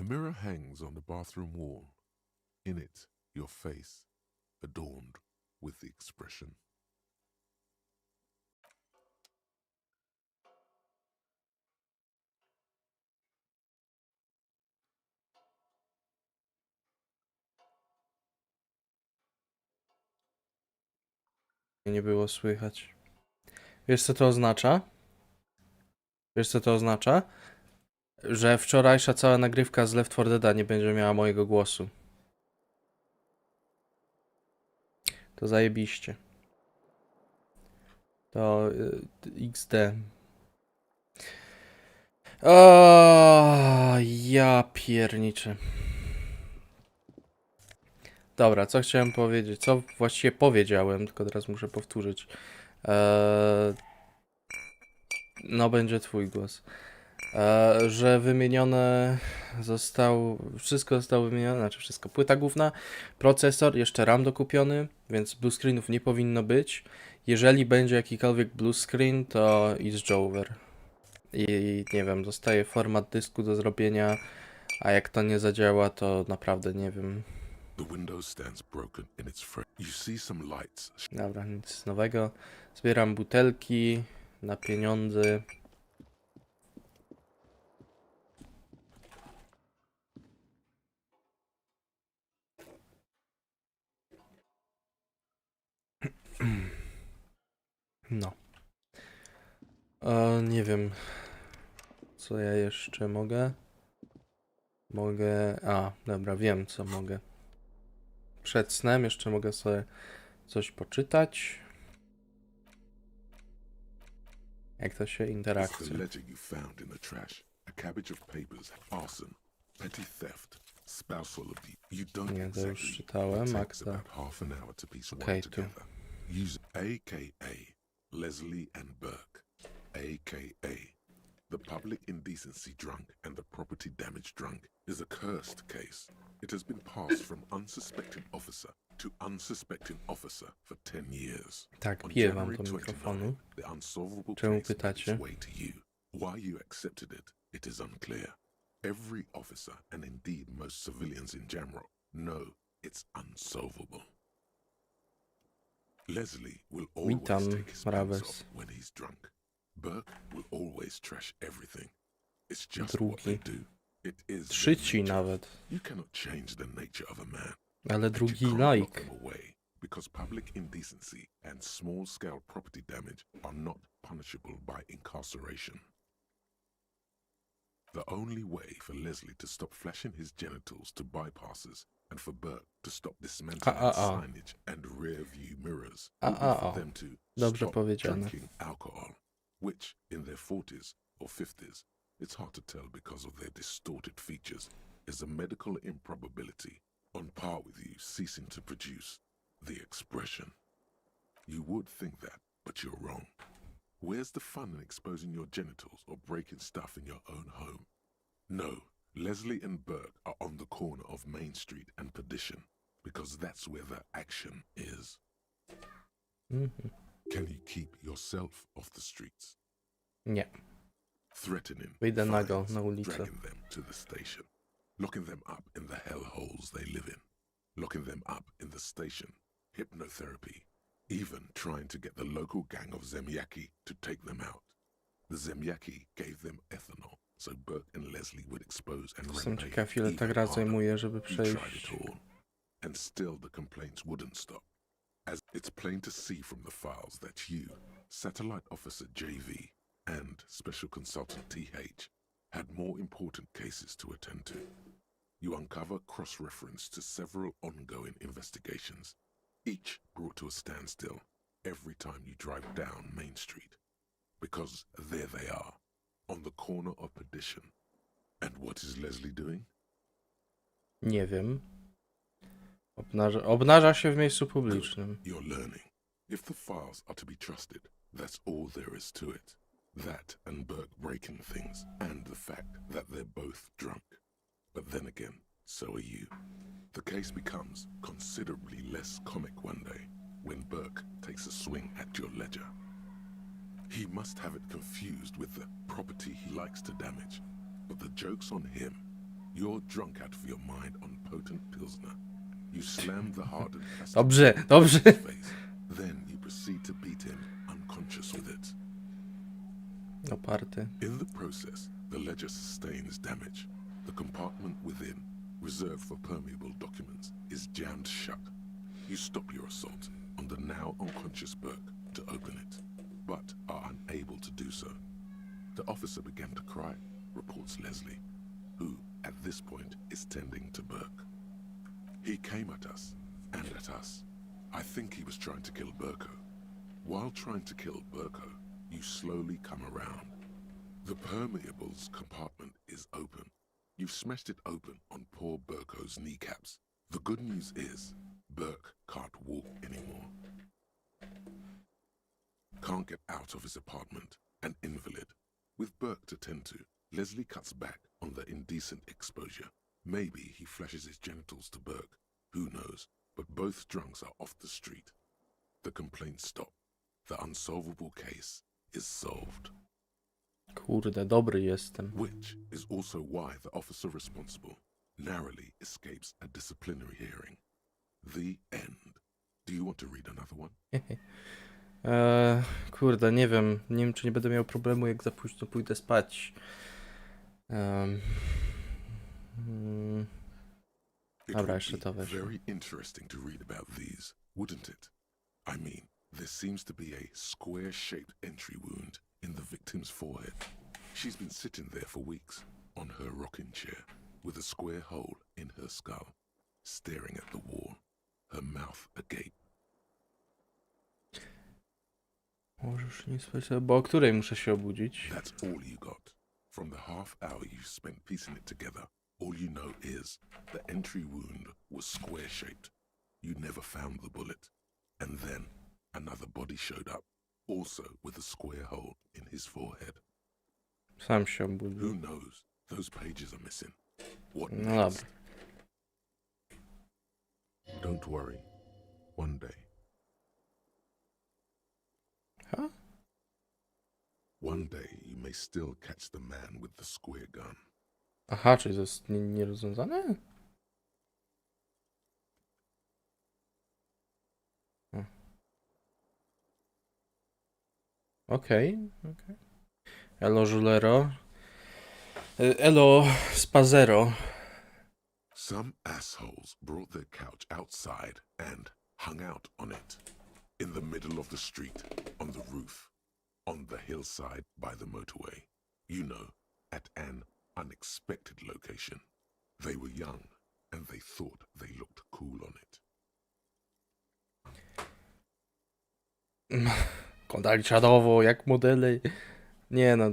mirror hangs on the bathroom wall. In it, your face, adorned with the expression. Nie było słychać. Wiesz co to oznacza? Wiesz co to oznacza? Że wczorajsza cała nagrywka z Left 4 Deada nie będzie miała mojego głosu. To zajebiście. To XD. O, ja pierniczę. Dobra, co chciałem powiedzieć? Co właściwie powiedziałem, tylko teraz muszę powtórzyć. No, będzie twój głos. Że wymienione wszystko zostało wymienione, znaczy wszystko. Płyta główna, procesor, jeszcze RAM dokupiony, więc blue screenów nie powinno być. Jeżeli będzie jakikolwiek blue screen, to it's over. I nie wiem, zostaje format dysku do zrobienia, a jak to nie zadziała, to naprawdę nie wiem. Dobra, nic nowego. Zbieram butelki na pieniądze. No. Nie wiem, co ja jeszcze mogę. Dobra, wiem, co mogę. Przed snem jeszcze mogę sobie coś poczytać. Jak to się interakcja. Nie, to już czytałem, akta. Okej, tu. A.K.A. Leslie and Burke, A.K.A. The public indecency drunk and the property damage drunk is a cursed case. It has been passed from unsuspecting officer to unsuspecting officer for 10 years. Tak, piję wam do mikrofonu. The unsolvable Czemu case made pytacie? its way to you. Why you accepted it, it is unclear. Every officer, and indeed most civilians in Jamrock, know it's unsolvable. Leslie will always take his pants off when he's drunk. Burke will always trash everything. It's just what they do. It is Trzeci nawet. You cannot change the nature of a man. Ale drugi You can't lock like. them away because public indecency and small-scale property damage are not punishable by incarceration. The only way for Leslie to stop flashing his genitals to bypassers and for Burke to stop dismantling signage and rear-view mirrors would be for them to Dobrze stop powiedziane. drinking alcohol, which in their 40s or 50s, it's hard to tell because of their distorted features, is a medical improbability on par with you ceasing to produce the expression. You would think that, but you're wrong. Where's the fun in exposing your genitals or breaking stuff in your own home? No, Leslie and Burke are on the corner of Main Street and Perdition because that's where the action is. Can you keep yourself off the streets? Nie. Threatening, Wyjdę nago fines, na ulicę. dragging them to the station, locking them up in the hellholes they live in, locking them up in the station, hypnotherapy, even trying to get the local gang of Zemyaki to take them out. The Zemyaki gave them ethanol, so Burke and Leslie would expose and Jestem ciekaw, ile ta gra zajmuje, żeby przejść. And still the complaints wouldn't stop. As it's plain to see from the files that you, Satellite Officer JV, and Special Consultant TH had more important cases to attend to. You uncover cross-reference to several ongoing investigations, each brought to a standstill every time you drive down Main Street. Because there they are, on the corner of Perdition. And what is Leslie doing? Nie wiem. Obnaża się w miejscu publicznym. You're learning. If the files are to be trusted, that's all there is to it. That and Burke breaking things, and the fact that they're both drunk. But then again, so are you. The case becomes considerably less comic one day when Burke takes a swing at your ledger. He must have it confused with the property he likes to damage, but the joke's on him. You're drunk out of your mind on potent Pilsner. You slam the hardened plastic Dobrze, bottle dobrze. in his face. Then you proceed to beat him unconscious with it. Oparty. In the process, the ledger sustains damage. The compartment within, reserved for permeable documents, is jammed shut. You stop your assault on the now unconscious Burke to open it, but are unable to do so. The officer began to cry, reports Leslie, who, at this point, is tending to Burke. He came at us, and at us. I think he was trying to kill Burko. While trying to kill Burko, you slowly come around. The permeables compartment is open. You've smashed it open on poor Burko's kneecaps. The good news is, Burke can't walk anymore. Can't get out of his apartment, an invalid. With Burke to tend to, Leslie cuts back on the indecent exposure. Maybe he flashes his genitals to Burke. Who knows? But both drunks are off the street. The complaints stop. The unsolvable case is solved. Kurde, dobry jestem. Which is also why the officer responsible narrowly escapes a disciplinary hearing. The end. Do you want to read another one? Kurde, nie wiem. Nie wiem, czy nie będę miał problemu, jak za późno pójdę spać. It Dobra, would jeszcze be to weźmy. very interesting to read about these, wouldn't it? I mean, there seems to be a square-shaped entry wound in the victim's forehead. She's been sitting there for weeks, on her rocking chair, with a square hole in her skull, staring at the wall, her mouth agape. Możesz nie spać, bo o której muszę się obudzić? That's all you got. From the half hour you've spent piecing it together, all you know is the entry wound was square-shaped. You never found the bullet. And then another body showed up, also with a square hole in his forehead. Sam się Who obudził. knows? Those pages are missing. What No next? dobra. Don't worry. One day. Ha? One day you may still catch the man with the square gun. Aha, czyli to jest nierozwiązane? Okej. Elo Żulero. Elo Spazero. Some assholes brought their couch outside and hung out on it. In the middle of the street, on the roof, on the hillside by the motorway. You know, at an unexpected location. They were young, and they thought they looked cool on it. Kodali czadowo, jak modele. Nie no.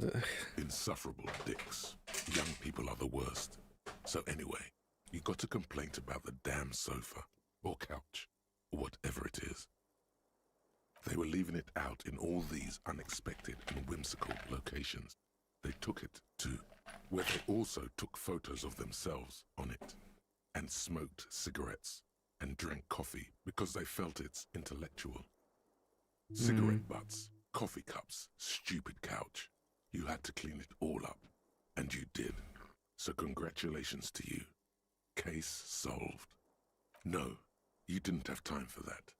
Insufferable dicks. Young people are the worst. So anyway, you got a complaint about the damn sofa, or couch, or whatever it is. They were leaving it out in all these unexpected and whimsical locations. They took it to where they also took photos of themselves on it, and smoked cigarettes, and drank coffee because they felt it's intellectual. Cigarette butts, coffee cups, stupid couch. You had to clean it all up, and you did. So congratulations to you. Case solved. No, you didn't have time for that.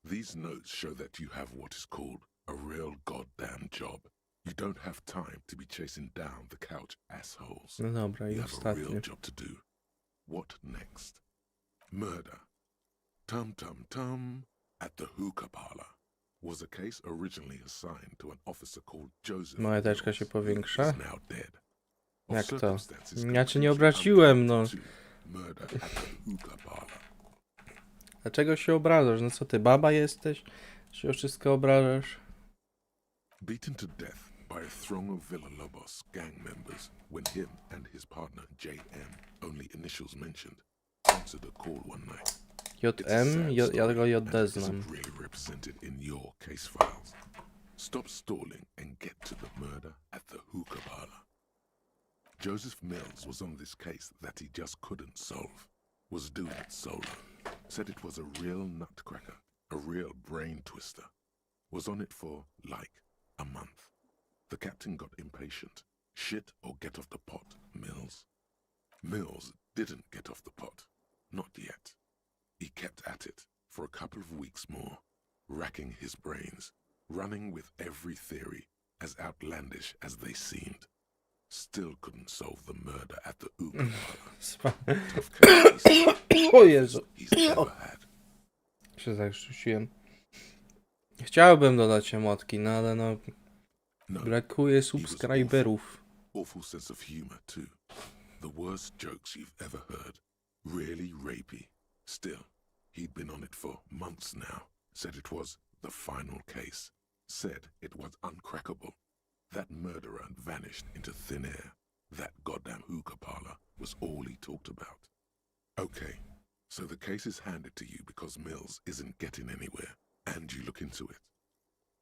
These notes show that you have what is called a real goddamn job. You don't have time to be chasing down the couch assholes. No dobra, i You have a real ostatnie. job to do. What next? Murder. Tum tum tum at the hookah parlor was a case originally assigned to an officer called Joseph. Moja teczka się Mills, who powiększa? is now dead. Of Jak to? circumstances Ja cię nie completely obraziłem, no. unrelated to Murder at the hookah parlor. Dlaczego się obrażasz? No co ty, baba jesteś? Się o wszystko obrażasz? Beaten to death by a throng of Villalobos gang members when him and his partner J.M., only initials mentioned, answered a call one night. It's a JM? sad Ja story go JD and znam. isn't really represented in your case files. Stop stalling and get to the murder at the hookah parlor. Joseph Mills was on this case that he just couldn't solve. Was doing it solo. Said it was a real nutcracker, a real brain twister. Was on it for, like, a month. The captain got impatient. Shit or get off the pot, Mills. Mills didn't get off the pot. Not yet. He kept at it for a couple of weeks more, racking his brains, running with every theory, as outlandish as they seemed. Still couldn't solve the murder at the hookah parlor. Tough case O Jezu. he's ever had. Się zakrztusiłem. Chciałbym dodać emotki, no ale no... No, Brakuje subskryberów. awful sense of humor too. The worst jokes you've ever heard. Really rapey. Still, he'd been on it for months now. Said it was the final case. Said it was uncrackable. That murderer vanished into thin air. That goddamn hookah parlor was all he talked about. Okay, so the case is handed to you because Mills isn't getting anywhere, and you look into it.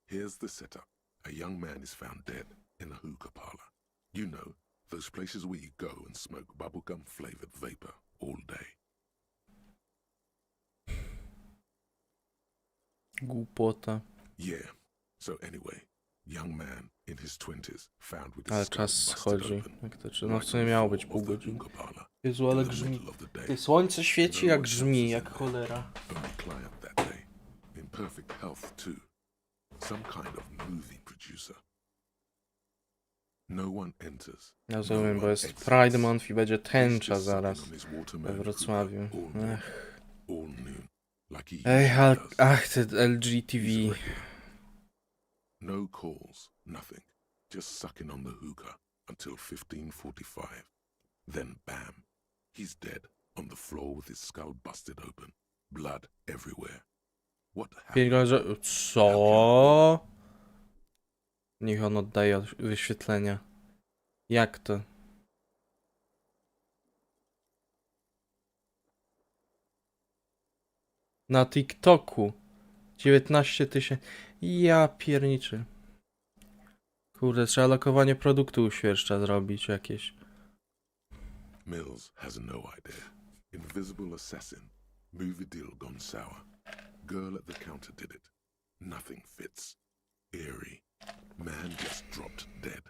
Here's the setup. A young man is found dead in a hookah parlor. You know, those places where you go and smoke bubblegum-flavored vapor all day. Głupota. Yeah. So anyway, young man in his 20s found with Ale his skull czas busted schodzi. open, Jak to czy no w right sumie on the miało floor być pół of the godziny. hookah parlor, Jezu, ale in the grzmi. middle of the day. Ty, słońce świeci No jak one grzmi, else is jak in there. cholera. Only client that day, in perfect health too. Some kind of movie producer. No one enters. Ja no rozumiem, bo one jest exits. Pride Month i będzie He's tęcza just zaraz sucking on his we watermelon Wrocławiu. hookah all morning, Ech. all noon, like he Ej, usually does. ach, te He's a LGTV. regular. No calls, nothing. Just sucking on the hookah until 15:45. Then bam, he's dead on the floor with his skull busted open, blood everywhere. What happened? Co? Niech on oddaje wyświetlenia. Jak to? Na TikToku 19 000. Ja pierniczy. Kurde, trzeba lokowanie produktu uświerszcza zrobić jakieś. Mills has no idea. Invisible assassin. Movie deal gone sour. Girl at the counter did it. Nothing fits. Eerie. Man just dropped dead.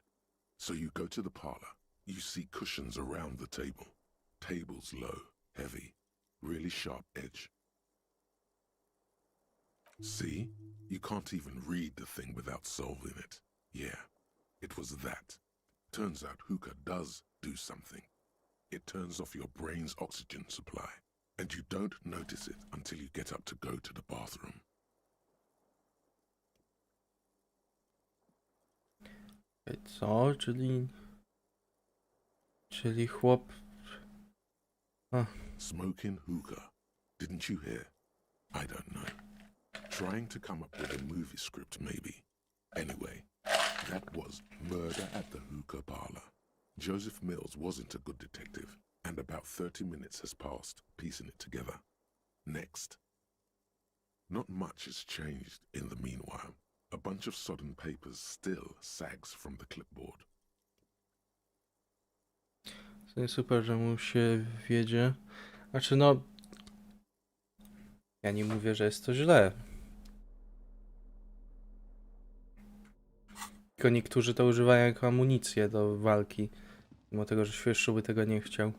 So you go to the parlor. You see cushions around the table. Tables low, heavy, really sharp edge. See? You can't even read the thing without solving it. Yeah, it was that. Turns out hookah does do something. It turns off your brain's oxygen supply, and you don't notice it until you get up to go to the bathroom. Co? Czyli chłop... Smoking hookah. Didn't you hear? I don't know. Trying to come up with a movie script, maybe. Anyway, that was murder at the hookah parlor. Joseph Mills wasn't a good detective, and about 30 minutes has passed, piecing it together. Next. Not much has changed in the meanwhile. A bunch of sodden papers still sags from the clipboard. To jest super, że mu się wiedzie. Znaczy no... Ja nie mówię, że jest to źle. Tylko niektórzy to używają jako amunicję do walki. Mimo tego, że świeższy by tego nie chciał.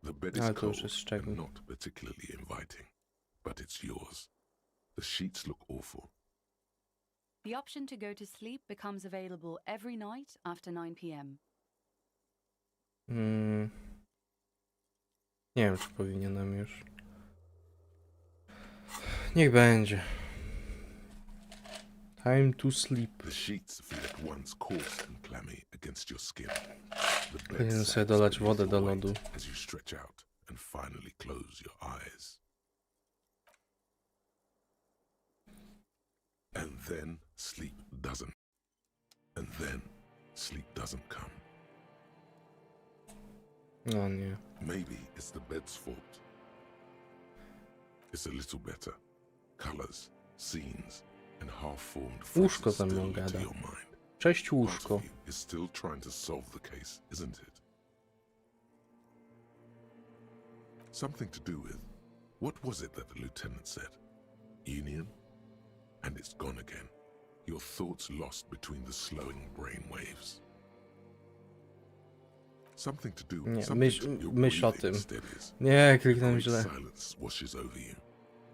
The bed is Ale to już cold jest and szczegół. not particularly inviting, but it's yours. The sheets look awful. The option to go to sleep becomes available every night after 9 p.m. Nie wiem, czy powinienem już. Niech będzie. Time to sleep. The sheets feel at once coarse and clammy against your skin. The bed Powinienem sobie sags dolać beneath wodę your do weight lodu. as you stretch out and finally close your eyes. And then sleep doesn't. And then sleep doesn't come. No nie. Maybe it's the bed's fault. It's a little better. Colors, scenes, and half-formed Łóżko phrases ze mną still to gada. your mind. Cześć Part łóżko. of you is still trying to solve the case, isn't it? Something to do with, what was it that the lieutenant said? Union? And it's gone again. Your thoughts lost between the slowing brain waves. Something to do. Nie, Something to your myśl o breathing tym. steadies. Nie, kliknąłem Great źle. silence washes over you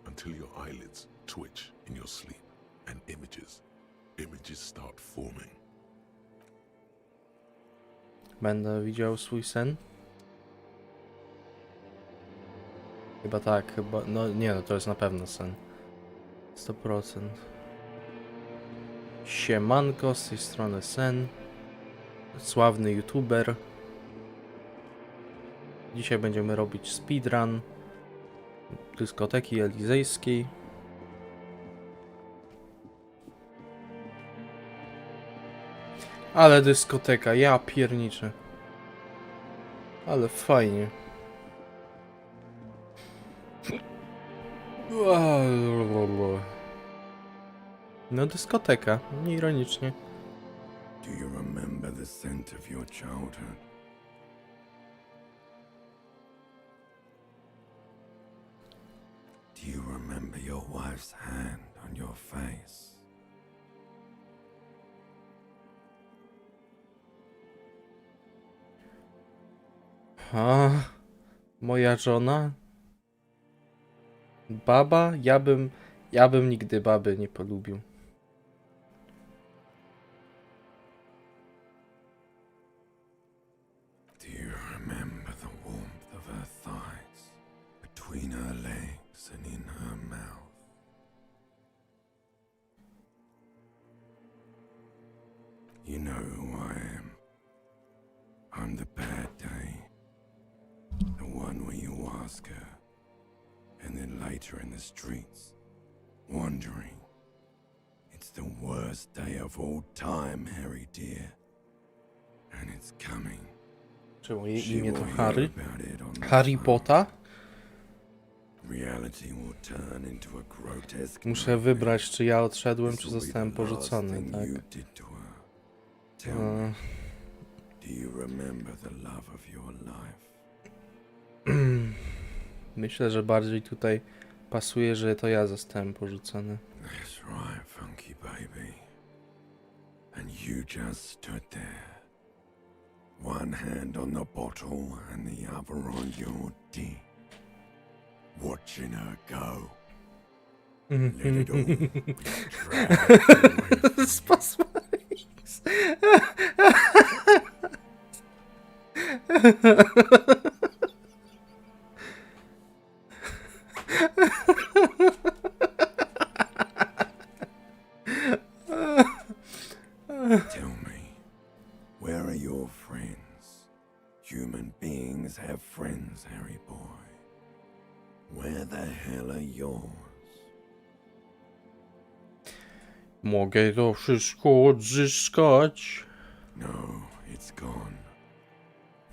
until your eyelids twitch in your sleep and images start forming. Będę widział swój sen? Chyba tak, chyba. No nie, no to jest na pewno sen. 100%. Siemanko, z tej strony Sen. Sławny youtuber. Dzisiaj będziemy robić speedrun dyskoteki elizejskiej. Ale dyskoteka, ja pierniczę. Ale fajnie. No dyskoteka, nieironicznie. Do you remember the scent of your childhood? Do you remember your wife's hand on your face? A, moja żona? Baba? Ja bym nigdy baby nie polubił. Do you remember the warmth of her thighs, between her legs and in her mouth? You know who I am. I'm the bad day. The one where you ask her, and then later in the streets, wondering. It's the worst day of all time, Harry dear. And it's coming. Czemu jej She imię will to hear Harry? about it on the Harry phone. Potter? Reality will turn into a grotesque Muszę nightmare. wybrać, czy ja odszedłem, This czy will be zostałem the last porzucony, thing tak? you did to her. Tell me, E, do you remember the love of your life? Myślę, że bardziej tutaj pasuje, że to ja zostałem porzucony. That's right, funky baby. And you just stood there. One hand on the bottle and the other on your dick. Watching her go. Let it all be dragged away from you. Spasmodics. Tell me, where are your friends? Human beings have friends, Harry boy. Where the hell are yours? Mogę to wszystko odzyskać. No, it's gone.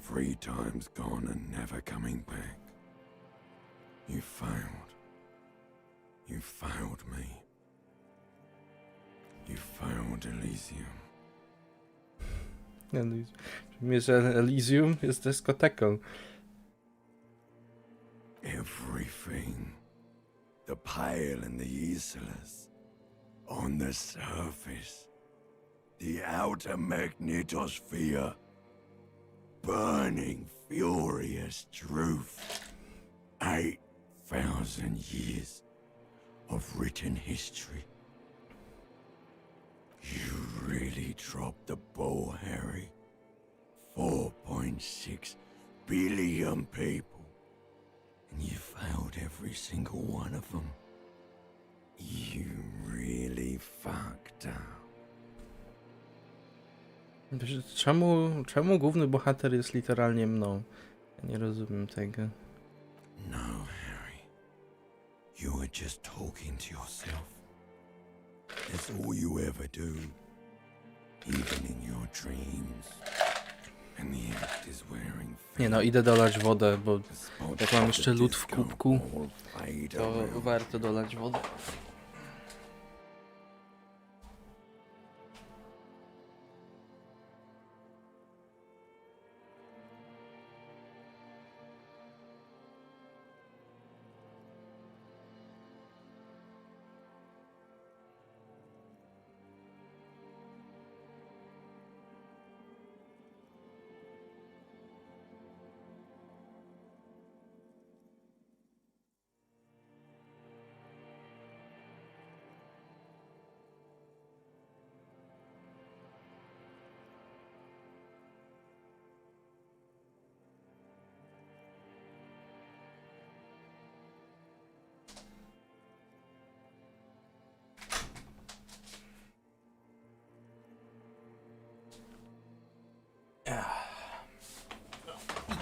3 times gone and never coming back. You failed. You failed me. You failed Elysium. Elysium jest dyskoteką. Everything. The pale and the useless. On the surface. The outer magnetosphere. Burning, furious truth. 8,000 years of written history. You really dropped the ball, Harry. 4.6 billion people. And you failed every single one of them. You really fucked up. Czemu główny bohater jest literalnie mną? Ja nie rozumiem tego. No, Harry. You were just talking to yourself. That's all you ever do. Even in your dreams. And the act is wearing Nie no, idę dolać wodę, bo the spot jak mam of jeszcze the lód w disco kubku, ball fade to around. warto dolać wodę.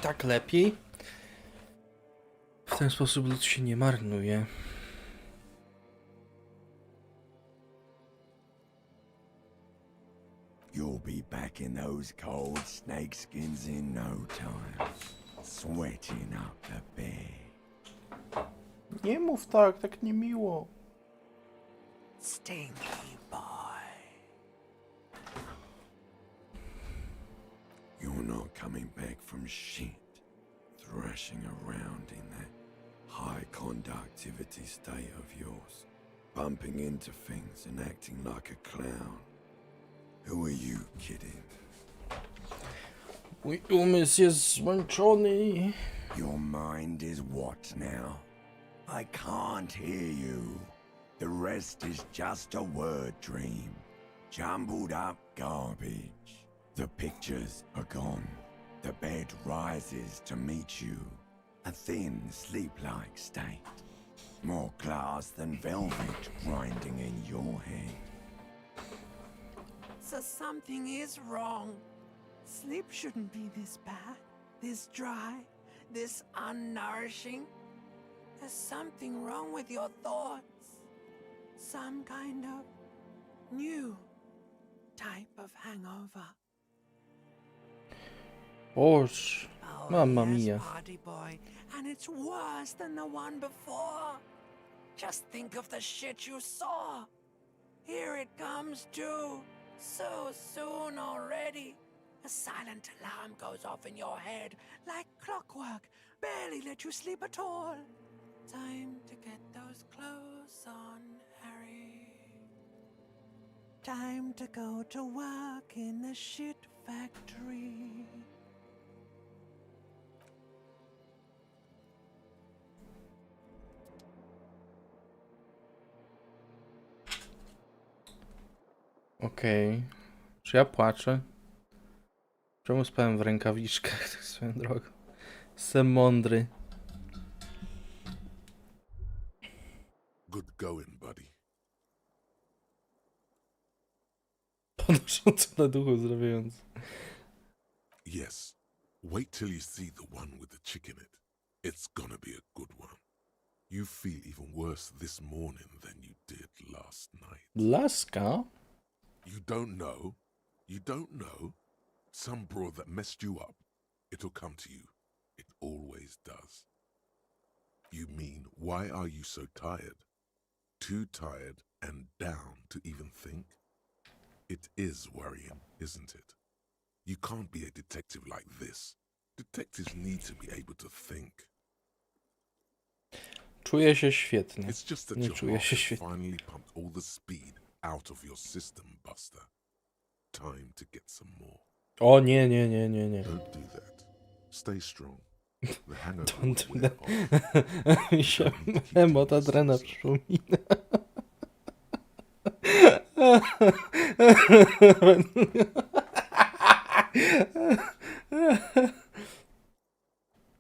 Tak lepiej. W ten sposób lód się nie marnuje. You'll be back in those cold snakeskins in no time, sweating up the bed. Nie mów tak, tak niemiło. Stinky boy. You're not coming back from shit, thrashing around in that high conductivity state of yours, bumping into things and acting like a clown. Who are you kidding? Mój umysł jest zmęczony. Your mind is what now? I can't hear you. The rest is just a word dream. Jumbled up garbage. The pictures are gone. The bed rises to meet you. A thin, sleep-like state. More glass than velvet grinding in your head. So something is wrong. Sleep shouldn't be this bad, this dry, this unnourishing. There's something wrong with your thoughts. Some kind of new type of hangover. Boż, Oh, mamma yes, mia. party boy, and it's worse than the one before. Just think of the shit you saw. Here it comes too. So soon already. A silent alarm goes off in your head like clockwork. Barely let you sleep at all. Time to get those clothes on, Harry. Time to go to work in the shit factory. Okej. Czy ja płaczę? Czemu spałem w rękawiczkach, tak swoją drogą? Jestem mądry. Good going, buddy. Podnosząco na duchu zdrowiając. Yes. Wait till you see the one with the chick in it. It's gonna be a good one. You feel even worse this morning than you did last night. Laska? You don't know? You don't know? Some broad that messed you up. It'll come to you. It always does. You mean, why are you so tired? Too tired and down to even think? It is worrying, isn't it? You can't be a detective like this. Detectives need to be able to think. Czuję się świetnie. It's just that Nie your czuję heart się has świetnie. finally pumped all the speed out of your system, Buster. Time to get some more. O nie, nie, nie, nie, nie. Don't do that. Stay strong. The hangover Don't will do wear off. Mi się emot adrena przypomina.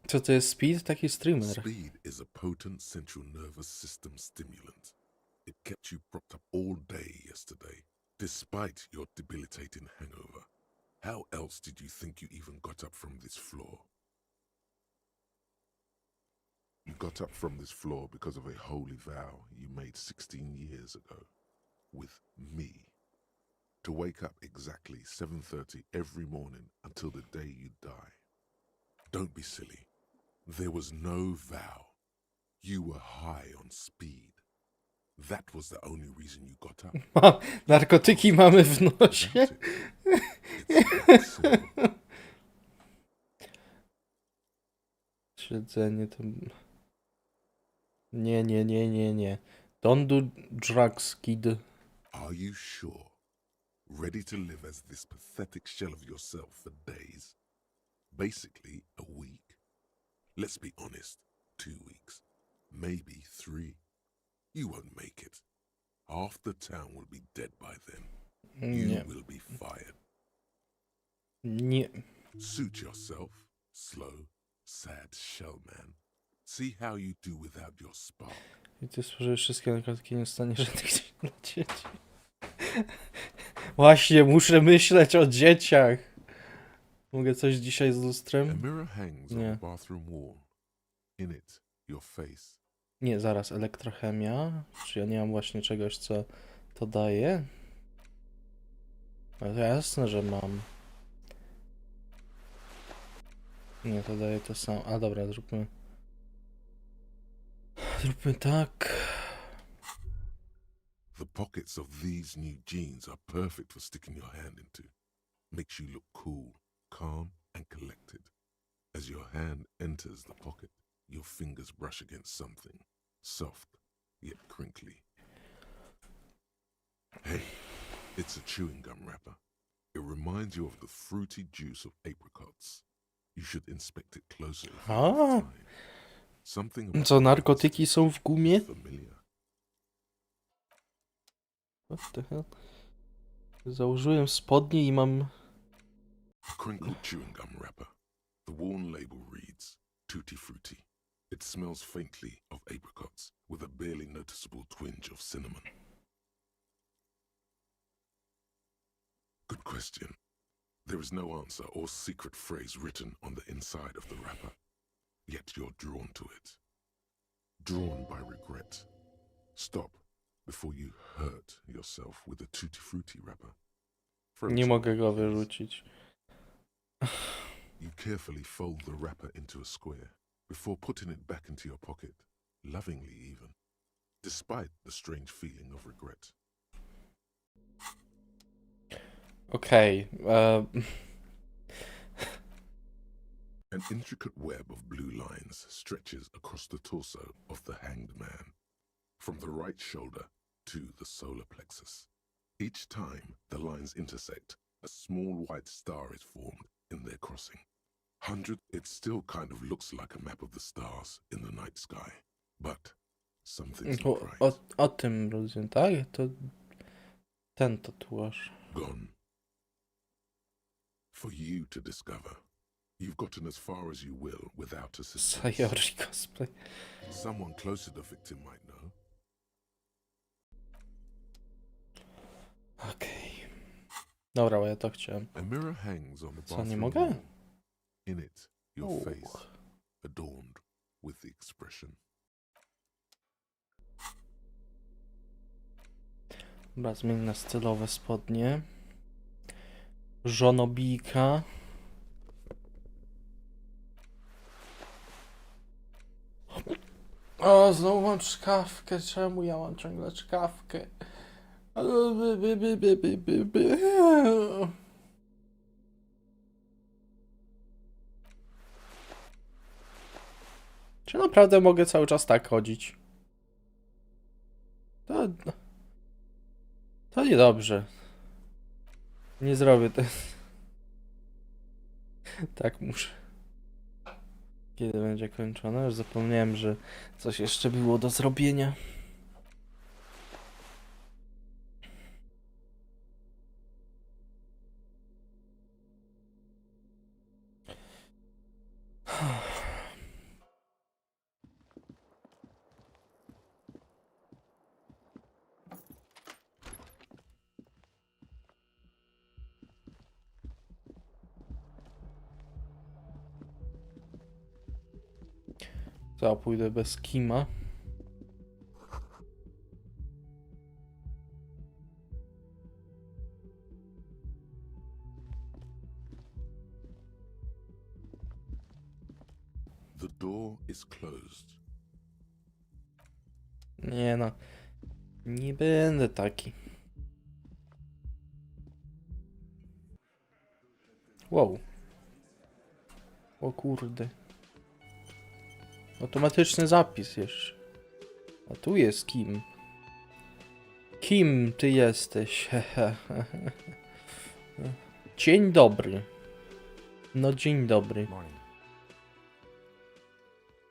Co to jest speed? Taki streamer. Speed is a potent central nervous system stimulant. It kept you propped up all day yesterday, despite your debilitating hangover. How else did you think you even got up from this floor? You got up from this floor because of a holy vow you made 16 years ago. With me. To wake up exactly 7:30 every morning until the day you die. Don't be silly. There was no vow. You were high on speed. That was the only reason you got up. Narkotyki mamy w nosie. Without it, it's that simple. Siedzenie to... Nie, nie, nie, nie, nie. Don't do drugs, kid. Are you sure? Ready to live as this pathetic shell of yourself for days? Basically, a week. Let's be honest, 2 weeks. Maybe 3. You won't make it. Half the town will be dead by then. You Nie. will be fired. Nie. Suit yourself, slow, sad shell man. See how you do without your spark. I ty spożyjesz wszystkie narkotyki, nie stanie żadnych dzieci dla dzieci. Właśnie, muszę myśleć o dzieciach. Mogę coś dzisiaj z A lustrem? mirror hangs on Nie. the bathroom wall. In it, your face. Nie, zaraz, elektrochemia. Czy ja nie mam właśnie czegoś, co to daje? Ale jasne, że mam. Nie, to daje to samo. A dobra, zróbmy. Zróbmy tak. The pockets of these new jeans are perfect for sticking your hand into. Makes you look cool, calm, and collected. As your hand enters the pocket, your fingers brush against something soft yet crinkly. Hey, it's a chewing gum wrapper. It reminds you of the fruity juice of apricots. You should inspect it closer if you have time. Something about Co, narkotyki są w gumie? familiar. What the hell? Założyłem spodnie i mam... A crinkled chewing gum wrapper. The worn label reads Tutti Frutti. It smells faintly of apricots with a barely noticeable twinge of cinnamon. Good question. There is no answer or secret phrase written on the inside of the wrapper. Yet you're drawn to it. Drawn by regret. Stop before you hurt yourself with a Tutti Frutti wrapper. For a Nie mogę change, go please. wyrzucić. You carefully fold the wrapper into a square before putting it back into your pocket, lovingly even, despite the strange feeling of regret. Okej. An intricate web of blue lines stretches across the torso of the hanged man, from the right shoulder to the solar plexus. Each time the lines intersect, a small white star is formed in their crossing. It still kind of looks like a map of the stars in the night sky, but something's not right. O tym rozumiem, tak? To ten tatuaż. Gone. For you to discover. You've gotten as far as you will without assistance. Sayori cosplay. Someone close to the victim might know. Okej. Dobra, bo ja to chciałem. A mirror hangs on the Co, bathroom nie mogę? wall. In it, your Oh. face, adorned with the expression. Dobra, zmień na stylowe spodnie. Żonobijka. O, znowu mam czkawkę. Czemu ja mam ciągle czkawkę? Czy naprawdę mogę cały czas tak chodzić? To niedobrze. Nie zrobię tego. Tak muszę. Kiedy będzie kończone? Już zapomniałem, że coś jeszcze było do zrobienia. To pójdę bez kima. The door is closed. Nie no. Nie będę taki. Wow. O kurde. Automatyczny zapis jeszcze. A tu jest Kim. Kim ty jesteś? Dzień dobry. No dzień dobry. Morning.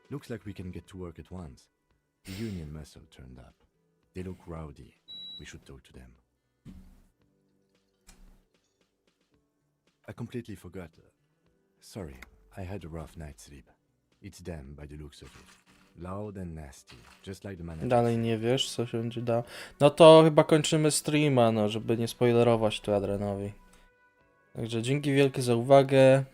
Looks like we can get to work at once. The union muscle turned up. They look rowdy. We should talk to them. I completely forgot. Sorry, I had a rough night's sleep. It's them by the looks of it. Loud and nasty, just like the man. Dalej nie wiesz, co się będzie dało. No to chyba kończymy streama, no, żeby nie spoilerować tu Adrianowi. Także dzięki wielkie za uwagę.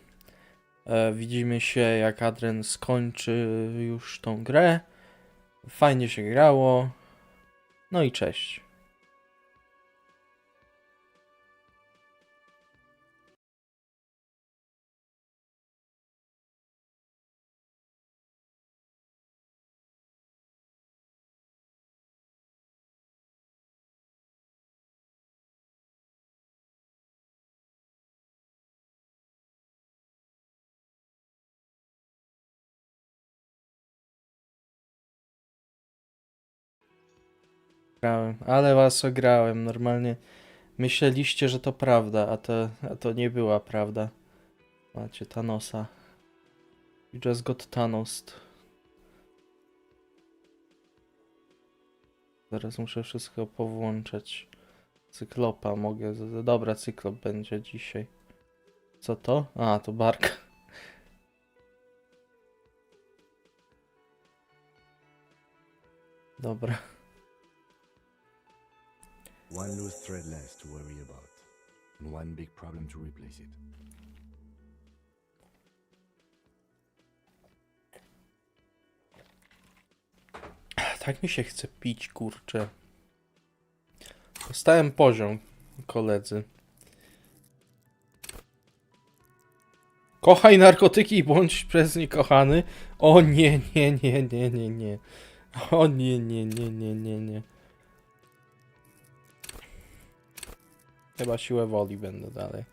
Widzimy się, jak Adrian skończy już tą grę. Fajnie się grało. No i cześć. Grałem, ale was ograłem. Normalnie myśleliście, że to prawda, a to nie była prawda. Macie Thanosa. You just got Thanosed. Zaraz muszę wszystko powłączać. Cyklopa mogę. Dobra, cyklop będzie dzisiaj. Co to? A, to barka. Dobra. One loose thread less to worry about, and one big problem to replace it. Tak mi się chce pić, kurczę. Dostałem poziom, koledzy. Kochaj narkotyki i bądź przez nie kochany. O nie, nie, nie, nie, nie, nie. O nie, nie, nie, nie, nie, nie. Chyba siłę woli będę dalej.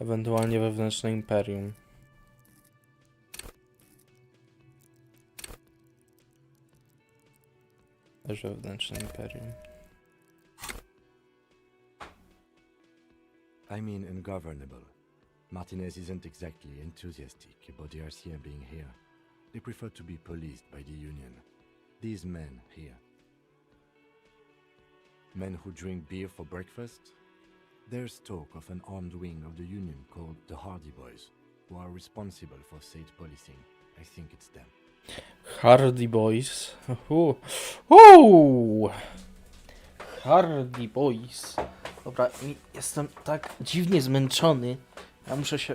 Ewentualnie wewnętrzne imperium. Też wewnętrzne imperium. I mean ungovernable. Martinez isn't exactly enthusiastic about the RCM being here. They prefer to be policed by the Union. These men here. Men who drink beer for breakfast? There's talk of an armed wing of the Union called the Hardy Boys, who are responsible for state policing. I think it's them. Hardy Boys. Uuu. Hardy Boys. Dobra, jestem tak dziwnie zmęczony. Ja muszę się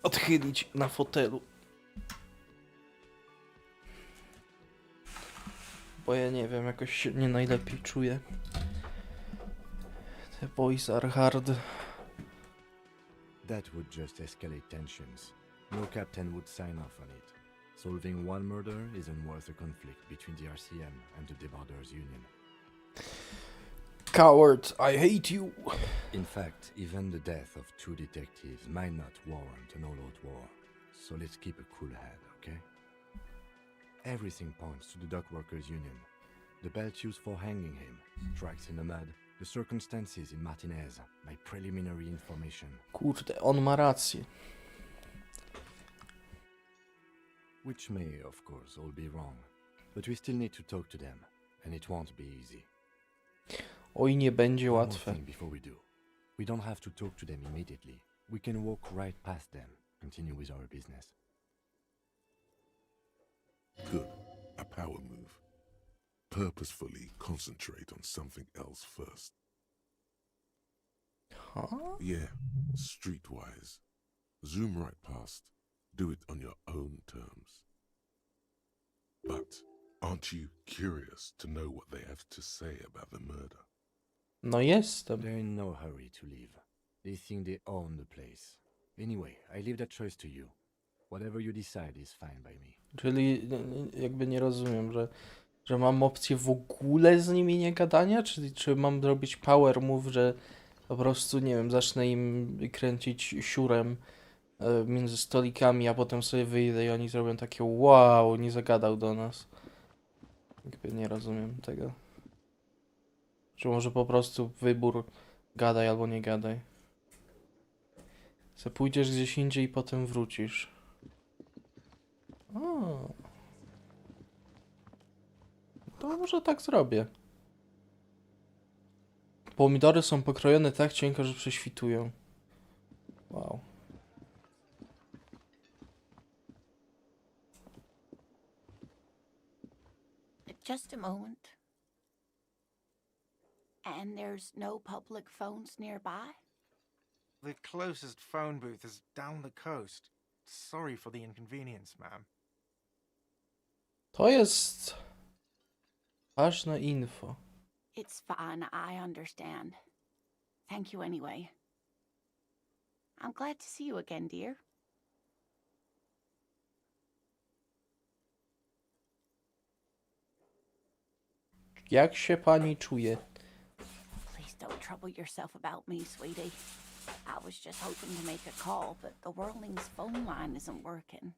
odchylić na fotelu. Bo ja nie wiem, jakoś się nie najlepiej czuję. The boys are hard. That would just escalate tensions. No captain would sign off on it. Solving one murder isn't worth a conflict between the RCM and the Debarders Union. Coward, I hate you. In fact, even the death of two detectives might not warrant an all-out war. So let's keep a cool head, okay? Everything points to the Dockworkers Union. The belt used for hanging him, tracks in the mud, the circumstances in Martinez, my preliminary information. Kurde, on ma rację. Which may, of course, all be wrong. But we still need to talk to them, and it won't be easy. Oj, nie będzie One more łatwe. thing before we do. We don't have to talk to them immediately. We can walk right past them, continue with our business. Good. A power move. Purposefully concentrate on something else first. Huh? Yeah, streetwise. Zoom right past. Do it on your own terms. But aren't you curious to know what they have to say about the murder? No jestem. They're in no hurry to leave. They think they own the place. Anyway, I leave that choice to you. Whatever you decide is fine by me. Czyli jakby nie rozumiem, że mam opcję w ogóle z nimi nie gadania? Czy mam zrobić power move, że po prostu, nie wiem, zacznę im kręcić siurem między stolikami, a potem sobie wyjdę i oni zrobią takie wow, nie zagadał do nas. Jakby nie rozumiem tego. Czy może po prostu wybór gadaj albo nie gadaj. Se pójdziesz gdzieś indziej i potem wrócisz. O. To może tak zrobię. Pomidory są pokrojone tak cienko, że prześwitują. Wow. Just a moment. And there's no public phones nearby? The closest phone booth is down the coast. Sorry for the inconvenience, ma'am. To jest ważne info. It's fine, I understand. Thank you anyway. I'm glad to see you again, dear. Jak się pani czuje? Please don't trouble yourself about me, sweetie. I was just hoping to make a call, but the Whirling's phone line isn't working.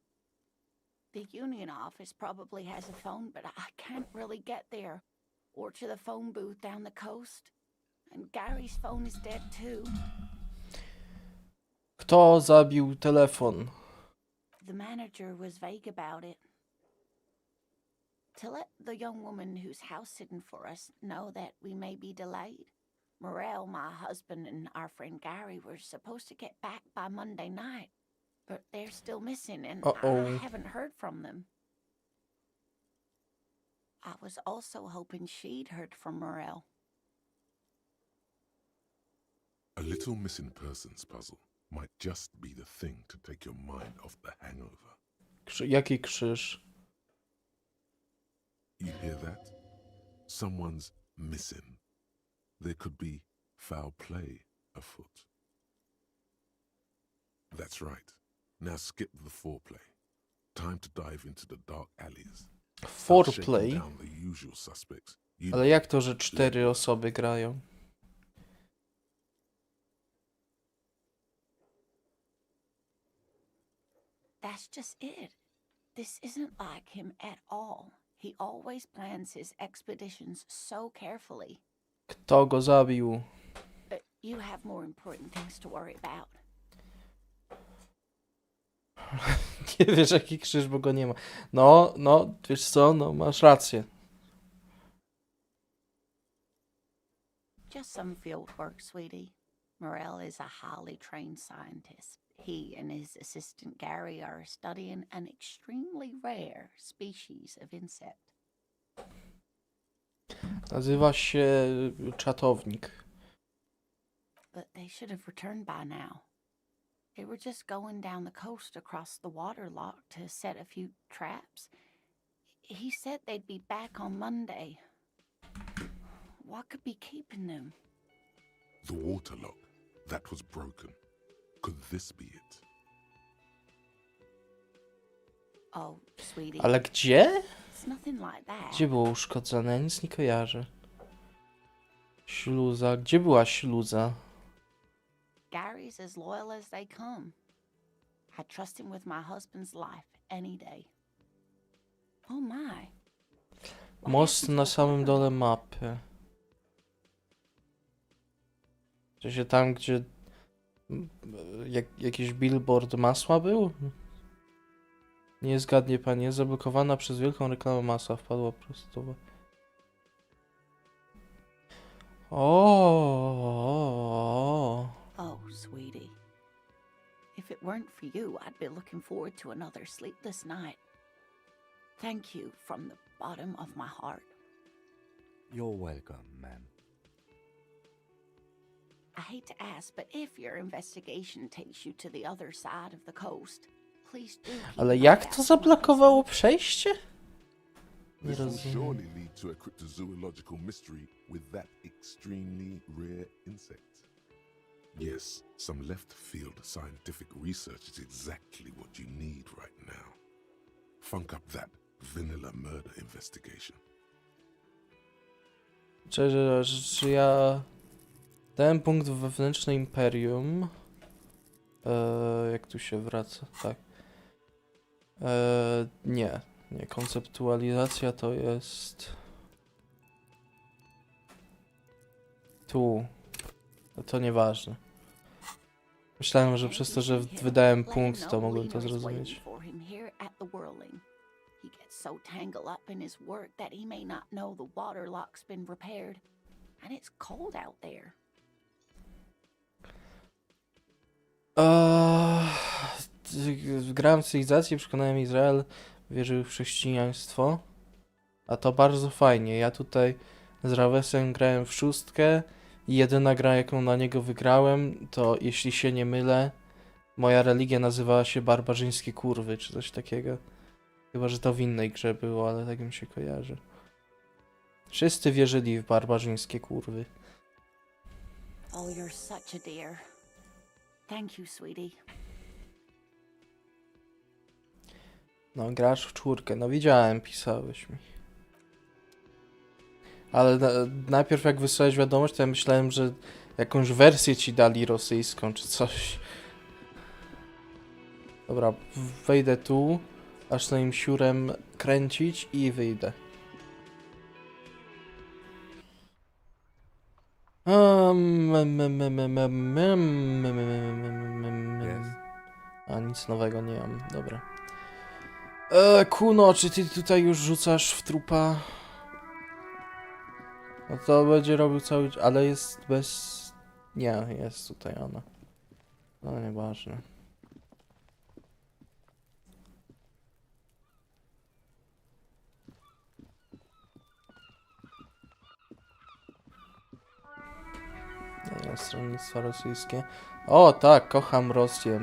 The union office probably has a phone, but I can't really get there. Or to the phone booth down the coast. And Gary's phone is dead too. Kto zabił telefon? The manager was vague about it. To let the young woman who's house sitting for us know that we may be delayed. Morel, my husband, and our friend Gary were supposed to get back by Monday night, but they're still missing, and I haven't heard from them. I was also hoping she'd heard from Morel. A little missing persons puzzle might just be the thing to take your mind off the hangover. Jaki krzyż? You hear that? Someone's missing. There could be foul play afoot. That's right. Now skip the foreplay. Time to dive into the dark alleys. Start shaking Foreplay? down the usual suspects. Ale jak to, że 4 osoby grają? That's just it. This isn't like him at all. He always plans his expeditions so carefully. Kto go zabił? You have more important things to worry about. Nie wiesz jaki krzyż, bo go nie ma. No, wiesz co, no masz rację. Just some field work, sweetie. Morel is a highly trained scientist. He and his assistant Gary are studying an extremely rare species of insect. Nazywa się czatownik. But they should have returned by now. They were just going down the coast across the water lock to set a few traps. He said they'd be back on Monday. What could be keeping them? The water lock. That was broken. Could this be it? Oh, sweetie. Ale gdzie? It's nothing like that. Gdzie było uszkodzone? Ja nic nie kojarzę. Śluza. Gdzie była śluza? Gary's as loyal as they come. I trust him with my husband's life any day. Oh my. Most na samym dole mapy. Czy się tam, gdzie jakiś billboard masła był? Nie zgadnie pani, jest zablokowana przez wielką reklamę masła. Wpadła prosto. Oh, sweetie. If it weren't for you, I'd be looking forward to another sleepless night. Thank you from the bottom of my heart. You're welcome, ma'am. I hate to ask, but if your investigation takes you to the other side of the coast, please do keep Ale an jak eye to out for zablokowało przejście? Nie This will rozumiem. surely lead to a cryptozoological mystery with that extremely rare insect. Yes, some left field scientific research is exactly what you need right now. Funk up that vanilla murder investigation. Czy ja dałem punkt wewnętrzny imperium? Jak tu się wraca? Tak. Nie. Konceptualizacja to jest tu. To nieważne. Myślałem, że przez to, że wydałem punkt, to mogłem to zrozumieć. He gets so tangled up in his work that he may not know the water lock's been repaired. And it's cold out there. Grałem w cywilizację, przekonałem Izrael, wierzył w chrześcijaństwo. A to bardzo fajnie. Ja tutaj Z Ravesem grałem w 6 i jedyna gra, jaką na niego wygrałem, to jeśli się nie mylę, moja religia nazywała się Barbarzyńskie Kurwy, czy coś takiego. Chyba, że to w innej grze było, ale tak mi się kojarzy. Wszyscy wierzyli w Barbarzyńskie Kurwy. Oh, you're such a dear. Thank you, sweetie. No, grasz w 4. No widziałem, pisałeś mi. Ale najpierw jak wysłałeś wiadomość, to ja myślałem, że jakąś wersję ci dali rosyjską, czy coś. Dobra, wejdę tu, aż swoim siurem kręcić i wyjdę. A nic nowego nie mam, dobra. Kuno, czy ty tutaj już rzucasz w trupa? No to będzie robił cały... ale jest bez... Nie, jest tutaj ona. No nieważne. Stronnictwo rosyjskie. O tak, kocham Rosję.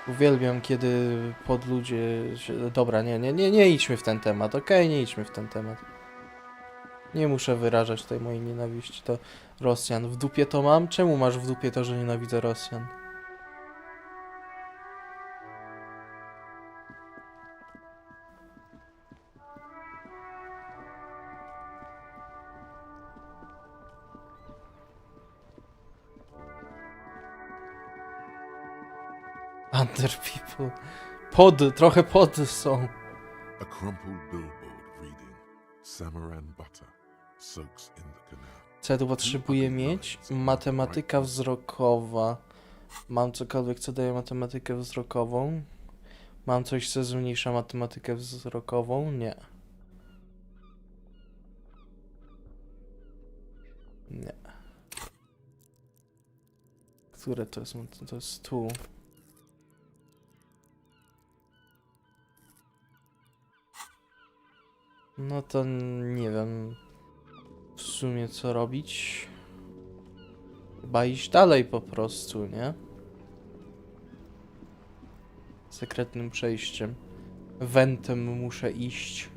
Uwielbiam, kiedy podludzie się... Dobra, nie idźmy w ten temat, okej? Nie idźmy w ten temat. Nie muszę wyrażać tej mojej nienawiści do Rosjan. W dupie to mam? Czemu masz w dupie to, że nienawidzę Rosjan? Under people. Trochę pod są. A crumpled billboard reading, Samaran butter soaks in the canal. Co ja tu potrzebuję mieć? Matematyka wzrokowa. Mam cokolwiek, co daje matematykę wzrokową? Mam coś, co zmniejsza matematykę wzrokową? Nie. Nie. Które to jest? To jest tu. No to nie wiem w sumie co robić. Chyba iść dalej po prostu, nie? Sekretnym przejściem. Wentem muszę iść.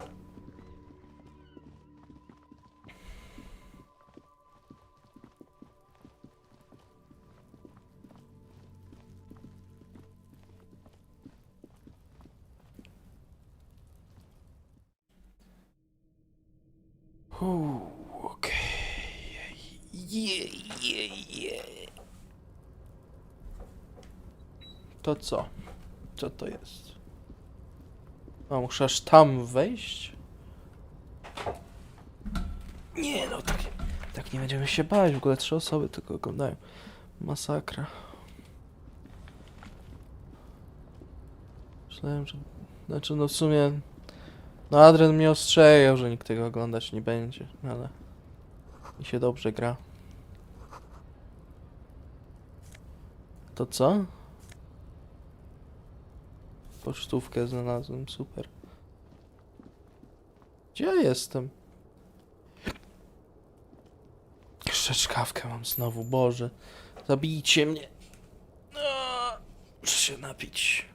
Okej. To co? Co to jest? A muszę aż tam wejść? Nie no, tak nie będziemy się bać. W ogóle 3 osoby tylko oglądają. Masakra. Myślałem, że... Znaczy no w sumie... No Adrian mnie ostrzegał, że nikt tego oglądać nie będzie, ale... I się dobrze gra. To co? Pocztówkę znalazłem, super. Gdzie ja jestem? Jeszcze czkawkę mam znowu, Boże. Zabijcie mnie. Muszę się napić.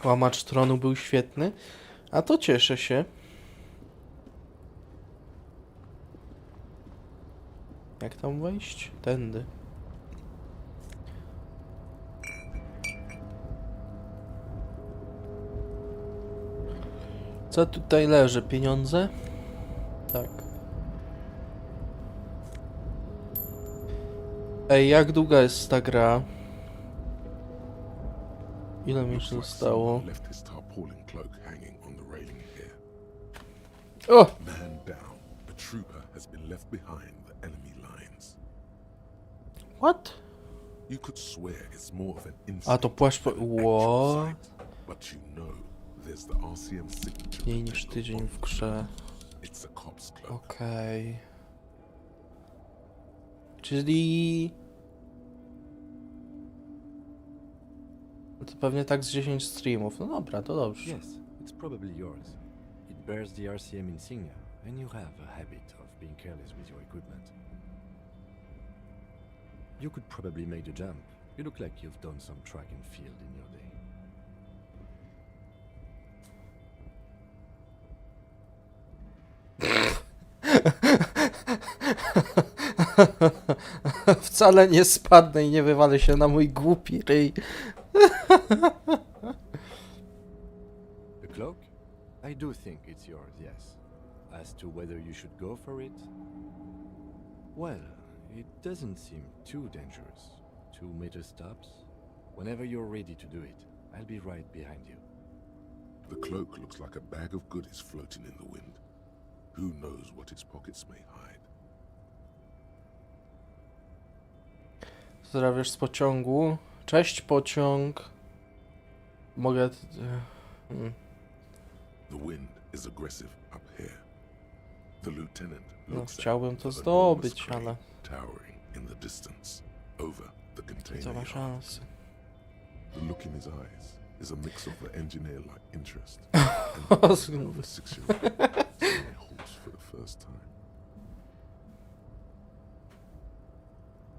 Łamacz tronu był świetny, a to cieszę się. Jak tam wejść? Tędy. Co tutaj leży? Pieniądze? Tak. Ej, jak długa jest ta gra? Ile mi jeszcze zostało? Left his tarpaulin cloak hanging on the railing here. O! Man down. A trooper has been left behind the enemy lines. What? You could swear it's more of an A instinct to płaszcz... than an actual What? sight, but you know there's the RCM signature Mniej niż tydzień w grze. It's a cop's cloak. Okej. Czyli... To pewnie tak z 10 streamów. No dobra, to dobrze. Yes, it's probably yours. It bears the RCM insignia, and you have a habit of being careless with your equipment. You could probably make the jump. You look like you've done some track and field in your day. Wcale nie spadnę i nie wywalę się na mój głupi ryj. The cloak? I do think it's yours, yes. As to whether you should go for it? Well, it doesn't seem too dangerous. 2-meter stops. Whenever you're ready to do it, I'll be right behind you. The cloak looks like a bag of goodies floating in the wind. Who knows what its pockets may hide? Pozdrawiasz z pociągu. Cześć, pociąg. Mogę... The wind is aggressive up here. The lieutenant No, looks chciałbym at to the enormous zdobyć, crane ale... towering in the distance over the Co container ma yard. szansę? The look in his eyes is a mix of the engineer-like interest and the passion of a 6-year-old seeing a horse for the first time.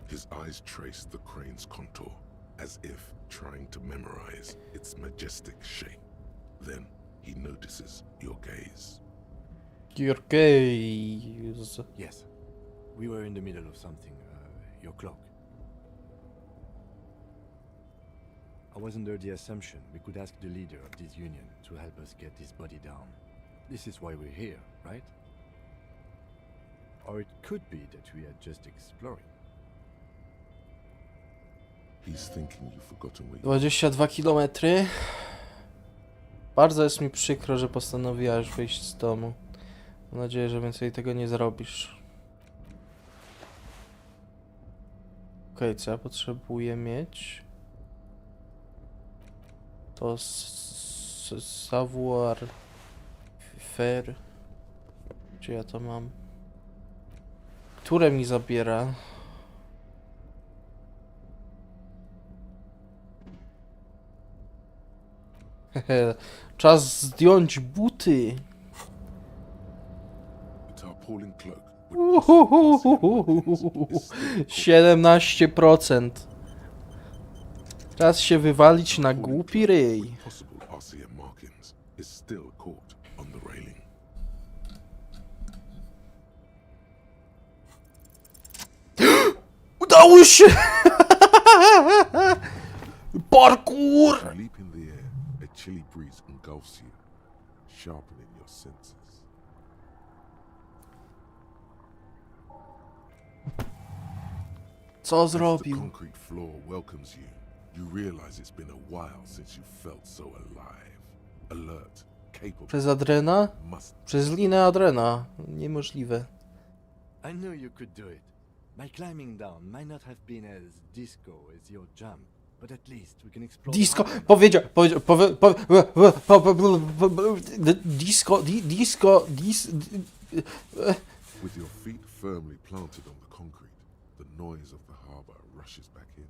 His eyes trace the crane's contour as if trying to memorize its majestic shape. Then he notices your gaze. Your gaze. Yes. We were in the middle of something. Your cloak. I was under the assumption we could ask the leader of this union to help us get this body down. This is why we're here, right? Or it could be that we are just exploring. He's thinking you've forgotten where you 22 kilometry. Bardzo jest mi przykro, że postanowiłaś wyjść z domu. Mam nadzieję, że więcej tego nie zrobisz. Okej, co ja potrzebuję mieć? To savoir faire. Gdzie ja to mam? Które mi zabiera? Czas zdjąć buty. The tarpaulin cloak with possible is still 17%. Czas się wywalić na głupi ryj. possible RCM markings is still caught on the railing. Udało się! Parkour! You leap in the air, a chilly breeze engulfs you, sharpening your senses. Co As the zrobił? concrete floor welcomes you, you realize it's been a while since you felt so alive, alert, capable. Przez adrena? Must Przez linę adrena. Niemożliwe. I knew you could do it. My climbing down might not have been as disco as your jump, but at least we can explore. the Disco, island. powiedział, disco, with your feet firmly planted on the concrete, the noise of the harbor rushes back in.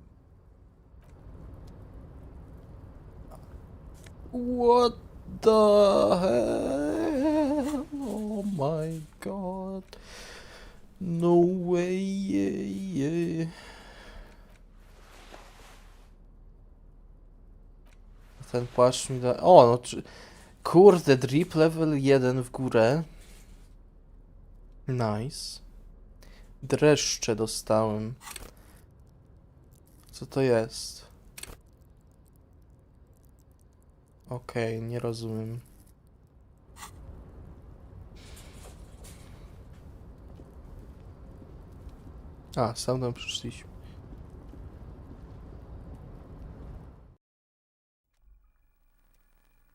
What the hell? Oh my god. No way. Ten płaszcz mi da... O, no... Kurde, drip level 1 w górę. Nice. Dreszcze dostałem. Co to jest? Okej, nie rozumiem. A, stamtąd przyszliśmy.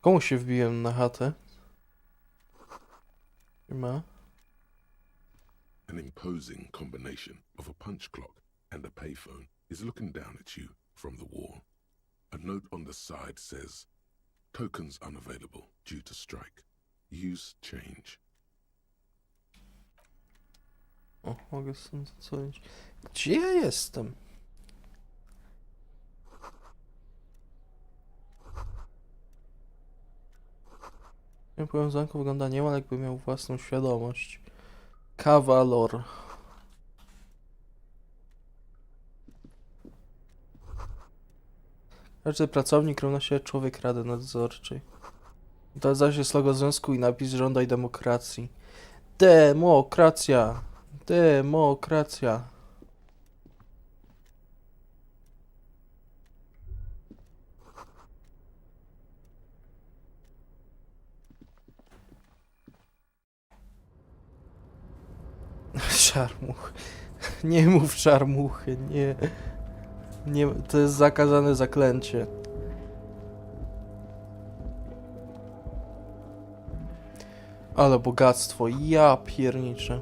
Komu się wbiłem na chatę? Ma? An imposing combination of a punch clock and a payphone is looking down at you from the wall. A note on the side says, "Tokens unavailable due to strike. Use change." O, mogę stąd zadzwonić. Gdzie ja jestem? Nie powiem, zamku wygląda niemal jakby miał własną świadomość. Kawalor. Każdy pracownik równa się człowiek Rady Nadzorczej. To zaś jest logo związku i napis żądaj demokracji. Demokracja! Demokracja! Szarmuch. Nie mów szarmuchy, nie. Nie, to jest zakazane zaklęcie. Ale bogactwo, ja pierniczę.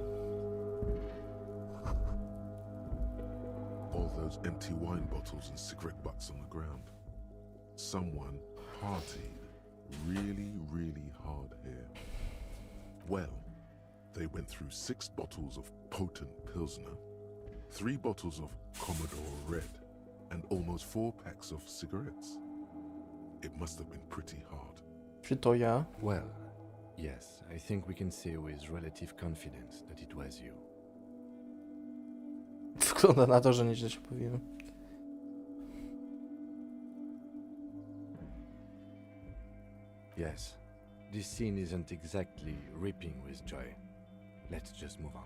All those empty wine bottles and cigarette butts on the ground. Someone partied really hard here. Well, they went through 6 bottles of potent Pilsner, 3 bottles of Commodore Red, and almost 4 packs of cigarettes. It must have been pretty hard. Czy to ja? Well, yes, I think we can say with relative confidence that it was you. Wygląda na to, że nieźle się powiem. Yes, this scene isn't exactly ripping with joy. Let's just move on.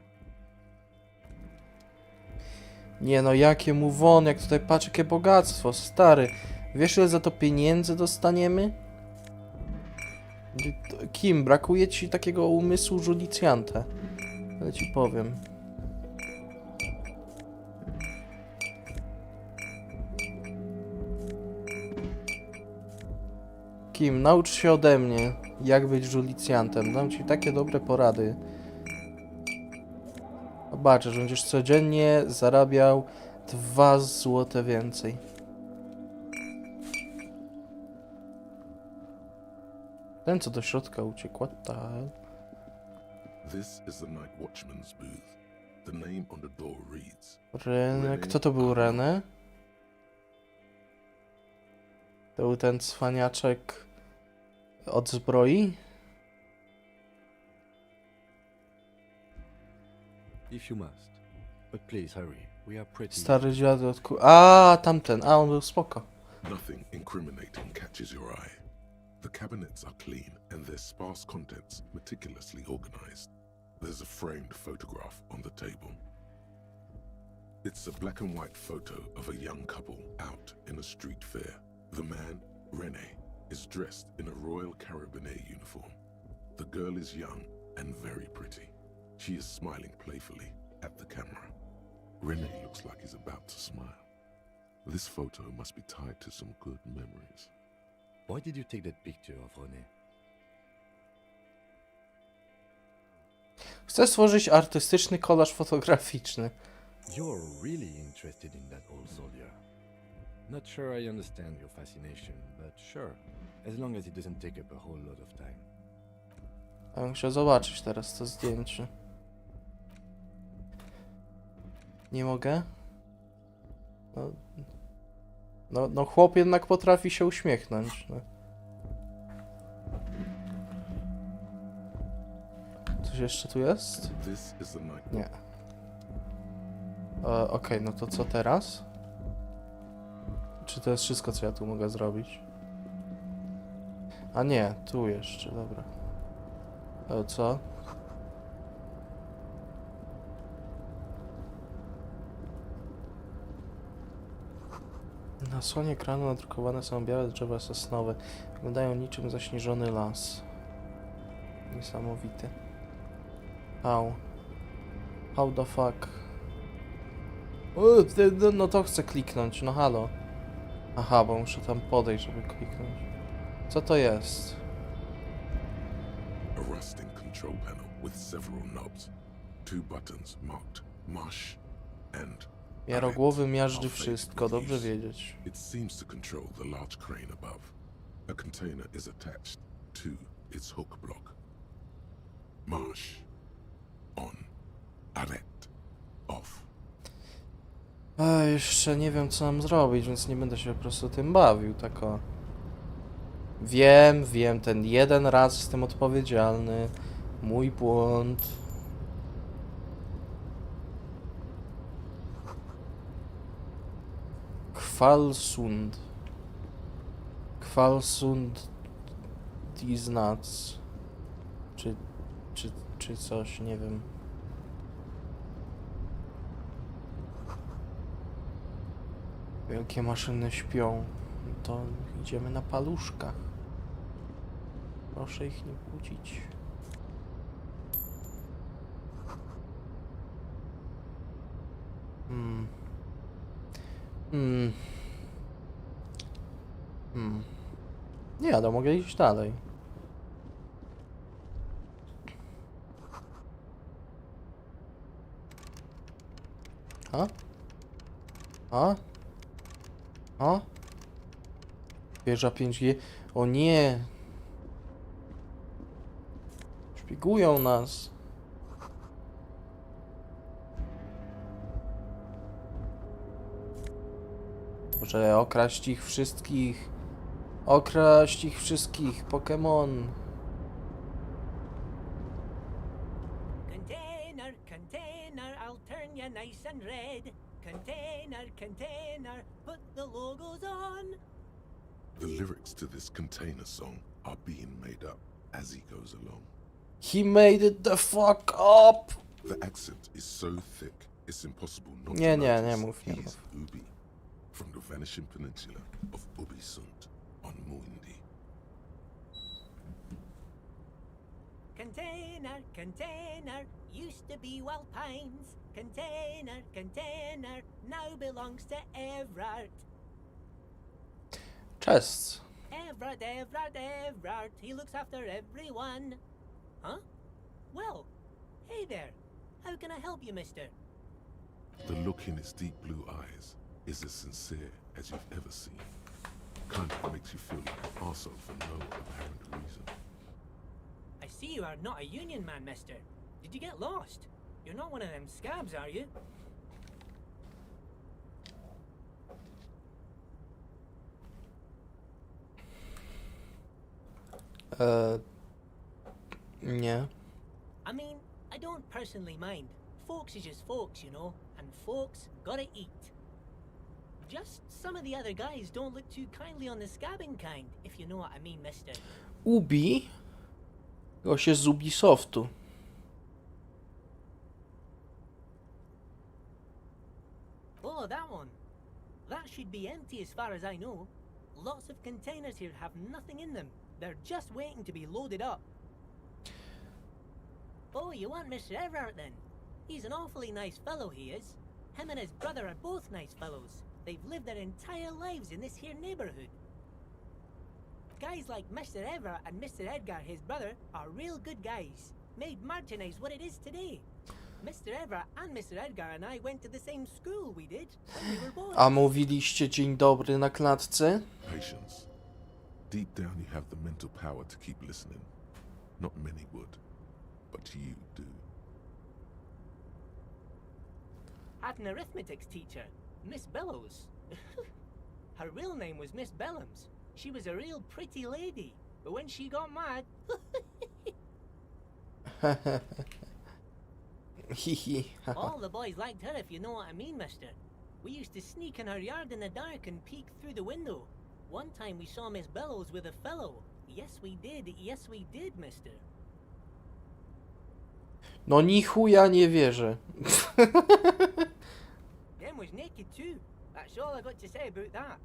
Nie no, jakie move on, jak tutaj patrz, jakie bogactwo, stary. Wiesz, ile za to pieniędzy dostaniemy? Kim? Brakuje ci takiego umysłu żulicjanta. Ale ci powiem. Kim? Naucz się ode mnie, jak być żulicjantem. Dam ci takie dobre porady. Zobaczysz, że będziesz codziennie zarabiał 2 złote więcej. Ten, co do środka uciekł, what the hell? This is the night watchman's booth. The name on the door reads René, kto to był René? To był ten cwaniaczek od zbroi? If you must. But please hurry. We are pretty... Stary dziadek. A, tamten. A, on był spoko. nothing incriminating catches your eye. The cabinets are clean and their sparse contents meticulously organized. There's a framed photograph on the table. It's a black and white photo of a young couple out in a street fair. The man, René, is dressed in a Royal Carabinier uniform. The girl is young and very pretty. She is smiling playfully at the camera. René looks like he's about to smile. This photo must be tied to some good memories. Why did you take that picture of René? Chcę stworzyć artystyczny kolaż fotograficzny. You're really interested in that old soldier. Not sure I understand your fascination, but sure. As long as it doesn't take up a whole lot of time. Ja bym chciał zobaczyć teraz to zdjęcie. Nie mogę? No chłop jednak potrafi się uśmiechnąć. No. Coś jeszcze tu jest? This is the night. Nie. Okej, no to co teraz? Czy to jest wszystko, co ja tu mogę zrobić? A nie, tu jeszcze, dobra. Co? Na słonie ekranu nadrukowane są białe drzewa sosnowe. Wyglądają niczym zaśnieżony las. Niesamowity. How the fuck? No to chcę kliknąć, no halo. Aha, bo muszę tam podejść, żeby kliknąć. Co to jest? A rusting control panel with several knobs. 2 buttons marked mush and Jarogłowy miażdży wszystko, dobrze wiedzieć. it seems to control the large crane above. A container is attached to its hook block. Marsh. On. Arrête. A jeszcze nie wiem, co mam zrobić, więc nie będę się po prostu tym bawił, tak o. Wiem, ten jeden raz jestem odpowiedzialny. Mój błąd. Kvalsund. Kvalsund these nuts. Czy coś, nie wiem. Wielkie maszyny śpią. To idziemy na paluszkach. Proszę ich nie budzić. Nie, no mogę iść dalej. A? A? A? Wieża 5G. O nie! Szpiegują nas. Może okraść ich wszystkich. Okraść ich wszystkich. Pokémon. Container, container, I'll turn you nice and red. Container, container, put the logos on. The lyrics to this container song are being made up as he goes along. He made it the fuck up! The accent is so thick, it's impossible not Nie, to nie, notice nie mów, nie he's mów. Ubi, from the vanishing peninsula of Ubisund on Muindi. Container, container, used to be Wild Pines. Container, container, now belongs to Everard. Cześć. Everard, Everard, Everard, he looks after everyone. Huh? Well, hey there. How can I help you, mister? The look in his deep blue eyes is as sincere as you've ever seen. Kind of makes you feel like an arsehole for no apparent reason. I see you are not a union man, mister. Did you get lost? You're not one of them scabs, are you? Nie. I mean, I don't personally mind. Folks is just folks, you know, and folks gotta eat. Just some of the other guys don't look too kindly on the scabbing kind, if you know what I mean, mister. Ubi? Gość jest z Ubisoftu. Oh, that one. That should be empty as far as I know. Lots of containers here have nothing in them. They're just waiting to be loaded up. Oh, you want Mr. Everard then? He's an awfully nice fellow, he is. Him and his brother are both nice fellows. They've lived their entire lives in this here neighborhood. Guys like Mr. Everard and Mr. Edgar, his brother, are real good guys. Made merchandise what it is today. Mr. Everard and Mr. Edgar and I went to the same school, we did, when we were boys. A mówiliście dzień dobry na klatce? Patience. Deep down you have the mental power to keep listening. Not many would, but you do. Had an arithmetics teacher, Miss Bellows. Her real name was Miss Bellams. She was a real pretty lady, but when she got mad... All the boys liked her, if you know what I mean, mister. We used to sneak in her yard in the dark and peek through the window. One time we saw Miss Bellows with a fellow. Yes, we did, mister. No ni chuja nie wierzę. Them was naked too. That's all I got to say about that.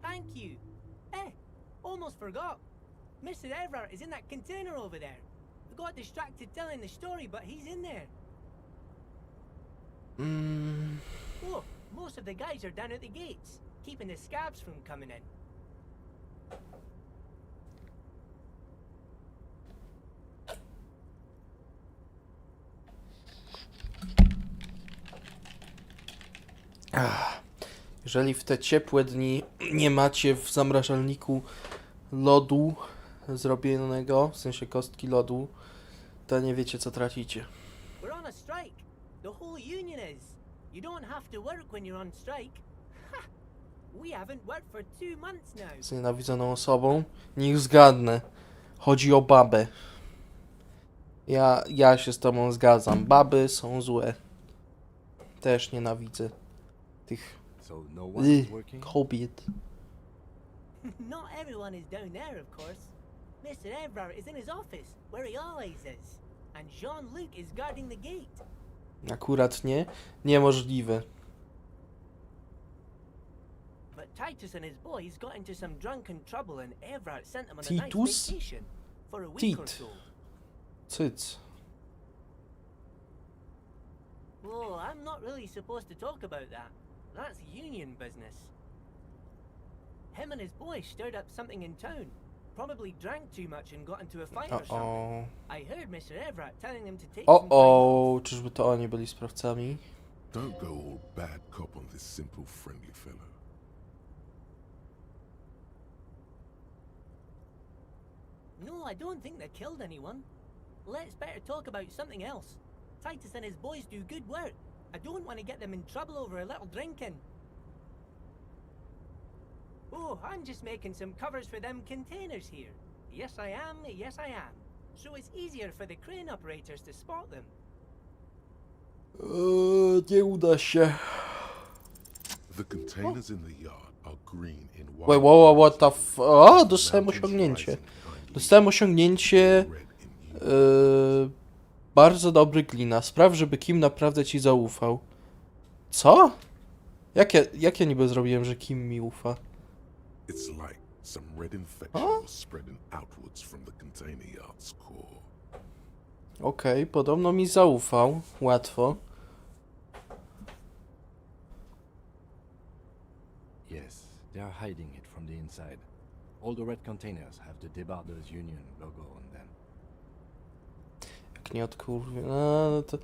Thank you. Eh, almost forgot. Mr. Everard is in that container over there. I got distracted telling the story, but he's in there. Oh, most of the guys are down at the gates, keeping the scabs from coming in. Jeżeli w te ciepłe dni nie macie w zamrażalniku lodu zrobionego, w sensie kostki lodu, to nie wiecie co tracicie. We're on a strike. The whole union is. You don't have to work when you're on strike. Ha! We haven't worked for 2 months now. Z nienawidzoną osobą. Niech zgadnę. Chodzi o babę. Ja się z tobą zgadzam. Baby są złe. Też nienawidzę tych So no one is working? kobiet. Not everyone is down there, of course. Mr. Everard is in his office, where he always is. And Jean-Luc is guarding the gate. Akurat nie. Niemożliwe. But Titus and his boys got into some drunken trouble and Everard sent them on a nice Titus? vacation. For a week or Tit. so. Cyc. Oh, I'm not really supposed to talk about that. That's union business. Him and his boys stirred up something in town. Probably drank too much and got into a fight or something. I heard Mr. Everett telling them to take some time off. Czyżby to oni byli sprawcami? Don't go all bad cop on this simple, friendly fellow. No, I don't think they killed anyone. Let's better talk about something else. Titus and his boys do good work. I don't want to get them in trouble over a little drinking. Oh, I'm just making some covers for them containers here. Yes, I am. Yes, I am. So it's easier for the crane operators to spot them. Nie uda się. The containers in the yard are green in Wait, white. wow, what the f... O, dostałem osiągnięcie. Dostałem osiągnięcie... bardzo dobry glina. Spraw, żeby Kim naprawdę ci zaufał. Co? Jak ja niby zrobiłem, że Kim mi ufa? It's like some red infection was spreading outwards from the container yard's core. Okej, podobno mi zaufał. Łatwo. Yes, they are hiding it from the inside. All the red containers have the Debarders Union logo on them. Jak nie odkurwię. No to...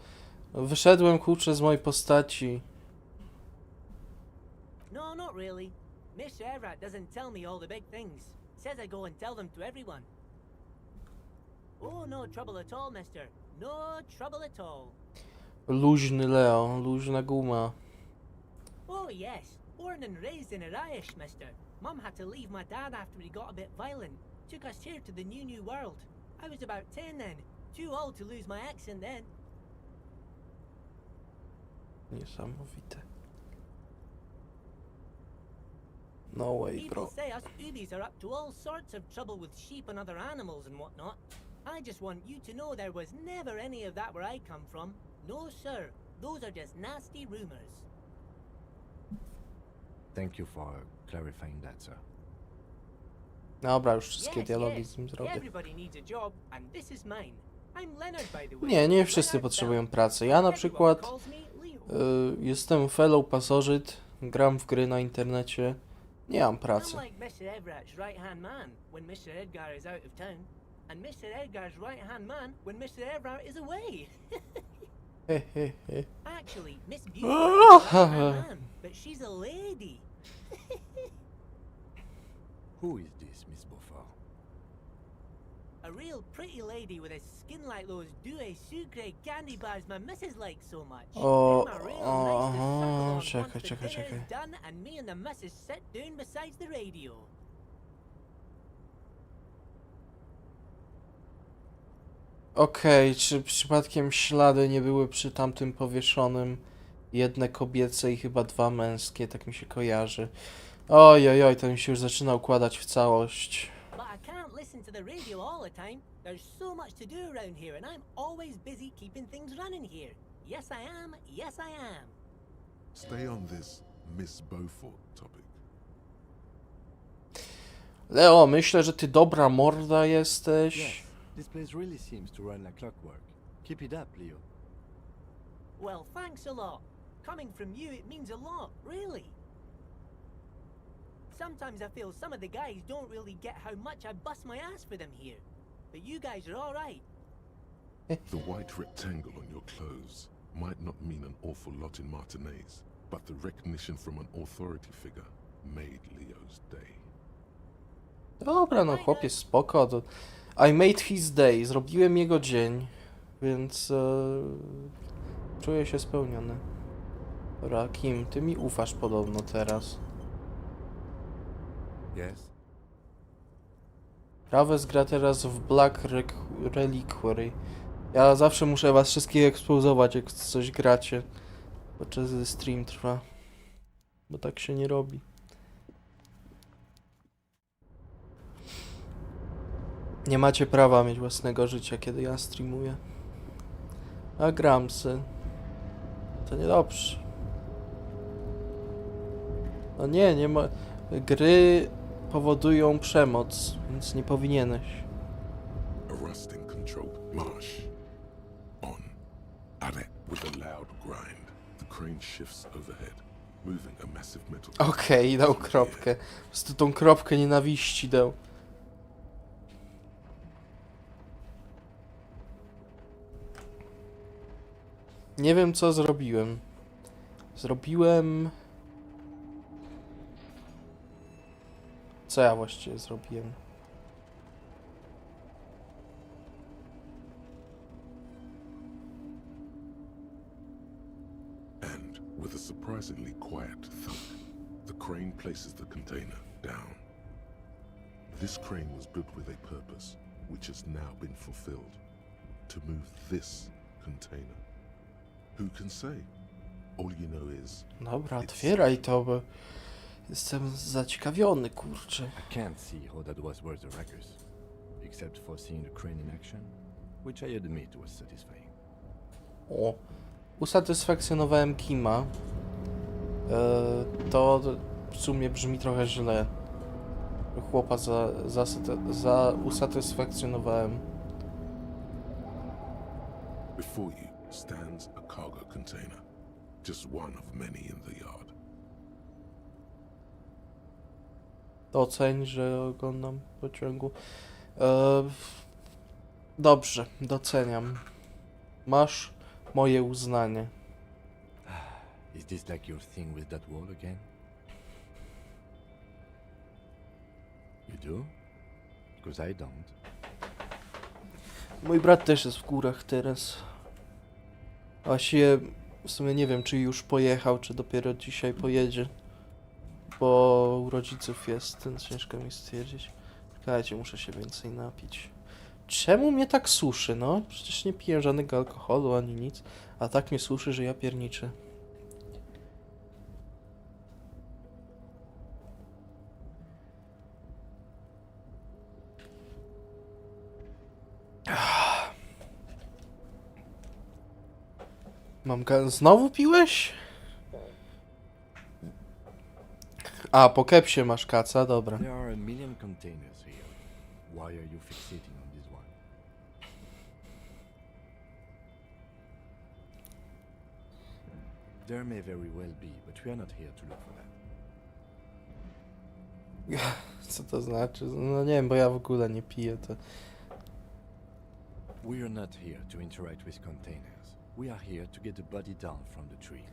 Wyszedłem, kurczę, z mojej postaci. No, not really. Mr. Everett doesn't tell me all the big things. Says I go and tell them to everyone. Oh, no trouble at all, mister. No trouble at all. Luźny Leo, luźna guma. Oh, yes. Born and raised in Irish, mister. Mum had to leave my dad after he got a bit violent. Took us here to the new world. I was about 10 then. Too old to lose my accent then. Niesamowite. No way, People bro. say us Ubies are up to all sorts of trouble with sheep and other animals and whatnot. I just want you to know there was never any of that where I come from. No, sir. Those are just nasty rumors. Thank you for clarifying that, sir. Dobra, już wszystkie Yes, dialogi yes. z nim zrobię. Everybody needs a job, and this is mine. I'm Leonard, by the way. Nie wszyscy Leonard potrzebują Bell. pracy. Ja na Everyone przykład calls me Leo. jestem fellow pasożyt, gram w gry na internecie. Nie mam pracy. I'm like Mr. Everett's right-hand man when Mr. Edgar is out of town, and Mr. Edgar's right-hand man when Mr. Everett is away. Actually, Miss Beauty is a right-hand man, but she's a lady. Who is this, Miss Beaufort? A real pretty lady with a skin like those douce sucre candy bars my missus likes so much. O, Them are real nice to suckle on once czekaj, the czekaj, dinner czekaj. is done and me and the missus sit down beside the radio. Okej, czy przypadkiem ślady nie były przy tamtym powieszonym? Jedne kobiece i chyba 2 męskie, tak mi się kojarzy. Oj, to mi się już zaczyna układać w całość. But I can't listen to the radio all the time. There's so much to do around here, and I'm always busy keeping things running here. Yes, I am. Yes, I am. Stay on this Miss Beaufort topic. Leo, myślę, że ty dobra morda jesteś. Yes, this place really seems to run like clockwork. Keep it up, Leo. Well, thanks a lot. Coming from you, it means a lot, really. Sometimes I feel some of the guys don't really get how much I bust my ass for them here. But you guys are all right. The white rectangle on your clothes might not mean an awful lot in Martinez, but the recognition from an authority figure made Leo's day. Dobra, no chłopie, spoko. I made his day. Zrobiłem jego dzień. Więc Czuję się spełniony. Dobra, Kim, ty mi ufasz podobno teraz. Yes? Traves gra teraz w Black Reliquary. Ja zawsze muszę was wszystkich ekspozować, jak coś gracie. Podczas gdy stream trwa. Bo tak się nie robi. Nie macie prawa mieć własnego życia, kiedy ja streamuję. A gram se. To niedobrze. No nie, nie ma... Gry powodują przemoc, więc nie powinieneś. A rusting control marsh. On. At it with a loud grind. The crane shifts overhead, moving a massive metal. Okej, dał kropkę. Po prostu tą kropkę nienawiści dał. Nie wiem, co zrobiłem. Zrobiłem... Co ja właściwie zrobiłem? And with a surprisingly quiet thunk, the crane places the container down. This crane was built with a purpose, which has now been fulfilled. To move this container. Who can say? All you know is... Dobra, otwieraj to, bo... Jestem zaciekawiony, kurczę. I can't see how that was worth the wreckers. Except for seeing the crane in action, which I admit was satisfying. O, usatysfakcjonowałem Kima. To w sumie brzmi trochę źle. Chłopa usatysfakcjonowałem. Before you stands a cargo container, just one of many in the yard. Doceń, że oglądam pociągu. Dobrze, doceniam. Masz moje uznanie. Is this like your thing with that wall again? You do? Because I don't. Mój brat też jest w górach teraz. Właściwie w sumie nie wiem, czy już pojechał, czy dopiero dzisiaj pojedzie. Bo u rodziców jest, więc ciężko mi stwierdzić. Czekajcie, muszę się więcej napić. Czemu mnie tak suszy, no? Przecież nie piję żadnego alkoholu ani nic. A tak mnie suszy, że ja pierniczę. Znowu piłeś? A, po kepsie masz kaca, dobra. There are a million containers here. Why are you fixating on this one? There may very well be, but we are not here to look for that. Co to znaczy? No nie wiem, bo ja w ogóle nie piję, to... We are not here to interact with containers. We are here to get the body down from the tree.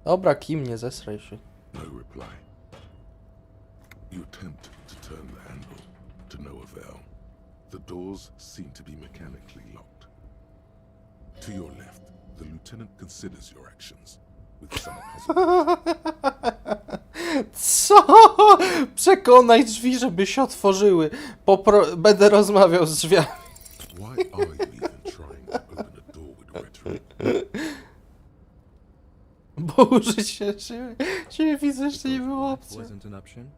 Dobra, Kim, nie zesraj się. No reply. You attempt to turn the handle, to no avail. The doors seem to be mechanically locked. To your left, the lieutenant considers your actions with some puzzle. Co? Przekonaj drzwi, żeby się otworzyły. Będę rozmawiał z drzwiami. Why are you even trying to open a door with rhetoric? Bo użyć się ciebie fizycznie nie było opcją. Wasn't an option?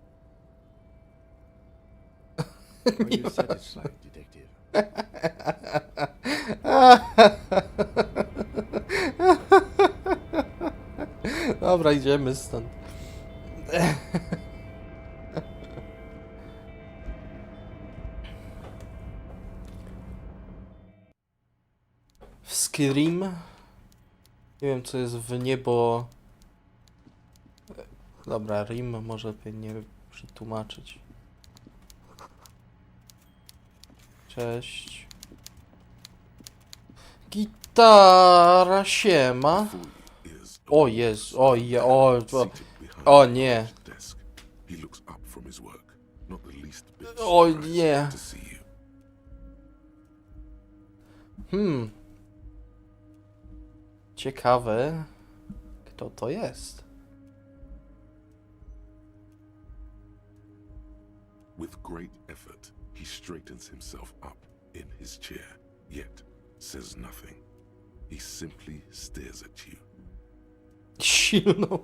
Are you satisfied, detective? Dobra, idziemy stąd. W Skyrim? Nie wiem, co jest w niebo. Dobra, Rim może nie przetłumaczyć. Cześć. Gitara, siema. O Jezu, o nie. O nie. Ciekawe, kto to jest. With great effort, he straightens himself up in his chair, yet says nothing. He simply stares at you. Silną.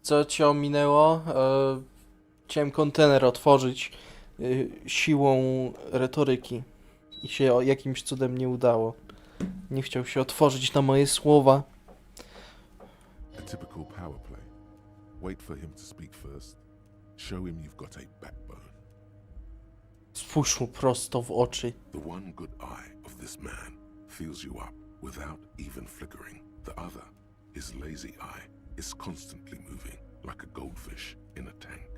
Co cię ominęło? Chciałem kontener otworzyć siłą retoryki i się jakimś cudem nie udało. Nie chciał się otworzyć na moje słowa. A typical power play. Wait for him to speak first. Show him you've got a backbone. Spójrz mu prosto w oczy. The one good eye of this man fills you up without even flickering. The other, his lazy eye, is constantly moving like a goldfish in a tank.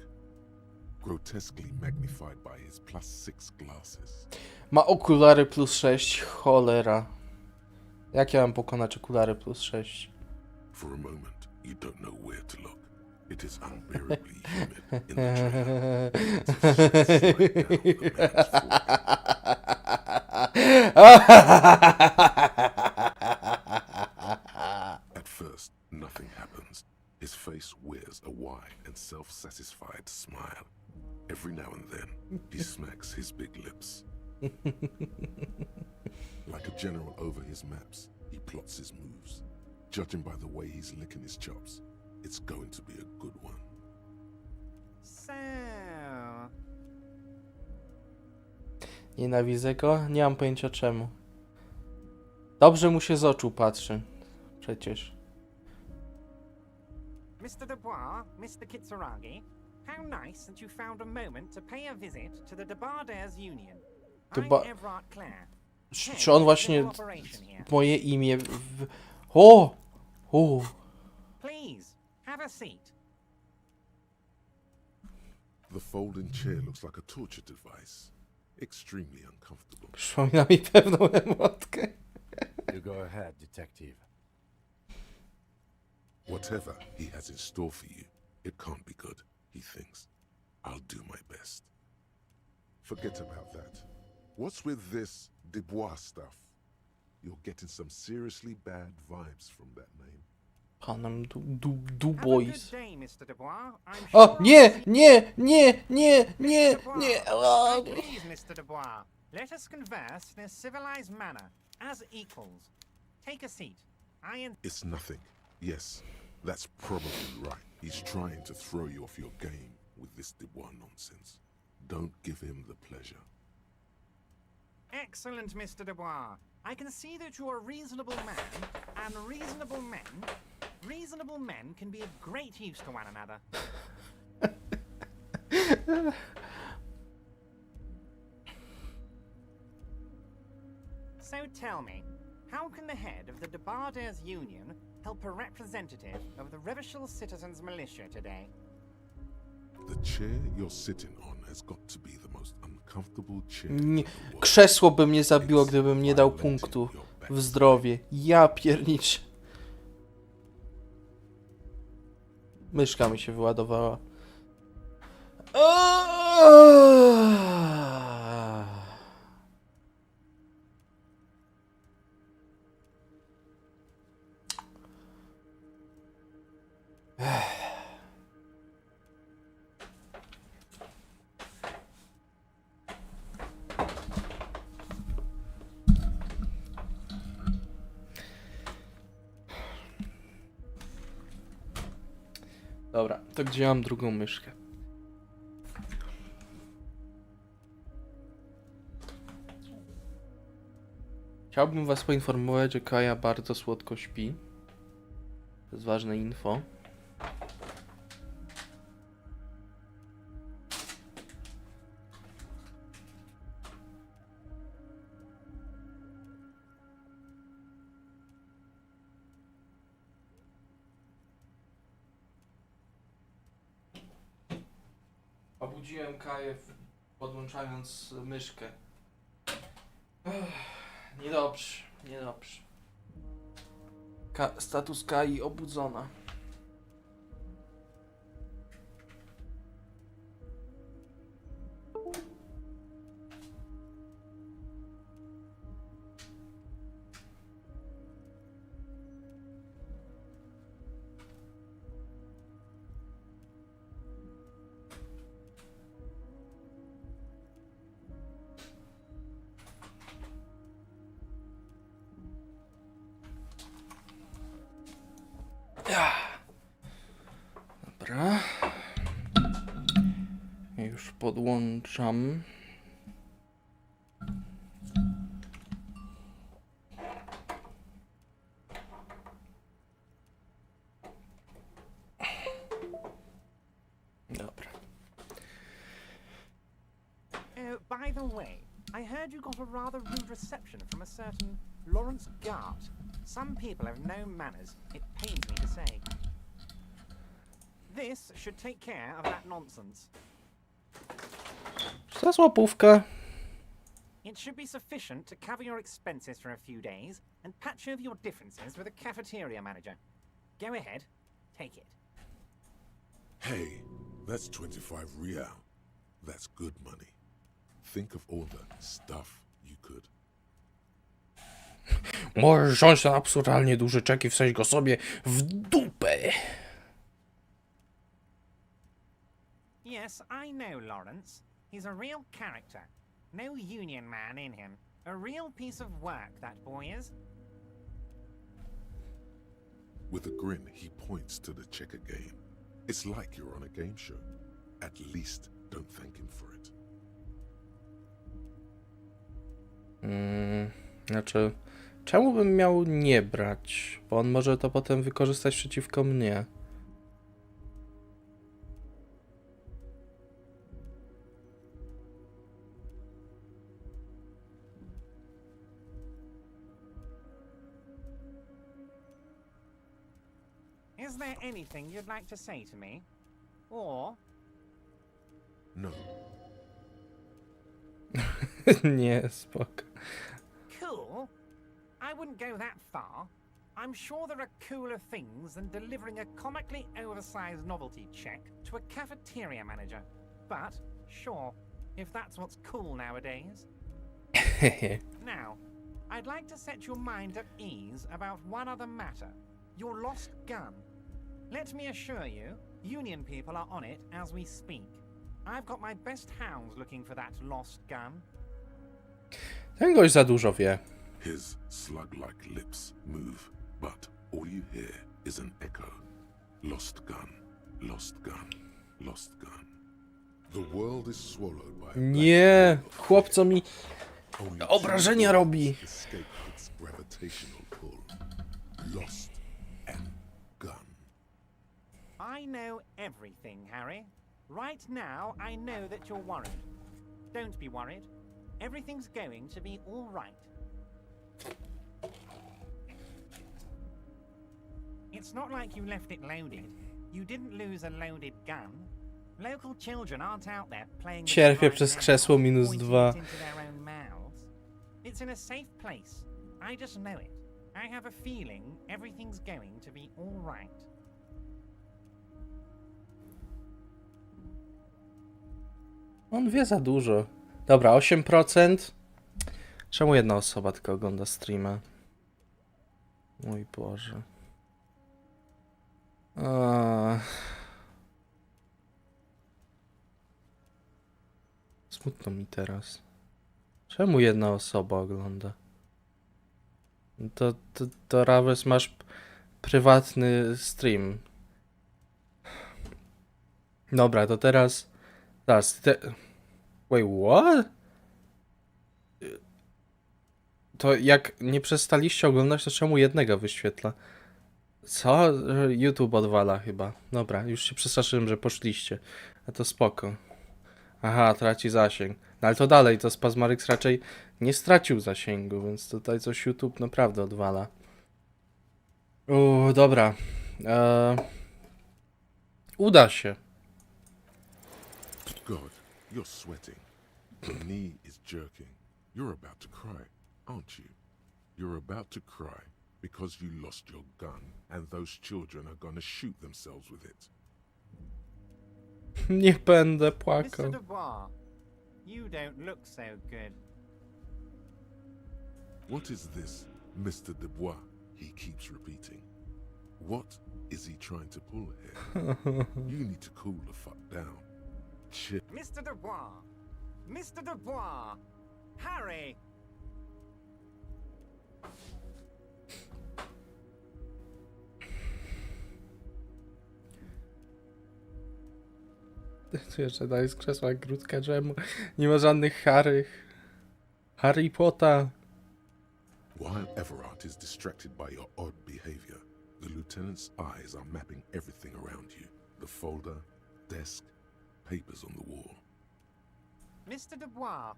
Grotesquely magnified by his +6 glasses. Ma okulary +6. Cholera. Jak ja mam pokonać okulary +6? For a moment, you don't know where to look. It is unbearably humid in the chair. At first, nothing happens. His face wears a wide and self-satisfied smile. Every now and then, he smacks his big lips. Like a general over his maps, he plots his moves. Judging by the way he's licking his chops, it's going to be a good one. So, Nienawidzę go? Nie mam pojęcia czemu. Dobrze mu się z oczu patrzy. Przecież. Mr. Dubois, Mr. Kitsuragi, how nice that you found a moment to pay a visit to the Debardairs Union. Duba- I'm Everard Clare. Czy on właśnie moje imię w... O! O! Please, have a seat. The folding chair looks like a torture device. Extremely uncomfortable. Przypomina mi pewną emotkę. You go ahead, detective. Whatever he has in store for you, it can't be good, he thinks. I'll do my best. Forget about that. What's with this Dubois stuff? You're getting some seriously bad vibes from that name. Panem Have a good Dubois. day, Mr. Dubois. I'm O! sure Nie! I'll see- Nie! Nie! Nie! Nie! Mr. Nie! Dubois, A! please, Mr. Dubois, let us converse in a civilized manner, as equals. Take a seat. It's nothing. Yes, that's probably right. He's trying to throw you off your game with this Dubois nonsense. Don't give him the pleasure. Excellent, Mr. Dubois. I can see that you are a reasonable man, and reasonable men can be of great use to one another. So tell me, how can the head of the Debardairs Union help a representative of the Revachol Citizens Militia today? The chair you're sitting on has got to be the most uncomfortable chair Nie. in the world. Krzesło by mnie zabiło, It's gdybym nie dał violating punktu your back. w zdrowie. Ja pierniczę. Myszka mi się wyładowała. Dobra, to gdzie mam drugą myszkę? Chciałbym was poinformować, że Kaja bardzo słodko śpi. To jest ważne info. Obudziłem Kaję podłączając myszkę. Niedobrze, niedobrze. Status Kai obudzona. podłączam. Dobra. By the way, I heard you got a rather rude reception from a certain Lawrence Gart. Some people have no manners, it pains me to say. This should take care of that nonsense. Za złapówkę. It should be sufficient to cover your expenses for a few days and patch over your differences with a cafeteria manager. Go ahead, take it. Hey, that's 25 real. That's good money. Think of all the stuff you could. Możesz wziąć ten absurdalnie duży czek i wsadzić go sobie w dupę. Yes, I know Lawrence. He's a real character. No union man in him. A real piece of work, that boy is. With a grin, he points to the checker game. It's like you're on a game show. At least don't thank him for it. Znaczy, czemu bym miał nie brać? Bo on może to potem wykorzystać przeciwko mnie. Is there anything you'd like to say to me? Or... No. Nie, spoko. Cool? I wouldn't go that far. I'm sure there are cooler things than delivering a comically oversized novelty check to a cafeteria manager. But, sure, if that's what's cool nowadays. Now, I'd like to set your mind at ease about one other matter. Your lost gun. Let me assure you, Union people are on it as we speak. I've got my best hounds looking for that lost gun. Ten gość za dużo wie. His slug-like lips move, but all you hear is an echo. Lost gun, lost gun, lost gun. The world is swallowed by a black Nie, hole of chłop co mi fear. Only obrażenia two robi. worlds escape its gravitational pull. Lost and gun. I know everything, Harry. Right now, I know that you're worried. Don't be worried. Everything's going to be all right. It's not like you left it loaded. You didn't lose a loaded gun. Local children aren't out there playing with it Cierpię right przez now, krzesło pointing -2. it into their own mouths. It's in a safe place. I just know it. I have a feeling everything's going to be all right. On wie za dużo. Dobra, 8%. Czemu jedna osoba tylko ogląda streama? Mój Boże. Smutno mi teraz. Czemu jedna osoba ogląda? To Rawes, masz prywatny stream. Dobra, to teraz... Wait, what? To jak nie przestaliście oglądać, to czemu jednego wyświetla? Co? YouTube odwala chyba. Dobra, już się przestraszyłem, że poszliście. A to spoko. Aha, traci zasięg. No ale to dalej, to Spazmaryx raczej nie stracił zasięgu, więc tutaj coś YouTube naprawdę odwala. Dobra. Uda się. God, you're sweating. The knee is jerking. You're about to cry, aren't you? You're about to cry because you lost your gun and those children are gonna shoot themselves with it. Nie będę Mr. płakał. Dubois, you don't look so good. What is this, Mr. Dubois? He keeps repeating. What is he trying to pull here? You need to cool the fuck down. Chill. Mr. Dubois! Mr. Dubois! Harry! Tu jeszcze dalej z krzesła grudka, czemu? Nie ma żadnych Harry Potter. While Everard is distracted by your odd behavior, the lieutenant's eyes are mapping everything around you. The folder, desk, papers on the wall. Mr. Dubois,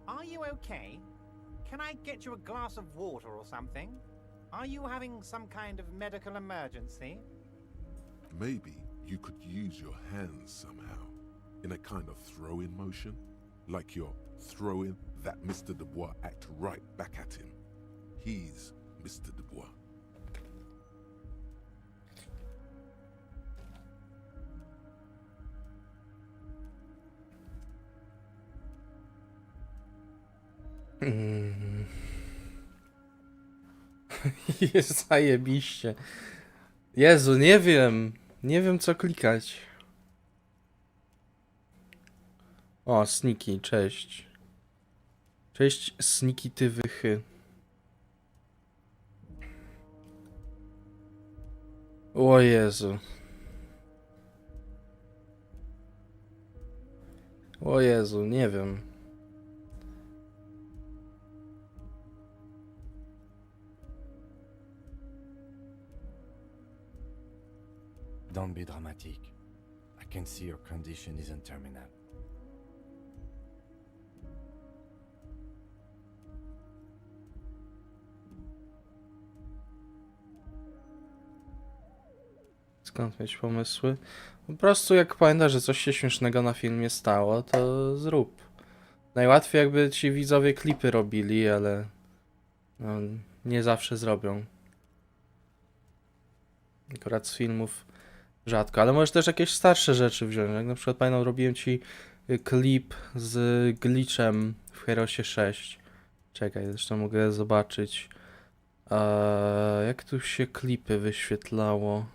are you okay? Can I get you a glass of water or something? Are you having some kind of medical emergency? Maybe you could use your hands somehow, in a kind of throw-in motion, like you're throwing that Mr. Dubois act right back at him. He's Mr. Dubois. Jest zajebiście. Jezu, nie wiem. Nie wiem co klikać. O, Sniki, cześć. Cześć, Sniki, ty wychy. O Jezu. O Jezu, nie wiem. Don't be dramatic. I can see your condition isn't terminal. Skąd mieć pomysły? Po prostu jak pamiętasz, że coś się śmiesznego na filmie stało, to zrób. Najłatwiej jakby ci widzowie klipy robili, ale no, nie zawsze zrobią. Akurat z filmów rzadko, ale możesz też jakieś starsze rzeczy wziąć. Jak na przykład pamiętam, robiłem ci klip z glitchem w Herosie 6. Czekaj, zresztą mogę zobaczyć. Jak tu się klipy wyświetlało?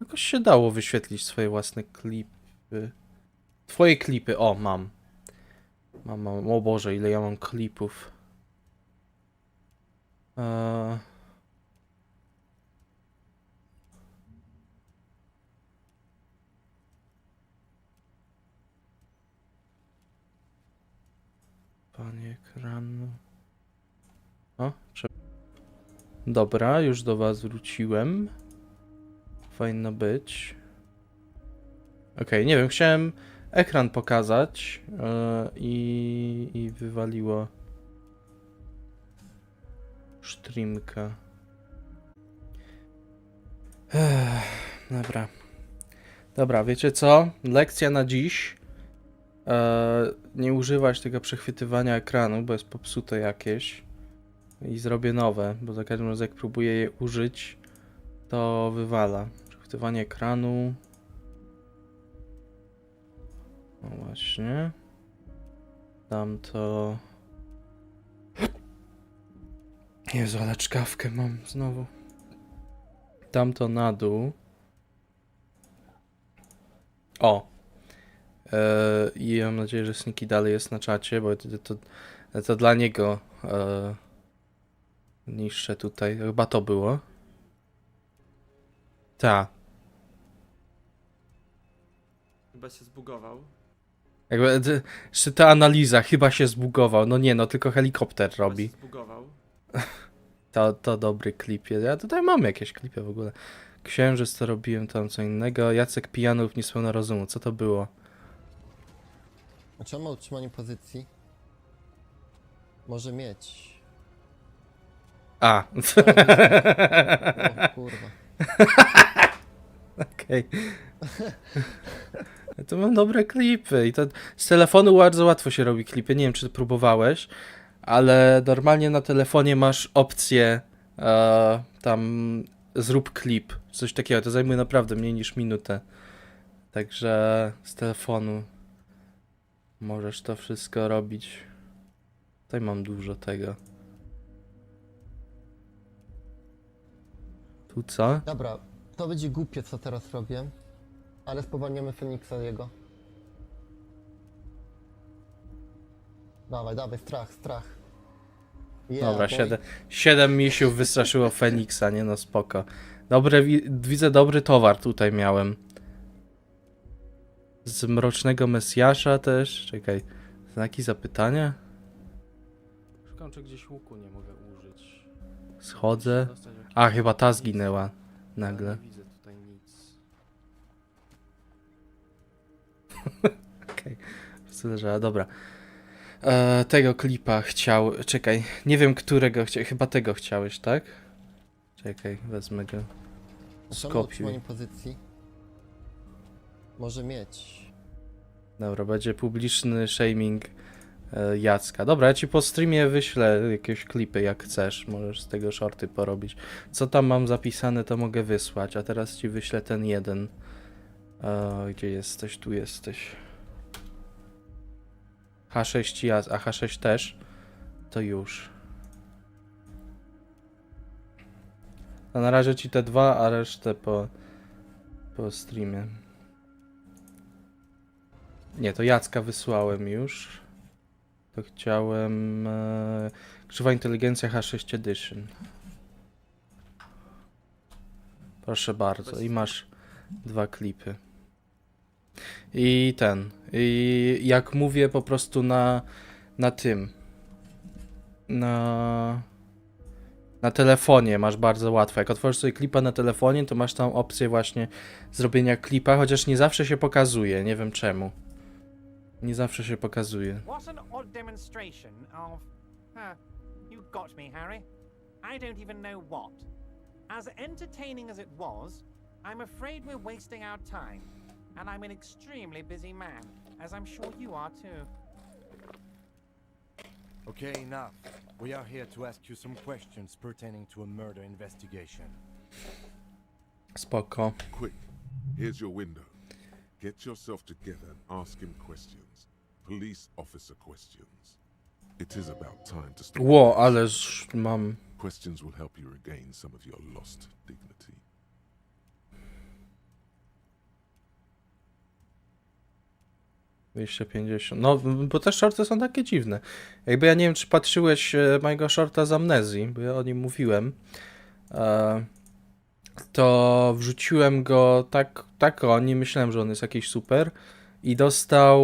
Jakoś się dało wyświetlić swoje własne klipy. Twoje klipy, o, mam. Mam. O Boże, ile ja mam klipów. Panie ekranu. O, dobra, już do was wróciłem. Powinno być. Okej, nie wiem, chciałem ekran pokazać i wywaliło streamka. Dobra. Dobra, wiecie co? Lekcja na dziś. Nie używać tego przechwytywania ekranu, bo jest popsute jakieś. I zrobię nowe, bo za każdym razem jak próbuję je użyć, to wywala. Przechwytywanie ekranu. No właśnie. Dam to... Jezu, ale czkawkę mam znowu. Dam to na dół. O! I mam nadzieję, że Sniki dalej jest na czacie, bo to dla niego niższe tutaj. Chyba to było. Ta. Chyba się zbugował. Jakby, jeszcze ta analiza, chyba się zbugował. No nie, no tylko helikopter robi. Chyba się zbugował. To dobry klip jest. Ja tutaj mam jakieś klipy w ogóle. Księżyc to robiłem, tam co innego. Jacek Pijanów, niespełna rozumu. Co to było? A czemu ma utrzymanie pozycji? Może mieć. A. O kurwa. Okej. To mam dobre klipy i to z telefonu bardzo łatwo się robi klipy. Nie wiem, czy próbowałeś, ale normalnie na telefonie masz opcję tam zrób klip, coś takiego. To zajmuje naprawdę mniej niż minutę. Także z telefonu możesz to wszystko robić. Tutaj mam dużo tego. Tu co? Dobra, to będzie głupie, co teraz robię. Ale spowalniamy Feniksa jego. Dawaj, strach. Yeah, Dobra, boy. 7 misiów wystraszyło Feniksa, nie no spoko. Dobre, widzę dobry towar tutaj miałem. Z Mrocznego Mesjasza też. Czekaj. Znaki zapytania? Szukam, czy gdzieś łuku nie mogę użyć. Schodzę. A, chyba ta zginęła. Nagle. Nie widzę tutaj nic. Okej. Okay. Dobra. Tego klipa chciał... Czekaj. Nie wiem, którego chciałeś. Chyba tego chciałeś, tak? Czekaj, wezmę go. Czemu utrzymanie Skopiuj. pozycji? Może mieć. Dobra, będzie publiczny shaming Jacka. Dobra, ja ci po streamie wyślę jakieś klipy, jak chcesz. Możesz z tego shorty porobić. Co tam mam zapisane, to mogę wysłać. A teraz ci wyślę ten jeden. Gdzie jesteś? Tu jesteś. H6 Jacz, a H6 też. To już. A na razie ci te dwa, a resztę po streamie. Nie, to Jacka wysłałem już. To chciałem... Krzywa inteligencja H6 Edition. Proszę bardzo. I masz dwa klipy. I ten. I jak mówię po prostu na tym. Na telefonie masz bardzo łatwo. Jak otworzysz sobie klipa na telefonie, to masz tam opcję właśnie zrobienia klipa, chociaż nie zawsze się pokazuje. Nie wiem czemu. Nie zawsze się pokazuje. What an odd demonstration of... you got me, Harry. I don't even know what. As entertaining as it was, I'm afraid we're wasting our time. And I'm an extremely busy man, as I'm sure you are too. Okay, enough. We are here to ask you some questions pertaining to a murder investigation. Spoko. Quick, here's your window. Get yourself together and ask him questions. Police officer questions. It is about time to stop. Ło, ależ mam... Questions will help you regain some of your lost dignity. ...250. No, bo te shorty są takie dziwne. Jakby ja nie wiem, czy patrzyłeś mojego shorta z Amnezji, bo ja o nim mówiłem. To wrzuciłem go tak nie myślałem, że on jest jakiś super. I dostał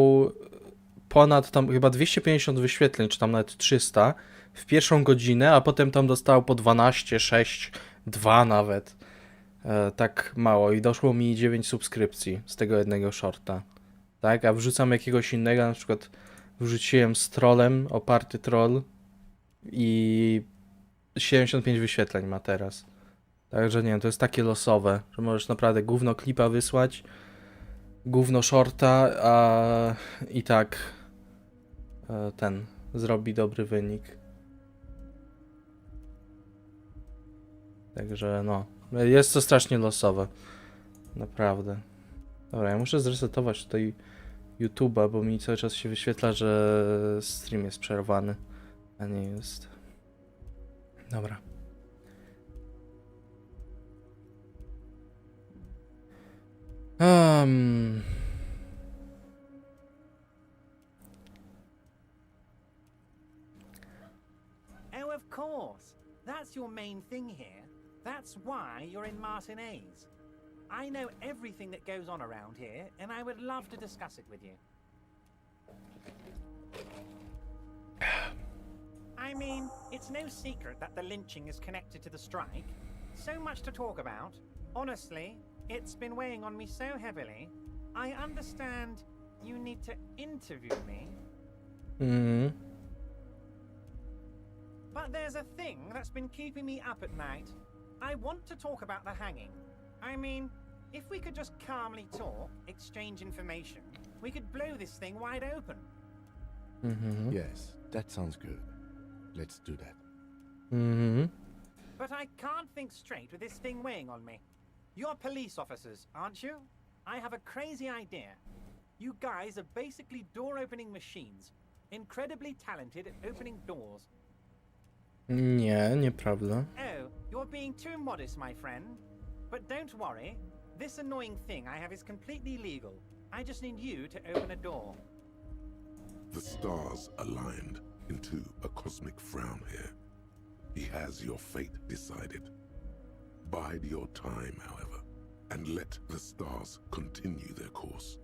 ponad tam chyba 250 wyświetleń, czy tam nawet 300 w pierwszą godzinę, a potem tam dostał po 12, 6, 2 nawet. Tak mało. I doszło mi 9 subskrypcji z tego jednego shorta. Tak, a wrzucam jakiegoś innego, na przykład wrzuciłem z trollem, oparty troll i 75 wyświetleń ma teraz. Także nie wiem, to jest takie losowe, że możesz naprawdę gówno klipa wysłać, gówno shorta, a i tak ten zrobi dobry wynik. Także no, jest to strasznie losowe. Naprawdę. Dobra, ja muszę zresetować tutaj YouTube'a, bo mi cały czas się wyświetla, że stream jest przerwany, a nie jest. Dobra. Oh, of course. That's your main thing here. That's why you're in Martinez. I know everything that goes on around here, and I would love to discuss it with you. I mean, it's no secret that the lynching is connected to the strike. So much to talk about. Honestly, it's been weighing on me so heavily. I understand you need to interview me. Mhm. But there's a thing that's been keeping me up at night. I want to talk about the hanging. I mean, if we could just calmly talk, exchange information, we could blow this thing wide open. Mhm. Yes, that sounds good. Let's do that. Mhm. But I can't think straight with this thing weighing on me. You're police officers, aren't you? I have a crazy idea. You guys are basically door-opening machines. Incredibly talented at opening doors. Nie, nieprawda. Oh, you're being too modest, my friend. But don't worry. This annoying thing I have is completely legal. I just need you to open a door. The stars aligned into a cosmic frown here. He has your fate decided. Bide your time, however, and let the stars continue their course.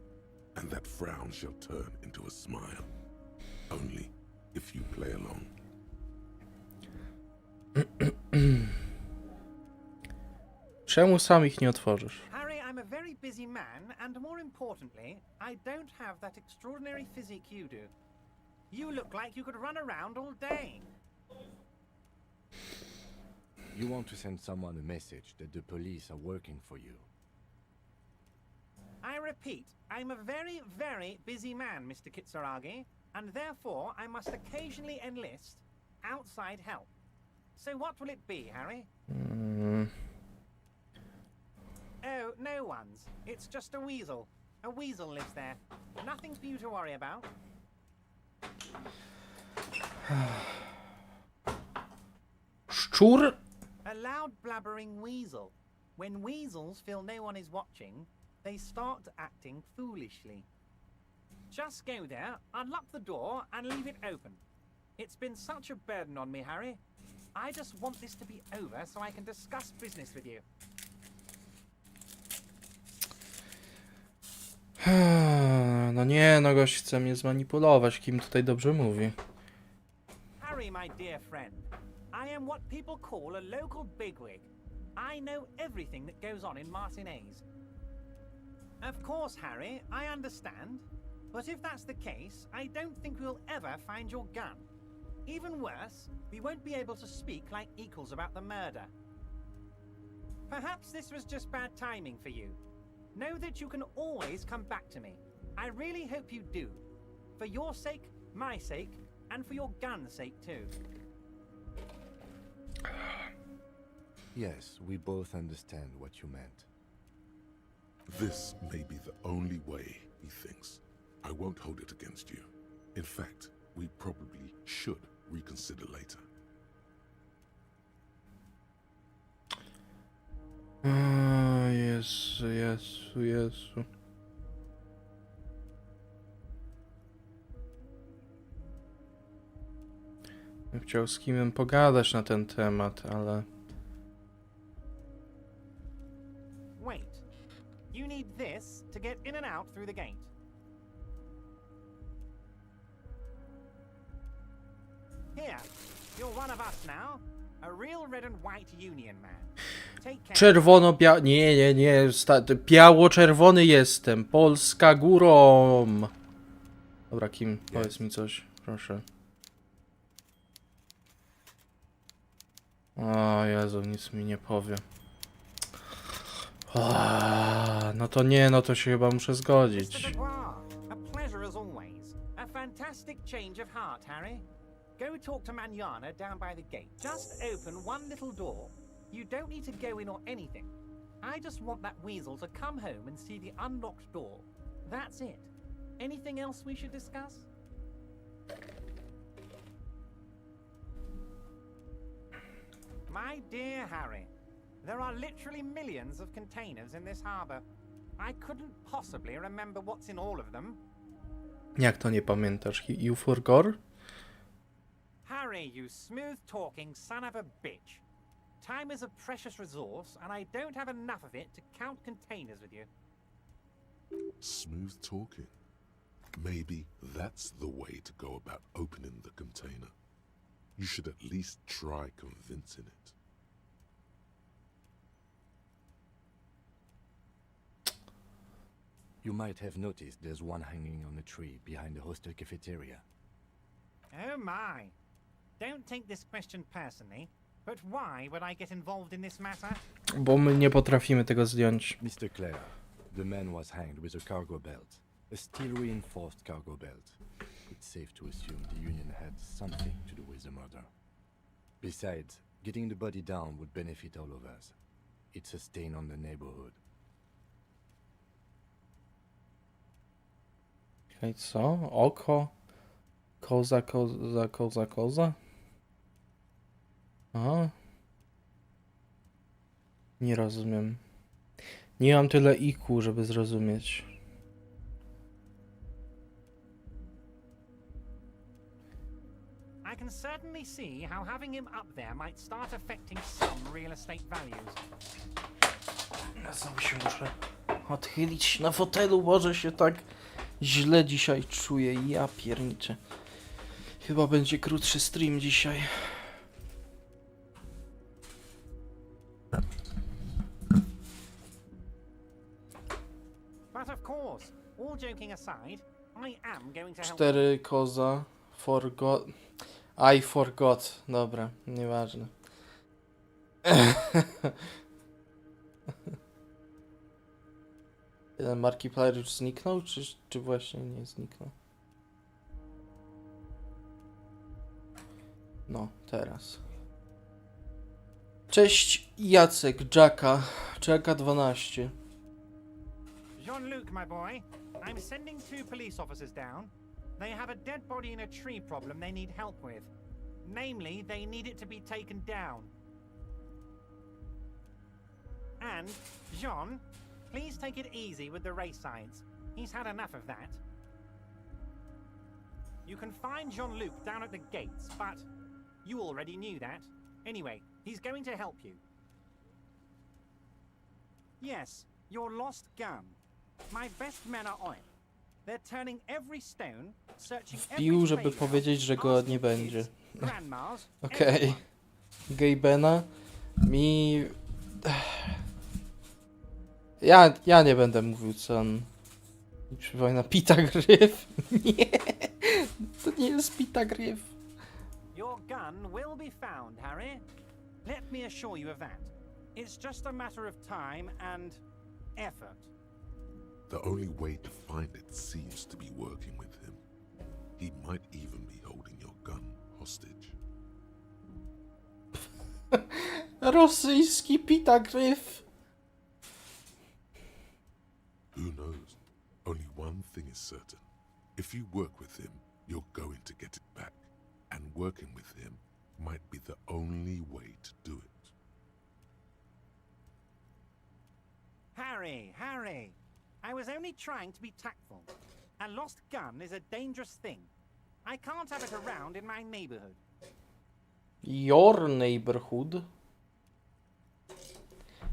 and that frown shall turn into a smile. Only if you play along. Czemu sam ich nie otworzysz? Harry, I'm a very busy man, and more importantly, I don't have that extraordinary physique you do. You look like you could run around all day. You want to send someone a message that the police are working for you. I repeat, I'm a very, very busy man, Mr. Kitsuragi, and therefore I must occasionally enlist outside help. So what will it be, Harry? Oh, no one's. It's just a weasel. A weasel lives there. Nothing for you to worry about. Szczur? A loud blabbering weasel. When weasels feel no one is watching, they start acting foolishly. Just go there, unlock the door, and leave it open. It's been such a burden on me, Harry. I just want this to be over so I can discuss business with you. No nie, no gość chce mnie zmanipulować, kim tutaj dobrze mówi. Harry, my dear friend, I am what people call a local bigwig. I know everything that goes on in Martinez. Of course, Harry, I understand. But if that's the case, I don't think we'll ever find your gun. Even worse, we won't be able to speak like equals about the murder. Perhaps this was just bad timing for you. Know that you can always come back to me. I really hope you do. For your sake, my sake, and for your gun's sake too. Yes, we both understand what you meant. This may be the only way, he thinks. I won't hold it against you. In fact, we probably should reconsider later. Jezu, Jezu, Jezu. Bym chciał z kimś pogadać na ten temat, ale... Wait. You need this to get in and out through the gate. Here, you're one of us now. A real red and white union man. Take care. Czerwono-biało... Nie. Biało-czerwony jestem. Polska górą. Dobra, Kim, powiedz mi coś, proszę. O Jezu, nic mi nie powie. No to nie, no to się chyba muszę zgodzić. Mr. Devoir, a pleasure as always. A fantastic change of heart, Harry. Go talk to Manana down by the gate. Just open one little door. You don't need to go in or anything. I just want that weasel to come home and see the unlocked door. That's it. Anything else we should discuss? My dear Harry, there are literally millions of containers in this harbor. I couldn't possibly remember what's in all of them. Jak to nie pamiętasz? You forgot? Harry, you smooth-talking son of a bitch. Time is a precious resource, and I don't have enough of it to count containers with you. Smooth talking. Maybe that's the way to go about opening the container. You should at least try convincing it. You might have noticed there's one hanging on a tree behind the hostel cafeteria. Oh my. Don't take this question personally, but why would I get involved in this matter? Bo my nie potrafimy tego zdjąć. Mr. Clare, the man was hanged with a cargo belt. A steel-reinforced cargo belt. It's safe to assume the Union had something to do with the murder. Besides, getting the body down would benefit all of us. It's a stain on the neighborhood. Hej, co? Oko? Koza? Aha. Nie rozumiem. Nie mam tyle IQ, żeby zrozumieć. I can certainly see how having him up there might start affecting some real estate values. Ja znowu się muszę odchylić na fotelu, może się tak źle dzisiaj czuję, ja pierniczę. Chyba będzie krótszy stream dzisiaj. But of course, all joking aside, I am going to help. 4 koza. Forgot. I forgot. Dobra, nieważne. Ten Markiplier już zniknął, czy właśnie nie zniknął? No, teraz. Cześć Jacek, Jacka 12. Jean-Luc, my boy, I'm sending 2 police officers down. They have a dead body in a tree problem they need help with. Namely, they need it to be taken down. And, Jean, please take it easy with the race signs. He's had enough of that. You can find Jean-Luc down at the gates, but you already knew that. Anyway, he's going to help you. Yes, your lost gun. My best men are on it. They're turning every stone, searching Wbił, every żeby playground, powiedzieć, że go asking nie będzie. kids, grandmas, Okej. everyone. Gejbena. Mi... Ja nie będę mówił, co on... Mi przypomina Pita Gryf. Nie, to nie jest Pita Gryf. Your gun will be found, Harry. Let me assure you of that. It's just a matter of time and effort. The only way to find it seems to be working with him. He might even be holding your gun hostage. Rosyjski Pita Gryf. Who knows? Only one thing is certain. If you work with him, you're going to get it back. And working with him might be the only way to do it. Harry! I was only trying to be tactful. A lost gun is a dangerous thing. I can't have it around in my neighborhood. Your neighborhood?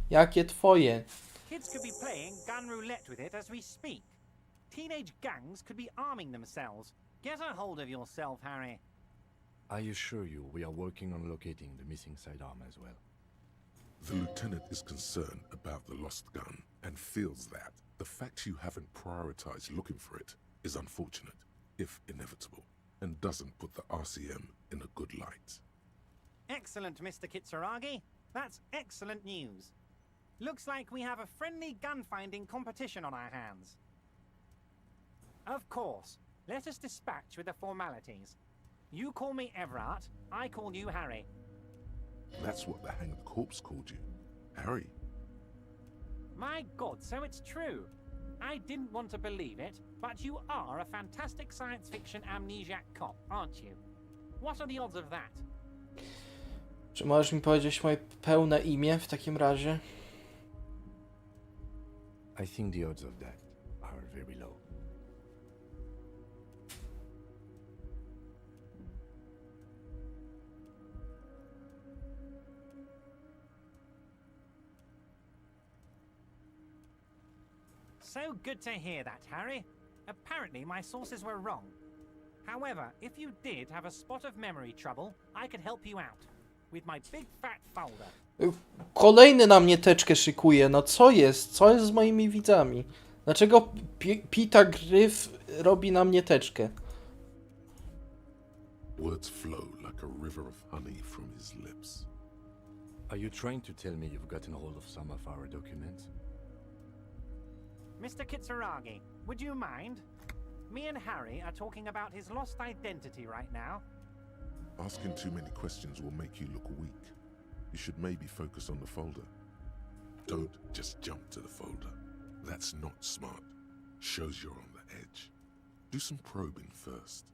Jakie twoje? Kids could be playing gun roulette with it as we speak. Teenage gangs could be arming themselves. Get a hold of yourself, Harry. I assure you, we are working on locating the missing sidearm as well. The lieutenant is concerned about the lost gun and feels that the fact you haven't prioritized looking for it is unfortunate, if inevitable, and doesn't put the RCM in a good light. Excellent, Mr. Kitsuragi. That's excellent news. Looks like we have a friendly gun-finding competition on our hands. Of course. Let us dispatch with the formalities. You call me Everard, I call you Harry. That's what the hanged corpse called you, Harry. My God, so it's true. I didn't want to believe it, but you are a fantastic science fiction amnesiac cop, aren't you? What are the odds of that? Czy możesz mi powiedzieć moje pełne imię w takim razie? I think the odds of that are very low. So good to hear that, Harry. Apparently my sources were wrong. However, if you did have a spot of memory trouble, I could help you out. With my big fat folder. Kolejny na mnie teczkę szykuje. No co jest? Co jest z moimi widzami? Dlaczego Pita Gryf robi na mnie teczkę? Words flow like a river of honey from his lips. Are you trying to tell me you've gotten hold of some of our documents? Mr. Kitsuragi, would you mind? Me and Harry are talking about his lost identity right now. Asking too many questions will make you look weak. You should maybe focus on the folder. Don't just jump to the folder. That's not smart. Shows you're on the edge. Do some probing first.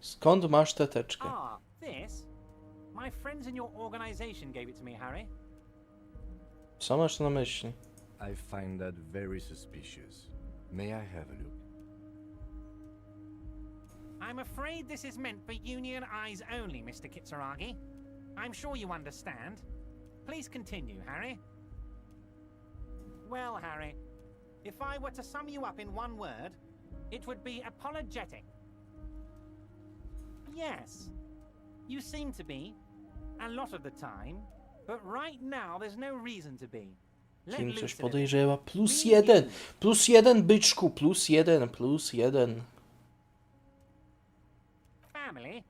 Skąd masz tę teczkę? Ah, this? My friends in your organization gave it to me, Harry. Co masz na myśli? I find that very suspicious. May I have a look? I'm afraid this is meant for Union eyes only, Mr. Kitsuragi. I'm sure you understand. Please continue, Harry. Well, Harry, if I were to sum you up in one word, it would be apologetic. Yes, you seem to be, a lot of the time, but right now there's no reason to be. Let Kim coś loose a little. podejrzewa. +1. +1, byczku. +1. +1. Family?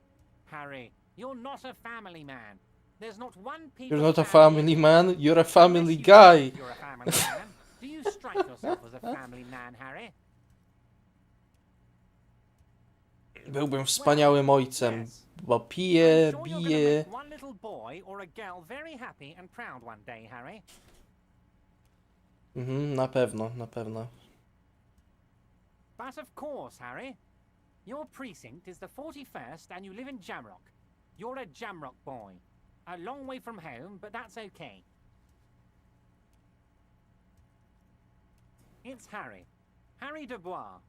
Harry, you're not a family man. There's not one piece You're of not a family man, you're a family Unless you guy. think you're a family man. Do you strike yourself as a family man, Harry? Byłbym wspaniałym ojcem, Yes. bo pije, I'm sure you're bije. gonna make one little boy or a girl very happy and proud one day, Harry. Na pewno, na pewno. But of course, Harry, your precinct is the 41st and you live in Jamrock. You're a Jamrock boy. A long way from home, but that's okay. It's Harry. Harry Dubois.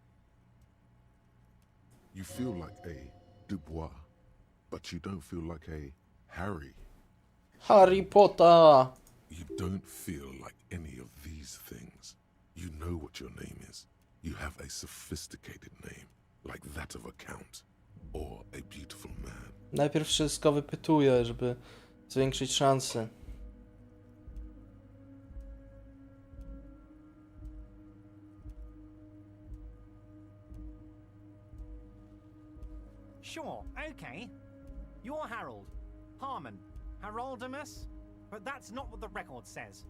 You feel like a Dubois, but you don't feel like a Harry. Harry Potter! You don't feel like any of these things. You know what your name is. You have a sophisticated name, like that of a count, or a beautiful man. Najpierw wszystko wypytuję, żeby zwiększyć szanse. Sure, okay. You're Harold. Harmon. Haroldamus? But that's not what the record says.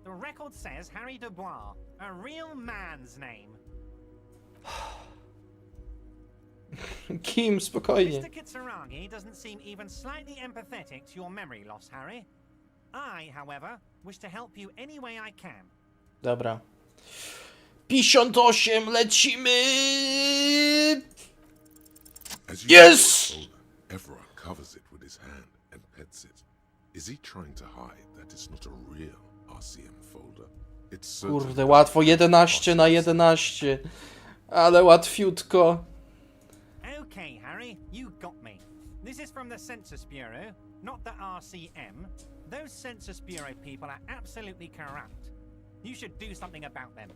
The record says Harry Dubois, a real man's name. Kim, spokojnie. Mr. Kitsuragi doesn't seem even slightly empathetic to your memory loss, Harry. I, however, wish to help you any way I can. Dobra. 58, lecimy! As you Yes! hold the folder, Everard covers it with his hand and pets it. Is he trying to hide that it's not a real RCM folder? It's certainly Kurde, łatwo. 11 na 11. Ale łatwiutko. Okay, Harry, you got me. This is from the Census Bureau, not the RCM. Those Census Bureau people are absolutely corrupt. You should do something about them.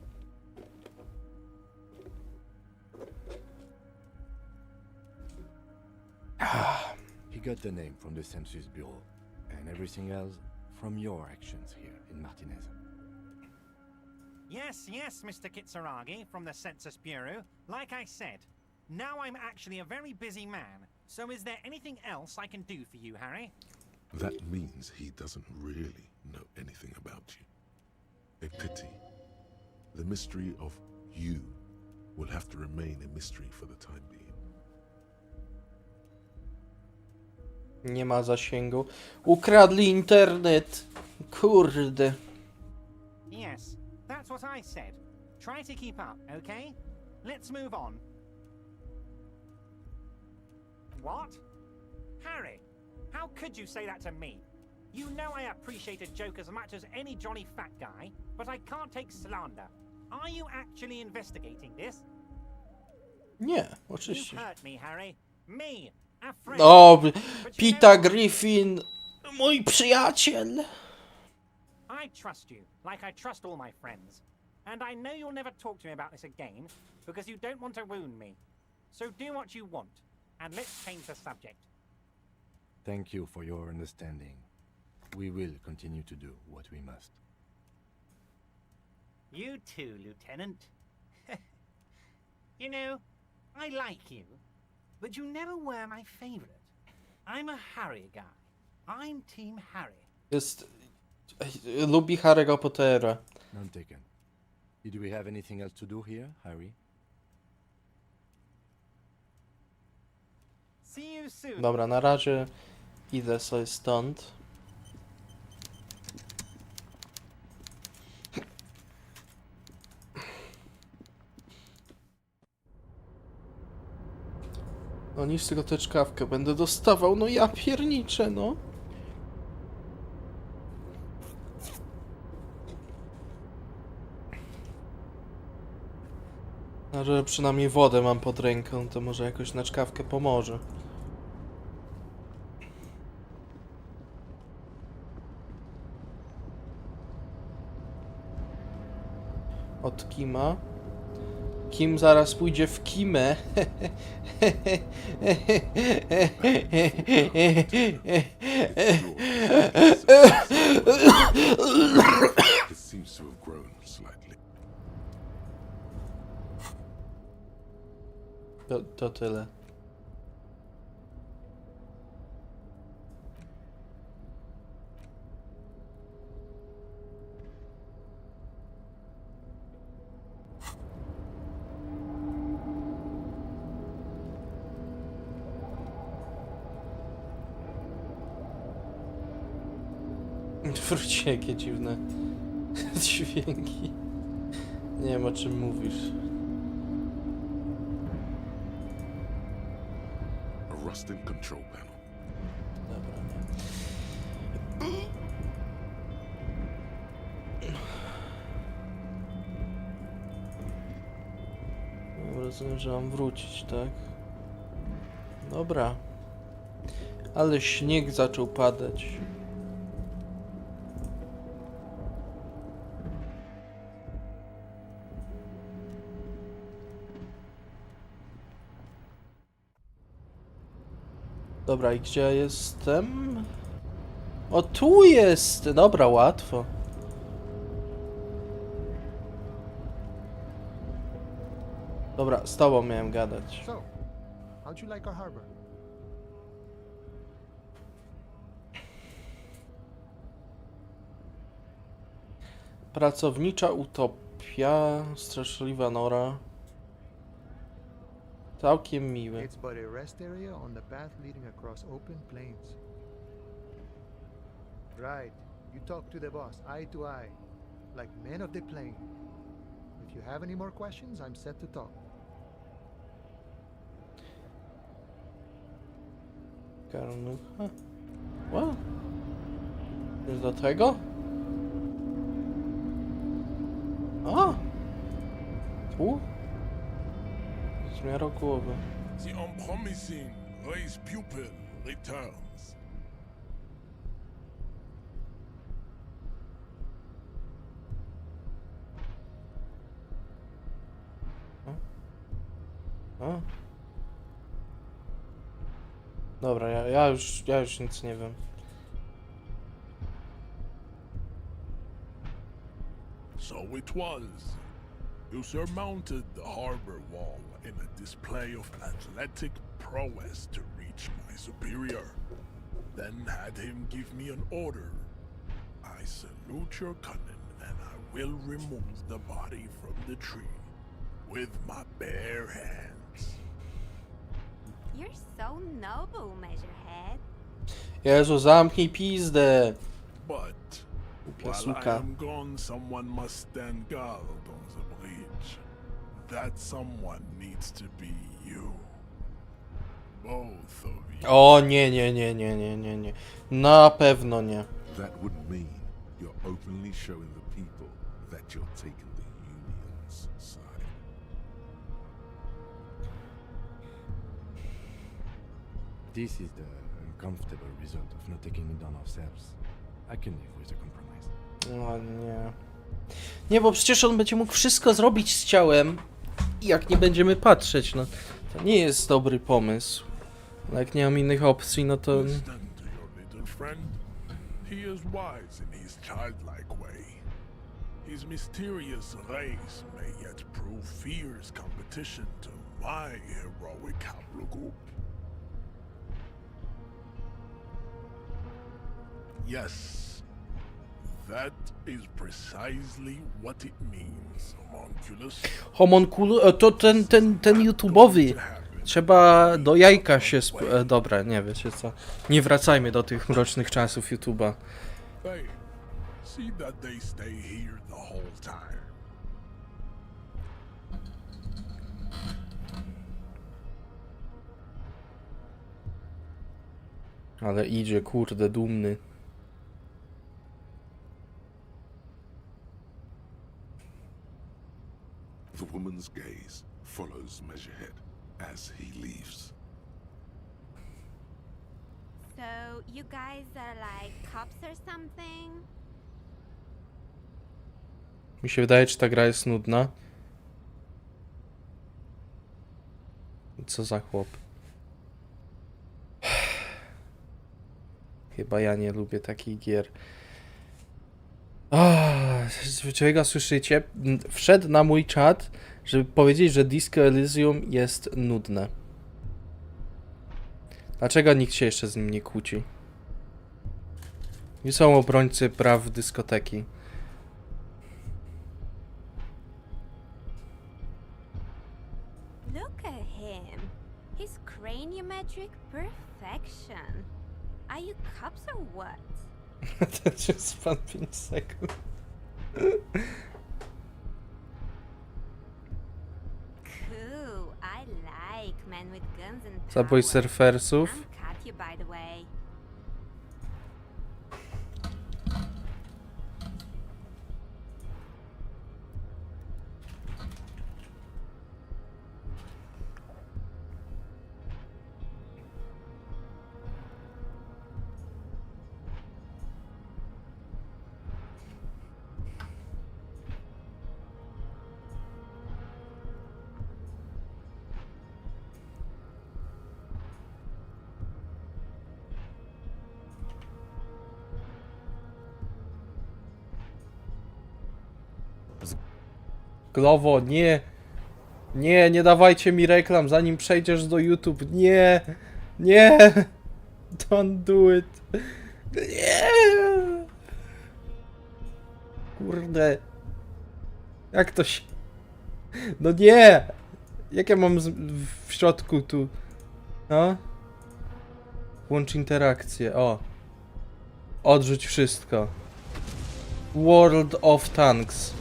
He got the name from the Census Bureau, and everything else from your actions here in Martinez. Yes, Mr. Kitsuragi from the Census Bureau. Like I said, now I'm actually a very busy man. So is there anything else I can do for you, Harry? That means he doesn't really know anything about you. A pity. The mystery of you will have to remain a mystery for the time being. Nie ma zasięgu. Ukradli internet. Kurde. Yes, that's what I said. Try to keep up, okay? Let's move on. What? Harry, how could you say that to me? You know I appreciate a joke as much as any jolly fat guy, but I can't take slander. Are you actually investigating this? Nie, You oczywiście. hurt me, Harry. Me, a friend. O, But you Peter know what? Griffin. Mój przyjaciel. I trust you, like I trust all my friends. And I know you'll never talk to me about this again, because you don't want to wound me. So do what you want, and let's change the subject. Thank you for your understanding. We will continue to do what we must. You too, Lieutenant. You know, I like you, but you never were my favorite. I'm a Harry guy. I'm Team Harry. Jest... Lubi Harry'ego Pottera. None taken. Did we have anything else to do here, Harry? See you soon. Dobra, na razie idę sobie stąd. No nic, tylko tę czkawkę będę dostawał. No ja pierniczę, no. A że przynajmniej wodę mam pod ręką, to może jakoś na czkawkę pomoże. od Kima. Kim zaraz pójdzie w Kimę. It seems to have grown slightly. To tyle. Wróćcie, jakie dziwne dźwięki. Nie wiem, o czym mówisz. A rusting control panel. Dobra, nie. Rozumiem, że mam wrócić, tak? Dobra. Ale śnieg zaczął padać. Dobra, i gdzie ja jestem? O, tu jest! Dobra, łatwo. Dobra, z tobą miałem gadać. So, how'd you like our harbor? Pracownicza utopia, straszliwa nora. Całkiem miły. It's but a rest area on the path leading across open plains. Right, you talk to the boss, eye to eye, like men of the plain. If you have any more questions, I'm set to talk. Karnucha. What? Jest do tego? A! Tu? Zmiarą głowy. The unpromising race pupil returns. A? Dobra, ja już nic nie wiem. So it was. You surmounted the harbor wall in a display of athletic prowess to reach my superior. Then had him give me an order. I salute your cunning, and I will remove the body from the tree with my bare hands. You're so noble, Measurehead. Jezu, zamknij pizdę! But Głupia while I suka. am gone, someone must stand guard on the bridge. That someone needs to be you. Both of you. O nie. Na pewno nie. That would mean you're openly showing the people that you're taking the Union's side. This is the uncomfortable result of not taking it on ourselves. I can live with a compromise. O nie. Nie, bo przecież on będzie mógł wszystko zrobić z ciałem. I jak nie będziemy patrzeć, no to nie jest dobry pomysł. Ale jak nie mam innych opcji, no to... Listen to your little friend. He is wise in his childlike way. His mysterious race may yet prove fierce competition to my heroic haplogroup. Yes, that is precisely what it means, homunculus. Homonkulu... To ten YouTube'owy. Trzeba do jajka się dobra, nie wiecie co. Nie wracajmy do tych mrocznych czasów YouTube'a. Hey, see that they stay here the whole time. Ale idzie, kurde, dumny. The woman's gaze follows Measurehead as he leaves. So, you guys are like cops or something? Mi się wydaje, czy ta gra jest nudna. Co za chłop. Chyba ja nie lubię takich gier. Czego słyszycie? Wszedł na mój czat, żeby powiedzieć, że Disco Elysium jest nudne. Dlaczego nikt się jeszcze z nim nie kłóci? Nie są obrońcy praw dyskoteki. Look at him. His craniometric perfection. Are you cops or what? To jest pan 5 sekund. Cool. I like men with guns and power. Zabój surfersów. I'm Katya, by the way. Glowo, nie! Nie, nie dawajcie mi reklam, zanim przejdziesz do YouTube. Nie! Nie! Don't do it. Nie! Kurde. Jak to się... No nie! Jak ja mam w środku tu... No? Włącz interakcję, o. Odrzuć wszystko. World of Tanks.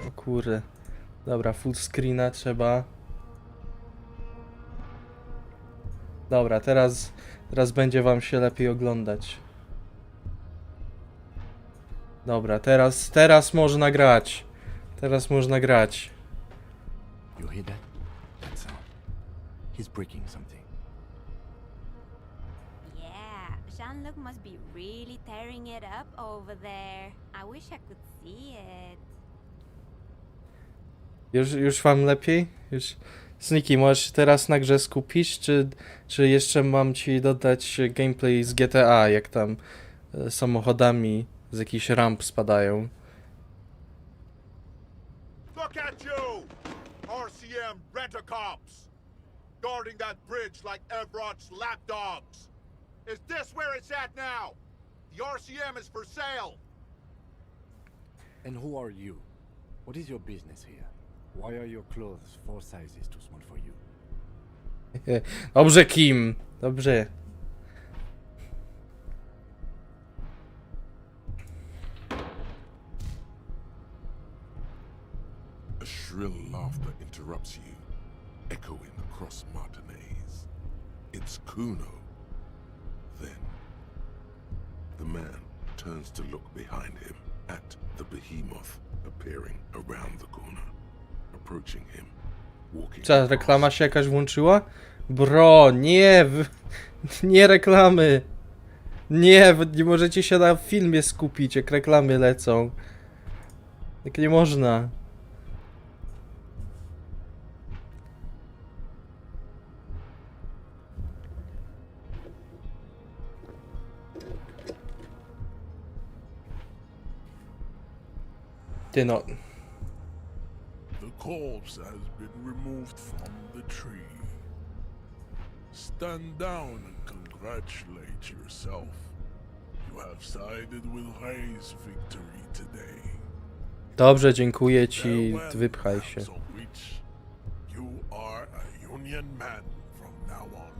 O kurde. Dobra, full screena trzeba. Dobra, teraz będzie wam się lepiej oglądać. Dobra, teraz można grać. Teraz można grać. You hear that? That's all. He's breaking something. Yeah, Jean-Luc must be really tearing it up over there. I wish I could see it. Już wam lepiej? Już... Sniki, możesz teraz na grze skupić, czy jeszcze mam ci dodać gameplay z GTA, jak tam samochodami z jakichś ramp spadają? Look at you! RCM rent-a-cops! Guarding that bridge like Everett's lapdogs! Is this where it's at now? The RCM is for sale! And who are you? What is your business here? Why are your clothes 4 sizes too small for you? Dobrze, Kim. Dobrze. A shrill laughter interrupts you, echoing across Martinez. It's Kuno. Then, the man turns to look behind him at the behemoth appearing around the corner. Approaching him, walking. Co, reklama się jakaś włączyła? Bro, nie! Nie reklamy! Nie, nie możecie się na filmie skupić, jak reklamy lecą. Tak nie można. Ty no. The corpse has been removed from the tree. Stand down and congratulate yourself. You have sided with Ray's victory today. Dobrze, dziękuję ci, wypchaj się. You are a Union man from now on.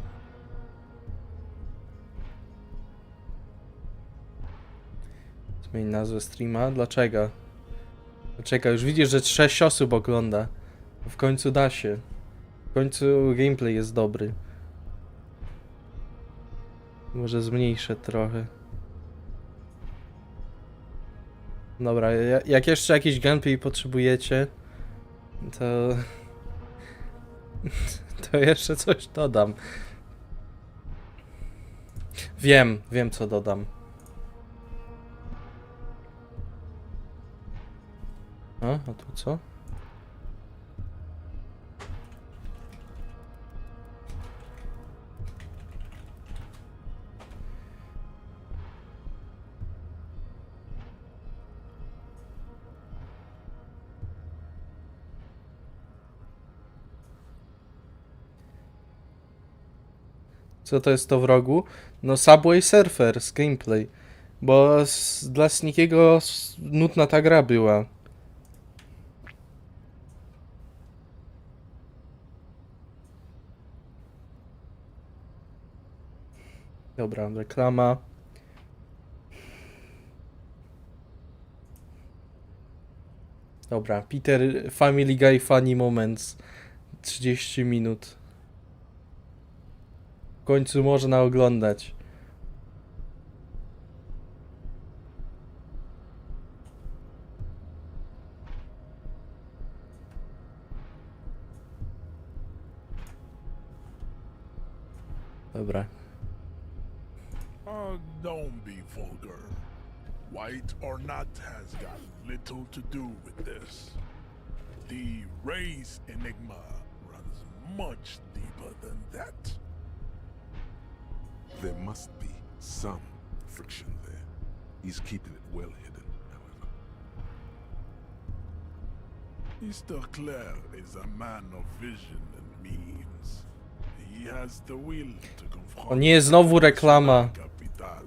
Zmień nazwę streama? Dlaczego? Dlaczego? Już widzisz, że 6 osób ogląda. W końcu da się. W końcu gameplay jest dobry. Może zmniejszę trochę. Dobra, jak jeszcze jakiś gameplay potrzebujecie, to jeszcze coś dodam. Wiem co dodam. A tu co? Co to jest to w rogu? No Subway Surfer z gameplay. Bo dla Sneakiego nudna ta gra była. Dobra, reklama. Dobra, Peter Family Guy Funny Moments. 30 minut. W końcu można oglądać. Dobra. Don't be vulgar. White or not has got little to do with this. The race enigma runs much deeper than that. There must be some friction there. He's keeping it well hidden, however. Mr. Clare is a man of vision and means. He has the will to confront. O nie, znowu reklama. Capital,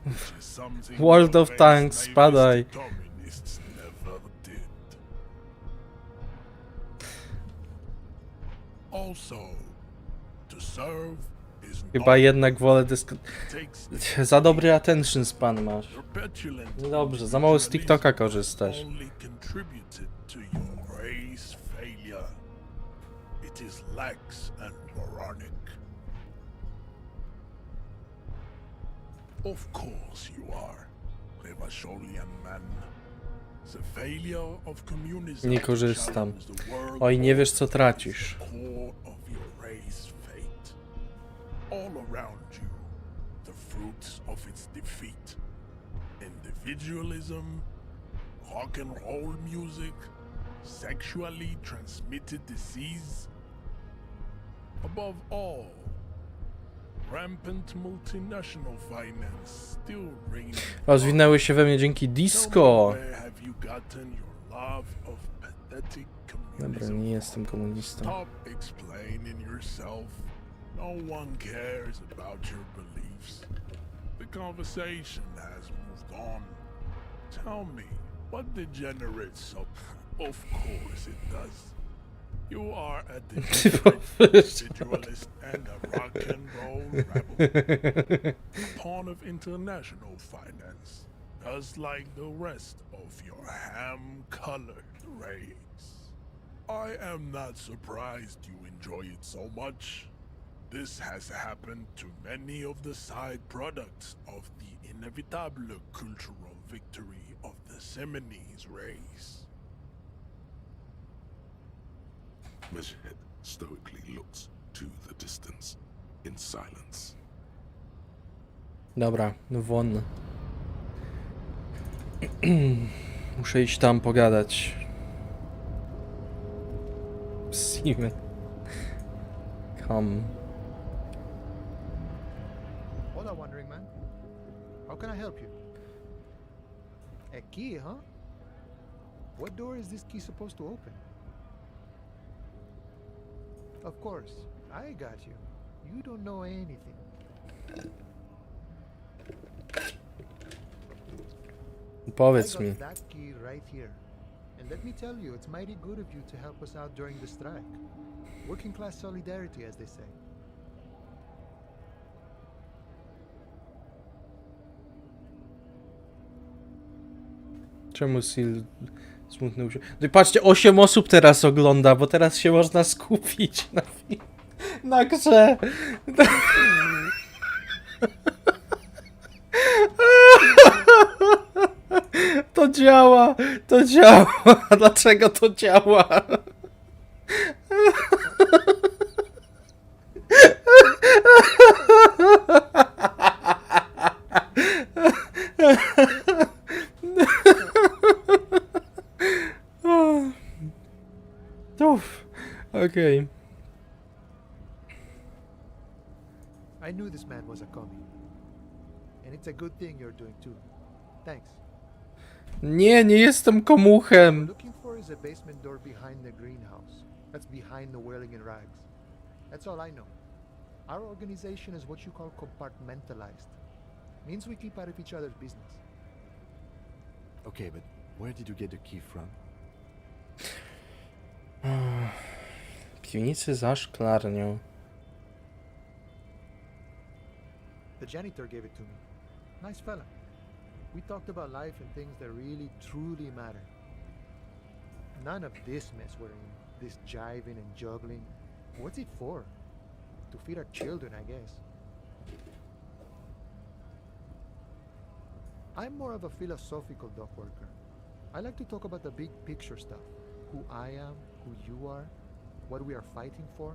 which is something World of your Tanks, base spadaj. communists never did. Also, to serve is Chyba jednak wolę takes Za dobry attention span masz. your petulant No dobrze, za mało z TikToka korzystasz. only contributed to your race failure. It is lax and moronic. Of course you are, Revasholian man. The failure of communism Nie korzystam. challenged the world Oj, nie wiesz co tracisz. core of your race fate. All around you, the fruits of its defeat. Individualism, rock and roll music, sexually transmitted disease. Above all, rampant multinational finance still reigning. Rozwinęły się we mnie dzięki disco. Where have you gotten your love of pathetic Dobra, communism? nie jestem komunistą. Stop explaining yourself. No one cares about your beliefs. The conversation has moved on. Tell me, what degenerates so? Of course it does. You are a individualist and a rock and roll rebel. A pawn of international finance, just like the rest of your ham-colored race. I am not surprised you enjoy it so much. This has happened to many of the side products of the inevitable cultural victory of the Seminese race. Measurehead stoically looks to the distance in silence. Dobra, won. Muszę iść tam pogadać. Simy. Come. Hola, Wandering Man. How can I help you? A key, huh? What door is this key supposed to open? Of course, I got you. You don't know anything. Powiedz I mi. got that key right here. And let me tell you, it's mighty good of you to help us out during the strike. Working class solidarity, as they say. Czemu Sil smutny uśmiech? No i patrzcie, 8 osób teraz ogląda, bo teraz się można skupić na grze. To działa, to działa. Dlaczego to działa? Okej. I knew this man was a commie. And it's a good thing you're doing too. Thanks. Nie, nie jestem What komuchem. we're looking for is a basement door behind the greenhouse. That's behind the whirling in rags. That's all I know. Our organization is what you call compartmentalized. Means we keep out of each other's business. Okay, but where did you get the key from? Piwnicy za szklarnią. The janitor gave it to me. Nice fella. We talked about life and things that really, truly matter. None of this mess we're in. This jiving and juggling. What's it for? To feed our children, I guess. I'm more of a philosophical dock worker. I like to talk about the big picture stuff. Who I am, who you are, what we are fighting for.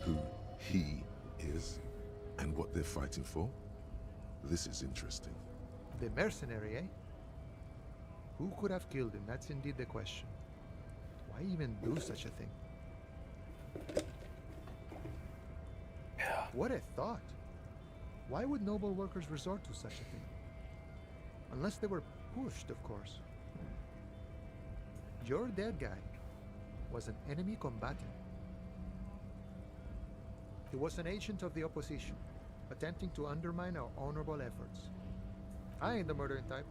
Who he is and what they're fighting for? This is interesting. The mercenary, eh? Who could have killed him? That's indeed the question. Why even do such a thing? What a thought. Why would noble workers resort to such a thing? Unless they were pushed, of course. Your dead guy was an enemy combatant. He was an agent of the opposition, attempting to undermine our honorable efforts. I ain't the murdering type,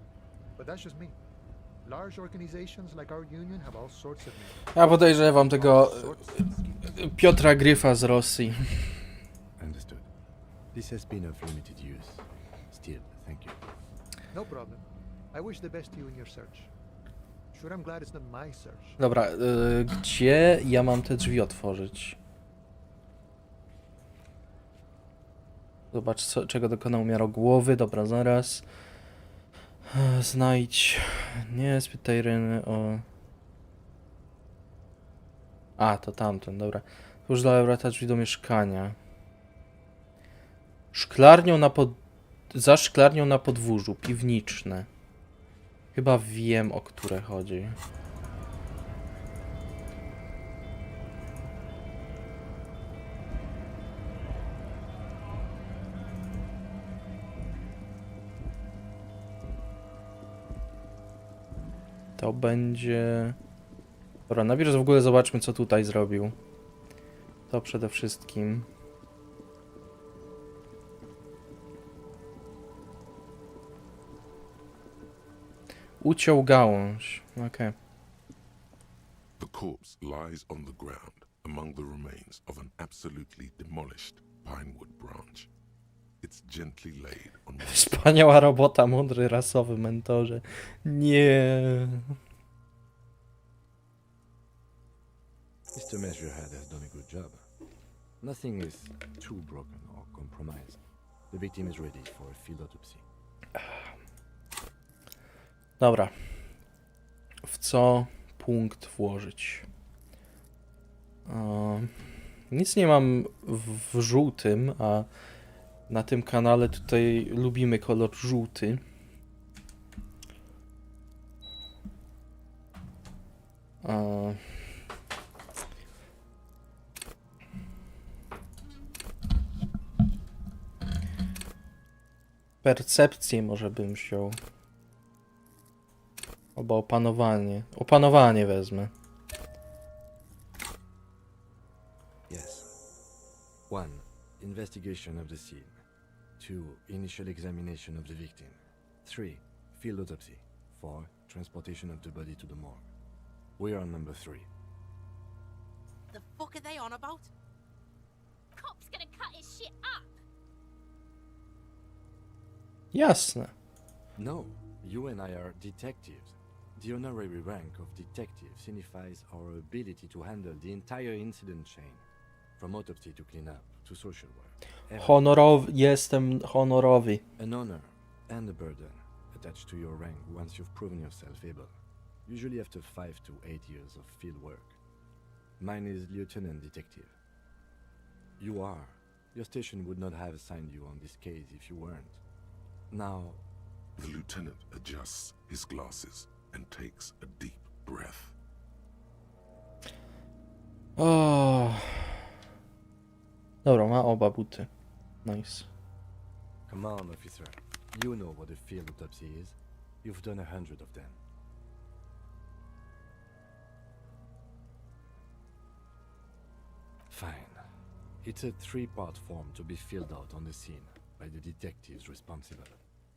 but that's just me. Large organizations like our union have all sorts of men. Ja podejrzewam tego Piotra Gryfa z Rosji. Understood. This has been of limited use. Still, thank you. No problem. I wish the best to you in your search. Sure, I'm glad it's not my search. Dobra, gdzie ja mam te drzwi otworzyć? Zobacz, czego dokonał miarogłowy. Dobra, zaraz. Znajdź. Nie, spytaj Ryny o... A, to tamten, dobra. Już dalej wraca drzwi do mieszkania. Szklarnią na za szklarnią na podwórzu, piwniczne. Chyba wiem, o które chodzi. To będzie... Dobra, najpierw w ogóle zobaczmy, co tutaj zrobił. To przede wszystkim. Uciął gałąź. Okej. The corpse lies on the ground among the remains of an absolutely demolished pinewood branch. It's gently laid on one Wspaniała robota, mądry rasowy mentorze. Nie. Mr. Measurehead has done a good job. Nothing is too broken or compromised. The victim is ready for a field autopsy. Dobra. W co punkt włożyć? Nic nie mam w żółtym, a na tym kanale tutaj lubimy kolor żółty. Percepcję może bym wziął. Albo opanowanie. Opanowanie wezmę. Yes. 1. Investigation of the scene. 2. Initial examination of the victim. 3. Field autopsy. 4. Transportation of the body to the morgue. We are on number 3. The fuck are they on about? Cop's gonna cut his shit up. Jasne. No, you and I are detectives. The honorary rank of detective signifies our ability to handle the entire incident chain, from autopsy to cleanup to social work. Jestem honorowy. An honor and a burden attached to your rank once you've proven yourself able, usually after 5 to 8 years of field work. Mine is Lieutenant Detective. You are. Your station would not have assigned you on this case if you weren't. Now, The lieutenant adjusts his glasses and takes a deep breath. O. Dobra, ma oba buty. Nice. Come on, officer. You know what a field autopsy is. You've done 100 of them. Fine. It's a 3-part form to be filled out on the scene by the detectives responsible.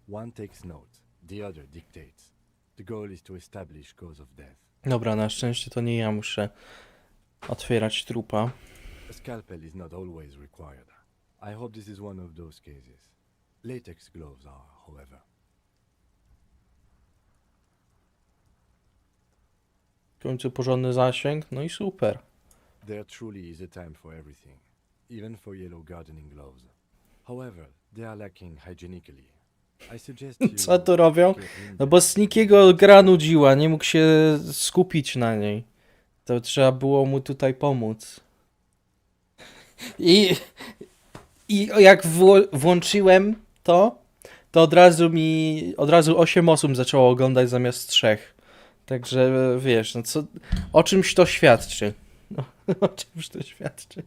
One takes note, the other dictates. The goal is to establish cause of death. Dobra, na szczęście to nie ja muszę otwierać trupa. A scalpel is not always required. I hope this is one of those cases. Latex gloves are, however. W końcu porządny zasięg, no i super. There truly is a time for everything, even for yellow gardening gloves. However, they are lacking hygienically. I suggest you... Co tu robią? No bo Sneakiego gra nudziła, nie mógł się skupić na niej. To trzeba było mu tutaj pomóc. I jak włączyłem to od razu 8 osób zaczęło oglądać zamiast 3. Także wiesz, no co, o czymś to świadczy. No, o czymś to świadczy.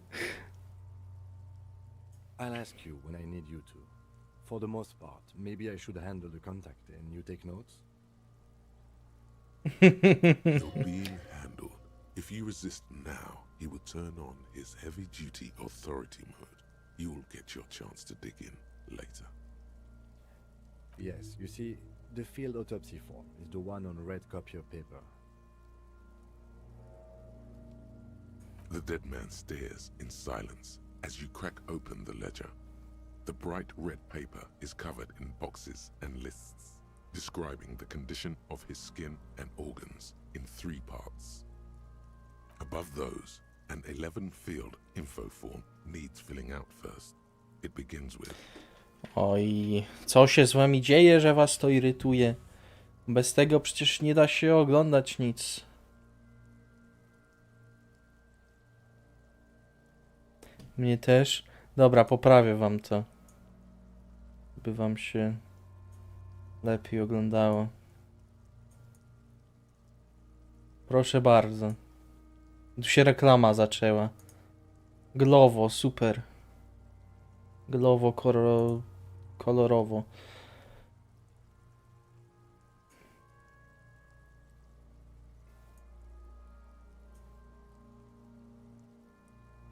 I'll ask you when I need you to. For the most part, maybe I should handle the contact and you take notes? You're being handled. If you resist now, he will turn on his heavy-duty authority mode. You will get your chance to dig in later. Yes, you see, the field autopsy form is the one on red copy of paper. The dead man stares in silence as you crack open the ledger. The bright red paper is covered in boxes and lists, describing the condition of his skin and organs in 3 parts. Above those, an 11-field info form needs filling out first. It begins with... Oj, co się z wami dzieje, że was to irytuje? Bez tego przecież nie da się oglądać nic. Mnie też. Dobra, poprawię wam to. By wam się lepiej oglądało. Proszę bardzo. Tu się reklama zaczęła. Glowo, super. Glowo, kolorowo.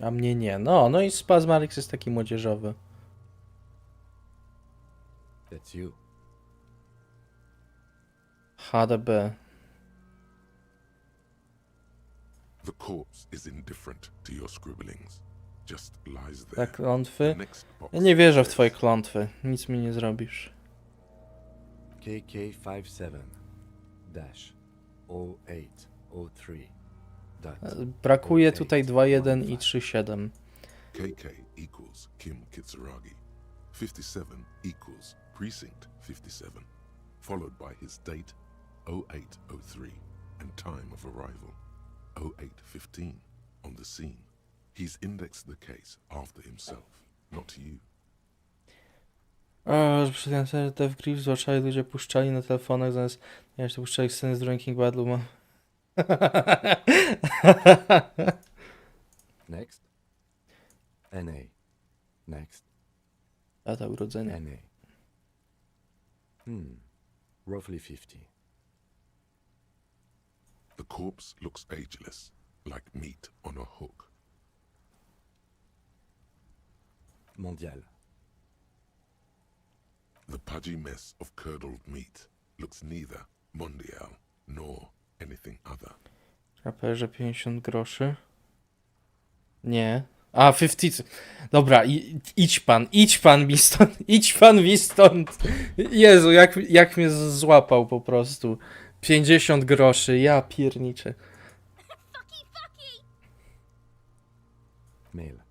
A mnie nie. No i Spazmarix jest taki młodzieżowy. That's you. HDB. The corpse is indifferent to your scribblings. Just lies there. Tak, klątwy? The next box Ja nie wierzę w says, twoje klątwy. Nic mi nie zrobisz. KK57-0803. Brakuje tutaj 2.1 i 3.7. KK equals Kim Kitsuragi. 57 equals Precinct 57, followed by his date 0803 and time of arrival 0815 on the scene. He's indexed the case after himself, not you. Te w grif zwłaszcza ludzie puszczali na telefonach zamiast jeszcze puszczali sceny z Drinking Badlu. Next. NA. Next. Data urodzenia. NA. Roughly 50. The corpse looks ageless, like meat on a hook. Mondial. The pudgy mess of curdled meat looks neither mondial nor anything other. Raperze 50 groszy. Nie. A, 50. Dobra, idź pan mi stąd. Jezu, jak mnie złapał po prostu. 50 groszy, ja pierniczę. Mail.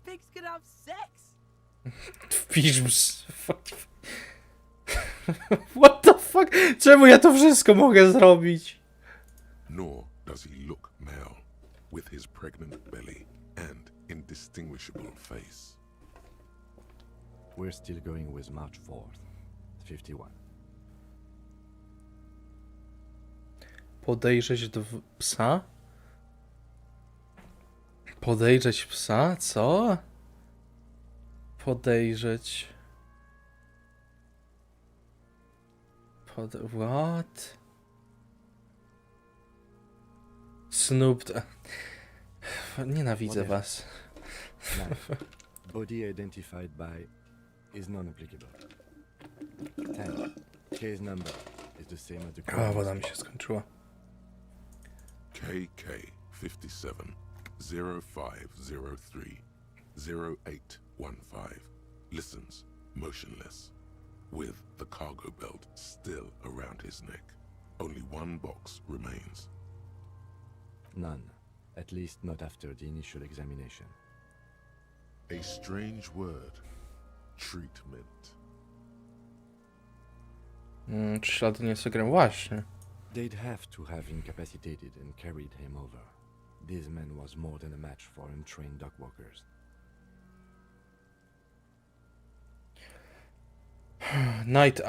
Pigs can have sex. Wpisz. What the fuck? Czemu ja to wszystko mogę zrobić? Nor does he look male, with his pregnant belly and indistinguishable face. We're still going with March 4th, 51. Podejrzeć psa? Podejrzeć psa? Co? Podejrzeć... What? Snoop... Nienawidzę was. 9. Body identified by is non-applicable. 10. Case number is the same as the A, crime. woda mi się skończyła. KK57 0503 0815 listens motionless, with the cargo belt still around his neck. Only one box remains. None. At least not after the initial examination. A strange word. Treatment. Czy ślady nie sugerują? Właśnie. They'd have to have incapacitated and carried him over. This man was more than a match for untrained dockwalkers. Night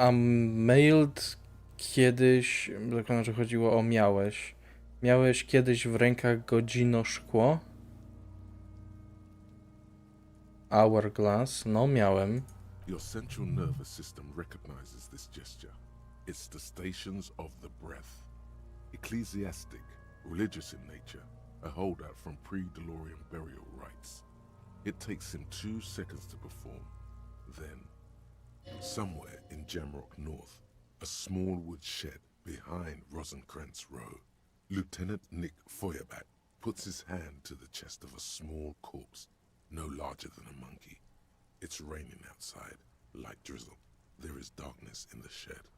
mailed kiedyś... Zakładam, że chodziło o miałeś. Miałeś kiedyś w rękach godzinoszkło? Hourglass. No, miałem. Your central nervous system recognizes this gesture. It's the stations of the breath. Ecclesiastic, religious in nature, a holdout from pre-Delorian burial rites. It takes him 2 seconds to perform. Then, somewhere in Jamrock North, a small wood shed behind Rosencrantz Row, Lieutenant Nick Feuerbach puts his hand to the chest of a small corpse, no larger than a monkey. It's raining outside, light drizzle. There is darkness in the shed.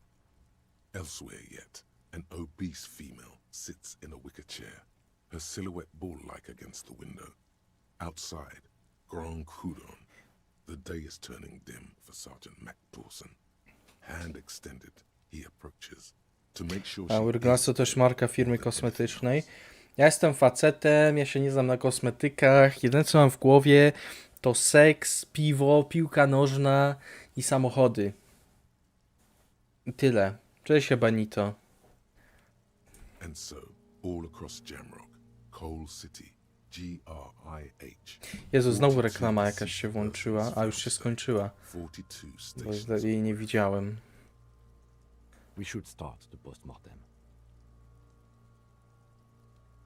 Elsewhere yet, an obese female sits in a wicker chair, her silhouette bull-like against the window. Outside, Grand Coudon. The day is turning dim for Sergeant Mac Dawson. Hand extended, he approaches. To make sure Hourglass to też marka firmy kosmetycznej. Ja jestem facetem, ja się nie znam na kosmetykach. Jedyne co mam w głowie to seks, piwo, piłka nożna i samochody. I tyle. Cześć Benito. And so, all across Jamrock, Coal City, GRIH. Jezu, znowu reklama jakaś się włączyła, a już się skończyła. 42 Bo stations. jej nie widziałem. We should start the postmortem.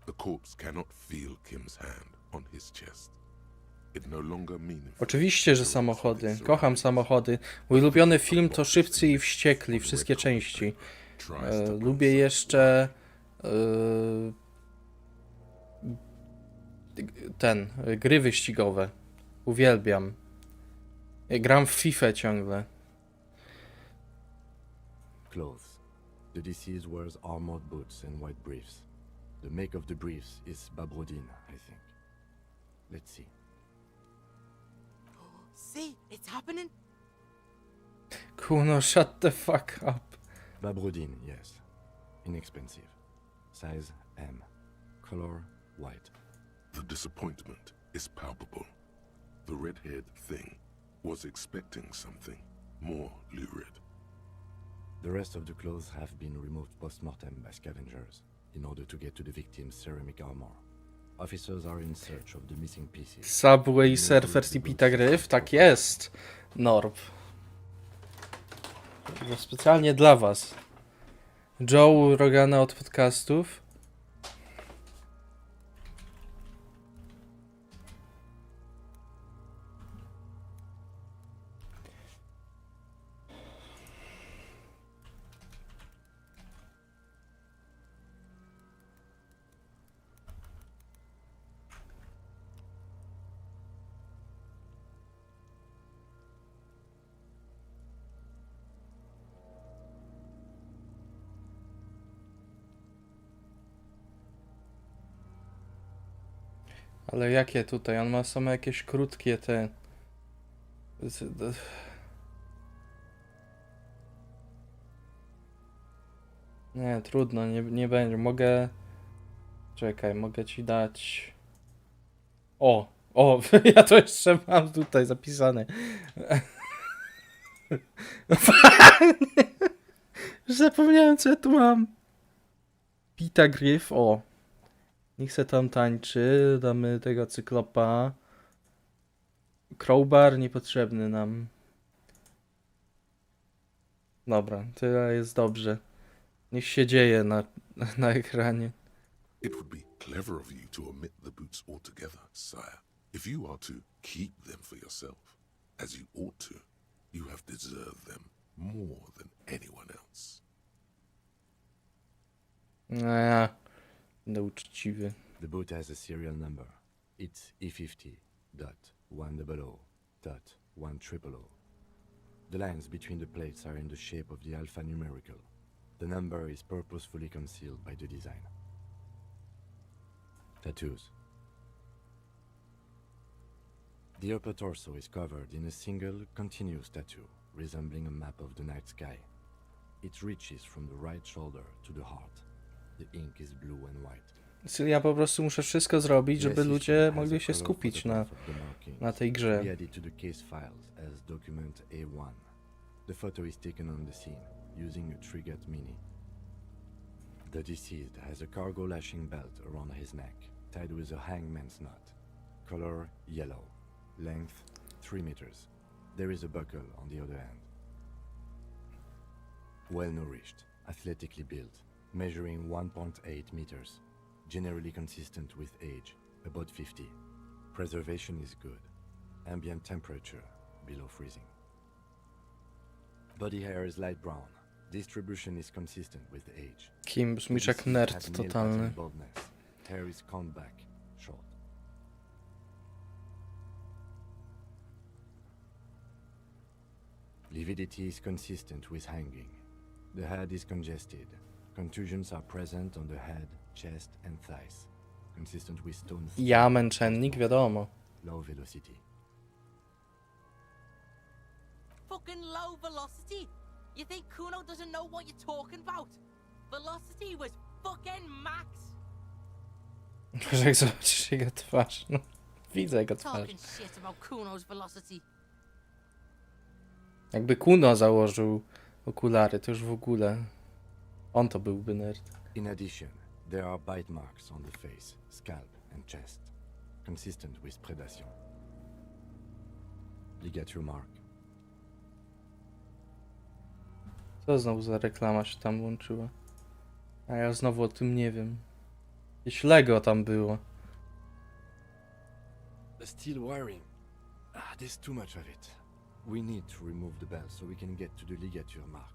The corpse cannot feel Kim's hand on his chest. It no longer meaningful. Oczywiście, że samochody. Kocham samochody. Mój ulubiony film to Szybcy i Wściekli, wszystkie części. Lubię jeszcze gry wyścigowe. Uwielbiam. Gram w FIFA ciągle. Clothes. The deceased wears armored boots and white briefs. The make of the briefs is Babrodin, I think. Let's see. See, it's happening. Kuno, shut the fuck up. Babrodin, yes. Inexpensive. Size M. Color white. The disappointment is palpable. The red-haired thing was expecting something more lurid. The rest of the clothes have been removed post-mortem by scavengers in order to get to the victim's ceramic armor. Officers are in search of the missing pieces. Subway Surfers i Pita Gryf? Tak jest, Norb. To specjalnie dla was. Joe Rogana od podcastów. Ale jakie tutaj? On ma same jakieś krótkie te... Nie, trudno, nie będzie. Mogę... Czekaj, mogę ci dać... O, ja to jeszcze mam tutaj zapisane. Zapomniałem, co ja tu mam. Pita Gryf, o. Niech se tam tańczy, damy tego cyklopa. Crowbar niepotrzebny nam. Dobra, tyle jest dobrze. Niech się dzieje na ekranie. It would be clever of you to omit the boots altogether, sire. If you are to keep them for yourself, as you ought to, you have deserved them more than anyone else. Będę uczciwy. The boot has a serial number. It's E50.100.100. The lines between the plates are in the shape of the alphanumerical. The number is purposefully concealed by the design. Tattoos. The upper torso is covered in a single, continuous tattoo, resembling a map of the night sky. It reaches from the right shoulder to the heart. The ink is blue and white. Czyli ja po prostu muszę wszystko zrobić, żeby ludzie mogli się skupić na tej grze. We added to the case files as document A1. The photo is taken on the scene, using a triggered mini. The deceased has a cargo lashing belt around his neck, tied with a hangman's knot. Color yellow. Length 3 meters. There is a buckle on the other end. Well nourished, athletically built, measuring 1.8 meters. Generally consistent with age, about 50. Preservation is good. Ambient temperature below freezing. Body hair is light brown. Distribution is consistent with age. Kim brzmisz jak nerd totalny. Hair is combed back, short. Lividity is consistent with hanging. The head is congested. Contusions are present on the head, chest and thighs. Consistent with stone. Ja męczennik, wiadomo. Low velocity. Fucking low velocity? You think Kuno doesn't know what you're talking about? Velocity was fucking max. Może jak zobaczysz jego twarz. No, widzę jego twarz. Talking shit about Kuno's velocity. Jakby Kuno założył okulary, to już w ogóle on to byłby nerd. In addition, there are bite marks on the face, scalp and chest, consistent with predation. Ligature mark. Co znowu za reklama się tam włączyła? A ja znowu o tym nie wiem. Jakieś Lego tam było. The steel wiring. There's too much of it. We need to remove the bell so we can get to the ligature mark.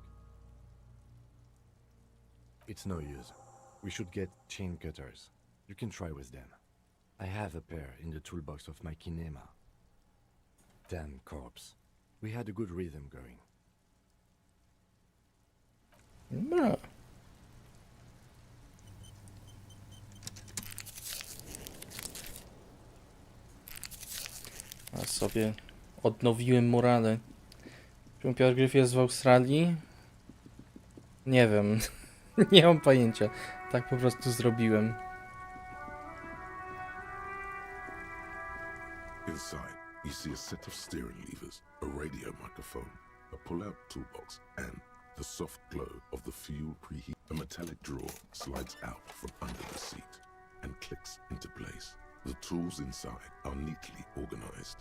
It's no use. We should get chain cutters. You can try with them. I have a pair in the toolbox of my kinema. Damn corpse. We had a good rhythm going. No. A sobie odnowiłem morale. Piotr Gryf jest w Australii? Nie wiem. Nie mam pojęcia. Tak po prostu zrobiłem. Inside, you see a set of steering levers, a radio microphone, a pull-out toolbox, and the soft glow of the fuel preheat. A metallic drawer slides out from under the seat and clicks into place. The tools inside are neatly organized.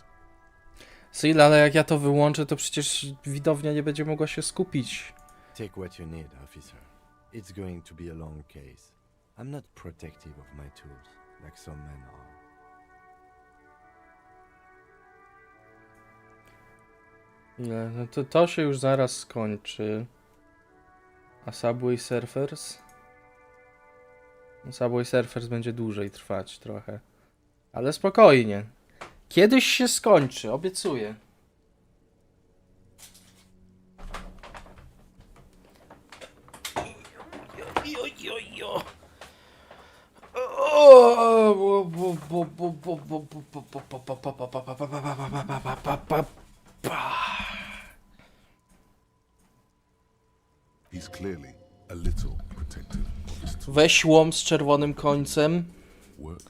Sil, ale jak ja to wyłączę, to przecież widownia nie będzie mogła się skupić. Take what you need, officer. It's going to be a long case. I'm not protective of my tools, like some men are. Ile? No to się już zaraz skończy. A Subway Surfers? No, Subway Surfers będzie dłużej trwać trochę. Ale spokojnie. Kiedyś się skończy, obiecuję. He's clearly a little protective of his tools. Weź łom z czerwonym końcem. Work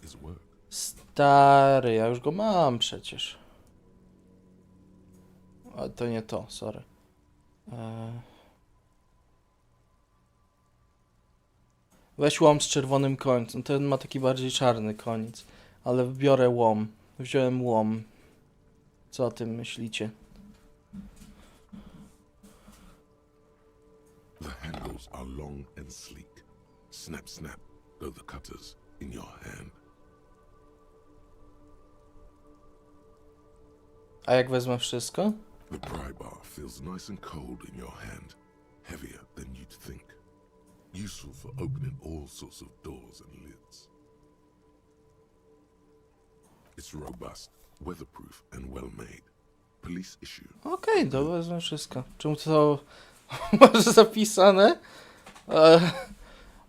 is work. Stary, ja już go mam przecież. A to nie to, sorry. Weź łom z czerwonym końcem. Ten ma taki bardziej czarny koniec. Ale biorę łom. Wziąłem łom. Co o tym myślicie? The handles are long and sleek. Snap, snap, go the cutters in your hand. A jak wezmę wszystko? The pry bar feels nice and cold in your hand, heavier than you'd think. Useful for opening all sorts of doors and lids. It's robust, weatherproof and well made. Police issue. Okej, to wezmę wszystko. Czemu to masz zapisane?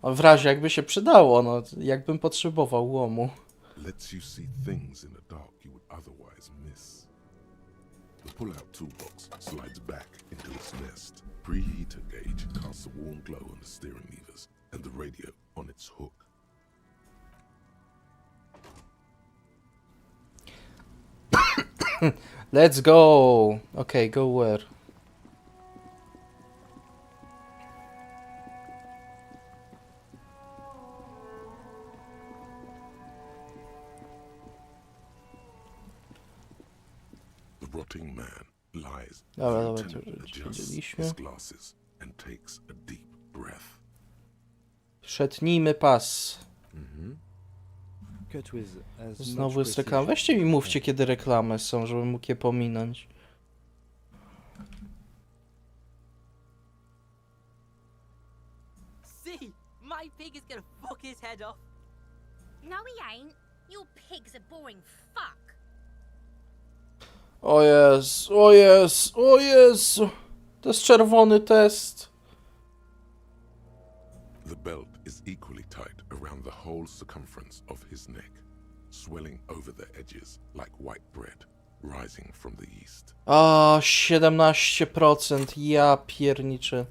W razie jakby się przydało, no, jakbym potrzebował łomu. Lets you see things in the dark you would otherwise miss. The pull-out toolbox slides back into its nest. Preheater gauge casts a warm glow on the steering levers and the radio on its hook. Let's go! Okay, go where? The rotting man lies. Dobra, The dobra, to lieutenant już adjusts widzieliśmy. his glasses and takes a deep breath. Przetnijmy pas. Cut with as Znowu much jest reklama. Weźcie mi mówcie, kiedy reklamy są, żebym mógł je pominąć. See, my pig is gonna fuck his head off. No, he ain't. Your pig's a boring fuck. O jest, o jest, o Jezu. To jest czerwony test. The belt is equally tight around the whole circumference of his neck, swelling over the edges like white bread rising from the east. A, 17%. Ja pierniczę.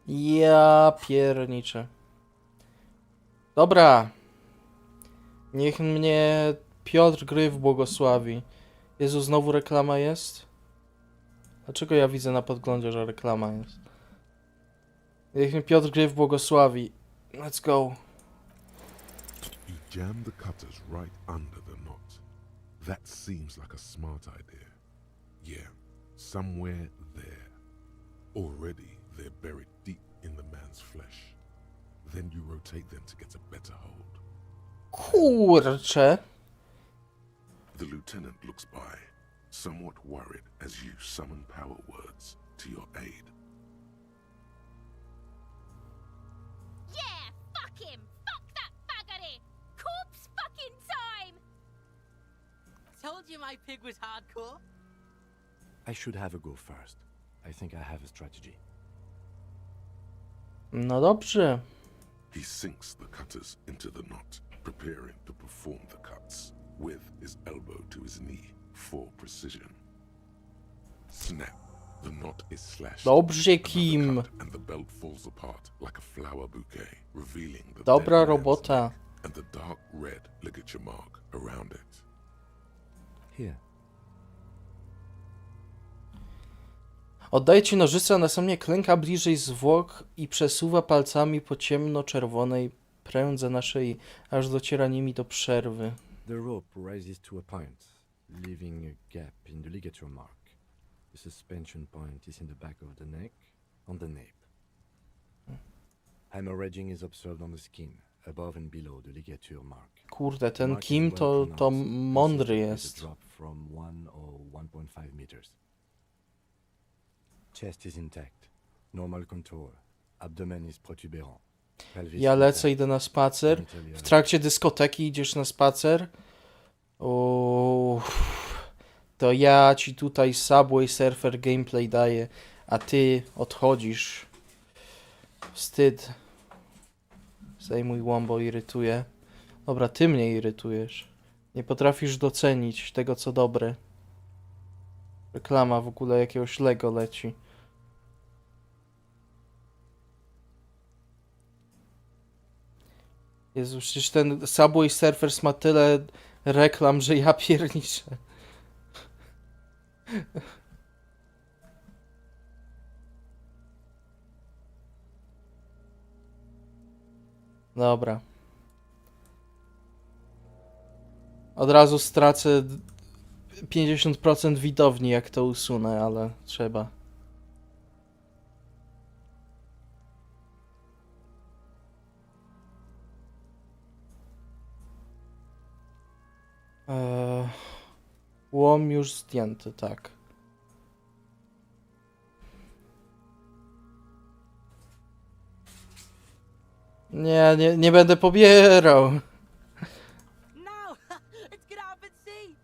Ja pierniczę. Dobra. Niech mnie Piotr gry w błogosławi. Jezu, znowu reklama jest? Dlaczego ja widzę na podglądzie, że reklama jest? Niech mnie Piotr gry w błogosławi. Let's go. You jam the cutters right under the knot. That seems like a smart idea. Yeah, somewhere there. Already they're buried deep in the man's flesh. Then you rotate them to get a better hold. Kurczę. The lieutenant looks by, somewhat worried as you summon power words to your aid. Yeah, fuck him! Fuck that faggoty! Corpse fucking time! Told you my pig was hardcore. I should have a go first. I think I have a strategy. No dobrze. He sinks the cutters into the knot, preparing to perform the cuts, with his elbow to his knee for precision. Snap. The knot is slashed. Dobrze, Another Kim. cut, and the belt falls apart like a flower bouquet, revealing the Dobra dead man's robota. neck and the dark red ligature mark around it. Here. Oddaje ci nożyce, a następnie klęka bliżej zwłok i przesuwa palcami po ciemno-czerwonej prędze na szyi, aż dociera nimi do przerwy. The rope rises to a point, leaving a gap in the ligature mark. The suspension point is in the back of the neck, on the nape. Hemorrhaging is observed on the skin, above and below the ligature mark. Kurde, ten Mark is Kim well to pronounced, mądry consistent with jest. a drop from 1 or 1.5 meters. Chest is intact, normal contour. Abdomen is protuberant. Pelvis Ja lecę, intact. idę na spacer. W trakcie dyskoteki idziesz na spacer? To ja ci tutaj Subway Surfer gameplay daję, a ty odchodzisz. Wstyd. Zajmuj łom, bo irytuje. Dobra, ty mnie irytujesz. Nie potrafisz docenić tego, co dobre. Reklama w ogóle jakiegoś Lego leci. Jezu, przecież ten Subway Surfers ma tyle reklam, że ja pierniczę. Dobra. Od razu stracę 50% widowni, jak to usunę, ale trzeba. Łom już zdjęty, tak. Nie będę pobierał. No! Let's get off and see!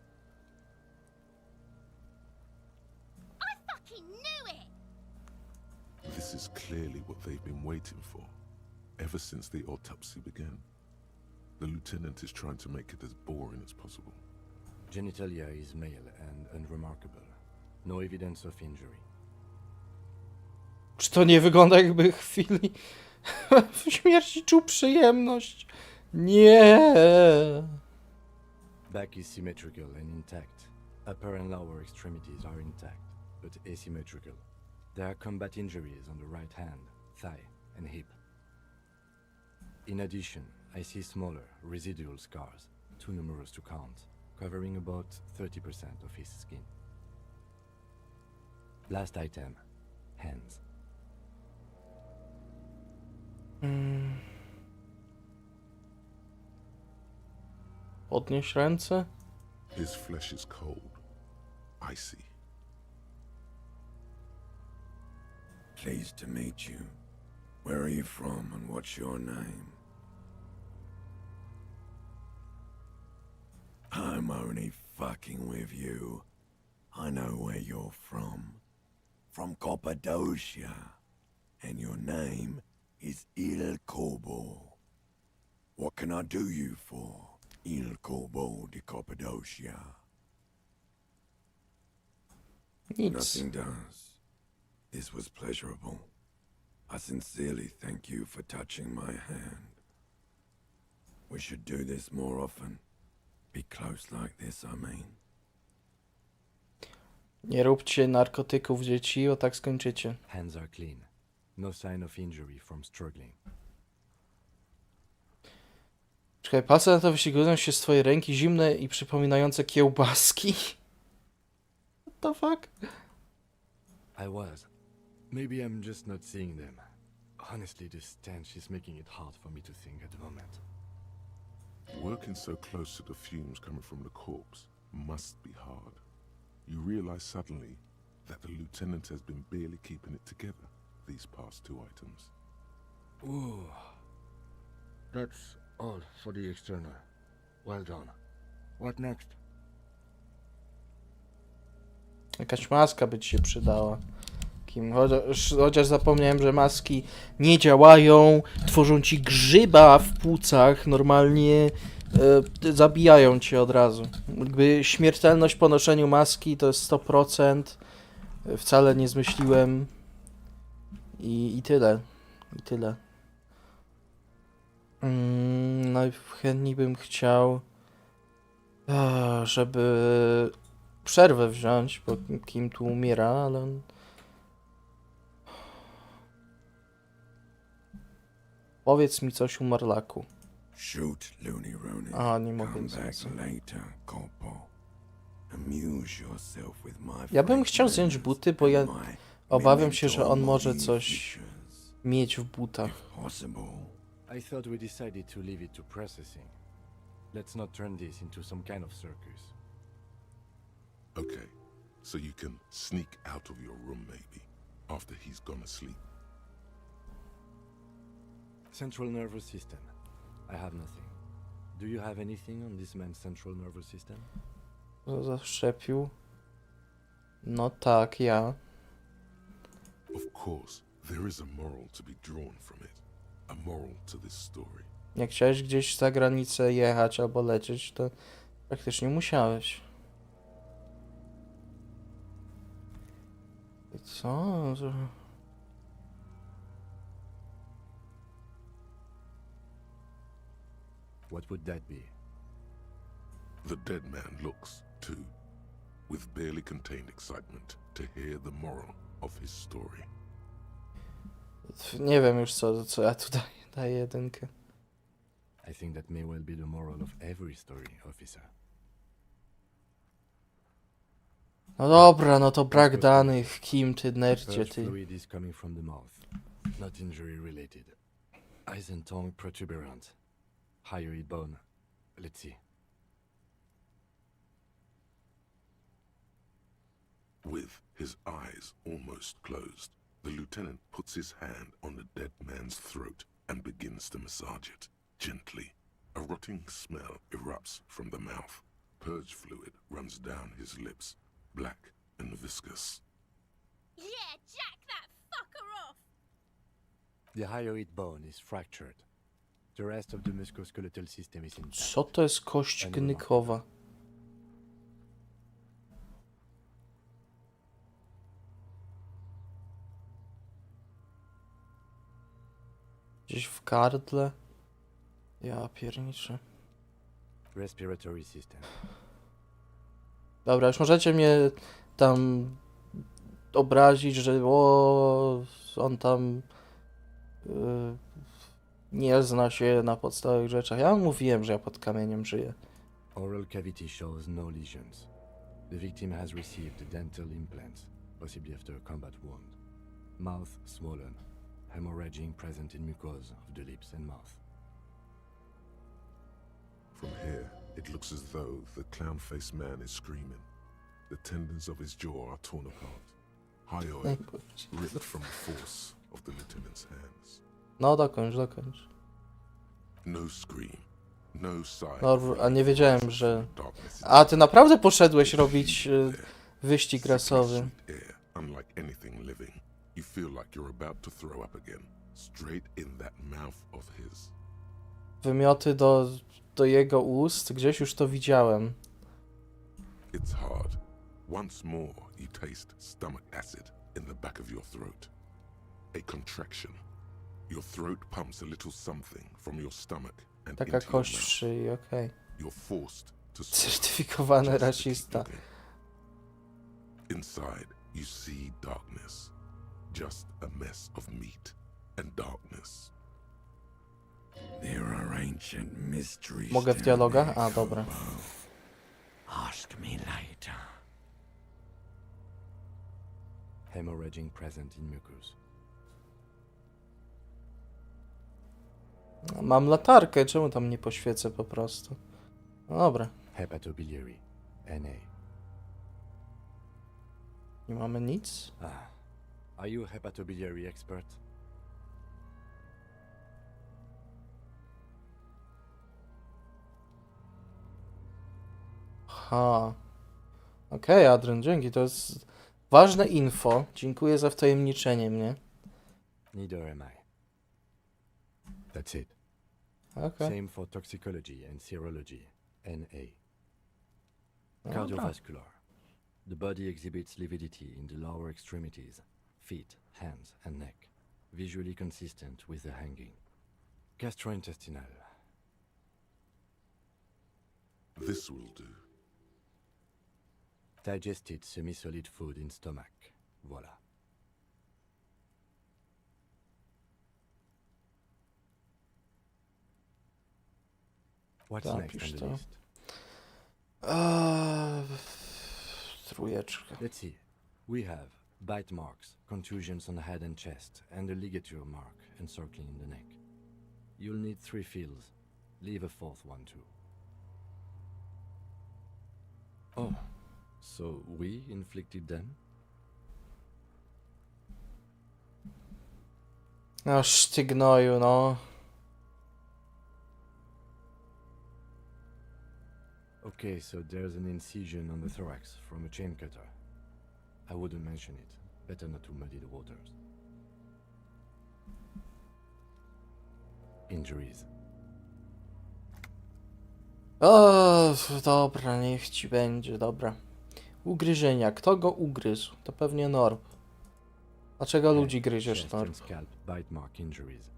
I fucking knew it! This is clearly what they've been waiting for, ever since the autopsy began. The lieutenant is trying to make it as boring as possible. Genitalia is male and unremarkable. No evidence of injury. Czy to nie wygląda, jakby chwili w śmierci czuł przyjemność? Nie. Back is symmetrical and intact. Upper and lower extremities are intact, but asymmetrical. There are combat injuries on the right hand, thigh, and hip. In addition, I see smaller, residual scars, too numerous to count, covering about 30% of his skin. Last item, hands. Podnieś ręce. His flesh is cold, icy. Pleased to meet you. Where are you from and what's your name? I'm only fucking with you. I know where you're from. From Cappadocia. And your name is Il Corbo. What can I do you for, Il Corbo de Cappadocia? Nic. Nothing does. This was pleasurable. I sincerely thank you for touching my hand. We should do this more often. Be close like this, I mean. Nie róbcie narkotyków, dzieci, o tak skończycie. Hands are clean. No sign of injury from struggling. Czekaj, palce na to wyścigują się z twojej ręki, zimne i przypominające kiełbaski. What the fuck? I was. Maybe I'm just not seeing them. Honestly, this stench is making it hard for me to think at the moment. Working so close to the fumes coming from the corpse must be hard. You realize suddenly that the lieutenant has been barely keeping it together these past 2 items. Ooh. That's all for the external. Well done. What next? Jakaś maska by ci się przydała. Chociaż zapomniałem, że maski nie działają, tworzą ci grzyba w płucach, normalnie zabijają cię od razu. Jakby śmiertelność po noszeniu maski to jest 100%. Wcale nie zmyśliłem. I tyle. I tyle. Najchętniej bym chciał, żeby przerwę wziąć, bo kim tu umiera, ale... Powiedz mi coś o Marlaku. Shoot, Looney Rooney. A, nie mogę Come nic back więcej. later, Corpo. Amuse yourself with my Ja bym chciał friends zdjąć buty, bo ja and my obawiam się, że memento on może mori coś features, mieć w butach. if possible. I thought we decided to leave it to processing. Let's not turn this into some kind of circus. Okay, so you can sneak out of your room maybe, after he's gone asleep. Central nervous system. I have nothing. Do you have anything on this man's central nervous system? Zaszczepił. No tak, ja. Of course, there is a moral to be drawn from it. A moral to this story. Jak chciałeś gdzieś za granicę jechać albo lecieć, to praktycznie musiałeś. I co? What would that be? The dead man looks, too, with barely contained excitement to hear the moral of his story. Nie wiem już co ja tutaj daję jedynkę. I think that may well be the moral of every story, officer. No dobra, no to brak danych. Kim ty, nerdzie, First ty. fluid is coming from the mouth, not injury related. Eyes and tongue protuberant. Hyoid bone. Let's see. With his eyes almost closed, the lieutenant puts his hand on the dead man's throat and begins to massage it, gently. A rotting smell erupts from the mouth. Purge fluid runs down his lips, black and viscous. Yeah, jack that fucker off! The hyoid bone is fractured. The rest of the musculoskeletal system is intact. Co to jest kość gnykowa? Gdzieś w gardle? Ja pierniczę. Respiratory system. Dobra, już możecie mnie tam obrazić, że on tam nie zna się na podstawowych rzeczach. Ja mówiłem, że ja pod kamieniem żyję. Oral cavity shows no lesions. The victim has received dental implants, possibly after a combat wound. Mouth swollen. Hemorrhaging present in mucosa of the lips and mouth. From here, it looks as though the clown-faced man is screaming. The tendons of his jaw are torn apart. Hyoid ripped from the force of the lieutenant's hands. No, dokończ. No scream, no sigh. No, a nie wiedziałem, że... A, ty naprawdę poszedłeś robić wyścig rasowy. Unlike anything living, you feel like you're about to throw up again, straight in that mouth of his. Wymioty do jego ust, gdzieś już to widziałem. It's hard. Once more, you taste stomach acid in the back of your throat. A contraction. Your throat pumps a little something from your stomach and Taka into your kość w mouth. szyi, okej. You're forced to Certyfikowany just to keep rasista. moving. Inside, you see darkness. Just a mess of meat and darkness. There are ancient mysteries. Mogę w dialogach? A, dobra. Ask me later. Hemorrhaging present in mucus. Mam latarkę, czemu tam nie poświecę po prostu? No dobra. Hepatobiliary. NA. Nie mamy nic? Are you a hepatobiliary expert? Ha. Okej, Adrian, dzięki. To jest ważne info. Dziękuję za wtajemniczenie mnie. Neither am I. That's it. Okay. Same for toxicology and serology. NA. Dobra. Cardiovascular. The body exhibits lividity in the lower extremities, feet, hands, and neck, visually consistent with the hanging. Gastrointestinal. This will do. Digested semi-solid food in stomach. Voila. What's next on Zapisz the to. list? Trójeczka. Let's see. We have bite marks, contusions on the head and chest, and a ligature mark encircling the neck. You'll need 3 fields. Leave a 4th one too. Oh, so we inflicted them? Aż ty gnoju, no. Okay, so there's an incision on the thorax from a chain cutter. I wouldn't mention it. Better not to muddy the waters. Injuries. O, dobra, niech ci będzie, dobra. Ugryzienia. Kto go ugryzł? To pewnie Norb. Dlaczego ludzi gryziesz, Chest and Norb? scalp bite mark injuries.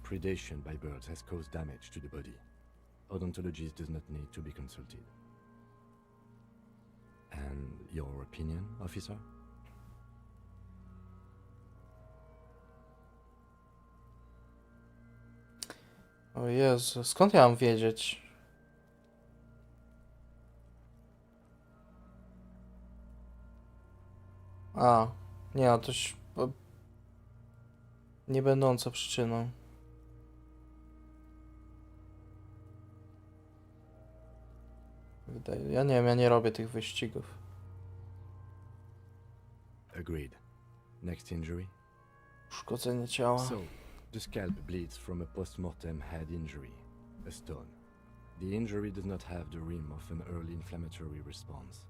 Predation by birds has caused damage to the body. Odontologist does not need to be consulted. And your opinion, officer? O Jezu, skąd ja mam wiedzieć? A, nie, no to nie będąca przyczyną. Ja nie wiem, ja nie robię tych wyścigów. Agreed. Next injury? Uszkodzenie ciała. So, the scalp bleeds from a post-mortem head injury, a stone. The injury does not have the rim of an early inflammatory response.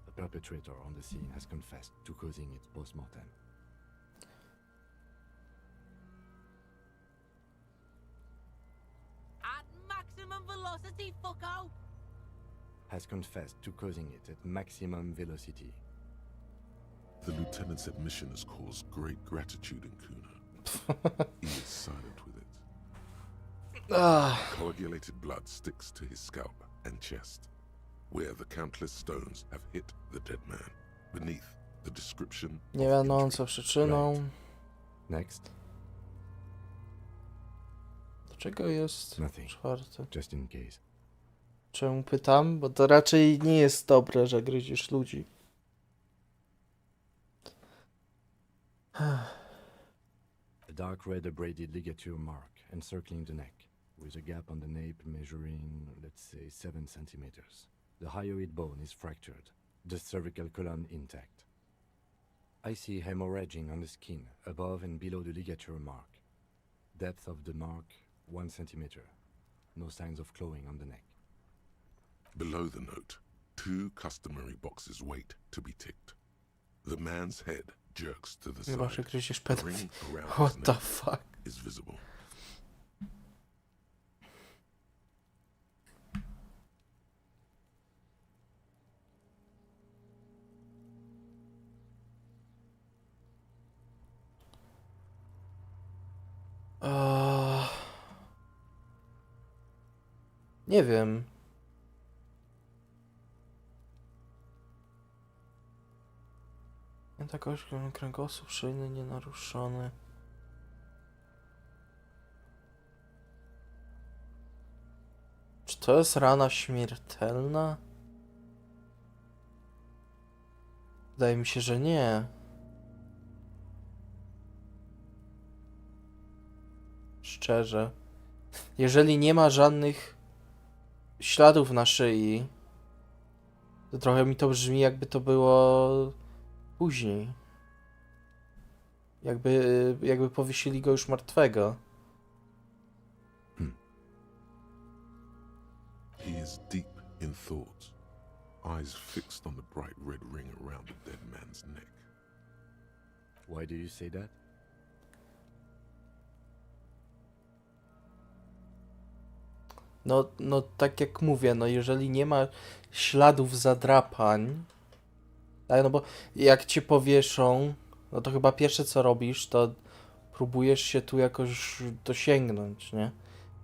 The perpetrator on the scene has confessed to causing it post-mortem. At maximum velocity, fucko! Has confessed to causing it at maximum velocity. The lieutenant's admission has caused great gratitude in Kuna. He is silent with it. Coagulated blood sticks to his scalp and chest, where the countless stones have hit the dead man. Beneath the description Nie będąca przyczyną. Next. Dlaczego jest Nothing. 4? Just in case. Czemu pytam? Bo to raczej nie jest dobre, że gryziesz ludzi. A dark red abraded ligature mark encircling the neck, with a gap on the nape measuring, let's say, 7 centimeters. The hyoid bone is fractured, the cervical column intact. I see hemorrhaging on the skin, above and below the ligature mark. Depth of the mark, 1 centimeter. No signs of clawing on the neck. Below the note, 2 customary boxes wait to be ticked. The man's head jerks to the Chyba, że side. gryziesz The pedofil. ring around What his the neck fuck? is visible. Nie wiem. Takoś kręgosłup szyjny nienaruszony. Czy to jest rana śmiertelna? Wydaje mi się, że nie. Szczerze. Jeżeli nie ma żadnych śladów na szyi, to trochę mi to brzmi, jakby to było później. Jakby powiesili go już martwego. He is deep in thought, eyes fixed on the bright red ring around the dead man's neck. Why do you say that? No tak jak mówię, no jeżeli nie ma śladów zadrapań, tak, no bo jak cię powieszą, no to chyba pierwsze co robisz, to próbujesz się tu jakoś dosięgnąć, nie?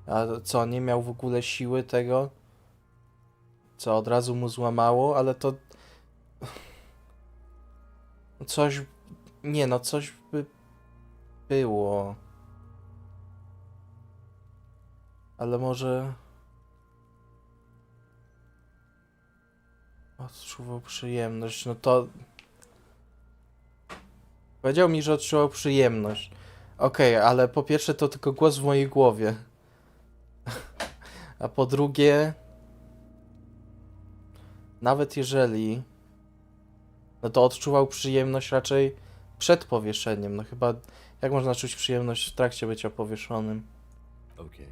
A co, nie miał w ogóle siły tego? Co, od razu mu złamało? Ale to... Coś... Nie no, coś by było. Ale może... Odczuwał przyjemność, no to... Powiedział mi, że odczuwał przyjemność. Okej, ale po pierwsze to tylko głos w mojej głowie. A po drugie... Nawet jeżeli... No to odczuwał przyjemność raczej przed powieszeniem. No chyba... Jak można czuć przyjemność w trakcie bycia powieszonym? Okay.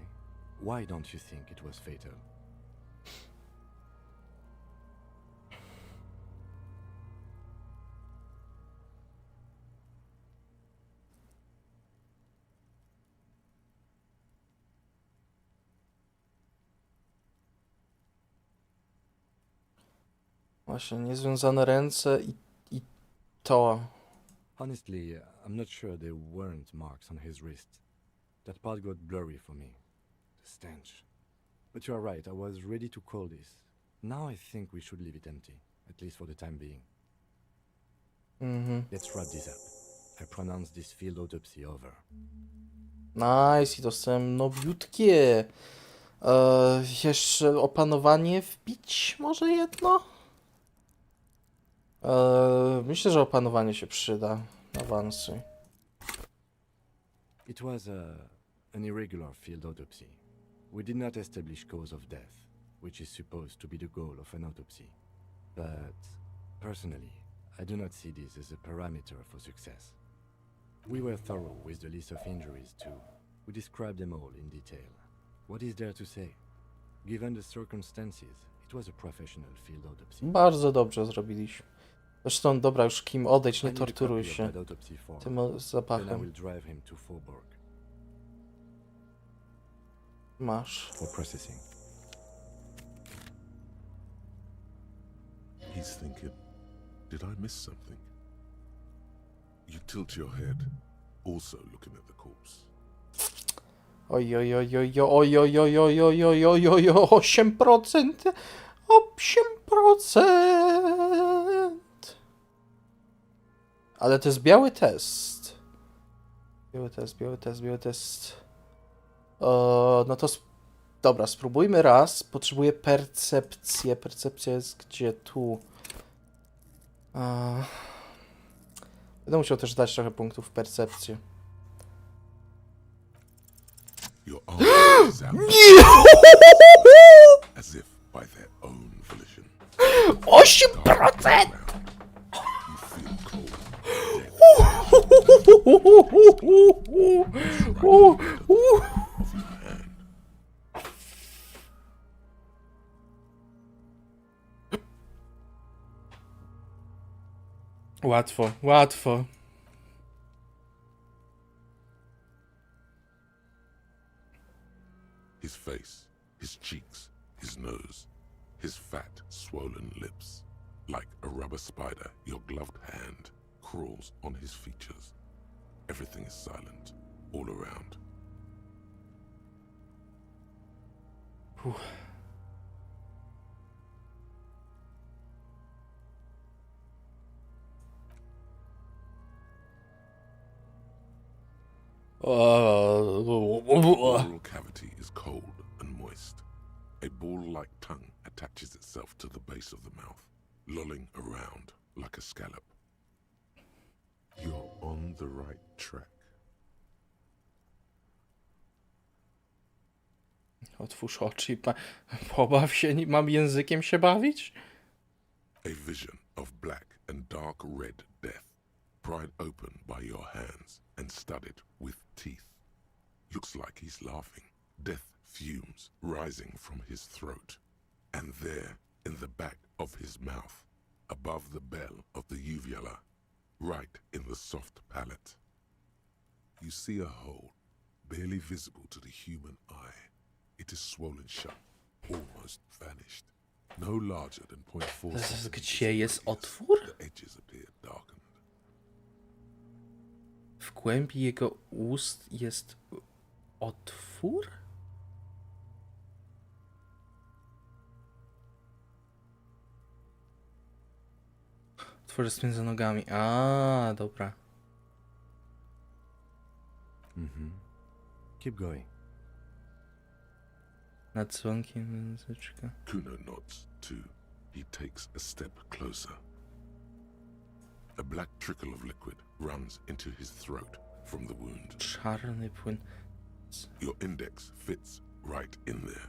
Why don't you think it was fatal? Właśnie, niezwiązane ręce i to. Honestly, I'm not sure there weren't marks on his wrist. That part got blurry for me. The stench. But you are right, I was ready to call this. Now I think we should leave it empty, at least for the time being. Let's wrap this up. I pronounce this field autopsy over. Nice, i dostałem nowiutkie. Jeszcze opanowanie wbić może jedno? Myślę, że opanowanie się przyda. Awansuj. It was an irregular field autopsy. We did not establish cause of death, which is supposed to be the goal of an autopsy. But personally, I do not see this as a parameter for success. We were thorough with the list of injuries too. We described them all in detail. What is there to say? Given the circumstances, it was a professional field autopsy. Bardzo dobrze zrobiliśmy. Zresztą, dobra, już Kim, odejdź, nie torturuj się tym Then I zapachem. will drive him to Faubourg Masz. for processing. He's thinking, did I miss something? You tilt your head, also looking at the corpse. Oj, oj, oj, oj, oj, oj, oj, oj, oj, oj, oj, oj, 8%! 8%! Ale to jest biały test. Biały test, biały test, biały test. No to dobra, spróbujmy raz. Potrzebuję percepcję. Percepcja jest gdzie? Tu. Będę musiał też dać trochę punktów w percepcję. Your arm is out, as if by their own volition. 8%! You feel cold. Łatwo, łatwo. His face, his cheeks, his nose, his fat, swollen lips. Like a rubber spider, your gloved hand crawls on his features. Everything is silent, all around. The oral cavity is cold and moist. A ball-like tongue attaches itself to the base of the mouth, lolling around like a scallop. You're on the right track. Otwórz oczy i pobaw się, mam językiem się bawić? A vision of black and dark red death, pried open by your hands and studded with teeth. Looks like he's laughing. Death fumes rising from his throat. And there, in the back of his mouth, above the bell of the uvula, right in the soft palate, you see a hole, barely visible to the human eye. It is swollen shut, almost vanished. No larger than 0.4 Gdzie jest otwór? The edges appear darkened. W głębi jego ust jest otwór? Otwór jest między nogami. A, dobra. Keep going. Nad dzwonkiem języczka. Kuno nods, too. He takes a step closer. A black trickle of liquid runs into his throat from the wound. Czarny płyn. Your index fits right in there.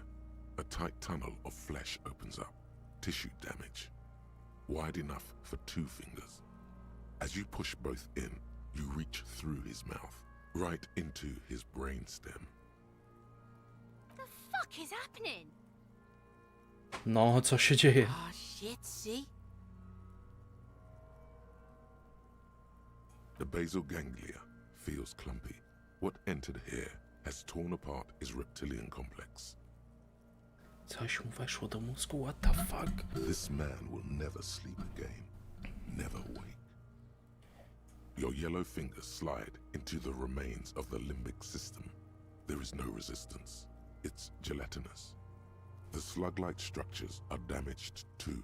A tight tunnel of flesh opens up. Tissue damage. Wide enough for 2 fingers. As you push both in, you reach through his mouth, right into his brainstem. The fuck is happening? No, co się dzieje? Oh shit, see? The basal ganglia feels clumpy. What entered here has torn apart his reptilian complex. Coś mu weszło do mózgu, what the fuck? This man will never sleep again. Never wake. Your yellow fingers slide into the remains of the limbic system. There is no resistance. It's gelatinous. The slug-like structures are damaged too.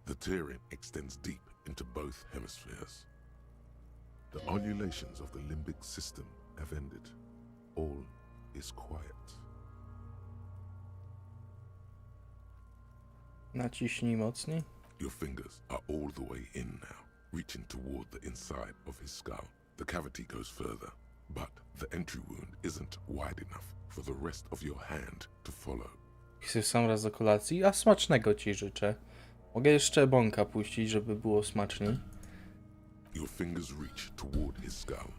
The tearing extends deep into both hemispheres. The undulations of the limbic system have ended. all is quiet. Naciśnij mocniej. Your fingers are all the way in now, reaching toward the inside of his skull. The cavity goes further, but the entry wound isn't wide enough for the rest of your hand to follow. Chcesz sam raz do kolacji? A smacznego ci życzę. Mogę jeszcze bąka puścić, żeby było smaczniej. Your fingers reach toward his skull.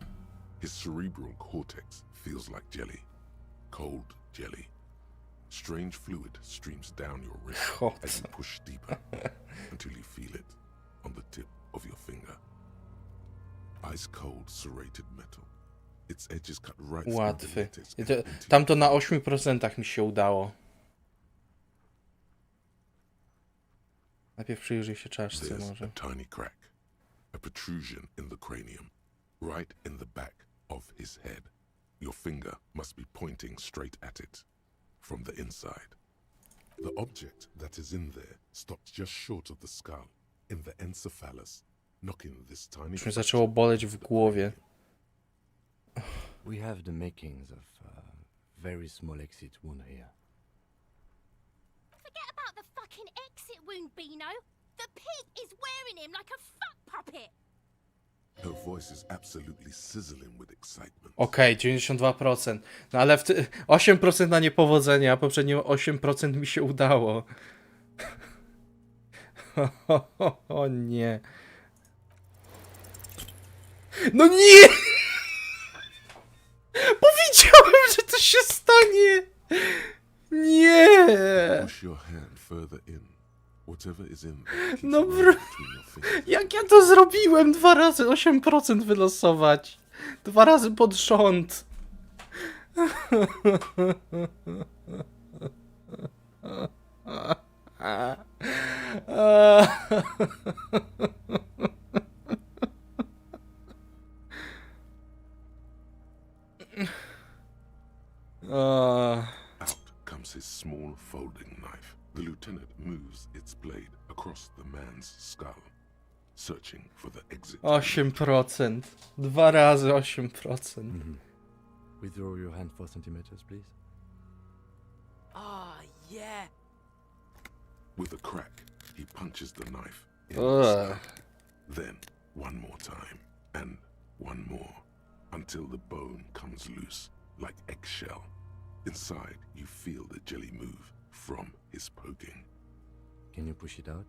His cerebral cortex feels like jelly. Cold jelly. Strange fluid streams down your wrist as you push deeper until you feel it on the tip of your finger. Ice cold serrated metal. Its edges cut right through the Łatwy. lattice and into Tamto na 8% mi się udało. Najpierw przyjrzyj się czaszce There's może. a tiny crack, a protrusion in the cranium, right in the back of his head. Your finger must be pointing straight at it from the inside. The object that is in there stops just short of the skull, in the encephalus, knocking this tiny. Już mnie zaczęło boleć w głowie. We have the makings of a very small exit wound here. Forget about the fucking exit wound, Beano. The pig is wearing him like a fuck puppet. Her voice is absolutely sizzling with excitement. Okej, 92%. No ale 8% na niepowodzenie, a poprzednio 8% mi się udało. O nie. No nie! Powiedziałem, że to się stanie! Nie! Push your hand further in. Whatever is in there keeps No rolling between your fingers. Jak ja to zrobiłem? 2 razy 8% wylosować. 2 razy pod rząd. Out comes his small folding knife. The lieutenant moves its blade across the man's skull, searching for the exit. 8%. 2 razy 8%. Withdraw your hand 4 centimeters, please. Oh, yeah. With a crack, he punches the knife in the skull. Then, one more time, and one more, until the bone comes loose, like eggshell. Inside, you feel the jelly move from his poking. Can you push it out?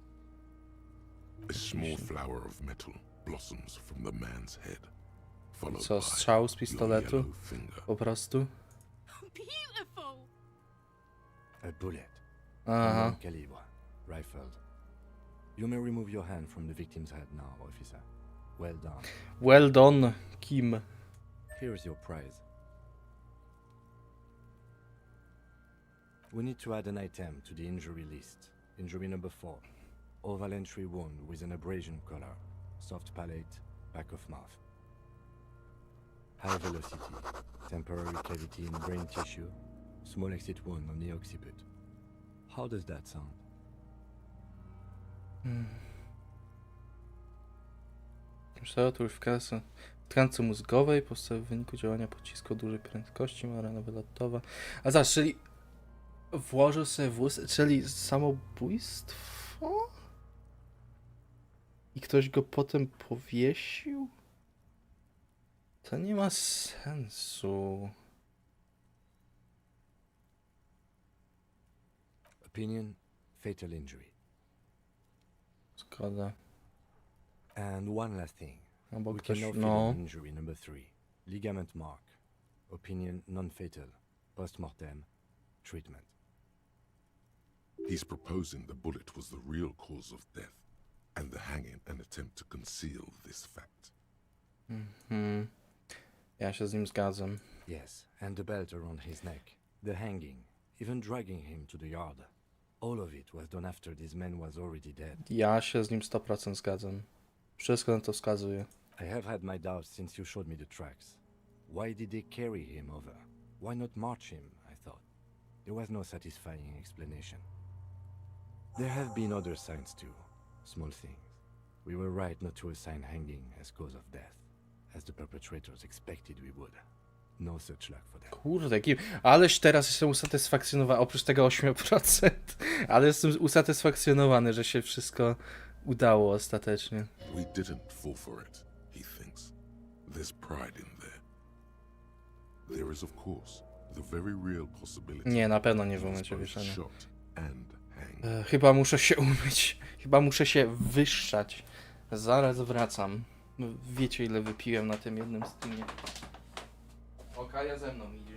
A small flower of metal blossoms from the man's head, followed Co, by strzał z your pistoletu? yellow finger. Po prostu? Beautiful. A bullet. Aha. Long caliber, rifled. You may remove your hand from the victim's head now, officer. Well done. Well done, Kim. Here is your prize. We need to add an item to the injury list. Injury number 4. Oval entry wound with an abrasion color. Soft palate, back of mouth. High velocity. Temporary cavity in brain tissue. Small exit wound on the occiput. How does that sound? To już w tkance mózgowej powstaje w wyniku działania pocisku o dużej prędkości, marana wylotowa. A zobacz, czyli włożył sobie w ust, czyli samobójstwo? I ktoś go potem powiesił? To nie ma sensu. Opinion, fatal injury. Zgoda. And one last thing. Albo We ktoś, can now fill no. in injury number 3. Ligament mark. Opinion non-fatal. Post-mortem. Treatment. He's proposing the bullet was the real cause of death, and the hanging an attempt to conceal this fact. Ja się z nim zgadzam. Yes, and the belt around his neck. The hanging. Even dragging him to the yard. All of it was done after this man was already dead. Ja się z nim 100% zgadzam. Wszystko na to wskazuje. I have had my doubts since you showed me the tracks. Why did they carry him over? Why not march him, I thought. There was no satisfying explanation. There have been other signs too. Small things. We were right not to assign hanging as cause of death, as the perpetrators expected we would. No such luck for them. Kurde, aleś teraz jestem usatysfakcjonowany, oprócz tego 8%, ale jestem usatysfakcjonowany, że się wszystko udało ostatecznie. We didn't fall for it, he thinks. There's pride in there. There is, of course, the very real possibility. Nie, na pewno nie w he was momencie both wieszania. shot and hanged. Chyba muszę się umyć. Chyba muszę się wyszczać. Zaraz wracam. Wiecie, ile wypiłem na tym jednym streamie. O, Kaja ze mną idzie.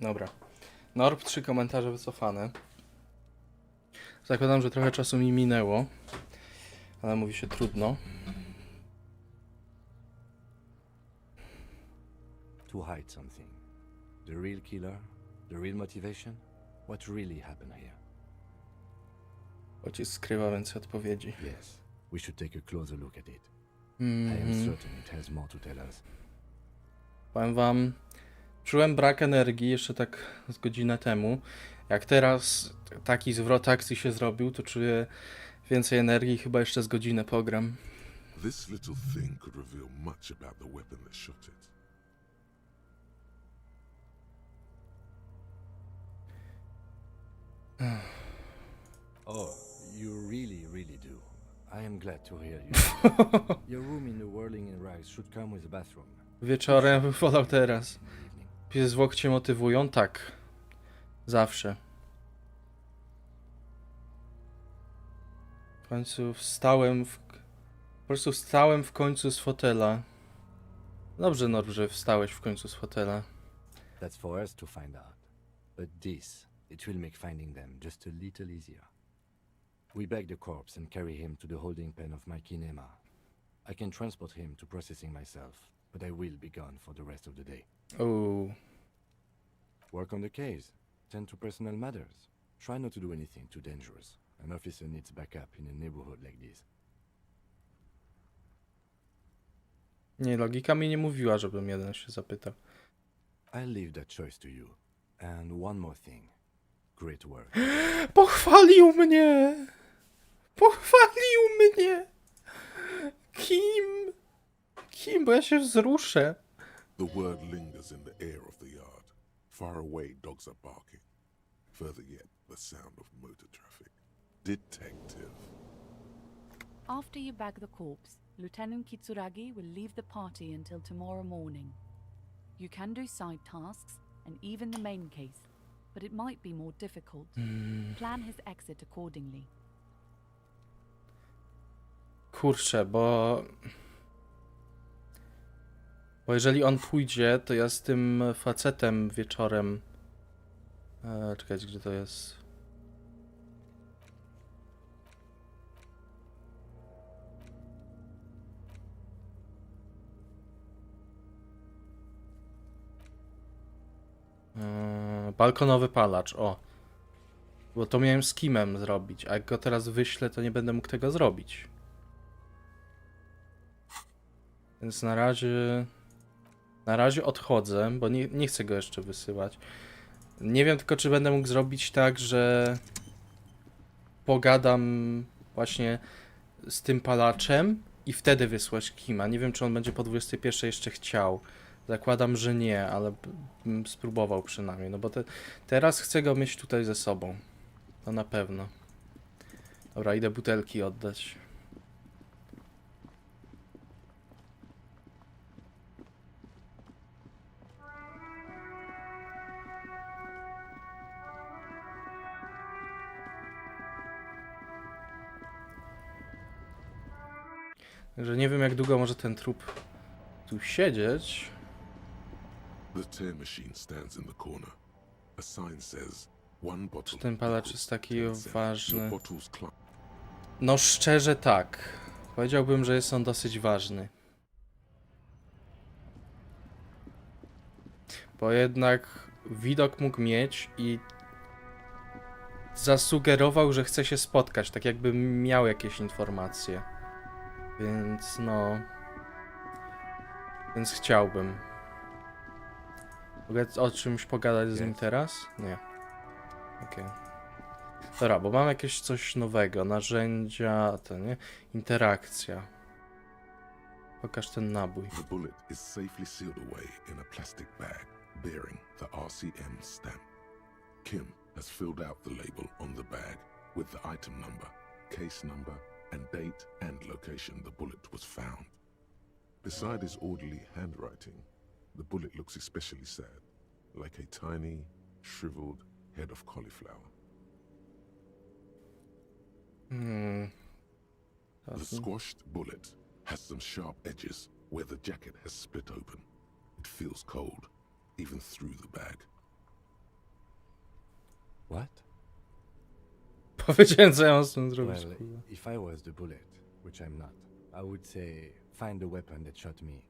Dobra. Norb, 3 komentarze wycofane. Zakładam, że trochę czasu mi minęło. Ale mówi się trudno. To hide something. The real killer? The real motivation? What really happened here? Pocisk skrywa więcej odpowiedzi. Yes, we should take a closer look at it. I am certain it has more to tell us. Powiem wam, czułem brak energii jeszcze tak z godzinę temu. Jak teraz taki zwrot akcji się zrobił, to czuję więcej energii, chyba jeszcze z godzinę pogram. This little thing could reveal much about the weapon that shot it. Oh, you really do. I am glad to hear you. Your room in the Whirling and Rags should come with a bathroom. Wieczorem bym wolał teraz. Pies zwłok cię motywują? Tak. Zawsze. końcu wstałem po prostu wstałem w końcu z fotela. Dobrze, Norb, że wstałeś w końcu z fotela. That's for us to find out. But this, it will make finding them just a little easier. We bag the corpse and carry him to the holding pen of my kinema. I can transport him to processing myself, but I will be gone for the rest of the day. Oh. Work on the case. Tend to personal matters. Try not to do anything too dangerous. An officer needs backup in a neighborhood like this. Nie, logika mi nie mówiła, żebym jeden się zapytał. I'll leave that choice to you. And one more thing. Great work. Pochwalił mnie! Pochwalił mnie! Kim? Kim? Bo ja się wzruszę. The word lingers in the air of the yard. Far away, dogs are barking. Further yet, the sound of motor traffic. Detective. After you bag the corpse, Lieutenant Kitsuragi will leave the party until tomorrow morning. You can do side tasks and even the main case, but it might be more difficult. Plan his exit accordingly. Kurczę, bo jeżeli on pójdzie, to ja z tym facetem wieczorem... czekajcie, gdzie to jest? Balkonowy palacz, o. Bo to miałem z Kimem zrobić, a jak go teraz wyślę, to nie będę mógł tego zrobić. Więc na razie odchodzę, bo nie chcę go jeszcze wysyłać. Nie wiem tylko, czy będę mógł zrobić tak, że pogadam właśnie z tym palaczem i wtedy wysłać Kima. Nie wiem, czy on będzie po 21 jeszcze chciał. Zakładam, że nie, ale bym spróbował przynajmniej, no bo teraz chcę go mieć tutaj ze sobą. To na pewno. Dobra, idę butelki oddać. Także nie wiem, jak długo może ten trup tu siedzieć. The tear machine stands in the corner. A sign says one bottle. Czy ten palacz jest taki ważny? Your bottle's No szczerze tak. Powiedziałbym, że jest on dosyć ważny. Bo jednak widok mógł mieć i zasugerował, że chce się spotkać, tak jakby miał jakieś informacje. Więc no... Więc chciałbym. Mogę o czymś pogadać z nim teraz? Nie. Okej. Dobra, bo mam jakieś coś nowego. Narzędzia, to nie? Interakcja. Pokaż ten nabój. The bullet is safely sealed away in a plastic bag bearing the RCM stamp. Kim has filled out the label on the bag with the item number, case number, and date and location the bullet was found. Beside his orderly handwriting, the bullet looks especially sad, like a tiny, shriveled head of cauliflower. The squashed bullet has some sharp edges where the jacket has split open. It feels cold, even through the bag. What? Powiedziałem, co ja mam z tym zrobić. Well, if I was the bullet, which I'm not, I would say find the weapon that shot me.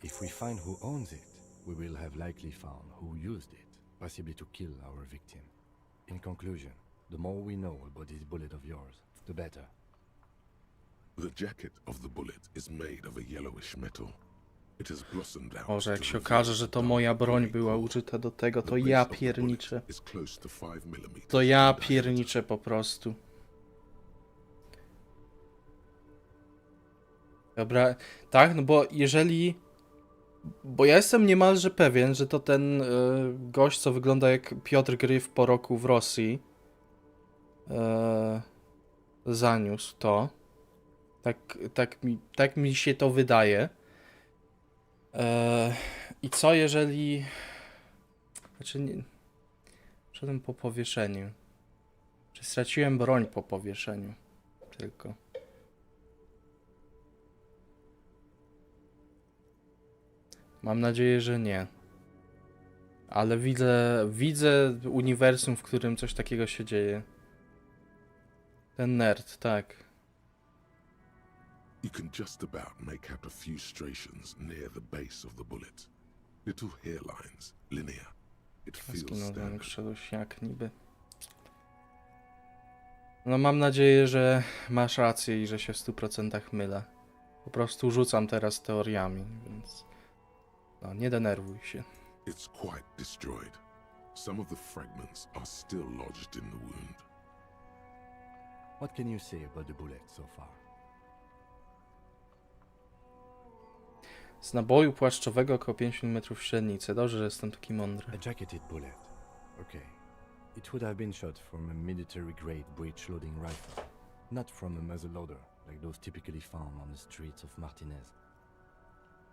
If we find who owns it, we will have likely found who used it, possibly to kill our victim. In conclusion, the more we know about this bullet of yours, the better. The jacket of the bullet is made of a yellowish metal. It has blossomed out. Może jak się okaże, że to moja broń była użyta do tego, to ja pierniczę. To ja pierniczę po prostu. Dobra, tak, no bo jeżeli... Bo ja jestem niemalże pewien, że to ten gość, co wygląda jak Piotr Gryf po roku w Rosji, zaniósł to. Tak mi się to wydaje. I co jeżeli... Znaczy nie... Szedłem po powieszeniu. Czy straciłem broń po powieszeniu? tylko. Mam nadzieję, że nie. Ale widzę uniwersum, w którym coś takiego się dzieje. Ten nerd, tak. You can just about make out a few striations near the base of the bullet. Little hairlines, linear. It feels Skinąłem standard. przedusiak niby. No mam nadzieję, że masz rację i że się w 100% mylę. Po prostu rzucam teraz teoriami, więc... No, nie denerwuj się. It's quite destroyed. Some of the fragments are still lodged in the wound. What can you say about the bullet so far? Z naboju płaszczowego około 5 mm średnicy. Dobrze, że jestem taki mądry. A jacketed bullet. Okay. It would have been shot from a military-grade breech-loading rifle, not from a muzzleloader, like those typically found on the streets of Martinez.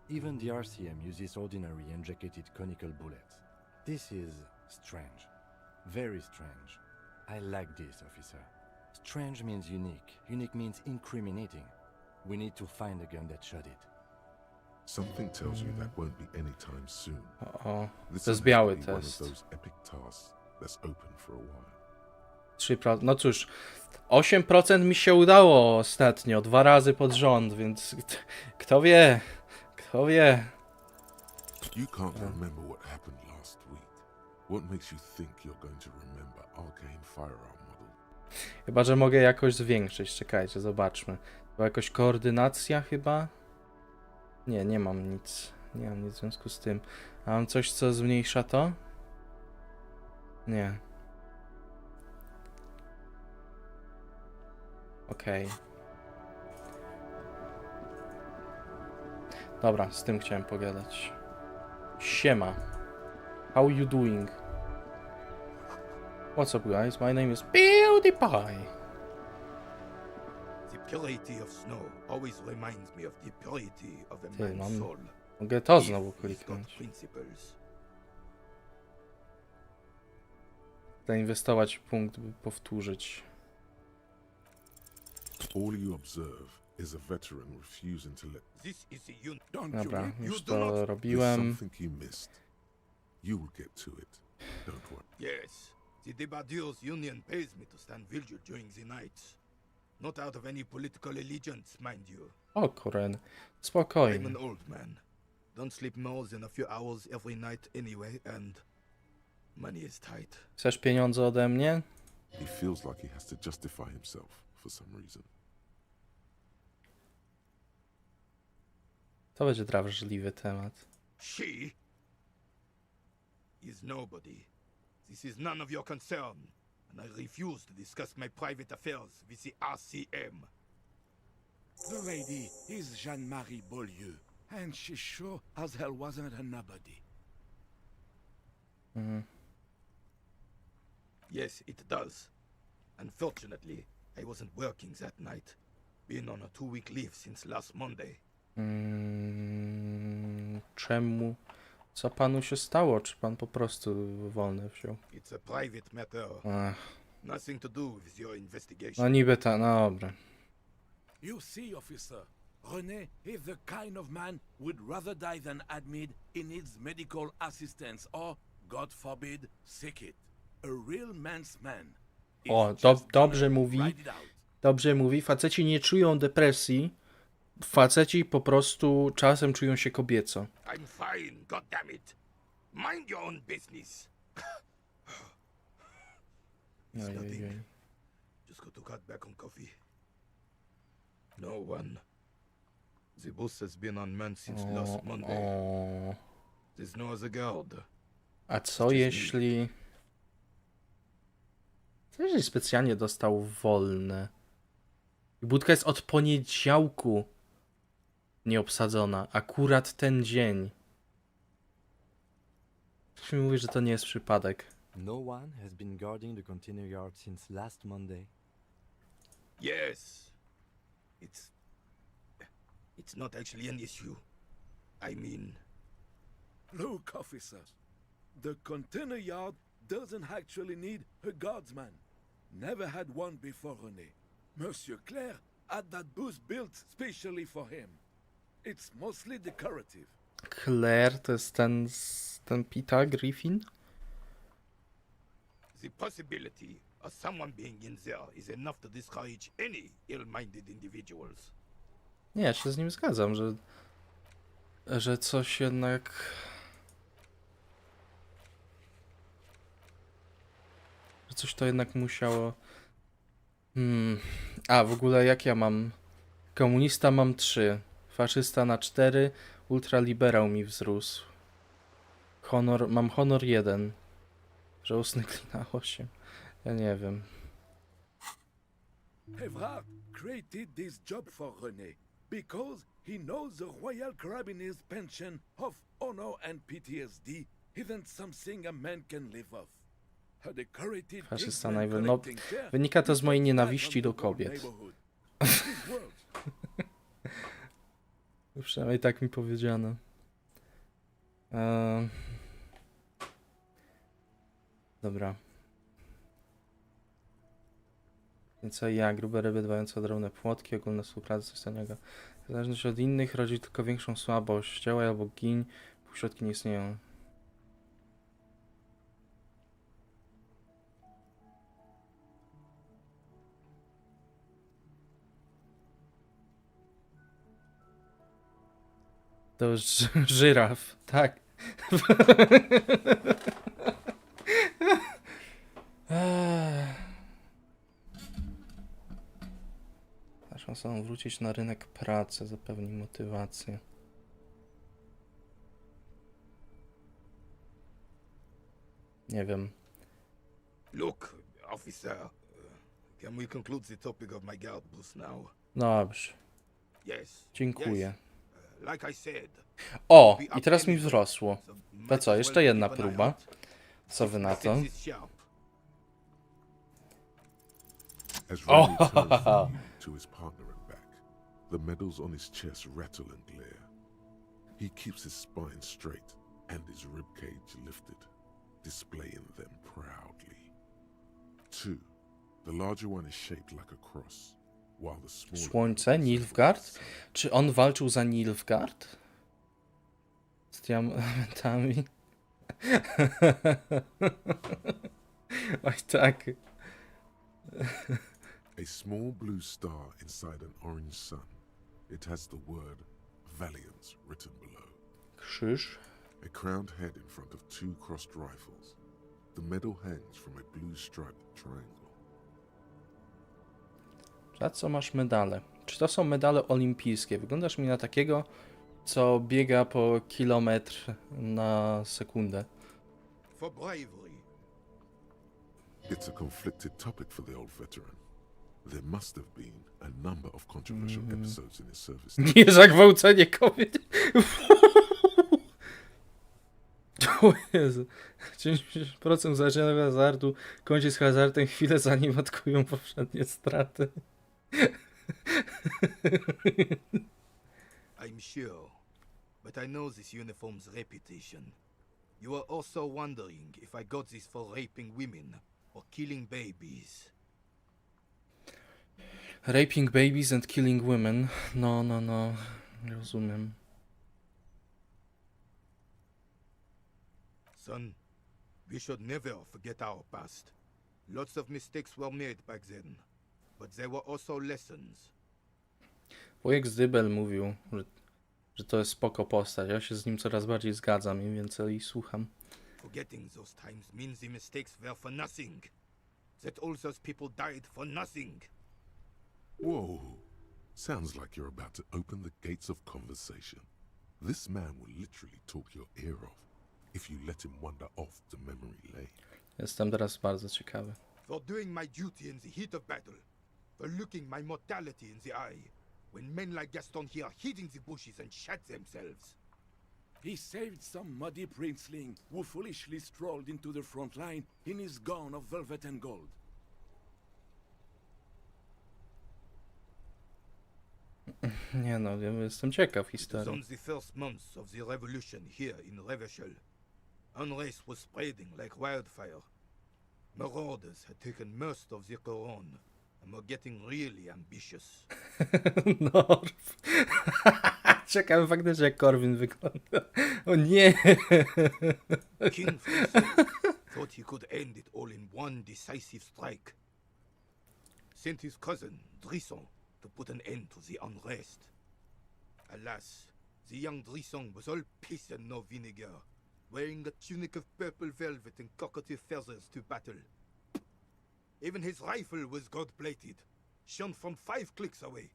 Even the RCM uses ordinary unjacketed conical bullets. This is strange. Very strange. I like this, officer. Strange means unique. Unique means incriminating. We need to find the gun that shot it. Something tells you that won't be anytime soon. O, This to jest will biały have to be one of test. those epic tasks that's open for a while. 3%. No cóż, 8% mi się udało ostatnio, 2 razy pod rząd, więc kto wie? Kto wie? You can't remember what happened last week. What makes you think you're going to remember arcane firearm model? Chyba, że mogę jakoś zwiększyć. Czekajcie, zobaczmy. Była jakoś koordynacja chyba? Nie, nie mam nic. Nie mam nic w związku z tym. A mam coś, co zmniejsza to? Nie. Okej. Dobra, z tym chciałem pogadać. Siema. How you doing? What's up, guys? My name is PewDiePie. The purity of snow always reminds me of the purity of a Ty, man's mam... soul. Mogę to If znowu he's got kliknąć. principles. Zainwestować w punkt, by powtórzyć. All you observe is a veteran refusing to let... This is the don't Dobra, you już do not... to There's robiłem. something you missed. You will get to it. Don't worry. Yes, the Debardeurs Union pays me to stand vigil during the night. Not out of any political allegiance, mind you. O, Koren. I'm Spokojnie. an old man. Don't sleep more than a few hours every night anyway, and money is tight. Chcesz pieniądze ode mnie? He feels like he has to justify himself for some reason. To będzie drażliwy temat. She is nobody. This is none of your concern, and I refuse to discuss my private affairs with the RCM. The lady is Jeanne-Marie Beaulieu, and she sure as hell wasn't a nobody. Yes, it does. Unfortunately, I wasn't working that night, being on a 2-week leave since last Monday. Czemu? Co panu się stało? Czy pan po prostu wolny wziął? It's a private matter. Ach, Nothing to do with your investigation. no niby ta, no dobra. You see, officer, René is the kind of man would rather die than admit he needs medical assistance or, God forbid, sick it. A real man's man. is O, just dobrze gonna mówi. ride it out. Dobrze mówi. Faceci nie czują depresji. Faceci po prostu czasem czują się kobieco. I'm fine, goddammit. Mind your own business. It's nothing. Ojej. Just got to cut back on coffee. No one. The bus has been unmanned since last Monday. O. There's no other guard. A co jeśli... Co jeżeli specjalnie dostał wolne? I budka jest od poniedziałku nieobsadzona. Akurat ten dzień. Ktoś mi mówi, że to nie jest przypadek. No one has been guarding the container yard since last Monday. Yes. It's not actually an issue. I mean... Look, officers, the container yard doesn't actually need a guardsman. Never had one before, René. Monsieur Claire had that booth built specially for him. It's mostly decorative. Claire to jest ten Pita Griffin? The possibility of someone being in there is enough to discourage any ill-minded individuals. Nie, ja się z nim zgadzam, że coś jednak... Że coś to jednak musiało... A, w ogóle jak ja mam? Komunista mam 3, faszysta na 4, ultraliberał mi wzrósł. Mam honor 1. Żałosny klina 8. Ja nie wiem. Evrard created this job for René because he knows the Royal Carabiners' pension of honor and PTSD isn't something a man can live off. A decorated Faszysta Kingsman najwy... No, collecting chair wynika to z mojej is nienawiści do the whole kobiet. neighborhood. His words. Przynajmniej tak mi powiedziano. Dobra. I co ja? Grube ryby dbające o drobne płotki, ogólna współpraca coś staniego. W zależności od innych rodzi tylko większą słabość. Działaj albo giń, półśrodki nie istnieją. To już żyraf, tak. Naszą szansą wrócić na rynek pracy, zapewni motywację. Nie wiem. Look, officer, can we conclude the topic of my guard boost now? Dobrze. Yes. Dziękuję. Yes. Like I said. O! I teraz mi wzrosło. To co, jeszcze jedna próba. Co wy na to? As Remy turns from you to his partner and back, the medals on his chest rattle and glare. He keeps his spine straight and his ribcage lifted, displaying them proudly. 2. The larger one is shaped like a cross, while the smaller Słońce? Nilfgaard? Czy on walczył za Nilfgaard? Z diamentami? Oj tak. A small blue star inside an orange sun. It has the word Valiance written below. Krzyż. A crowned head in front of 2 crossed rifles. The medal hangs from a blue striped triangle. Za co masz medale? Czy to są medale olimpijskie? Wyglądasz mi na takiego, co biega po kilometr na sekundę. For bravery. It's a conflicted topic for the old veteran. There must have been a number of controversial episodes in his service. Nie zagwałcenie kobiet. O Jezu. 90% zaczynania hazardu kończy z hazardem chwilę zanim odkują poprzednie straty. I'm sure, but I know this uniform's reputation. You are also wondering if I got this for raping women or killing babies. Raping babies and killing women. No. Rozumiem. Son, we should never forget our past. Lots of mistakes were made back then, but there were also lessons. Wujek Zdybel mówił, że to jest spoko postać. Ja się z nim coraz bardziej zgadzam, im więcej słucham. Forgetting those times means the mistakes were for nothing. That all those people died for nothing. Whoa. Sounds like you're about to open the gates of conversation. This man will literally talk your ear off if you let him wander off the memory lane. Jestem teraz bardzo ciekawy. For doing my duty in the heat of battle. For looking my mortality in the eye. When men like Gaston here hid in the bushes and shot themselves. He saved some muddy princeling who foolishly strolled into the front line in his gown of velvet and gold. Nie no, ja jestem ciekaw It was historii. on the first months of the revolution here in Revachol. Unrest was spreading like wildfire. Marauders had taken most of the Coron. and we're getting really ambitious. Norf. Czekam faktycznie jak Corwin wygląda. O nie! King Friso thought he could end it all in one decisive strike. Sent his cousin, Drisson, to put an end to the unrest. Alas, the young Drisson was all piss and no vinegar, wearing a tunic of purple velvet and cockatiel feathers to battle. Even his rifle was gold-plated, shone from 5 clicks away.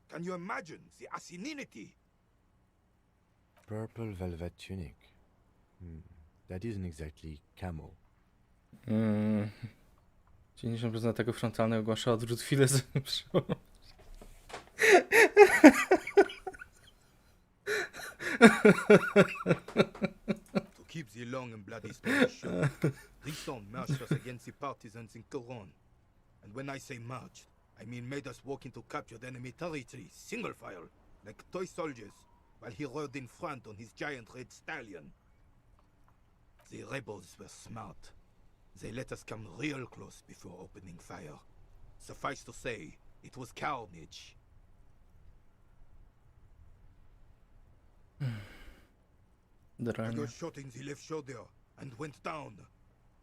Can you imagine the asininity? Purple velvet tunic. That isn't exactly camel. 90% tego frontalnego ogłasza odwrót chwilę zepsuł. To keep the long and bloody story short, Drisson marched us against the partisans in Coron. And when I say marched, I mean made us walk into captured enemy territory, single file, like toy soldiers, while he rode in front on his giant red stallion. The rebels were smart. They let us come real close before opening fire. Suffice to say, it was carnage. I got shot in the left shoulder and went down.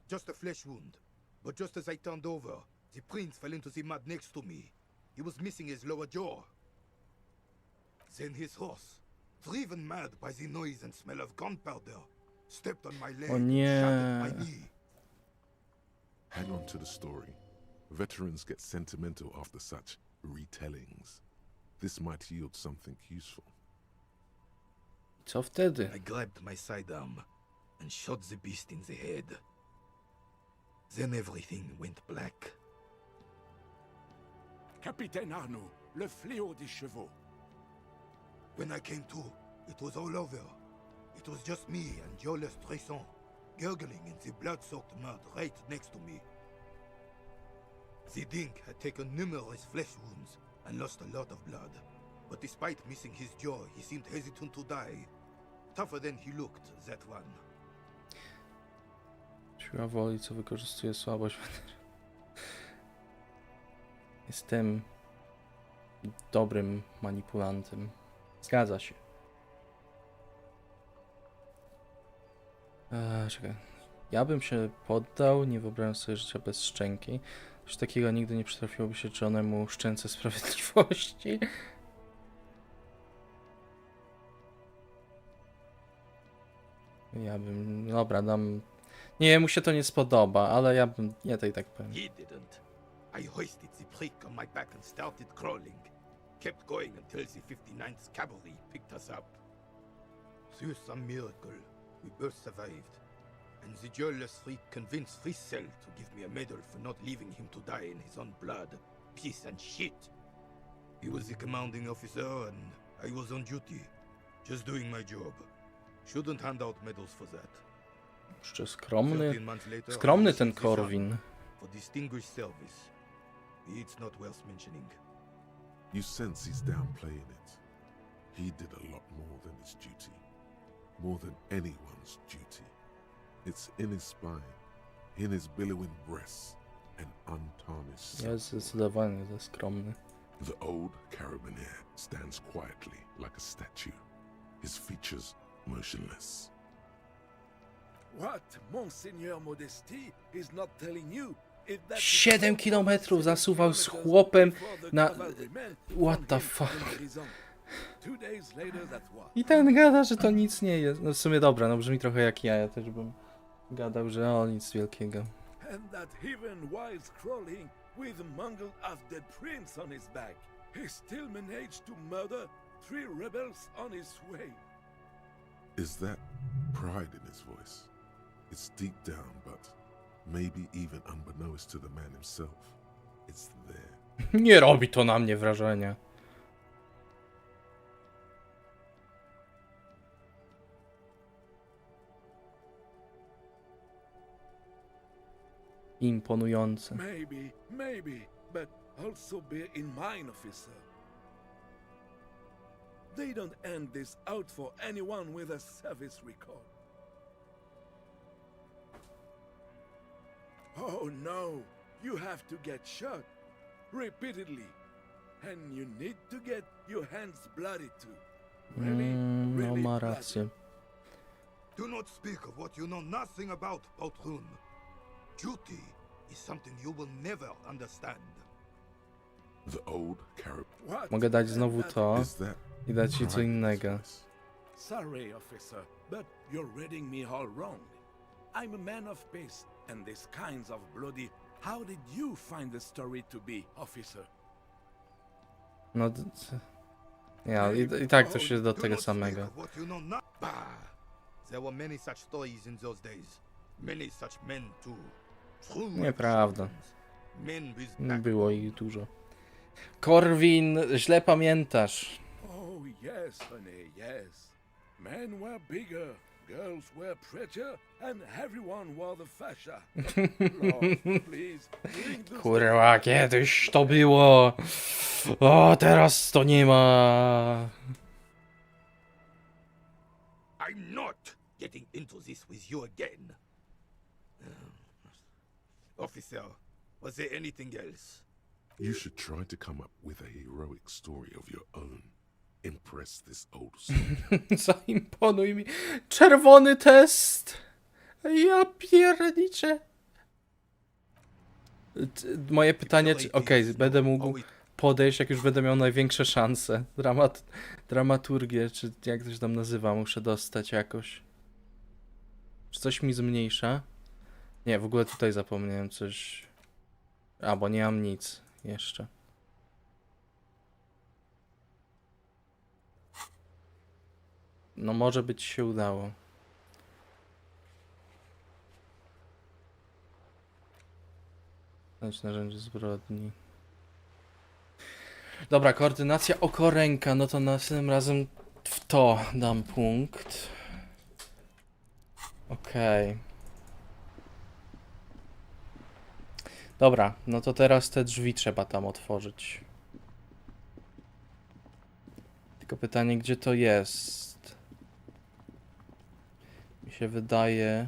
Just a flesh wound. But just as I turned over, the prince fell into the mud next to me. He was missing his lower jaw. Then his horse, driven mad by the noise and smell of gunpowder, stepped on my leg and shattered my knee. Hang on to the story. Veterans get sentimental after such retellings. This might yield something useful. Co wtedy? I grabbed my sidearm and shot the beast in the head. Then everything went black. Capitaine Arnaud, le fléau des chevaux. When I came to, it was all over. It was just me and Jolas Tresson, gurgling in the blood-soaked mud right next to me. The Dink had taken numerous flesh wounds and lost a lot of blood. But despite missing his jaw, he seemed hesitant to die. Tougher than he looked, that one. Siła woli, co wykorzystuje słabość. Jestem dobrym manipulantem. Zgadza się. Czekaj. Ja bym się poddał, nie wyobrażam sobie życia bez szczęki. Coś takiego nigdy nie przytrafiłoby się Johnemu szczęce sprawiedliwości. Ja bym... Dobra, dam... Nie, mu się to nie spodoba, ale ja bym... Nie, to i tak powiem. He didn't. I hoisted the prick on my back and started crawling. Kept going until the 59th Cavalry picked us up. Through some miracle, we both survived. And the jailless freak convinced Frissel to give me a medal for not leaving him to die in his own blood, piss and shit. He was the commanding officer and I was on duty, just doing my job. Shouldn't hand out medals for that. Jeszcze skromny. 13 months later, Skromny I ten received the Corwin. honor for distinguished service. It's not worth mentioning. You sense he's downplaying it. He did a lot more than his duty. More than anyone's duty. It's in his spine, in his billowing breasts, and untarnished soul. Jest zdecydowanie za skromny. The old carabinier stands quietly like a statue, his features motionless. What Monseigneur Modesty is not telling you is that 7 kilometrów zasuwał z chłopem na... What the fuck? 2 days later that was. I ten gada, że to nic nie jest. No w sumie dobra, no brzmi trochę jak ja też bym gadał, że o, nic wielkiego. And that heathen wild crawling with mangled half dead prince on his back. He still managed to murder 3 rebels on his way. Is that pride in his voice? It's deep down, but maybe even unbeknownst to the man himself, it's there. Nie robi to na mnie wrażenia. Imponujące. Maybe, but also bear in mind, officer. They don't end this out for anyone with a service record. Oh no, you have to get shot. repeatedly. And you need to get your hands bloody too. Really, No really ma bloody. rację. Do not speak of what you know nothing about, Patron. Duty is something you will never understand. The old carib. What? Mogę dać znowu to Is that i dać ci co innego. Sorry, officer, but you're reading me all wrong. I'm a man of peace, and these kinds of bloody. How did you find the story to be, officer? No, nie, i tak to się do tego samego. What you know not. Bah! There were many such stories in those days. Many such men too. True Nieprawda. men with Nie było ich dużo. Korwin, źle pamiętasz. Oh, yes, honey, yes. Men were bigger, girls were prettier, and everyone wore the fascia. Lord, please, bring those Kurwa, kiedyś to było. O, teraz to nie ma. I'm not getting into this with you again. Officer, was there anything else? you should try to come up with a heroic story of your own. Impress this old soldier. Zaimponuj mi. Czerwony test. Ja pierniczę. Moje pytanie, czy okej, będę mógł podejść, jak już będę miał największe szanse. Dramaturgię, czy jak to się tam nazywa, muszę dostać jakoś. Czy coś mi zmniejsza? Nie, w ogóle tutaj zapomniałem coś. A, bo nie mam nic jeszcze. No może być się udało. Znajdź narzędzie zbrodni. Dobra, koordynacja oko ręka, no to następnym razem w to dam punkt. Okej. Dobra, no to teraz te drzwi trzeba tam otworzyć. Tylko pytanie, gdzie to jest? Mi się wydaje...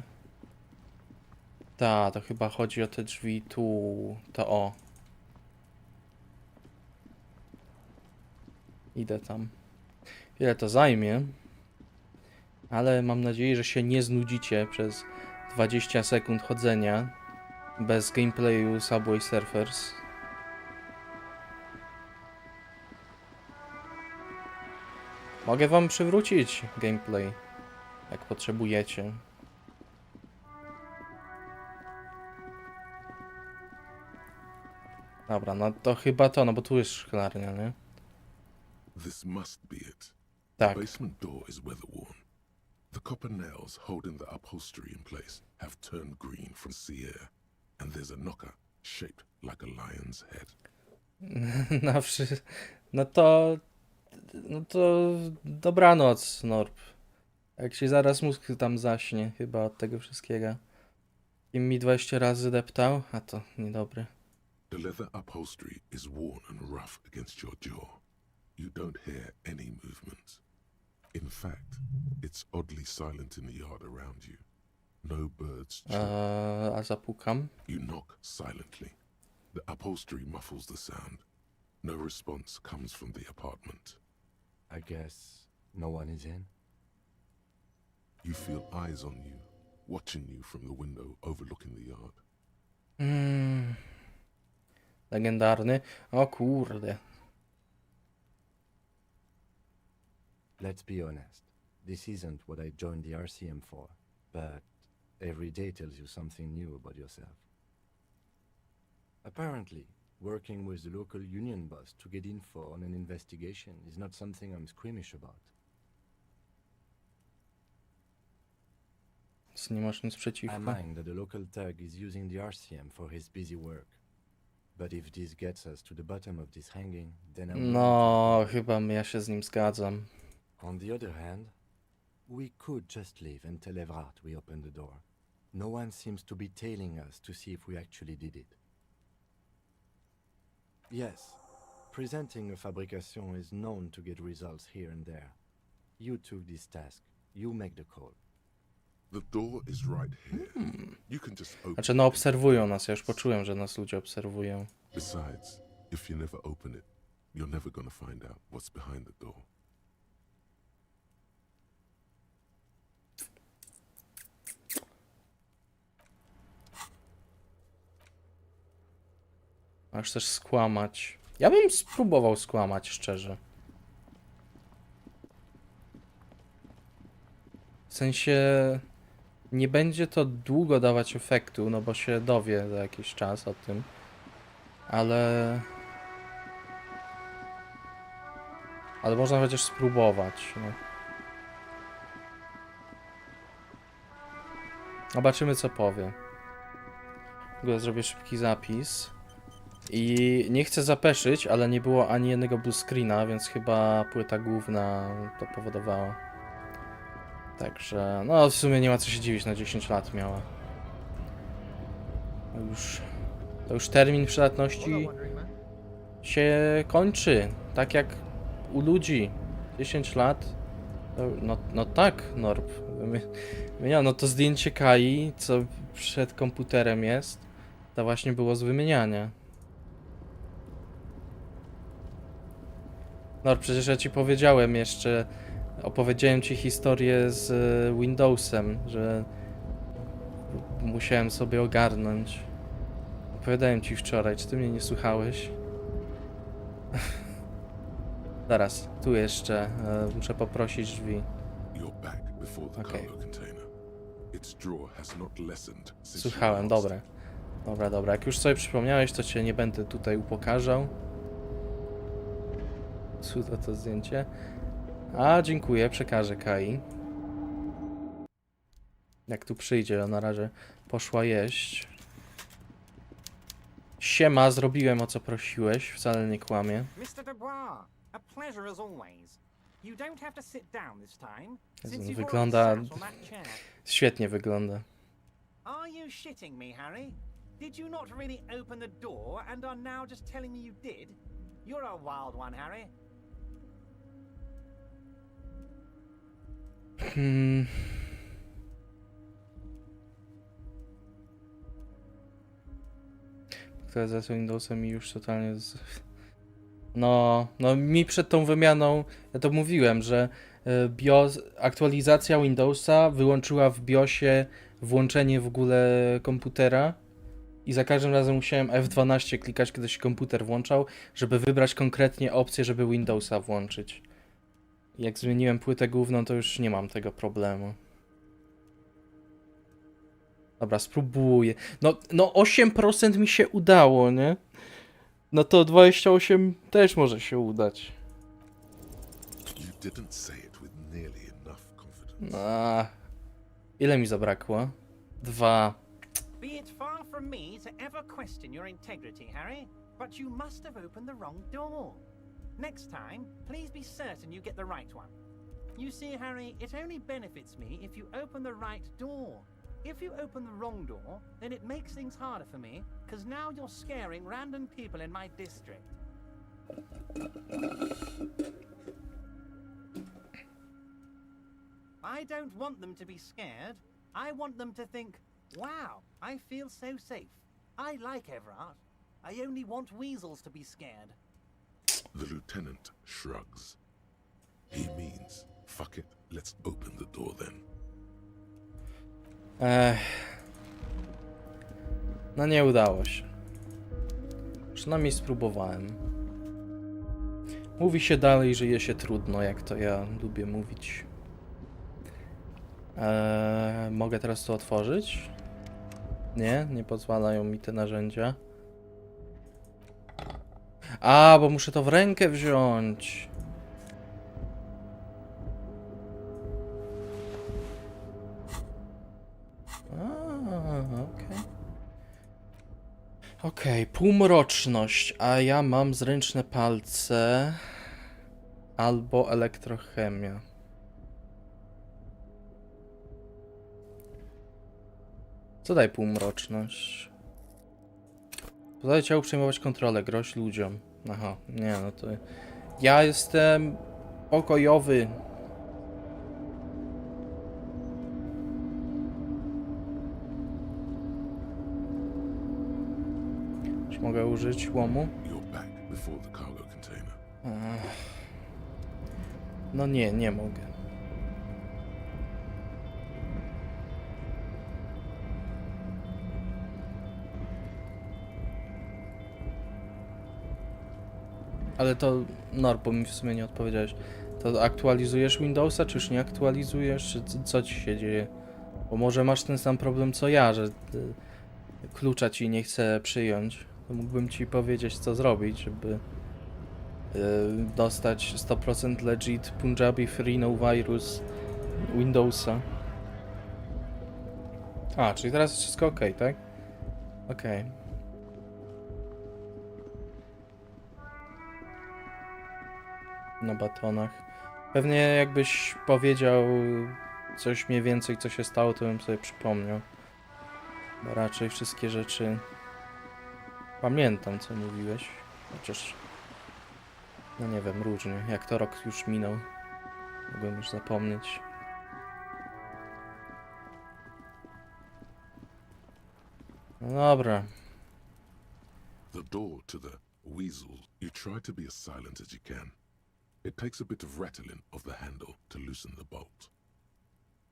Ta, to chyba chodzi o te drzwi tu. To o. Idę tam. Ile to zajmie? Ale mam nadzieję, że się nie znudzicie przez 20 sekund chodzenia bez gameplayu Subway Surfers. Mogę wam przywrócić gameplay, jak potrzebujecie. Dobra, no to chyba to, no bo tu jest szklarnia, nie? This must be it. Tak. The basement door is weather-worn. The copper nails holding the upholstery in place have turned green from sea air, and there's a knocker shaped like a lion's head. No to... No to... Dobranoc, Norb. Jak się zaraz mózg tam zaśnie, chyba od tego wszystkiego. I mi 20 razy deptał, a to niedobre. The leather upholstery is worn and rough against your jaw. You don't hear any movements. In fact, it's oddly silent in the yard around you. No birds chirp. A zapukam? You knock silently. The upholstery muffles the sound. No response comes from the apartment. I guess no one is in? You feel eyes on you, watching you from the window overlooking the yard. Legendarny. O kurde. Let's be honest. This isn't what I joined the RCM for, but every day tells you something new about yourself. Apparently, working with the local union boss to get info on an investigation is not something I'm squeamish about. Nie masz nic I przeciwko. mind that the local thug is using the RCM for his busy work. But if this gets us to the bottom of this hanging, then I'm No, chyba ja się z nim zgadzam. On the other hand, we could just leave and tell Evrard we opened the door. No one seems to be tailing us to see if we actually did it. Yes, presenting a fabrication is known to get results here and there. You took this task. You make the call. The door is right here. You can just open Znaczy, no obserwują nas, ja już poczułem, że nas ludzie obserwują. Besides, If you never open it, you're never gonna find out what's behind the door. Aż też skłamać. Ja bym spróbował skłamać, szczerze. W sensie nie będzie to długo dawać efektu, no bo się dowie za jakiś czas o tym. Ale można chociaż spróbować. No. Zobaczymy, co powie. Ja zrobię szybki zapis. I nie chcę zapeszyć, ale nie było ani jednego blue screena, więc chyba płyta główna to powodowała. Także, no w sumie nie ma co się dziwić, na 10 lat miała. To już termin przydatności się kończy, tak jak u ludzi. 10 lat. No tak, Norb. No to zdjęcie Kai, co przed komputerem jest, to właśnie było z wymieniania. No przecież ja ci powiedziałem jeszcze, opowiedziałem ci historię z Windowsem, że musiałem sobie ogarnąć. Opowiadałem ci wczoraj, czy ty mnie nie słuchałeś? Zaraz, tu jeszcze muszę poprosić drzwi. Okej. Słuchałem, dobra. Dobra, jak już sobie przypomniałeś, to cię nie będę tutaj upokarzał. Cuda to zdjęcie. A, dziękuję, przekażę Kai. Jak tu przyjdzie, na razie poszła jeść. Siema, zrobiłem o co prosiłeś, wcale nie kłamie. Mr. Dubois, a pleasure as always. You don't have to sit down this time. Jezu, wygląda... Świetnie wygląda. Are you shitting me, Harry? Did you not really open the door and are now just telling me you did? You're a wild one, Harry. Aktualizacja Windowsem mi już totalnie... No mi przed tą wymianą, ja to mówiłem, że aktualizacja Windowsa wyłączyła w BIOSie włączenie w ogóle komputera i za każdym razem musiałem F12 klikać, kiedy się komputer włączał, żeby wybrać konkretnie opcję, żeby Windowsa włączyć. Jak zmieniłem płytę główną, to już nie mam tego problemu. Dobra, spróbuję. No 8% mi się udało, nie? No to 28 też może się udać. Ile mi zabrakło? 2. Be it far from me to ever question your integrity, Harry, but you must have opened the wrong door. Next time, please be certain you get the right one. You see, Harry, it only benefits me if you open the right door. If you open the wrong door, then it makes things harder for me, because now you're scaring random people in my district. I don't want them to be scared. I want them to think, wow, I feel so safe. I like Everard. I only want weasels to be scared. The lieutenant shrugs. He means, fuck it, let's open the door then. No nie udało się. Przynajmniej spróbowałem. Mówi się dalej, że je się trudno, jak to ja lubię mówić. Mogę teraz to otworzyć? Nie pozwalają mi te narzędzia. Bo muszę to w rękę wziąć. Okej, półmroczność, a ja mam zręczne palce albo elektrochemia. Co daje półmroczność? Pozwala ciału przejmować kontrolę, groź ludziom. Aha, nie, no to... Ja jestem pokojowy. Czy mogę użyć łomu? You're back. before the cargo container. No nie mogę. Ale to, Norb, mi w sumie nie odpowiedziałeś. To aktualizujesz Windowsa, czy już nie aktualizujesz, czy co ci się dzieje? Bo może masz ten sam problem co ja, że klucza ci nie chce przyjąć. To mógłbym ci powiedzieć, co zrobić, żeby dostać 100% legit Punjabi Free No Virus Windowsa. A, czyli teraz jest wszystko ok, tak? Okej. Na batonach. Pewnie jakbyś powiedział coś mniej więcej, co się stało, to bym sobie przypomniał. Bo raczej wszystkie rzeczy pamiętam, co mówiłeś. Chociaż, no nie wiem, różnie. Jak to rok już minął, mogłem już zapomnieć. No dobra. The door to the weasel. You try to be as silent as you can. It takes a bit of rattling of the handle to loosen the bolt.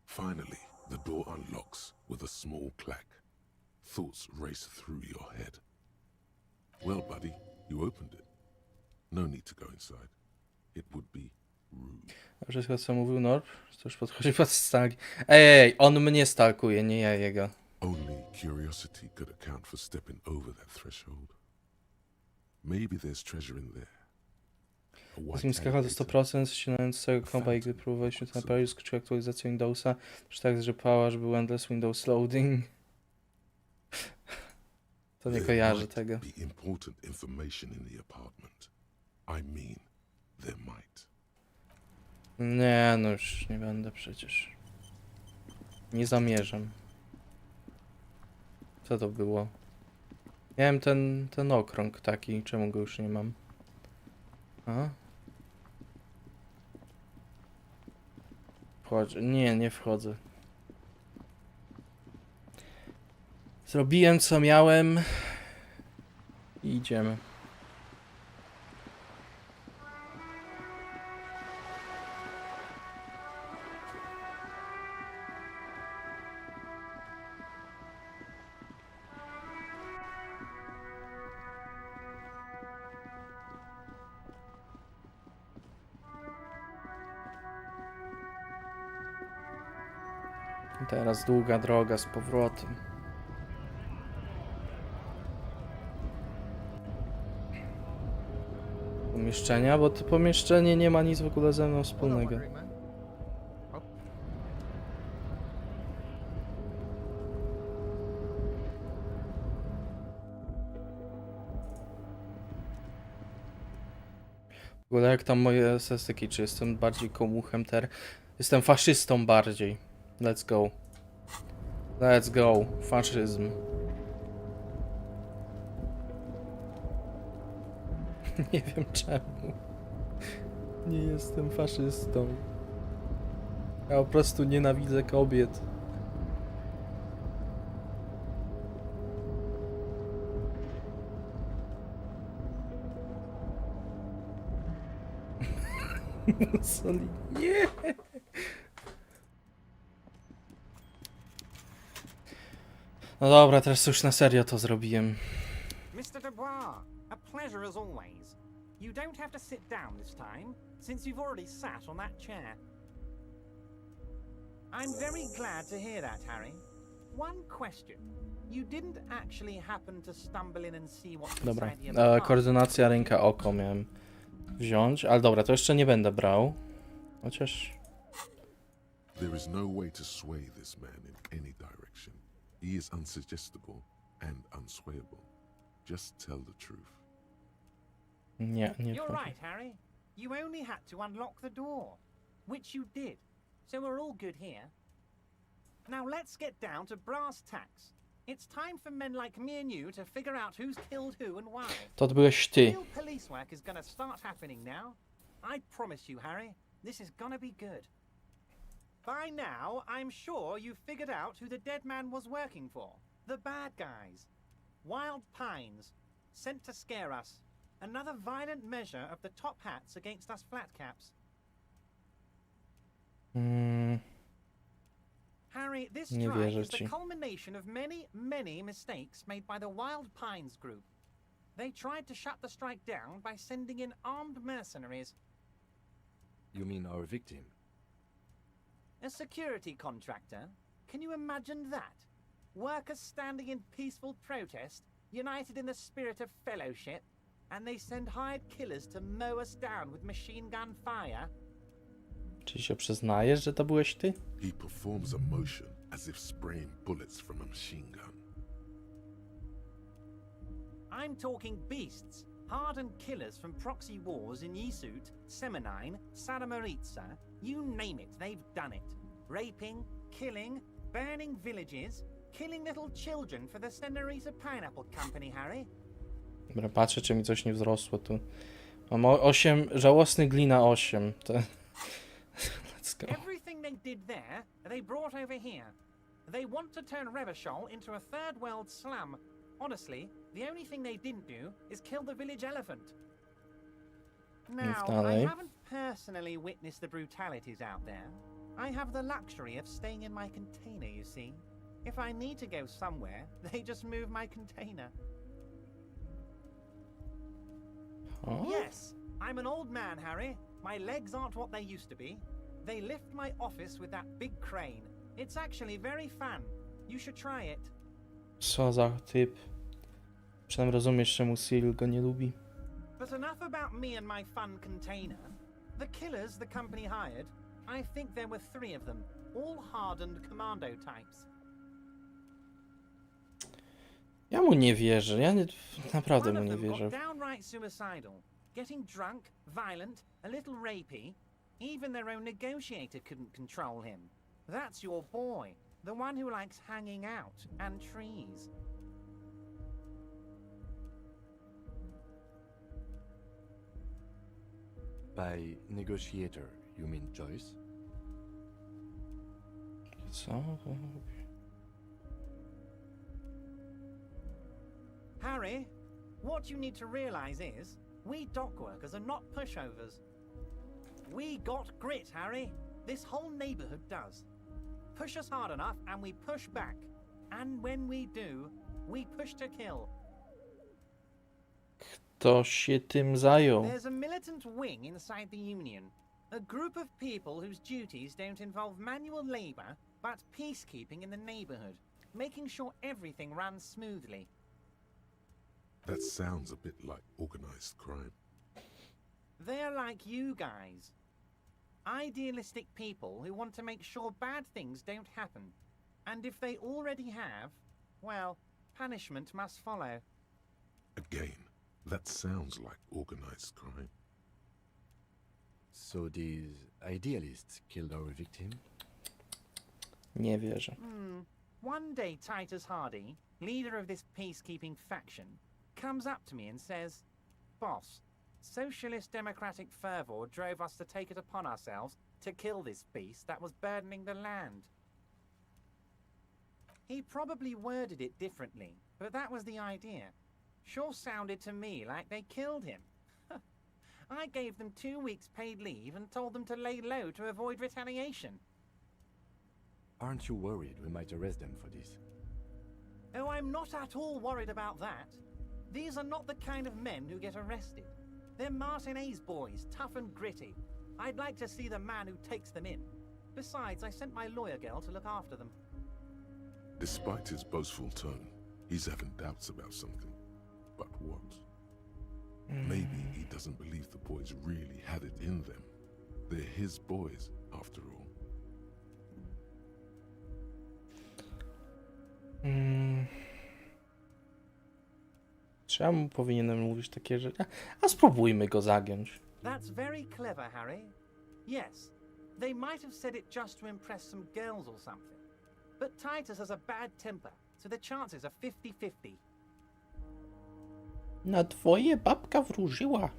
Finally, the door unlocks with a small clack. Thoughts race through your head. Well, buddy, you opened it. No need to go inside. It would be rude. A wszystko, co mówił Norb, to już podchodzi pod stalki. Ej, on mnie stalkuje, nie ja jego. Only curiosity could account for stepping over that threshold. Maybe there's treasure in there. Zmiska do 100%, ścinając całego kompa i gdy próbowałeś na Paris, skoczyła aktualizacja Windowsa, już tak zrzepała, że był endless Windows loading. To nie kojarzę tego. Be important information in the apartment. I mean, there might. Nie, no już nie będę przecież. Nie zamierzam. Co to było? Miałem ten okrąg taki, czemu go już nie mam? A? Wchodzę. Nie wchodzę. Zrobiłem co miałem. I idziemy. Teraz długa droga z powrotem. Pomieszczenia, bo to pomieszczenie nie ma nic w ogóle ze mną wspólnego. W ogóle jak tam moje statystyki, czy jestem bardziej komuchem Jestem faszystą bardziej. Let's go. Let's go. Faszyzm. Nie wiem czemu. Nie jestem faszystą. Ja po prostu nienawidzę kobiet. Nie! No dobra, teraz już na serio to zrobiłem. Mr. Dubois, a pleasure as always. You don't have to sit down this time, since you've already sat on that chair. I'm very glad to hear that, Harry. One question. You didn't actually happen to stumble in and see what's Dobra, inside the apartment? koordynacja ręka oko miałem wziąć, ale dobra, to jeszcze nie będę brał. Chociaż... There is no way to sway this man in any direction. He is unsuggestible and unswayable. Just tell the truth. Nie You're wchodzę. right, Harry. You only had to unlock the door, which you did. So we're all good here. Now let's get down to brass tacks. It's time for men like me and you to figure out who's killed who and why. To byłeś ty. Real police work is gonna start happening now. I promise you, Harry, this is gonna be good. By now, I'm sure you've figured out who the dead man was working for. The bad guys. Wild Pines. Sent to scare us. Another violent measure of the top hats against us flatcaps. Harry, this Nie strike wierzę is the ci. culmination of many, many mistakes made by the Wild Pines group. They tried to shut the strike down by sending in armed mercenaries. You mean our victim? A security contractor? Can you imagine that? Workers standing in peaceful protest, united in the spirit of fellowship, and they send hired killers to mow us down with machine gun fire? Czy się przyznajesz, że to byłeś ty? He performs a motion as if spraying bullets from a machine gun. I'm talking beasts, hardened killers from proxy wars in Yisut, Semenine, Saramoritsa, you name it, they've done it. Raping, killing, burning villages, killing little children for the Senorita Pineapple Company, Harry. Dobra, patrzę, czy mi coś nie wzrosło tu. Mam 8, żałosny glina 8. To... Let's go. Everything they did there, they brought over here. They want to turn Revachol into a third world slum. Honestly, the only thing they didn't do is kill the village elephant. Now, I haven't personally witnessed the brutalities out there. I have the luxury of staying in my container, you see. If I need to go somewhere, they just move my container. Huh? Yes, I'm an old man, Harry. My legs aren't what they used to be. They lift my office with that big crane. It's actually very fun. You should try it. Co za typ. Przynajmniej rozumiesz, czemu Cyril go nie lubi. But enough about me and my fun container. The killers the company hired, I think there were 3 of them, all hardened commando types. Ja mu nie wierzę, ja nie, naprawdę One mu of nie them wierzę. got downright suicidal, getting drunk, violent, a little rapey. Even their own negotiator couldn't control him. That's your boy, the one who likes hanging out and trees. By negotiator, you mean Joyce? Co? Harry, what you need to realize is, we dock workers are not pushovers. We got grit, Harry. This whole neighborhood does. Push us hard enough and we push back. And when we do, we push to kill. Kto się tym zajął? There's a militant wing inside the Union. A group of people whose duties don't involve manual labor, but peacekeeping in the neighborhood, making sure everything runs smoothly. That sounds a bit like organized crime. They're like you guys. Idealistic people who want to make sure bad things don't happen. And if they already have, well, punishment must follow. Again, that sounds like organized crime. So these idealists killed our victim? Nie wierzę. One day Titus Hardy, leader of this peacekeeping faction, comes up to me and says, "Boss, socialist democratic fervor drove us to take it upon ourselves to kill this beast that was burdening the land." He probably worded it differently, but that was the idea. Sure sounded to me like they killed him. I gave them 2 weeks paid leave and told them to lay low to avoid retaliation. Aren't you worried we might arrest them for this? Oh, I'm not at all worried about that. These are not the kind of men who get arrested. They're Martinez boys, tough and gritty. I'd like to see the man who takes them in. Besides, I sent my lawyer girl to look after them. Despite his boastful tone, he's having doubts about something. But what? Maybe he doesn't believe the boys really had it in them. They're his boys, after all. Czemu powinienem mówić takie rzeczy? A spróbujmy go zagiąć. That's very clever, Harry. Yes, they might have said it just to impress some girls or something. But Titus has a bad temper, so the chances are 50-50. Na twoje babka wróżyła.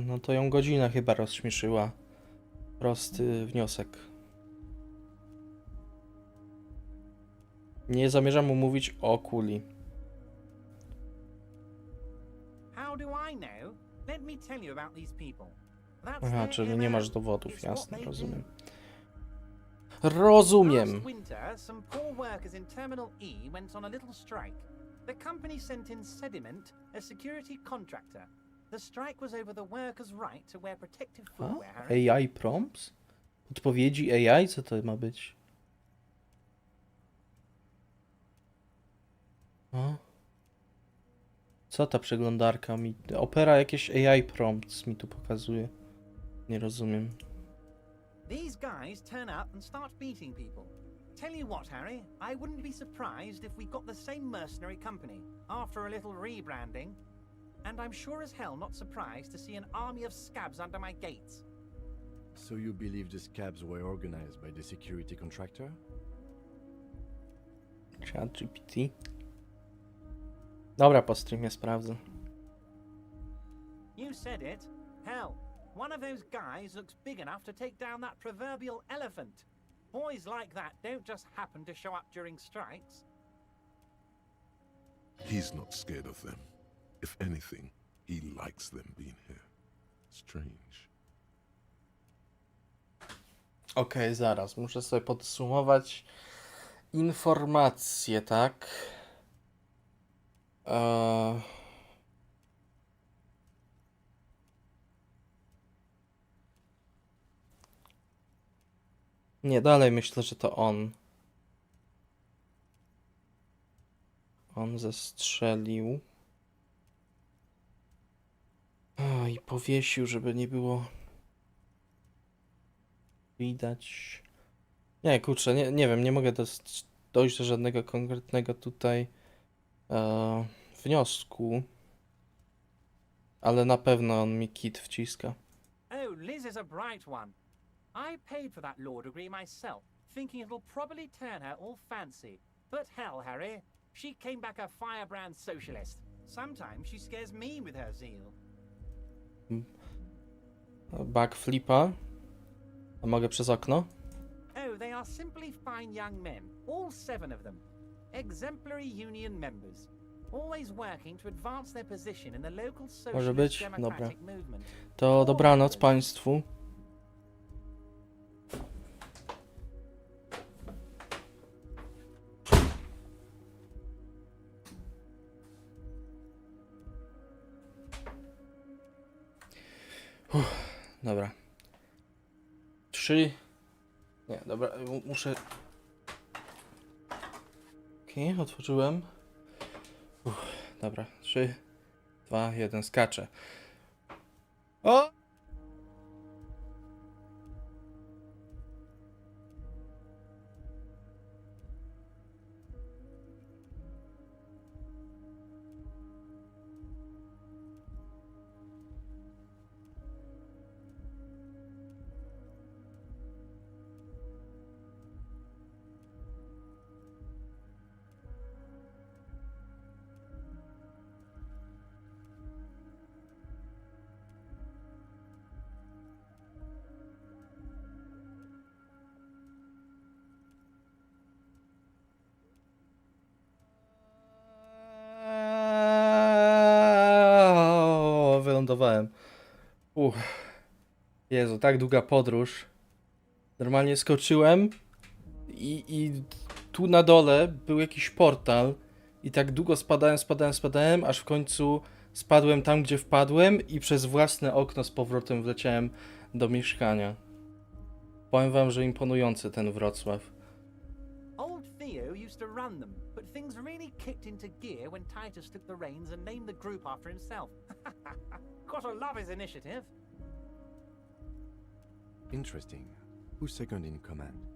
No to ją godzina chyba rozśmieszyła. Prosty wniosek. Nie zamierzam mu mówić o kuli. know, let me tell you about these people. That's Aha, their czyli nie masz MO. dowodów, It's what jasne, they rozumiem. do. Rozumiem. Last winter, some poor workers in Terminal E went on a little strike. The company sent in Sediment, a security contractor. The strike was over the workers' right to wear protective footwear, Harry. AI prompts? Odpowiedzi AI? Co to ma być? O? Co ta przeglądarka mi... Opera jakieś AI prompts mi tu pokazuje. Nie rozumiem. These guys turn up and start beating people. Tell you what, Harry, I wouldn't be surprised if we got the same mercenary company after a little rebranding. And I'm sure as hell not surprised to see an army of scabs under my gates. So you believe the scabs were organized by the security contractor? ChatGPT. Dobra, po streamie sprawdzę. You said it. Hell, one of those guys looks big enough to take down that proverbial elephant. Boys like that don't just happen to show up during strikes. He's not scared of them. If anything, he likes them being here. Strange. Okej, zaraz. Muszę sobie podsumować informacje, tak? Nie, dalej myślę, że to on. On zestrzelił. I powiesił, żeby nie było widać. Nie, kurczę, nie wiem, nie mogę dojść do żadnego konkretnego tutaj wniosku. Ale na pewno on mi kit wciska. Oh, Liz is a bright one. I paid for that law degree myself, thinking it'll probably turn her all fancy. But hell, Harry, she came back a firebrand socialist. Sometimes she scares me with her zeal. Backflipa. A mogę przez okno? Oh, they are simply fine young men, all 7 of them. Exemplary union members, always working to advance their position in the local Może być? socialist Dobra. democratic movement. To dobranoc państwu. Dobra. 3. Nie, dobra, muszę... Okej, otworzyłem. Dobra, 3, 2, 1, skaczę. O! Wylądowałem. Jezu, tak długa podróż. Normalnie skoczyłem i tu na dole był jakiś portal i tak długo spadałem, aż w końcu spadłem tam, gdzie wpadłem i przez własne okno z powrotem wleciałem do mieszkania. Powiem wam, że imponujący ten Wrocław. Old Theo used to run them, but things really kicked into gear when Titus took the reins and named the group after himself. Gotta love his initiative. Interesting. Who's second in command?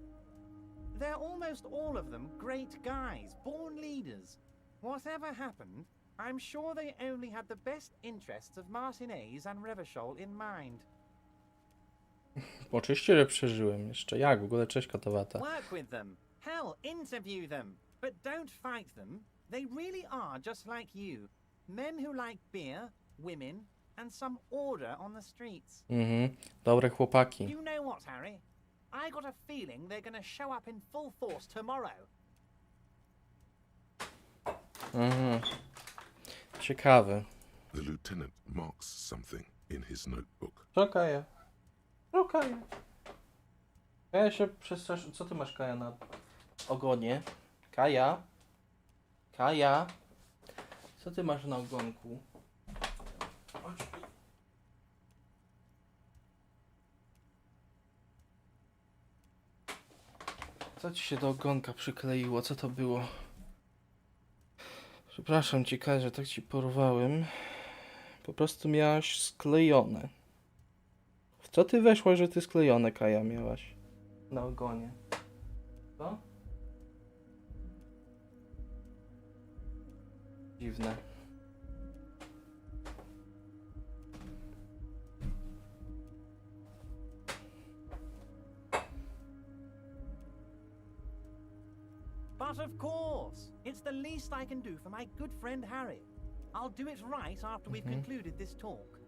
They're almost all of them great guys, born leaders. Whatever happened, I'm sure they only had the best interests of Martinez and Revachol in mind. Oczywiście, że przeżyłem jeszcze. Jak? W ogóle cześć kotowata. Work with them. Hell, interview them. But don't fight them. They really are just like you. Men who like beer, women, and some order on the streets. Dobre chłopaki. You know what, Harry? I got a feeling they're gonna show up in full force tomorrow. Ciekawe. The lieutenant marks something in his notebook. Kaja. No Kaja. Ja się przestraszę. Co ty masz, Kaja, na ogonie? Kaja? Kaja? Co ty masz na ogonku? Chodź tu. Co ci się do ogonka przykleiło? Co to było? Przepraszam cię, Kaja, że tak ci porwałem. Po prostu miałaś sklejone. W co ty weszłaś, że ty sklejone, Kaja, miałaś na ogonie? Co? Dziwne. But of course, it's the least I can do for my good friend Harry. I'll do it right after we've concluded this talk.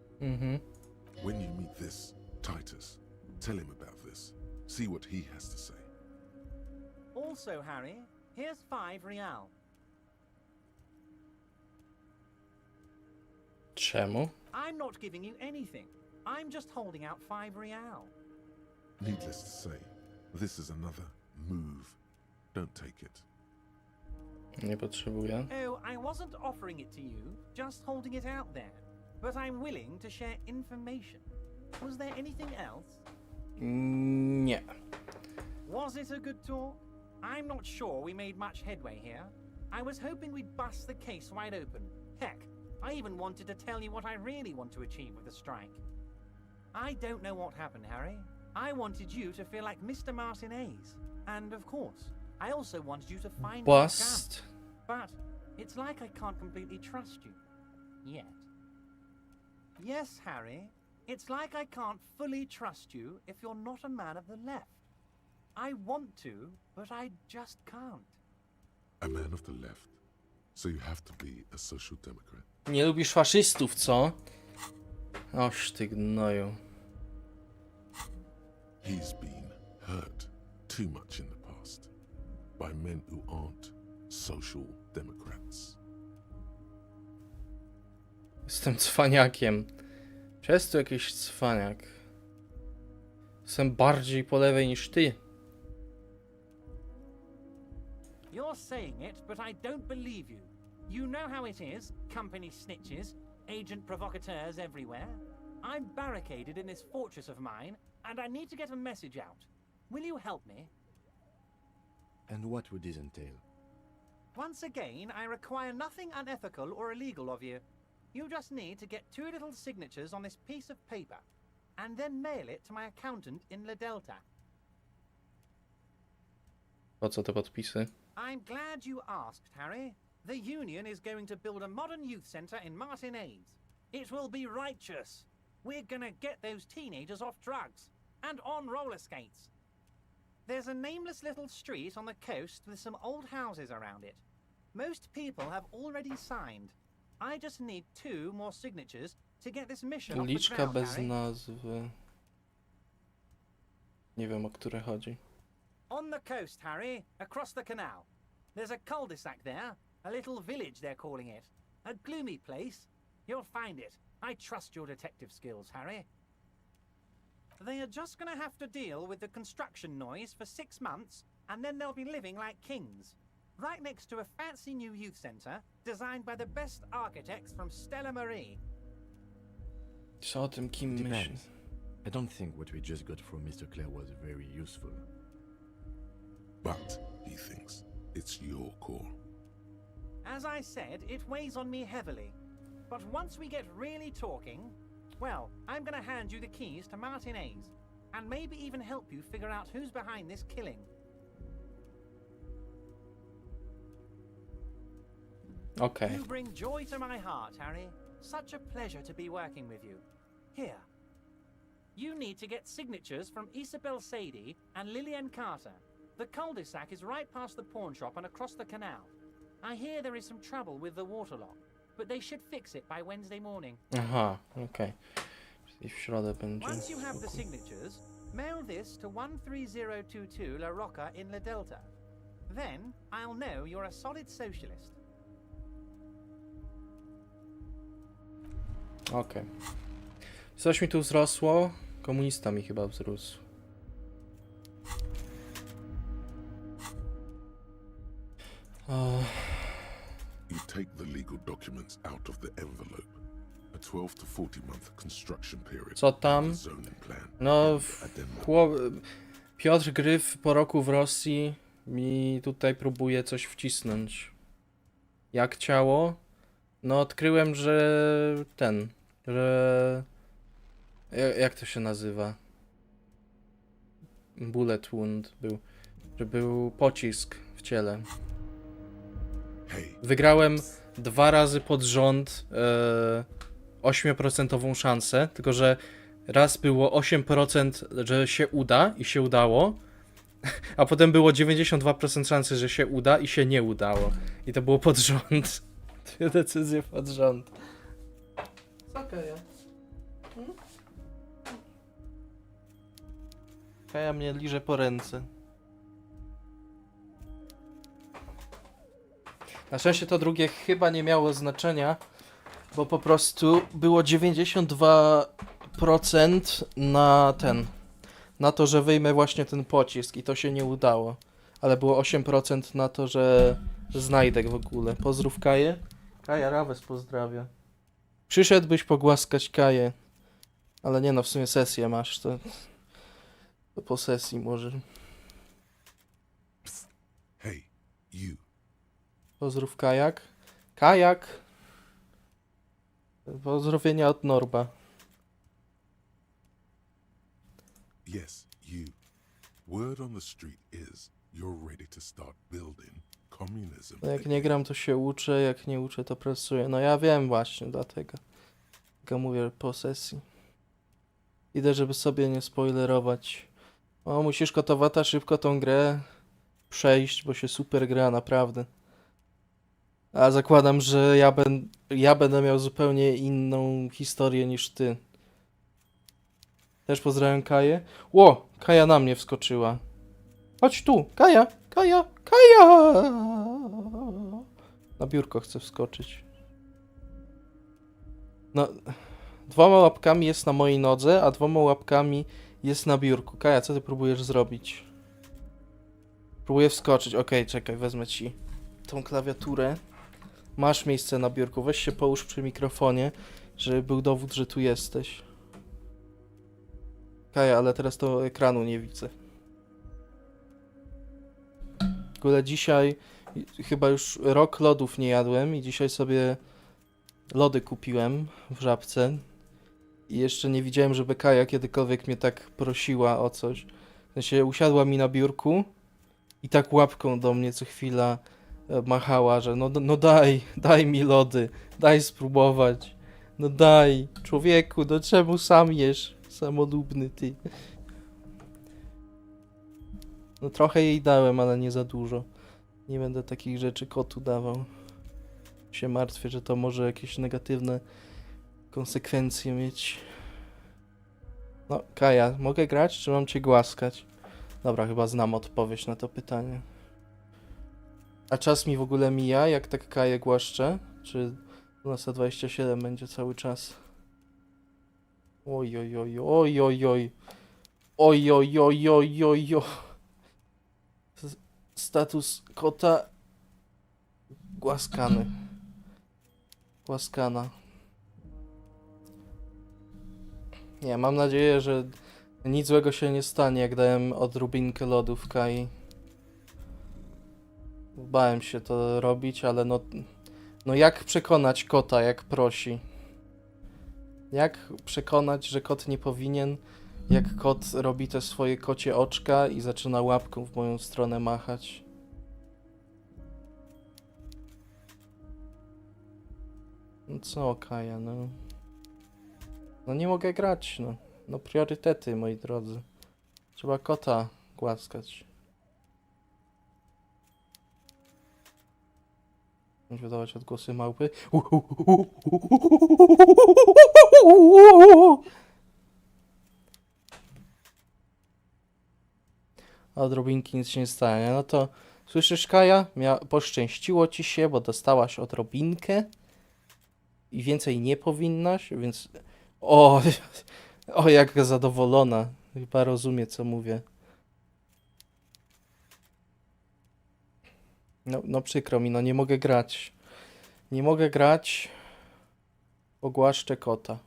When you meet this Titus, tell him about this. See what he has to say. Also, Harry, here's 5 real. Czemu? I'm not giving you anything. I'm just holding out 5 real. Needless to say, this is another move. Don't take it. Nie potrzebuję. Oh, I wasn't offering it to you, just holding it out there. But I'm willing to share information. Was there anything else? Nie. Was it a good talk? I'm not sure we made much headway here. I was hoping we'd bust the case wide open. Heck, I even wanted to tell you what I really want to achieve with the strike. I don't know what happened, Harry. I wanted you to feel like Mr. Martinez. And of course, I also wanted you to find Bust. But it's like I can't completely trust you. Yet. Yes, Harry. It's like I can't fully trust you if you're not a man of the left. I want to, but I just can't. A man of the left. So you have to be a social democrat. Nie lubisz faszystów, co? Oż ty gnoju. He's been hurt too much in the past by men who aren't social democrats. Jestem cwaniakiem. Przez to jakiś cwaniak. Jestem bardziej po lewej niż ty. You're saying it, but I don't believe you. You know how it is, company snitches, agent provocateurs everywhere. I'm barricaded in this fortress of mine, and I need to get a message out. Will you help me? And what would this entail? Once again, I require nothing unethical or illegal of you. You just need to get 2 little signatures on this piece of paper, and then mail it to my accountant in La Delta. Po co te podpisy? I'm glad you asked, Harry. The Union is going to build a modern youth centre in Martinez. It will be righteous. We're gonna get those teenagers off drugs and on roller skates. There's a nameless little street on the coast with some old houses around it. Most people have already signed. I just need 2 more signatures to get this mission off the Uliczka ground, bez Harry. nazwy. Nie wiem, o które chodzi. On the coast, Harry, across the canal. There's a cul-de-sac there, a little village they're calling it. A gloomy place. You'll find it. I trust your detective skills, Harry. They are just gonna have to deal with the construction noise for 6 months, and then they'll be living like kings. Right next to a fancy new youth centre, designed by the best architects from Stella Marie. Co o tym kim myśli? Depends. I don't think what we just got from Mr. Clare was very useful. But he thinks it's your call. As I said, it weighs on me heavily. But once we get really talking, well, I'm gonna hand you the keys to Martinez, and maybe even help you figure out who's behind this killing. Okej. You bring joy to my heart, Harry. Such a pleasure to be working with you. Here. You need to get signatures from Isabel Sadie and Lillian Carter. The cul-de-sac is right past the pawn shop and across the canal. I hear there is some trouble with the water lock, but they should fix it by Wednesday morning. Aha, okej. Czyli w środę będzie. Once you have the signatures, mail this to 13022 La Rocca in La Delta. Then I'll know you're a solid socialist. Okej. Coś mi tu wzrosło. Komunista mi chyba wzrósł. You take the legal documents out of the envelope. A 12 to 40 month construction period. Co tam? and the zoning plan No, and addendum. Piotr Gryf po roku w Rosji mi tutaj próbuje coś wcisnąć. Jak ciało? No odkryłem, że że... Jak to się nazywa? Bullet wound był. Że był pocisk w ciele. Wygrałem 2 razy pod rząd 8% szansę, tylko że raz było 8%, że się uda i się udało, a potem było 92% szansy, że się uda i się nie udało. I to było pod rząd. 2 decyzje pod rząd. Okej. Kaja mnie liże po ręce. Na szczęście to drugie chyba nie miało znaczenia, bo po prostu było 92% na to, że wyjmę właśnie ten pocisk i to się nie udało. Ale było 8% na to, że znajdę w ogóle. Pozdrów Kaję. Kaja Rawes pozdrawia. Przyszedłbyś pogłaskać Kaję. Ale nie no, w sumie sesję masz, to po sesji może. Hey, you. Pozdrów Kajak. Kajak! Pozdrowienia od Norba. Yes, you. Word on the street is you're ready to start building communism. No jak nie gram, to się uczę, jak nie uczę, to pracuję. No ja wiem właśnie, dlatego. Tylko mówię po sesji. Idę, żeby sobie nie spoilerować. O, musisz kotowata szybko tą grę przejść, bo się super gra, naprawdę. A zakładam, że ja będę miał zupełnie inną historię niż ty. Też pozdrawiam Kaję. Ło! Kaja na mnie wskoczyła. Chodź tu! Kaja! Kaja! Kaja! Na biurko chcę wskoczyć. No, 2 łapkami jest na mojej nodze, a 2 łapkami jest na biurku. Kaja, co ty próbujesz zrobić? Próbuję wskoczyć. Okej, czekaj, wezmę ci tą klawiaturę. Masz miejsce na biurku. Weź się połóż przy mikrofonie, żeby był dowód, że tu jesteś. Kaja, ale teraz to ekranu nie widzę. W ogóle dzisiaj chyba już rok lodów nie jadłem i dzisiaj sobie lody kupiłem w Żabce. I jeszcze nie widziałem, żeby Kaja kiedykolwiek mnie tak prosiła o coś. W sensie usiadła mi na biurku i tak łapką do mnie co chwila machała, że no daj mi lody, daj spróbować. No daj, człowieku, no czemu sam jesz? Samolubny ty. No trochę jej dałem, ale nie za dużo. Nie będę takich rzeczy kotu dawał. Się martwię, że to może jakieś negatywne konsekwencje mieć. No, Kaja, mogę grać, czy mam cię głaskać? Dobra, chyba znam odpowiedź na to pytanie. A czas mi w ogóle mija, jak tak Kaję głaszczę? Czy 12:27 będzie cały czas? Oj, oj, oj, oj, oj, oj. Oj, oj, oj, oj, oj, oj. Status kota głaskany. Głaskana. Nie, mam nadzieję, że nic złego się nie stanie, jak dałem odrobinkę lodów Kai. Bałem się to robić, ale no jak przekonać kota, jak prosi? Jak przekonać, że kot nie powinien, jak kot robi te swoje kocie oczka i zaczyna łapką w moją stronę machać? No co, Kaja, no. No nie mogę grać, no. No priorytety, moi drodzy. Trzeba kota głaskać. Wydawać odgłosy małpy. A odrobinki nic się nie stanie. No to słyszysz, Kaja? Poszczęściło ci się, bo dostałaś odrobinkę. i więcej nie powinnaś, więc... O, o jak zadowolona. Chyba rozumie, co mówię. No przykro mi, no nie mogę grać. Nie mogę grać. Pogłaszczę kota.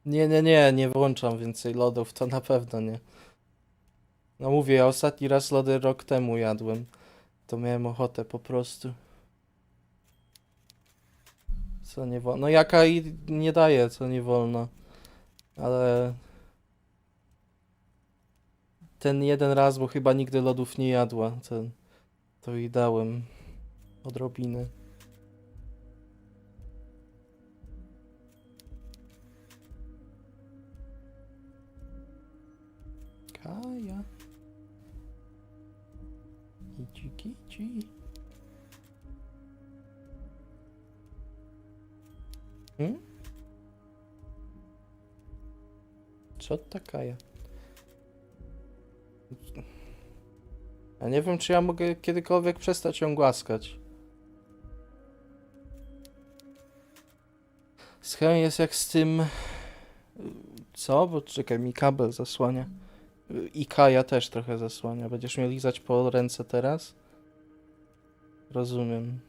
Nie włączam więcej lodów, to na pewno nie. No mówię, ja ostatni raz lody rok temu jadłem. To miałem ochotę po prostu. Co nie wolno? No jaka i nie daje, co nie wolno. Ale... Ten jeden raz, bo chyba nigdy lodów nie jadła. To jej dałem. Odrobinę. Kaja. Kici, kici. Co ta Kaja? Ja nie wiem, czy ja mogę kiedykolwiek przestać ją głaskać. Schem jest jak z tym... Co? Bo czekaj, mi kabel zasłania. I Kaja też trochę zasłania. Będziesz mnie lizać po ręce teraz? Rozumiem.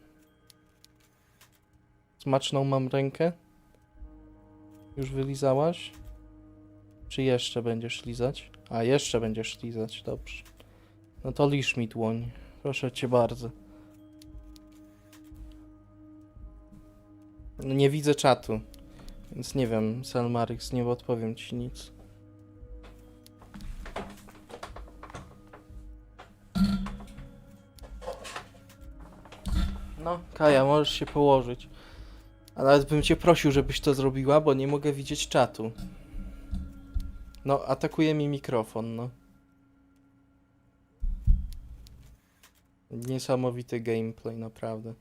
Smaczną mam rękę? Już wylizałaś? Czy jeszcze będziesz lizać? A, jeszcze będziesz lizać, dobrze. No to liż mi dłoń. Proszę cię bardzo. No nie widzę czatu. Więc nie wiem, Salmarix, nie odpowiem ci nic. No, Kaja, możesz się położyć. A nawet bym cię prosił, żebyś to zrobiła, bo nie mogę widzieć czatu. No, atakuje mi mikrofon, no. Niesamowity gameplay, naprawdę.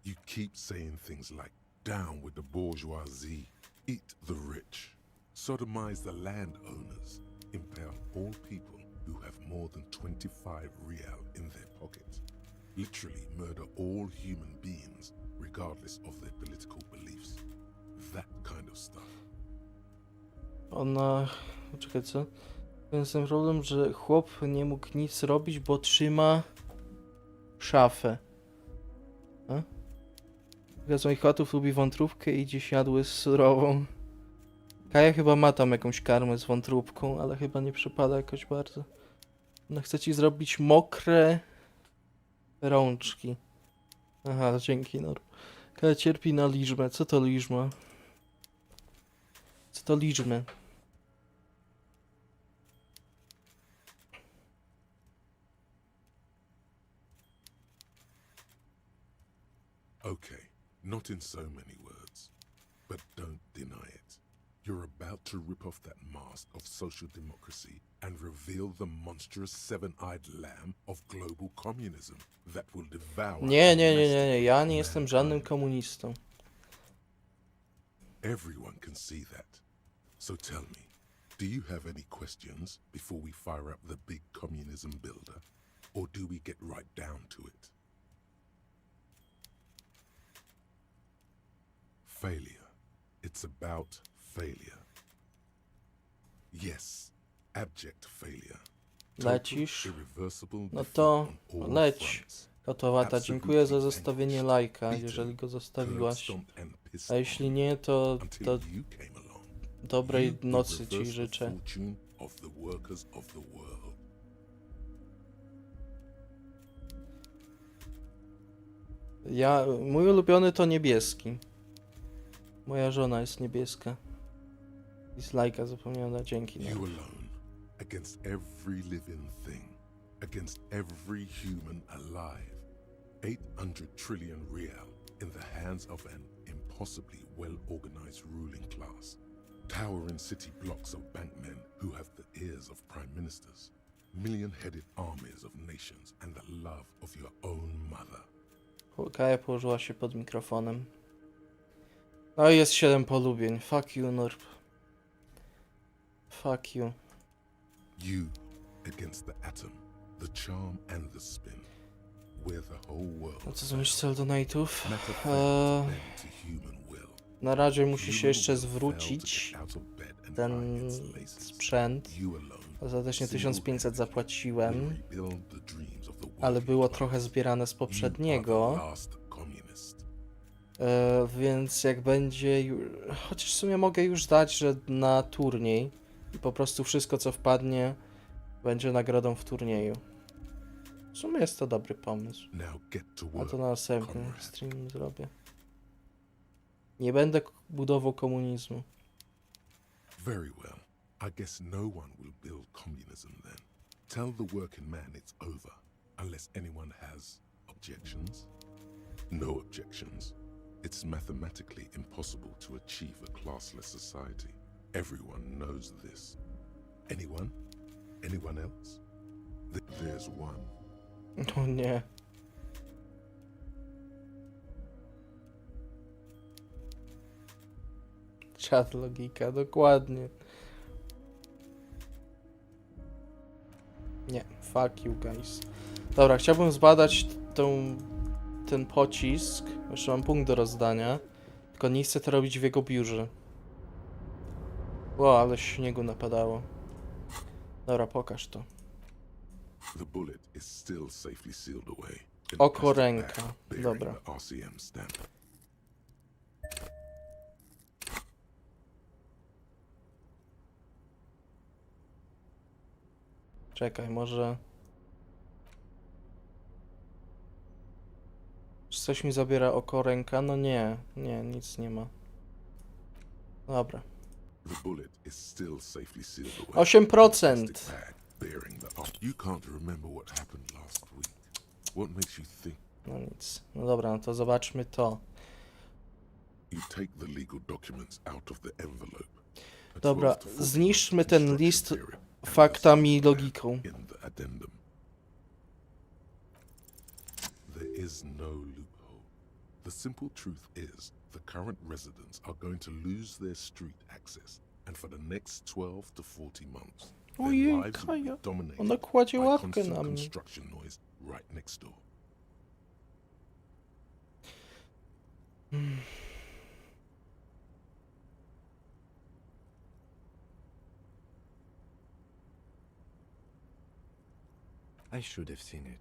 You keep saying things like, down with the bourgeoisie, eat the rich, sodomize the landowners, impale all people who have more than 25 real in their pockets, literally murder all human beings, regardless of their political beliefs. That kind of stuff. Ona... Czekaj, co? To jest ten problem, że chłop nie mógł nic robić, bo trzyma szafę. A? Jedna z moich kotów lubi wątróbkę i dziś jadły z surową. Kaja chyba ma tam jakąś karmę z wątróbką, ale chyba nie przypada jakoś bardzo. Ona chce ci zrobić mokre rączki. Aha, dzięki, Nor. Kaja cierpi na liżmę. Co to liżma? Co to liżmy? Okay, not in so many words, but don't deny it. You're about to rip off that mask of social democracy and reveal the monstrous seven-eyed lamb of global communism that will devour... Nie, ja nie jestem żadnym komunistą. Everyone can see that. So tell me, do you have any questions before we fire up the big communism builder? Or do we get right down to it? Failure. It's about failure. Yes, abject failure. Lecisz? No to leć. Kotowata, dziękuję za zostawienie lajka, jeżeli go zostawiłaś. A jeśli nie, to dobrej nocy ci życzę. Mój ulubiony to niebieski. Moja żona jest niebieska. I z lajka zapomniałem dać, dzięki. You alone, against every living thing, against every human alive. 800 trillion real in the hands of an impossibly well-organized ruling class. Towering city blocks of bankmen who have the ears of prime ministers. Million-headed armies of nations and the love of your own mother. Kaja położyła się pod mikrofonem. No i jest 7 polubień. Fuck you, Norb. Fuck you. You against the atom, the charm and the spin. where the whole world No co za cel donate'ów? metaphysics bent to human will. Na razie musi się jeszcze zwrócić ten sprzęt. Ostatecznie 1500 zapłaciłem, ale było trochę zbierane z poprzedniego. Więc jak będzie... Chociaż w sumie mogę już dać, że na turniej i po prostu wszystko co wpadnie będzie nagrodą w turnieju. W sumie jest to dobry pomysł. A to na następny stream zrobię. Nie będę budował komunizmu. Very well. I guess no one will build communism then. Tell the working man it's over, unless anyone has objections. No objections. It's mathematically impossible to achieve a classless society. Everyone knows this. Anyone? Anyone else? There's one. O nie. Czat logika, dokładnie. Nie, fuck you guys. Dobra, chciałbym zbadać ten pocisk. Jeszcze mam punkt do rozdania. Tylko nie chcę to robić w jego biurze. Ło, ale śniegu napadało. Dobra, pokaż to. The bullet is still safely sealed away. in Oko plastic ręka. bag bearing Dobra. the RCM stamp. Czekaj, może... Czy coś mi zabiera oko ręka? No nie, nie, nic nie ma. Dobra. The bullet is still safely sealed away. 8%. Plastic bag bearing the You can't remember what happened last week. What makes you think? No nic. No dobra, no to zobaczmy to. You take the legal documents out of the envelope. A Dobra, 12 to 14 zniszczmy ten construction list theory and faktami i the logiką. in the addendum. There is no loophole. The simple truth is the current residents are going to lose their street access, and for the next 12 to 40 months, their Ojej, lives will Kaja. be dominated Ona kładzie by łapkę constant na mnie. construction noise right next door. I should have seen it.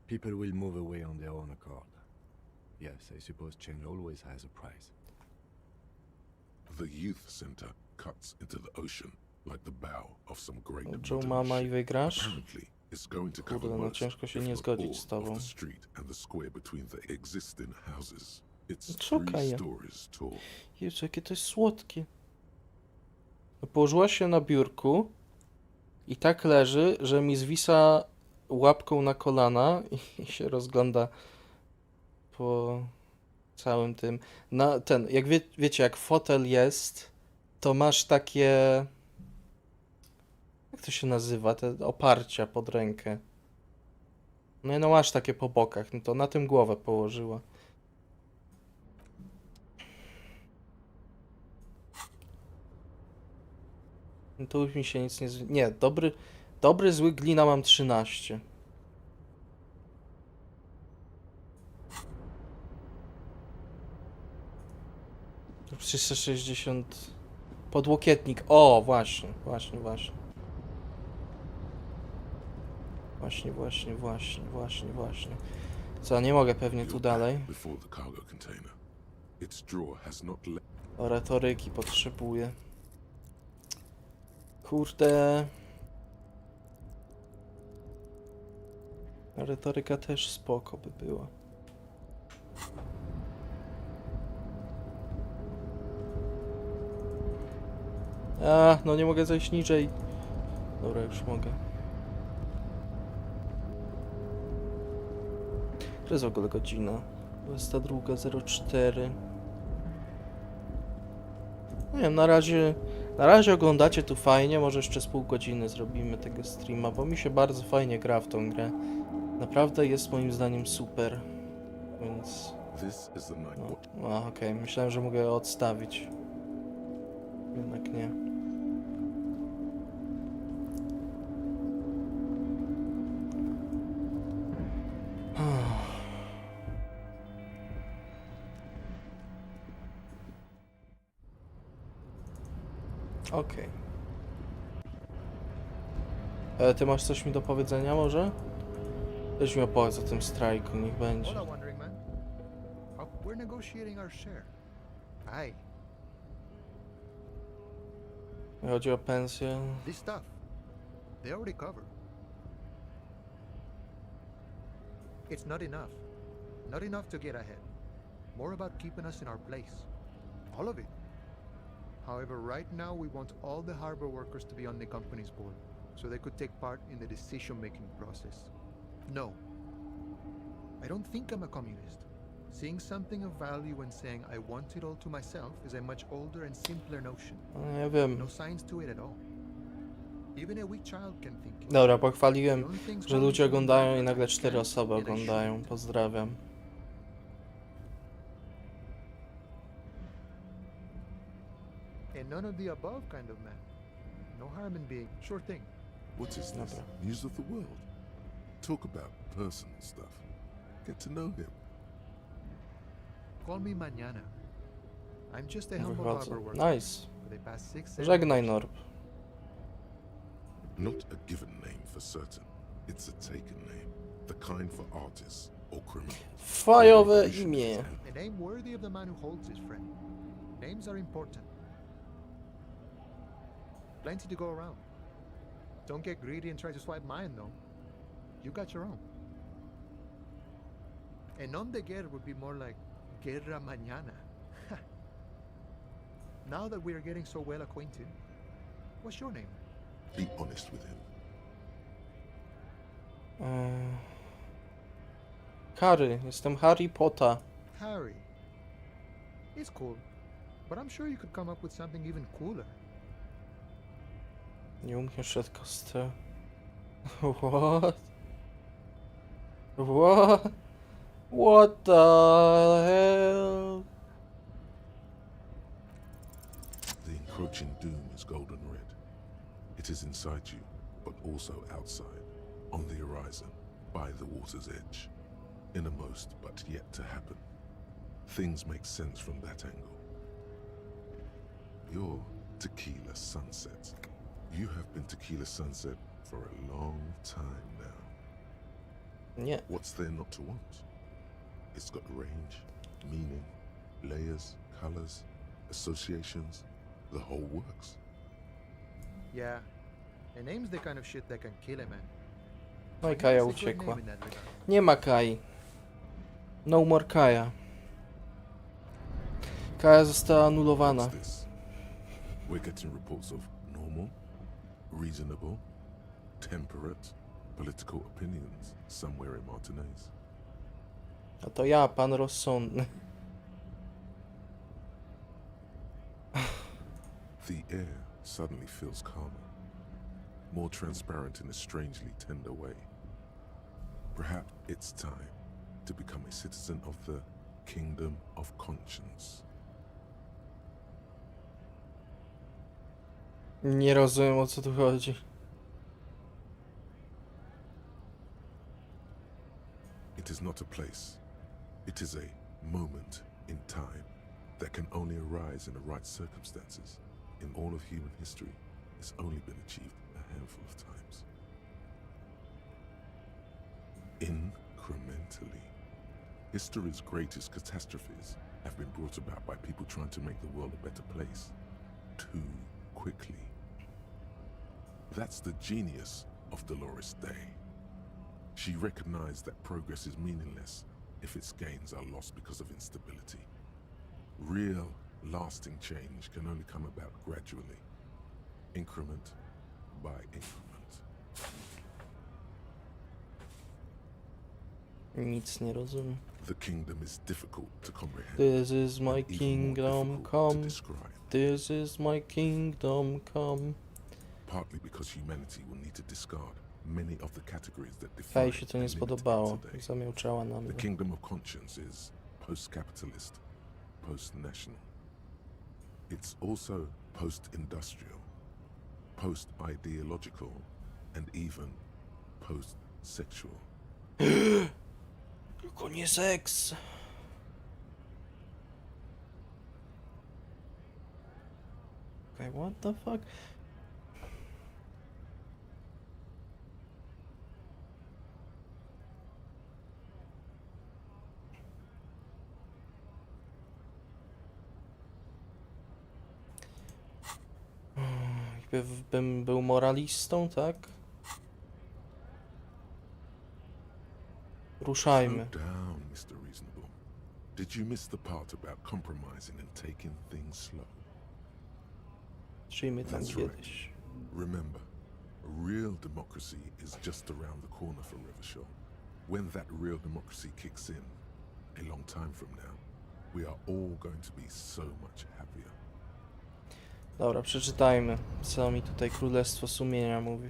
People will move away on their own accord. Yes, I suppose change always has a price. The youth center cuts into the ocean like the bow of some great Joe, modern mama, i ship. wygrasz? Apparently, it's going to cover Kurde, no most, ciężko się if nie not zgodzić z all, of tobą. the street and the square between the existing houses. It's Szukaj 3 je. stories tall. Jezu, jakie to jest słodkie. No, położyła się na biurku i tak leży, że mi zwisa łapką na kolana i się rozgląda po całym tym. Na ten, jak wiecie, jak fotel jest, to masz takie... Jak to się nazywa? Te oparcia pod rękę. No masz takie po bokach, no to na tym głowę położyła. No tu już mi się nic nie... Nie, dobry, zły, glina mam 13. To 360... Podłokietnik. O, właśnie. Właśnie. Co, nie mogę pewnie tu dalej. Before the cargo container. Its drawer has not let O, retoryki potrzebuję. Kurde. Retoryka też spoko by była. No nie mogę zejść niżej. Dobra, już mogę. To jest w ogóle godzina. 22:04. Nie wiem, na razie oglądacie tu fajnie, może jeszcze z pół godziny zrobimy tego streama, bo mi się bardzo fajnie gra w tą grę. Naprawdę jest moim zdaniem super, więc... This is the night. Okej, myślałem, że mogę odstawić. Jednak nie. Okej. Ty masz coś mi do powiedzenia może? Weź mi opowiedz o tym strajku, niech będzie. Hola, Wandering Man. We're negotiating our share. Aye. Chodzi o pensję. This stuff, they already cover. It's not enough. Not enough to get ahead. More about keeping us in our place. All of it. However, right now we want all the harbor workers to be on the company's board, so they could take part in the decision-making process. No. I don't think I'm a communist. Seeing something of value and saying I want it all to myself is a much older and simpler notion. Nie wiem. No science to it at all. Even a weak child can think. Dobra, pochwaliłem, że ludzie oglądają i nagle 4 osoby oglądają. Pozdrawiam. And none of the above kind of man. No harm in being sure thing. What is this? News of the world. Talk about personal stuff. Get to know him. Call me Mañana. I'm just a humble Wychodzę. harbor worker. Nice. For the past 6 Żegnaj, Norb. Not a given name for certain. It's a taken name. The kind for artists or criminals. Fajowe imię. A name worthy of the man who holds his friend. Names are important. Plenty to go around. Don't get greedy and try to swipe mine, though. You got your own. A nom de guerre would be more like Guerra Mañana. Now that we are getting so well acquainted, what's your name? Be honest with him. Harry, jestem Harry Potter. Harry. It's cool, but I'm sure you could come up with something even cooler. Nie umiesz szedł kostę. What? What? What the hell? The encroaching doom is golden red. It is inside you, but also outside, on the horizon, by the water's edge. Innermost, but yet to happen. Things make sense from that angle. You're Tequila Sunset. You have been Tequila Sunset for a long time now. Nie. What's there not to want? It's got range, meaning, layers, colors, associations, the whole works. Yeah, a name's the kind of shit that can kill a man. No i Kaja It's a good uciekła. name in that regard. Nie ma Kai. No more Kaja. Kaja została anulowana. What's this? We're getting reports of normal, reasonable, temperate, political opinions somewhere in Martinez. A to ja, pan rozsądny. The air suddenly feels calmer, more transparent in a strangely tender way. Perhaps it's time to become a citizen of the Kingdom of Conscience. Nie rozumiem, o co tu chodzi. It is not a place. It is a moment in time that can only arise in the right circumstances. In all of human history, it's only been achieved a handful of times. Incrementally. History's greatest catastrophes have been brought about by people trying to make the world a better place. Too quickly. That's the genius of Dolores Day. She recognized that progress is meaningless if its gains are lost because of instability. Real, lasting change can only come about gradually, increment by increment. Nic nie rozumiem. The kingdom is difficult to comprehend. This is my and even more kingdom difficult to come. describe, This is my kingdom come. partly because humanity will need to discard many of the categories that define Fej się to nie and limit it spodobało. today. Zamiałczała na The mnie. kingdom of conscience is post-capitalist, post-national. It's also post-industrial, post-ideological, and even post-sexual. Tylko nie seks. Okay, what the fuck? Bym był moralistą, tak? Ruszajmy. Slow down, Mr. Reasonable. Did you miss the part about compromising and taking things slow? Przyjmy tam That's kiedyś. right. Remember, real democracy is just around the corner for Rivershaw. When that real democracy kicks in, a long time from now, we are all going to be so much happier. Dobra, przeczytajmy, co mi tutaj Królestwo Sumienia mówi.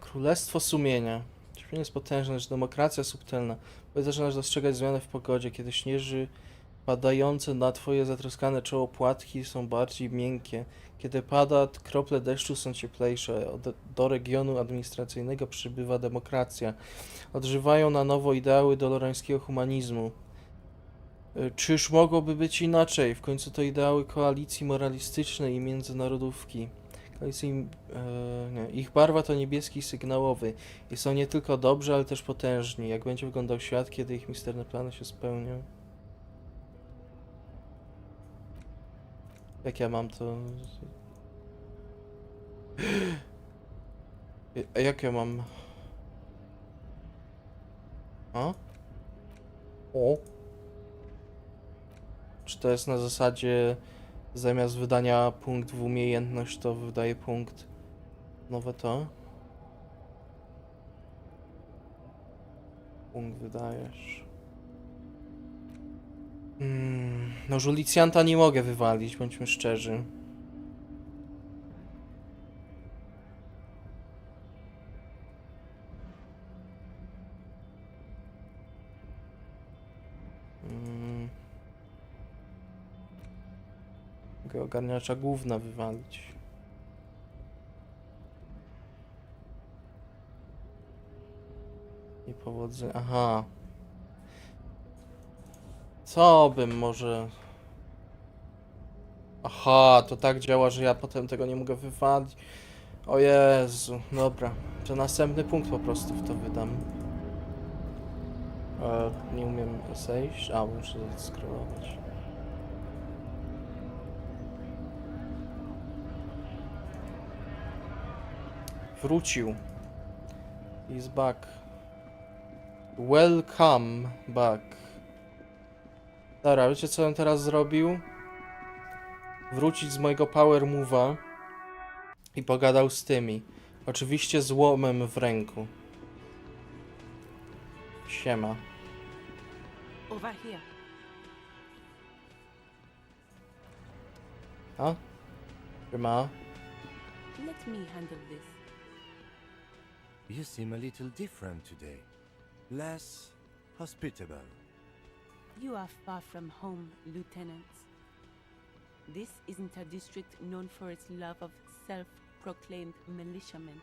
Królestwo Sumienia. Cierpienie jest potężne, lecz demokracja subtelna. Powiedz, zaczynasz dostrzegać zmiany w pogodzie, kiedy śnieży padające na twoje zatroskane czoło płatki są bardziej miękkie. Kiedy pada, krople deszczu są cieplejsze. Do regionu administracyjnego przybywa demokracja. Odżywają na nowo ideały dolorańskiego humanizmu. Czyż mogłoby być inaczej? W końcu to ideały koalicji moralistycznej i międzynarodówki. Ich barwa to niebieski sygnałowy i są nie tylko dobrzy, ale też potężni. Jak będzie wyglądał świat, kiedy ich misterne plany się spełnią? Jak ja mam to... A jak ja mam... A? O? Czy to jest na zasadzie zamiast wydania punkt w umiejętność, to wydaje punkt nowe to? Punkt wydajesz. No Żulicjanta nie mogę wywalić, bądźmy szczerzy. Mogę ogarniacza główna wywalić. Niepowodzenie. Aha. Co bym może... Aha, to tak działa, że ja potem tego nie mogę wywalić. O Jezu, dobra. To następny punkt po prostu w to wydam. Nie umiem zejść. A, muszę scrollować. Wrócił. He's back. Welcome back. Dobra, wiecie co bym teraz zrobił? Wrócić z mojego power move'a i pogadał z tymi. Oczywiście z łomem w ręku. Siema. Over here. A? Siema. Let me handle this. You seem a little different today. Less hospitable. You are far from home, Lieutenant. This isn't a district known for its love of self-proclaimed militiamen.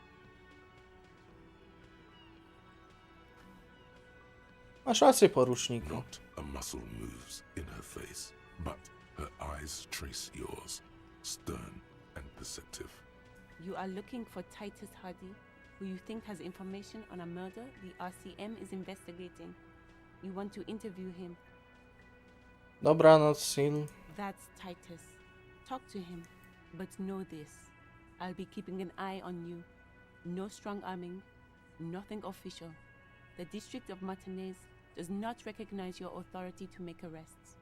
Masz rację, poruczniku. Not a muscle moves in her face, but her eyes trace yours, stern and perceptive. You are looking for Titus Hardy, who you think has information on a murder the RCM is investigating. You want to interview him. Dobranoc, Sil. That's Titus. Talk to him, but know this. I'll be keeping an eye on you. No strong arming, nothing official. The District of Martinez does not recognize your authority to make arrests.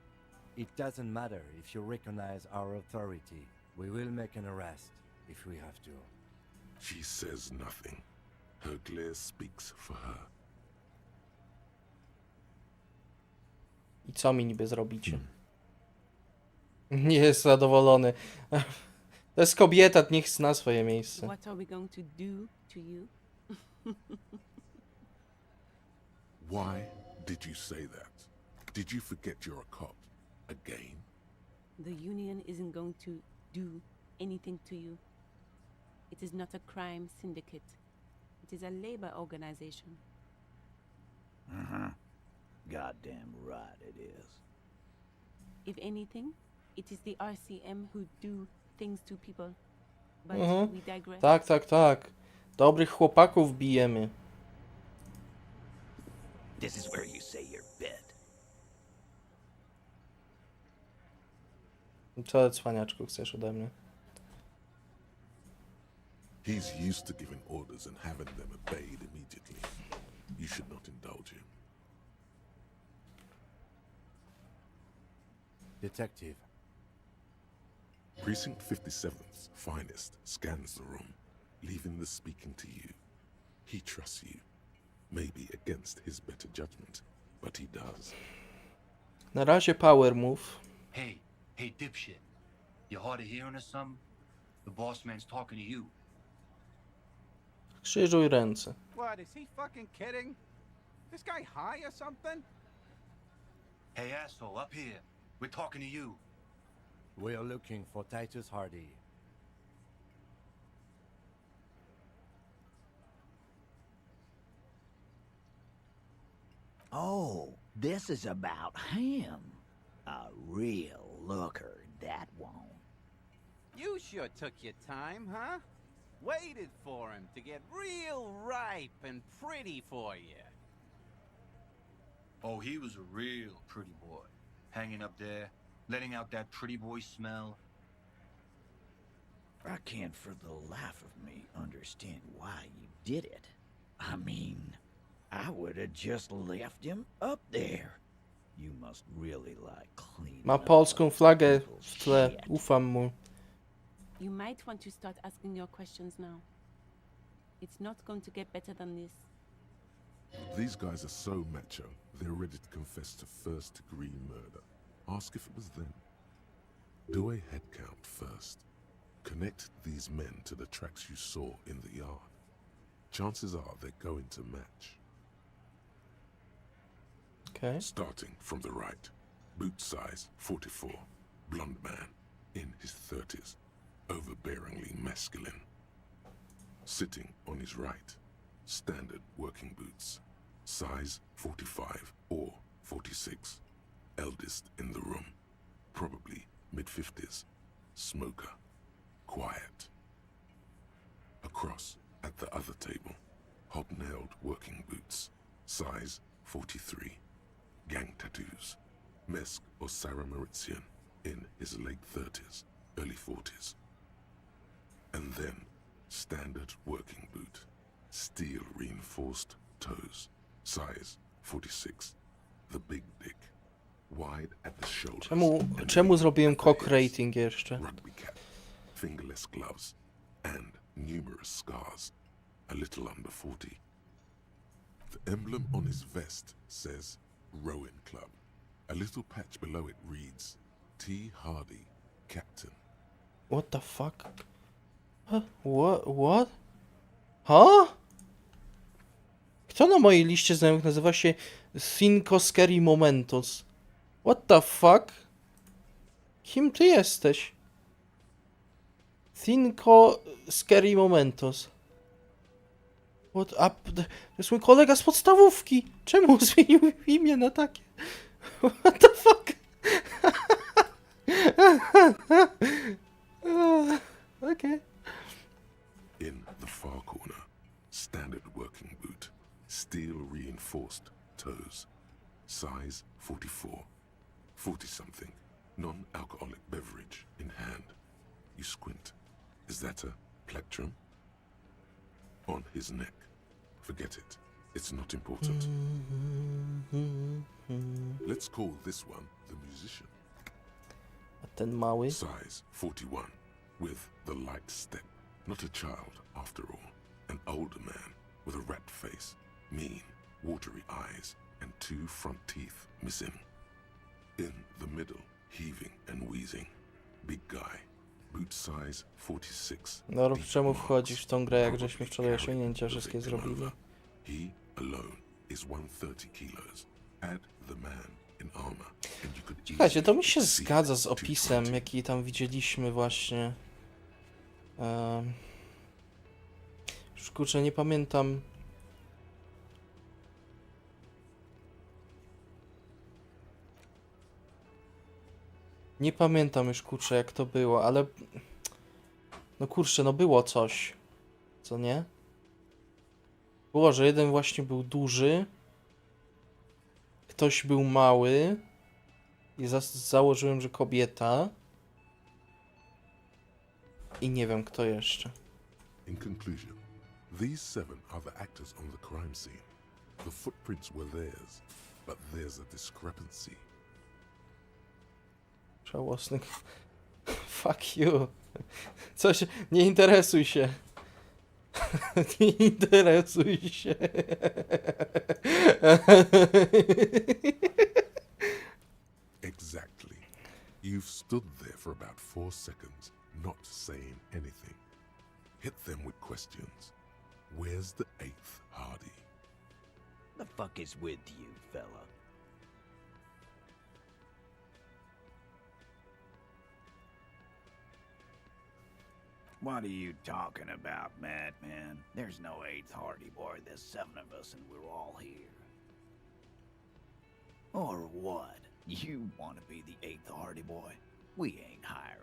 It doesn't matter if you recognize our authority. We will make an arrest if we have to. She says nothing. Her glare speaks for her. I co mi niby zrobicie? Nie jest zadowolony. To jest kobieta, niech zna swoje miejsce. What are we going to do to you? Why did you say that? Did you forget you're a cop? Again? The Union isn't going to do anything to you. It is not a crime syndicate. It is a labor organization. Goddamn right it is. If anything, it is the RCM who do things to people. But we digress. Tak, tak, tak. Dobrych chłopaków bijemy. This is where you say your bit. Co, cwaniaczku, chcesz ode mnie? He's used to giving orders and having them obeyed immediately. You should not indulge him. Detective. Precinct 57's finest scans the room, leaving the speaking to you. He trusts you. Maybe against his better judgment, but he does. Na razie power move. Hey, dipshit. You hard of hearing or something? The boss man's talking to you. Krzyżuj ręce. What, is he fucking kidding? This guy high or something? Hey, asshole, up here. We're talking to you. We're looking for Titus Hardy. Oh, this is about him. A real looker, that won't. You sure took your time, huh? Waited for him to get real ripe and pretty for you. Oh, he was a real pretty boy. Hanging up there, letting out that pretty boy smell. I can't for the life of me understand why you did it. I mean, I would have just left him up there. You must really like clean. Ma polską flagę w tle. Ufam mu. You might want to start asking your questions now. It's not going to get better than this. These guys are so macho, they're ready to confess to first-degree murder. Ask if it was them. Do a head count first. Connect these men to the tracks you saw in the yard. Chances are they're going to match. Okay. Starting from the right. Boot size 44. Blonde man. In his 30s. Overbearingly masculine. Sitting on his right. Standard working boots. Size 45 or 46. Eldest in the room. Probably mid-50s. Smoker. Quiet. Across at the other table. Hobnailed working boots. Size 43. Gang tattoos. Mesk or Sarah Mauritian. In his late 30s, early 40s. And then, standard working boot. Steel reinforced toes. Size 46. The big dick. Wide at the shoulders. Czemu zrobiłem cock rating jeszcze? Rugby cap. Fingerless gloves. And numerous scars. A little under 40. The emblem on his vest says Rowing Club. A little patch below it reads T. Hardy, Captain. What the fuck? Huh? What? Huh? Kto na mojej liście znajomych nazywa się Cinco Scary Momentos? What the fuck? Kim ty jesteś? Cinco Scary Momentos. What up? To jest mój kolega z podstawówki. Czemu zmienił imię na takie? What the fuck? Okay. In the far corner, standard working boot, steel reinforced toes, size 44, 40-something, non-alcoholic beverage in hand. You squint. Is that a plectrum? On his neck. Forget it. It's not important. Let's call this one the musician. A ten mały? Size 41, with the light step. Not a child, after all. An older man with a rat face, mean, watery eyes, and 2 front teeth missing. In the middle, heaving and wheezing. Big guy. Boot size 46. No, czemu wchodzisz w tą grę, jak żeśmy wczoraj osiągnięcia wszystkie zrobili? He alone is 130 kilos. Add the man in armor, and you could Słuchajcie, to mi się zgadza z opisem, jaki tam widzieliśmy właśnie. Już kurczę, nie pamiętam. Nie pamiętam już, kurczę, jak to było, ale... No kurczę, no było coś. Co nie? Było, że jeden właśnie był duży. Ktoś był mały. I założyłem, że kobieta. I nie wiem, kto jeszcze. In conclusion, these 7 are the actors on the crime scene. The footprints were theirs, but there's a discrepancy. Żałosny. Fuck you. Coś, nie interesuj się. Nie interesuj się. Exactly. You've stood there for about 4 seconds, not saying anything. Hit them with questions. Where's the 8th Hardy? The fuck is with you, fella? What are you talking about, madman? There's no 8th Hardy Boy. There's 7 of us and we're all here. Or what? You want to be the 8th Hardy Boy? We ain't hiring.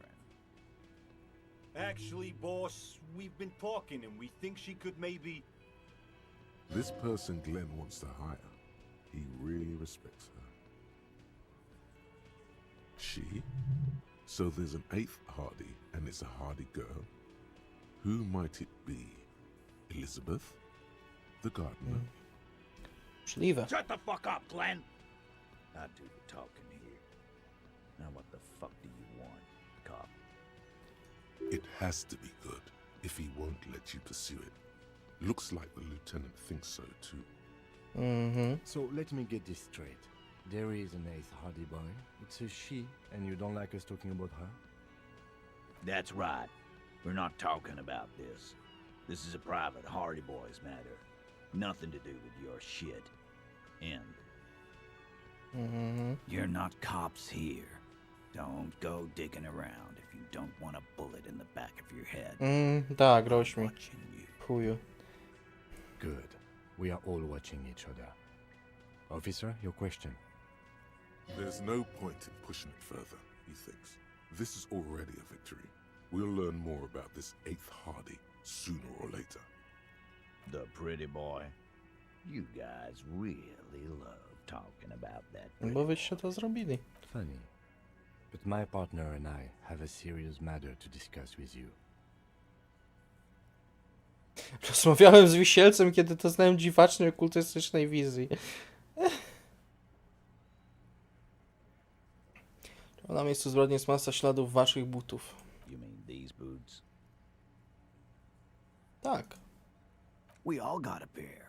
Actually, boss, we've been talking and we think she could maybe... This person Glenn wants to hire, he really respects her. She? So there's an 8th Hardy, and it's a Hardy girl. Who might it be? Elizabeth? The gardener? Możliwe. Shut the fuck up, Glenn! I do the talking here. Now what the fuck do you want, cop? It has to be good, if he won't let you pursue it. Looks like the lieutenant thinks so too. So let me get this straight. There is an 8th Hardy Boy. It's a she, and you don't like us talking about her? That's right. We're not talking about this. This is a private Hardy Boys matter. Nothing to do with your shit. End. You're not cops here. Don't go digging around if you don't want a bullet in the back of your head. Tak, groź mi. Chuju. Good. We are all watching each other. Officer, your question. There's no point in pushing it further, he thinks. This is already a victory. We'll learn more about this 8th Hardy sooner or later. The pretty boy. You guys really love talking about that. Bo wyście to zrobili. Funny. But my partner and I have a serious matter to discuss with you. Rozmawiałem z wisielcem, kiedy doznałem dziwacznej okultystycznej wizji. Na miejscu zbrodni jest masa śladów waszych butów. You mean these boots? Tak. We all got a pair.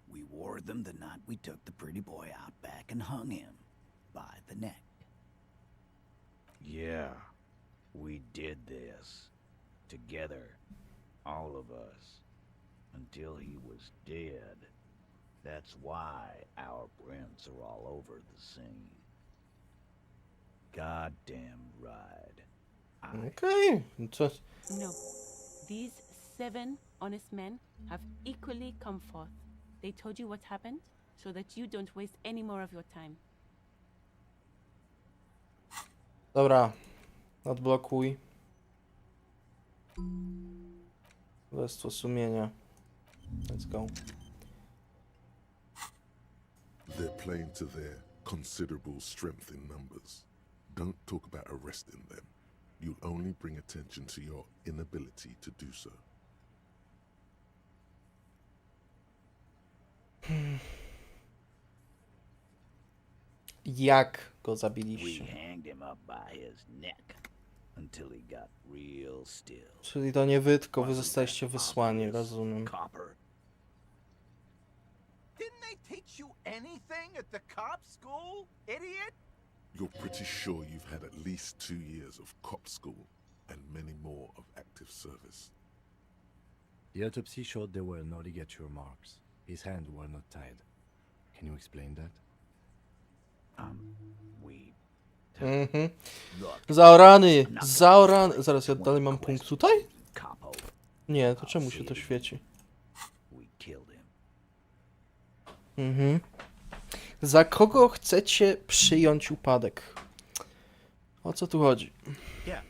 We wore them the night we took the pretty boy out back and hung him by the neck. Yeah, we did this. Together. All of us. Until he was dead. That's why our prints are all over the scene. Goddamn right. Okay. No. These 7 honest men have equally come forth. They told you what happened so that you don't waste any more of your time. Dobra. Odblokuj. Królestwo sumienia. Let's go. They're playing to their considerable strength in numbers. Don't talk about arresting them. You'll only bring attention to your inability to do so. Jak go We zabiliście? hanged him up by his neck until he got real still. Czyli to nie wy, tylko wy zostaliście wysłani, rozumiem. Copper. Didn't they teach you anything at the cop school, idiot? You're pretty sure you've had at least 2 years of cop school and many more of active service. The autopsy showed there were no ligature marks. His hands were not tied. Can you explain that? Zaorany! Zaorany! Zaraz, ja dalej mam punkt tutaj? Nie, to czemu się to świeci? Za kogo chcecie przyjąć upadek? O co tu chodzi? Yeah,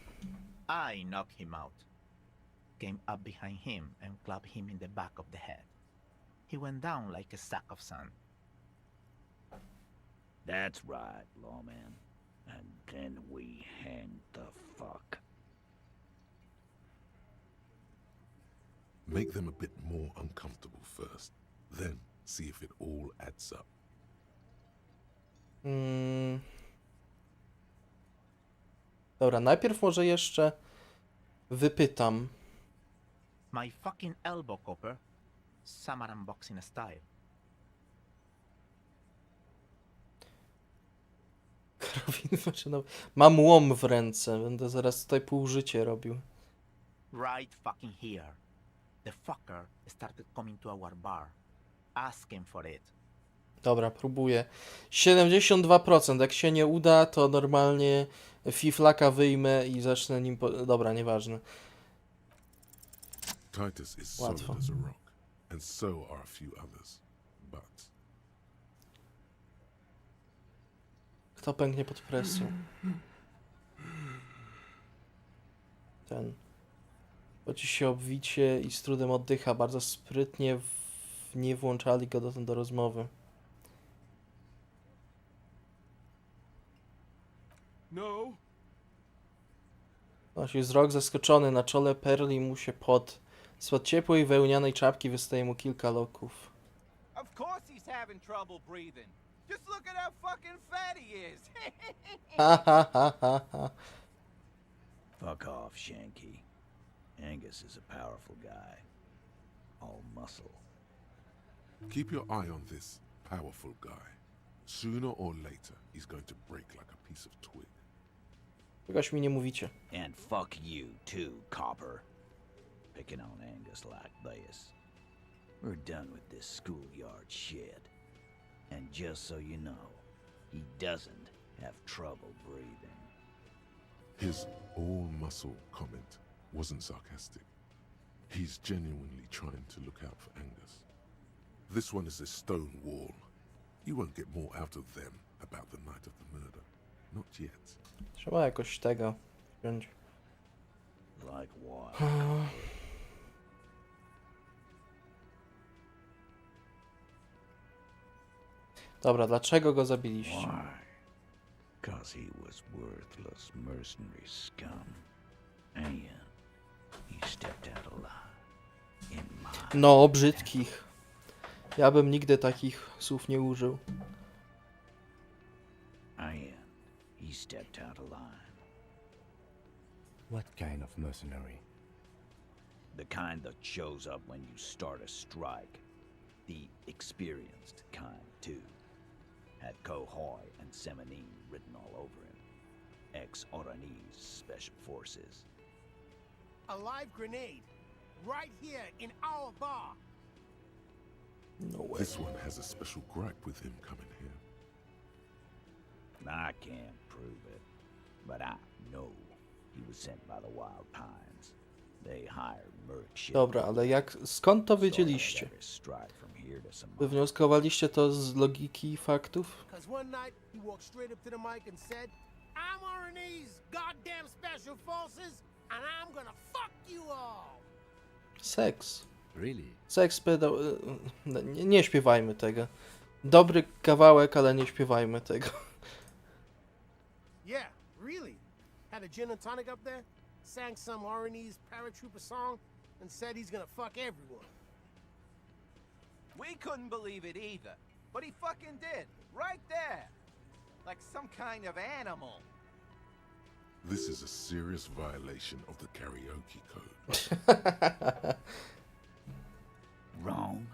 I knocked him out. Came up behind him and clubbed him in the back of the head. He went down like a sack of sand. That's right, lawman. And then we hanged the fuck. Make them a bit more uncomfortable first, then see if it all adds up. Dobra, najpierw może jeszcze wypytam. My fucking elbow, Copper. Samaran boxing style. Karabin maszynowy. Mam łom w ręce, będę zaraz tutaj pół życie robił. Right fucking here. The fucker started coming to our bar. Asking for it. Dobra, próbuję. 72%. Jak się nie uda, to normalnie fiflaka wyjmę i zacznę nim... Dobra, nieważne. Titus is Łatwo. solid as a rock, and so are a few others. But Kto pęknie pod presją? Ten. Chodzi się obwicie i z trudem oddycha. Bardzo sprytnie nie włączali go dotąd do rozmowy. No. Nosi wzrok zaskoczony. Na czole Perli mu się pot. Spod ciepłej wełnianej czapki wystaje mu kilka loków. Of course he's having trouble breathing. Just look at how fucking fat he is. Ha ha ha ha ha. Fuck off, Shanky. Angus is a powerful guy. All muscle. keep your eye on this powerful guy. Sooner or later, he's going to break like a piece of twig. Czegoś mi nie mówicie. And fuck you too, Copper. Picking on Angus like this. We're done with this schoolyard shit. And just so you know, he doesn't have trouble breathing. His all-muscle comment wasn't sarcastic. He's genuinely trying to look out for Angus. This one is a stone wall. You won't get more out of them about the night of the murder. Not yet. Trzeba jakoś tego wziąć. Like what? Dobra, dlaczego go zabiliście? Why? 'Cause he was worthless mercenary scum. And he stepped out alive in my... No, brzydkich. Ja bym nigdy takich słów nie użył. And he stepped out alive. What kind of mercenary? The kind that shows up when you start a strike. The experienced kind, too. Had Kohoy and Semenine written all over him. Ex-Oranese Special Forces. A live grenade. Right here in our bar. No way. This one has a special gripe with him coming here. I can't prove it, but I know he was sent by the Wild Pines. They hired Merc shit. Dobra, ale skąd to wiedzieliście? Wywnioskowaliście to z logiki i faktów? Cause one night he walked straight up to the mic and said, I'm Oranese goddamn Special Forces, and I'm gonna fuck you all. Seks. Really? Seks pedał... Nie śpiewajmy tego. Dobry kawałek, ale nie śpiewajmy tego. Yeah, really. Had a gin and tonic up there, sang some Oranese paratrooper song, and said he's gonna fuck everyone. We couldn't believe it either, but he fucking did, right there. Like some kind of animal. This is a serious violation of the karaoke code. Wrong.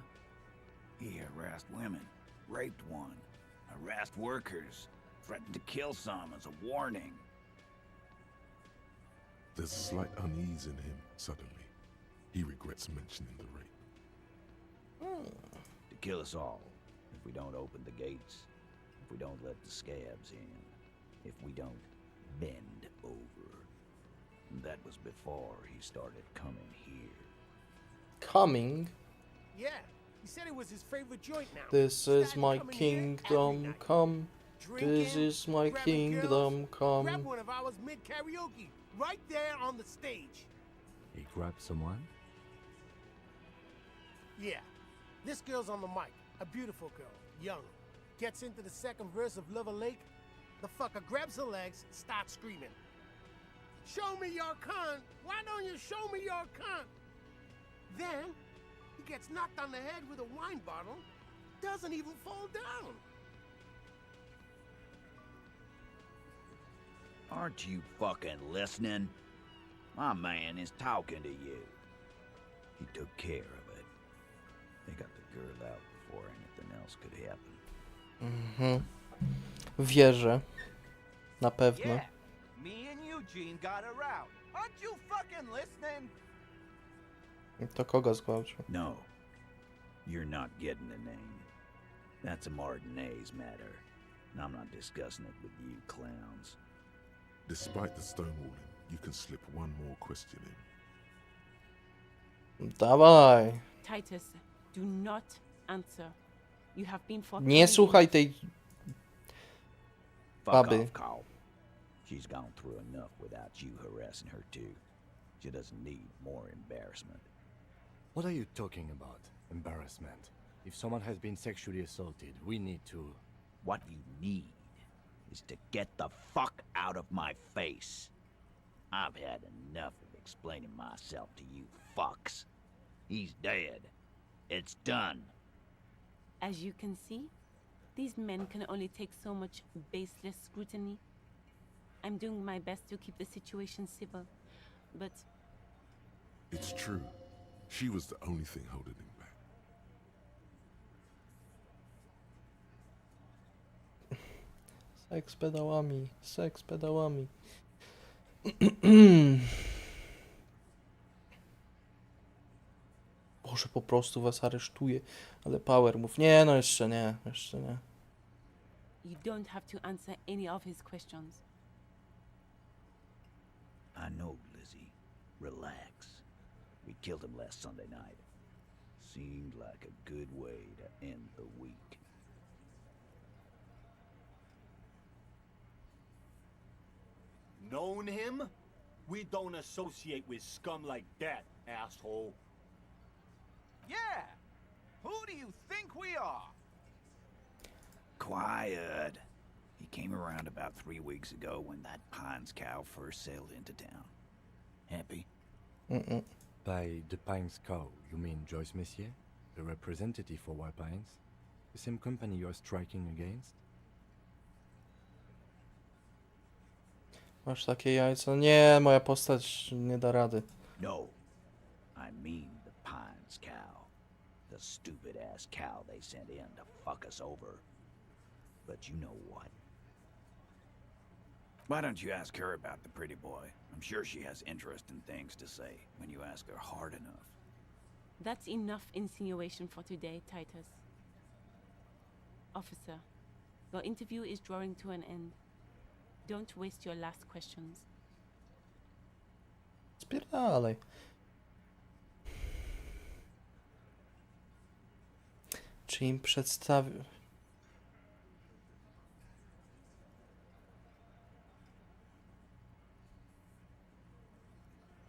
He harassed women, raped one, harassed workers, threatened to kill some as a warning. There's a slight unease in him suddenly. He regrets mentioning the rape. To kill us all, if we don't open the gates, if we don't let the scabs in, if we don't bend over. That was before he started coming here. Coming? Yeah, he said it was his favorite joint now. This is my kingdom come. drinking, This is my grabbing kingdom girls. come. Grab one of ours mid-karaoke, right there on the stage. He grabbed someone? Yeah, this girl's on the mic, a beautiful girl, young. Gets into the second verse of Lover Lake, the fucker grabs her legs, starts screaming. Show me your cunt! Why don't you show me your cunt? Then, he gets knocked on the head with a wine bottle, doesn't even fall down. Aren't you fucking listening? My man is talking to you. He took care of it. They got the girl out before anything else could happen. Wierzę. Na pewno. Yeah, me and Eugene got her out. Aren't you fucking listening? To kogo zgwałcił? No, you're not getting the name. That's a Martinez matter, and I'm not discussing it with you clowns. Despite the stonewalling, you can slip one more question in. Dawaj. Titus, do not answer. You have been for. Nie słuchaj tej Fuck baby. off, Carl. She's gone through enough without you harassing her too. She doesn't need more embarrassment. What are you talking about? Embarrassment. If someone has been sexually assaulted, we need to... What you need is to get the fuck out of my face. I've had enough of explaining myself to you fucks. He's dead. It's done. As you can see, these men can only take so much baseless scrutiny. I'm doing my best to keep the situation civil, but... It's true. She was the only thing holding him back. Seks pedałami, seks pedałami. Boże, po prostu was aresztuje. Ale power move. Nie, no jeszcze nie, jeszcze nie. You don't have to answer any of his questions. I know, Lizzie. Relax. We killed him last Sunday night. Seemed like a good way to end the week. Known him? We don't associate with scum like that, asshole. Yeah! Who do you think we are? Quiet. He came around about 3 weeks ago when that Pines cow first sailed into town. Happy? By the Pines cow, you mean Joyce Messier? The representative for White Pines? The same company you're striking against? Masz takie jajco? Nie, moja postać nie da rady. No. I mean the Pines cow. The stupid-ass cow they sent in to fuck us over. But you know what? Why don't you ask her about the pretty boy? I'm sure she has interesting things to say when you ask her hard enough. That's enough insinuation for today, Titus. Officer, your interview is drawing to an end. Don't waste your last questions. Spierdalaj. Czy im przedstawił?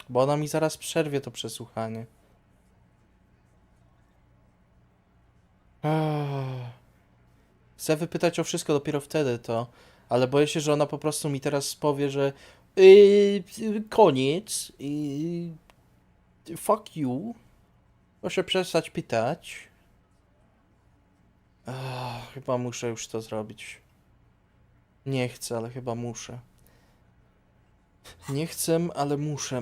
Bo ona mi zaraz przerwie to przesłuchanie. Chcę wypytać o wszystko dopiero wtedy to, ale boję się, że ona po prostu mi teraz powie, że koniec i fuck you. Proszę przestać pytać. Chyba muszę już to zrobić. Nie chcę, ale chyba muszę. Nie chcę, ale muszę.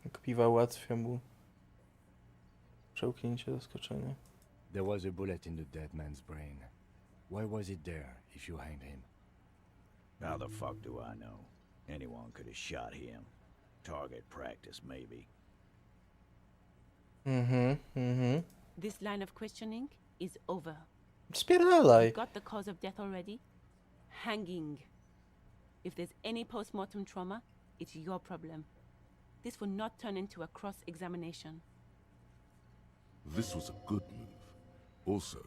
Jak piwa ułatwia mu przełknięcie zaskoczenia. There was a bullet in the dead man's brain. Why was it there if you hanged him? How the fuck do I know? Anyone could have shot him. Target practice, maybe. This line of questioning is over. Spierdalaj. You got the cause of death already? Hanging. If there's any post-mortem trauma, it's your problem. This will not turn into a cross-examination. This was a good move. Also,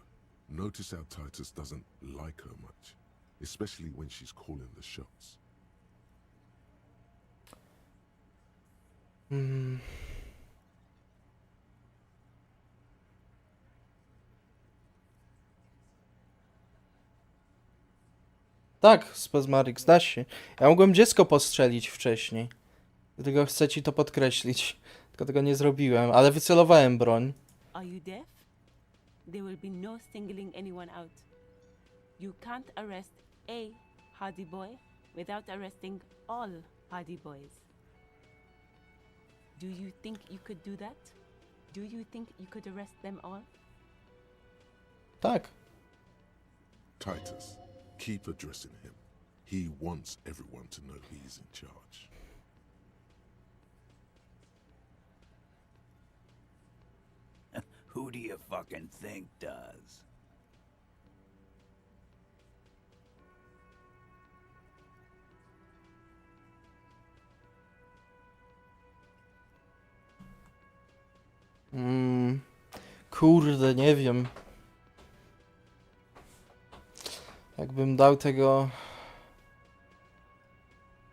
notice how Titus doesn't like her much, especially when she's calling the shots. Tak, Spazmarix, da się. Ja mogłem dziecko postrzelić wcześniej. Dlatego chcę ci to podkreślić. Tylko tego nie zrobiłem, ale wycelowałem broń. Are you deaf? There will be no singling anyone out. You can't arrest a hardy boy without arresting all hardy boys. Do you think you could do that? Do you think you could arrest them all? Tak. Titus, keep addressing him. He wants everyone to know he's in charge. Who do you fucking think does? Kurde, nie wiem. Jakbym dał tego...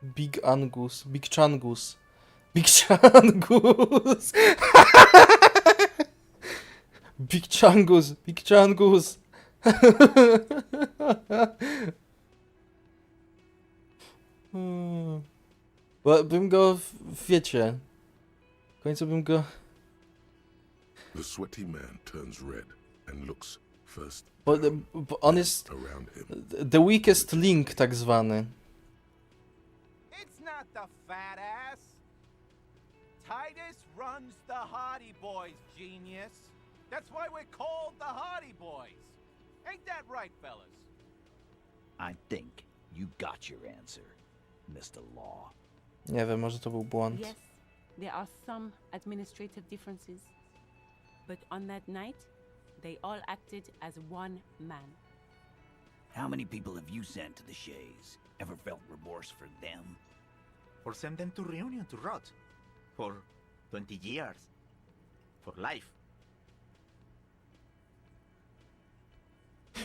Big Angus. Big Changus. Big Changus! Big Changus! Big Changus! Bo bym go, wiecie... W końcu bym go... The sweaty man turns red and looks first Bo on jest around him. the weakest link tak zwany. It's not the fat ass. Titus runs the Hardy Boys, genius. That's why we're called the Hardy Boys. Ain't that right, fellas? I think you got your answer, Mr. Law. Nie wiem, może to był błąd. Yes, there are some administrative differences. But on that night, they all acted as one man. How many people have you sent to the Shays? Ever felt remorse for them? Or send them to Reunion to rot? For 20 years? For life?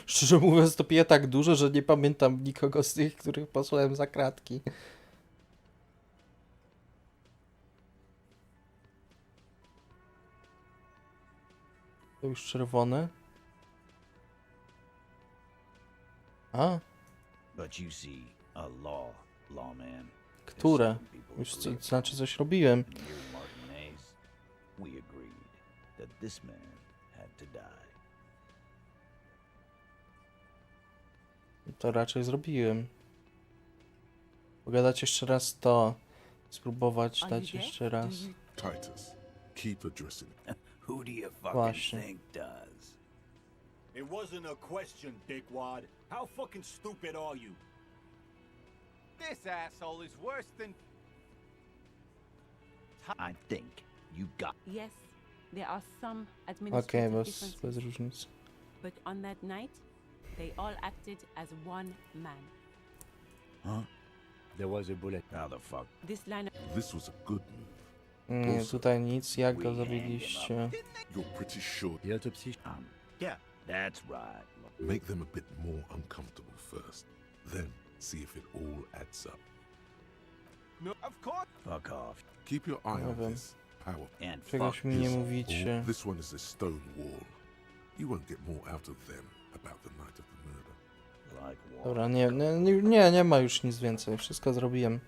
Szczerze mówiąc, to piję tak dużo, że nie pamiętam nikogo z tych, których posłałem za kratki. To już czerwone. A, But you see, a lawman. które? Już znaczy coś robiłem. You, Martinez, we agreed that this man had to die. To raczej zrobiłem. Pogadać jeszcze raz to. Spróbować dać jeszcze raz. Titus, keep addressing him. Who do you fucking Właśnie. think does? It wasn't a question, dickwad. How fucking stupid are you? This asshole is worse than... I think you got... Yes, there are some Okej, administrative bez differences. różnicy. But on that night, they all acted as one man. Huh? There was a bullet. How the fuck? This line of This was a good move. Nie, tutaj nic. Jak go zabiliście? You're pretty sure. The autopsy. Yeah, that's right. Make them a bit more uncomfortable first. Then see if it all adds up. No, of course. Fuck off. Keep your eye on wiem. this power. And Czegoś fuck mi nie this mówicie. This one is a stone wall. You won't get more out of them about the night of the murder. like what? Dobra, nie ma już nic więcej. Wszystko zrobiłem.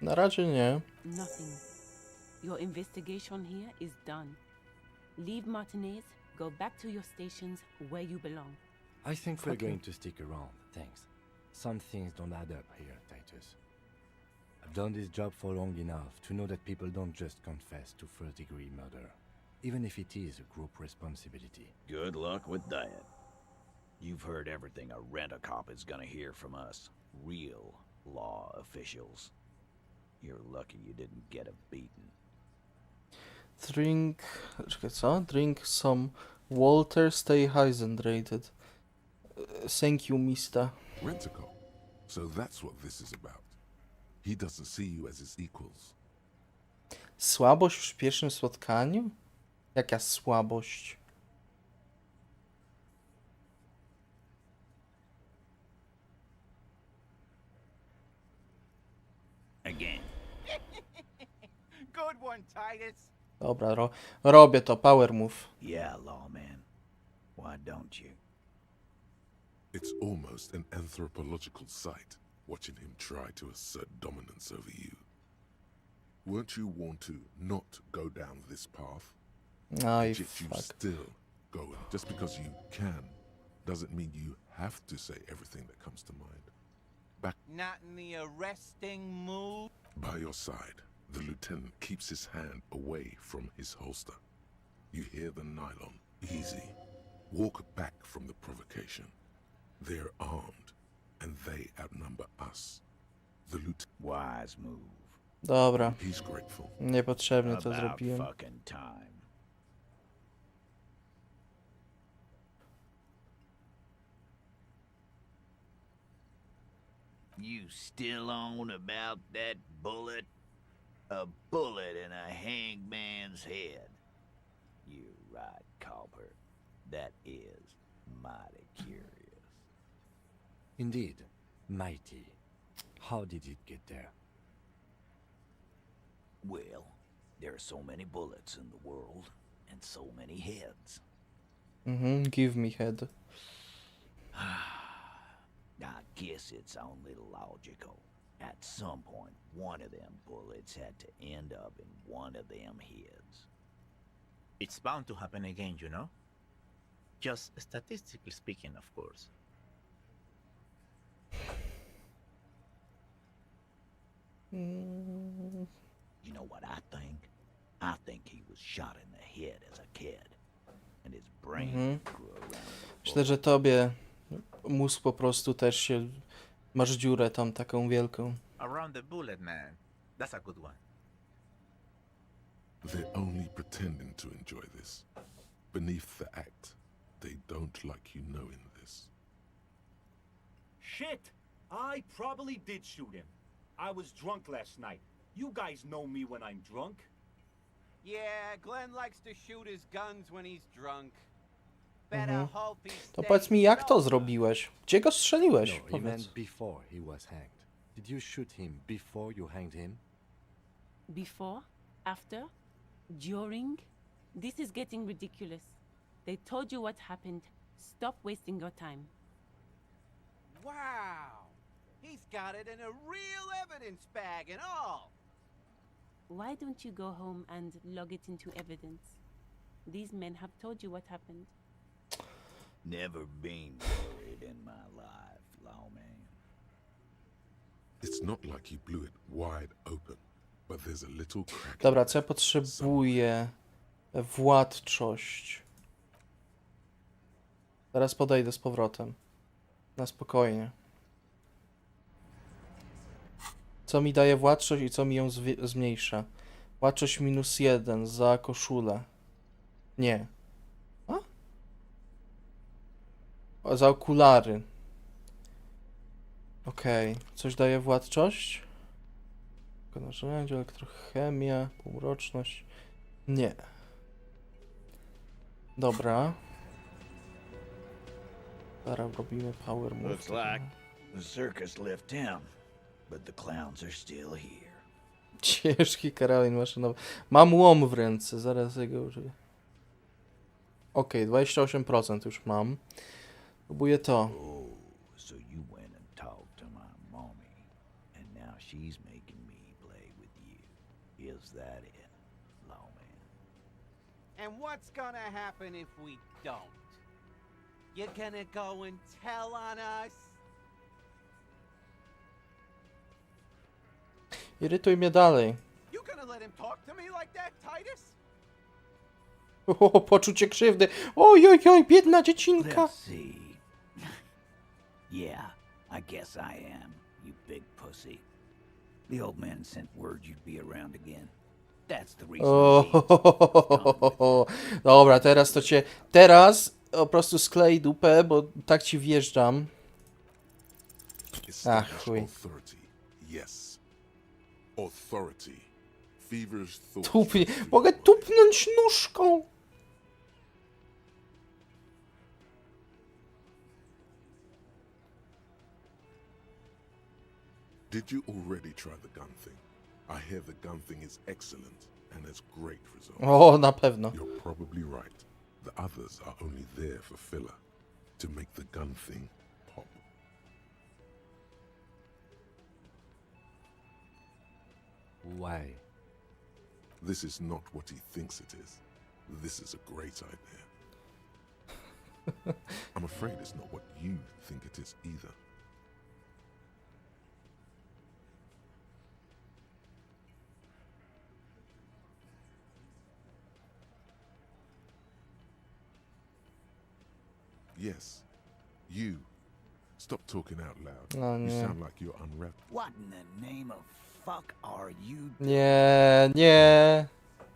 Na razie nie. nothing. Your investigation here is done. Leave Martinez, go back to your stations where you belong. I think we're Okay. going to stick around, thanks. Some things don't add up here, Titus. I've done this job for long enough to know that people don't just confess to first-degree murder, even if it is a group responsibility. Good luck with that. You've heard everything a rent-a-cop is gonna hear from us. Real law officials. You're lucky you didn't get a beating. Drink... Czekaj, co? Drink some water, stay hydrated. Thank you, mister. Rent-a-cop. So that's what this is about. He doesn't see you as his equals. Słabość w pierwszym spotkaniu? Jaka słabość? Again. Good one, Titus. Dobra, robię to, power move. Yeah, lawman. Why don't you? It's almost an anthropological sight, watching him try to assert dominance over you. Weren't you warned to not go down this path? Ay, Yet you fuck. still go. Just because you can, doesn't mean you have to say everything that comes to mind. Back Not in the arresting mood. by your side, the lieutenant keeps his hand away from his holster. You hear the nylon. Easy. Walk back from the provocation. They're armed, and they outnumber us. The lieutenant... Wise move. Dobra. He's grateful. Niepotrzebnie to About zrobiłem. fucking time. You still on about that bullet? A bullet in a hangman's head. You're right, Copper. That is mighty curious. Indeed, mighty. How did it get there? Well, there are so many bullets in the world, and so many heads. Give me head. I guess it's only logical. At some point, one of them bullets had to end up in one of them heads. It's bound to happen again, you know? Just statistically speaking, of course. You know what I think? I think he was shot in the head as a kid, and his brain grew around the Myślę, że tobie mózg po prostu też się... Masz dziurę tam taką wielką. Around the bullet, man. That's a good one. They're only pretending to enjoy this. Beneath the act, they don't like you knowing this. Shit! I probably did shoot him. I was drunk last night. You guys know me when I'm drunk. Yeah, Glenn likes to shoot his guns when he's drunk. Better hope he's To powiedz mi, jak to zrobiłeś? Gdzie go strzeliłeś? No, he Powiedz. meant before he was hanged. Did you shoot him before you hanged him? Before? After? During? This is getting ridiculous. They told you what happened. Stop wasting your time. Wow! He's got it in a real evidence bag and all! Why don't you go home and log it into evidence? These men have told you what happened. Never been worried in my life, lawman. It's not like you blew it wide open, but there's a little crack. Dobra, co ja potrzebuję? Władczość. Teraz podejdę z powrotem. Na spokojnie. Co mi daje władczość i co mi ją zmniejsza? Władczość -1 za koszulę. Nie. A? O, za okulary. Okej. Coś daje władczość? Narzędzie, elektrochemia, półmroczność. Nie. Dobra. Teraz robimy power move. Looks like the circus left town, but the clowns are still here. Ciężki karabin maszynowy. Mam łom w ręce, zaraz jego użyję. Okej, 28% już mam. Próbuję to. Oh, so you went and talked to my mommy, and now she's making me play with you. Is that it, lawman? And what's gonna happen if we don't? You're gonna go and tell on us? Irytuj mnie dalej. You gonna let him talk to me like that, Titus? O, poczucie krzywdy. Oj, oj, oj, biedna dziecinka. Let's see. Yeah, I guess I am, you big pussy. The old man sent word you'd be around again. That's the reason. Dobra, teraz to cię... Teraz po prostu sklej dupę, bo tak ci wjeżdżam. Ach, chuj. Authority. Yes. Authority. Feverish thoughts. Tupnie. Mogę tupnąć nóżką. Did you already try the gun thing? I hear the gun thing is excellent and has great results. O, na pewno. You're probably right. The others are only there for filler, to make the gun thing pop. Why? This is not what he thinks it is. This is a great idea. I'm afraid it's not what you think it is either. Yes, you. Stop talking out loud. No You nie. sound like you're unraveled. What in the name of fuck are you? Nie, nie.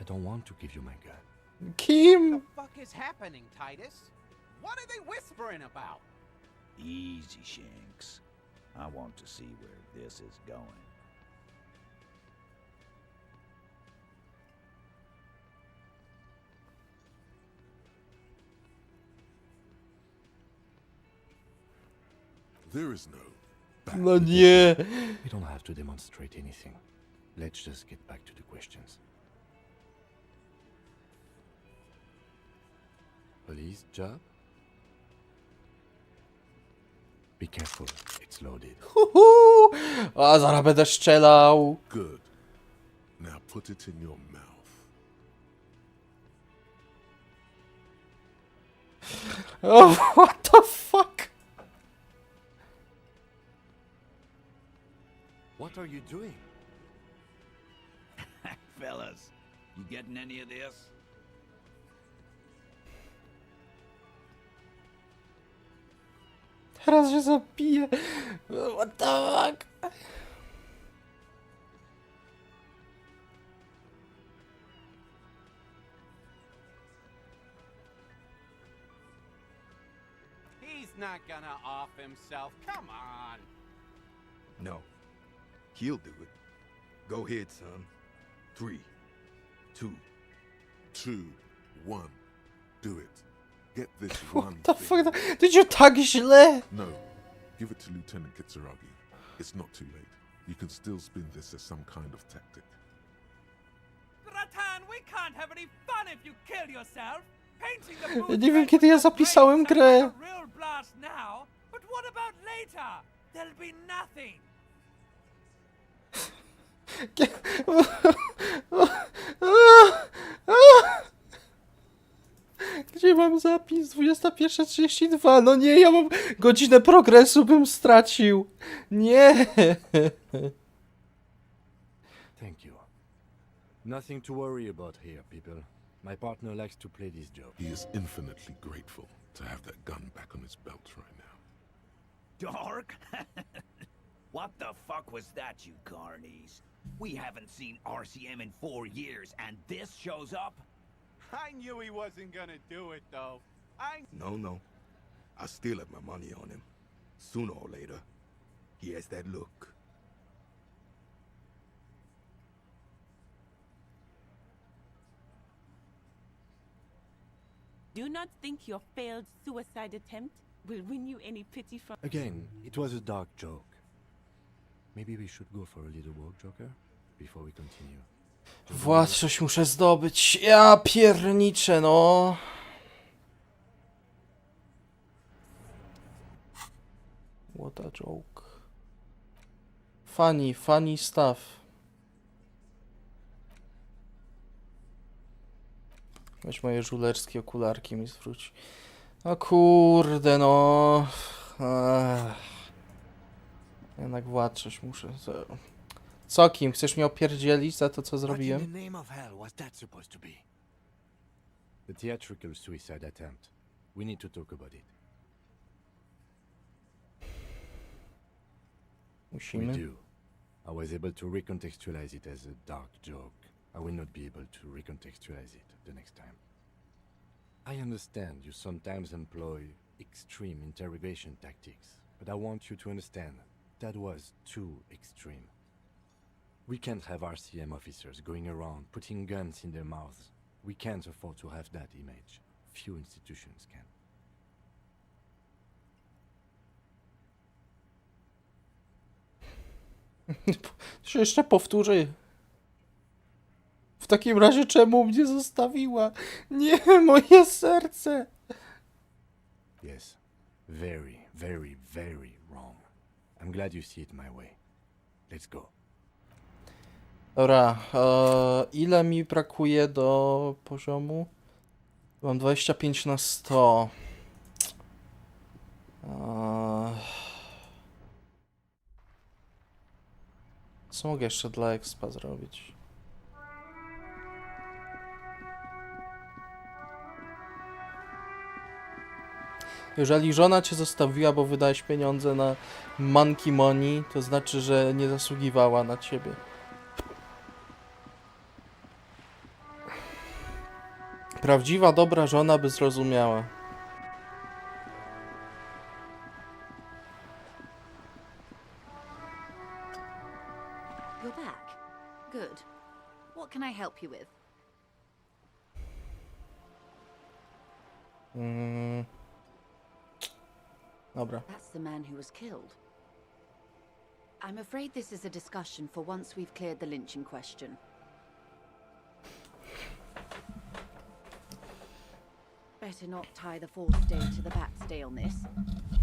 I don't want to give you my gun. Kim? What the fuck is happening, Titus? What are they whispering about? Easy, Shanks. I want to see where this is going. There is no back. No nie. We don't have to demonstrate anything. Let's just get back to the questions. Police job? Be careful, it's loaded. A, zaraz będę strzelał. Good. Now put it in your mouth. Oh, what the fuck? What are you doing? Fellas, you getting any of this? Teraz się zabiję. What the fuck? He's not gonna off himself. Come on. No. He'll do it. Go ahead, son. 3, 2. 2, 1. Do it. Get this one What the thing. fuck? Did you tak źle? No. Give it to Lieutenant Kitsuragi. It's not too late. You can still spin this as some kind of tactic. Ratan, we can't have any fun if you kill yourself. Painting the Ja booth nie wiem, red kiedy with ja your zapisałem brains sounds grę. like a real blast now, but what about later? There'll be nothing. Gdzie mam zapis? 21:32. No nie, ja mam godzinę progresu bym stracił. Nie. Thank you. Nothing to worry about here, people. My partner likes to play this job. He is infinitely grateful to have that gun back on his belt right now. Dark? What the fuck was that, you carnies? We haven't seen RCM in 4 years, and this shows up? I knew he wasn't gonna do it, though. No. I still have my money on him. Sooner or later, he has that look. Do not think your failed suicide attempt will win you any pity from... Again, it was a dark joke. Maybe we should go for a little walk, Joker, before we continue. Władczość muszę zdobyć. Ja pierniczę, no. What a joke. Funny stuff. Weź moje żulerskie okularki mi zwróć. No kurde, no. Jednak władczość muszę. Co, Kim? Chcesz mnie opierdzielić za to, co zrobiłem? What in the name of hell was that supposed to be? The theatrical suicide attempt. We need to talk about it. Musimy. We do. I was able to recontextualize it as a dark joke. I will not be able to recontextualize it the next time. I understand you sometimes employ extreme interrogation tactics, but I want you to understand that was too extreme. We can't have RCM officers going around putting guns in their mouths. We can't afford to have that image. Few institutions can. Się jeszcze powtórzy. W takim razie czemu mnie zostawiła? Nie, moje serce. Yes. Very, very, very wrong. I'm glad you see it my way. Let's go. Dobra, ile mi brakuje do poziomu? Mam 25 na 100. Co mogę jeszcze dla expa zrobić? Jeżeli żona cię zostawiła, bo wydałeś pieniądze na monkey money, to znaczy, że nie zasługiwała na ciebie. Prawdziwa, dobra żona by zrozumiała. You're back. Good. What can I help you with? Dobra. That's the man who was killed. I'm afraid this is a discussion for once we've cleared the lynching question. Better not tie the fourth day to the backstay on this.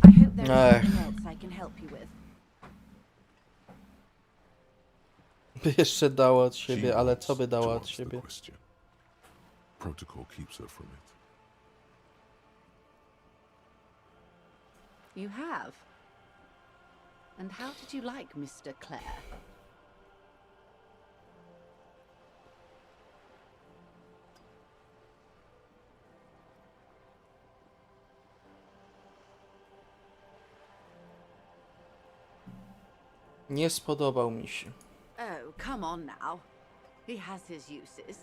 I hope there is something else I can help you with. By jeszcze dała od siebie, ale co by dała od siebie? Protocol keeps her from it. You have? And how did you like Mr. Clare? Nie spodobał mi się. Oh, come on now. He has his uses.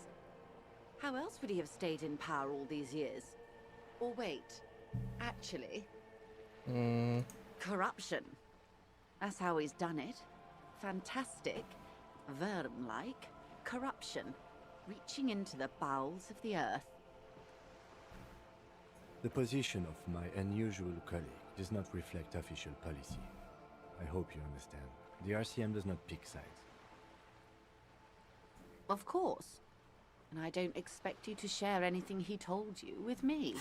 How else would he have stayed in power all these years? Or wait, actually, corruption. That's how he's done it. Fantastic, Worm-like corruption, reaching into the bowels of the earth. The position of my unusual colleague does not reflect official policy. I hope you understand. The RCM does not pick sides. Of course. And I don't expect you to share anything he told you with me.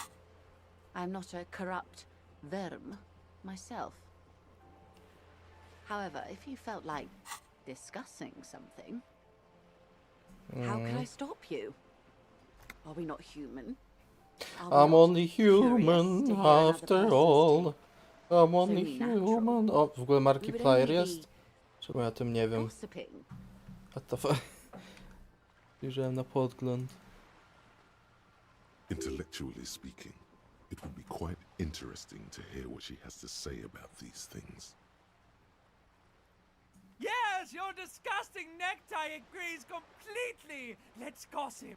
I'm not a corrupt Worm myself. However, if you felt like discussing something, how can I stop you? Are we not human? I'm only human after all. I'm only human. O, w ogóle Markiplier jest? Czemu ja o tym nie wiem? What the fuck? Spojrzałem na podgląd. Intellectually speaking, it would be quite interesting to hear what she has to say about these things. Yes, your disgusting necktie agrees completely. Let's gossip.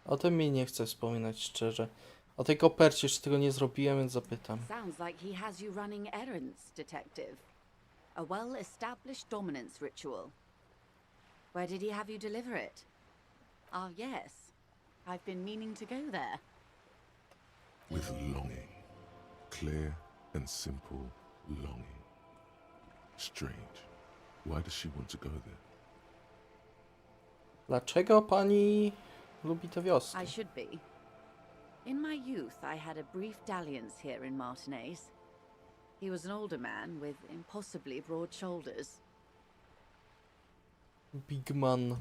O tym mi nie chcę wspominać szczerze. O tej kopercie jeszcze tego nie zrobiłem, więc zapytam. Sounds like he has you running errands, detective. A well-established dominance ritual. Where did he have you deliver it? Ah, yes. I've been meaning to go there. With longing. Clear and simple longing. Strange. Why does she want to go there? Dlaczego pani lubi tę wioskę? I should be. In my youth, I had a brief dalliance here in Martinez. He was an older man with impossibly broad shoulders. Big man.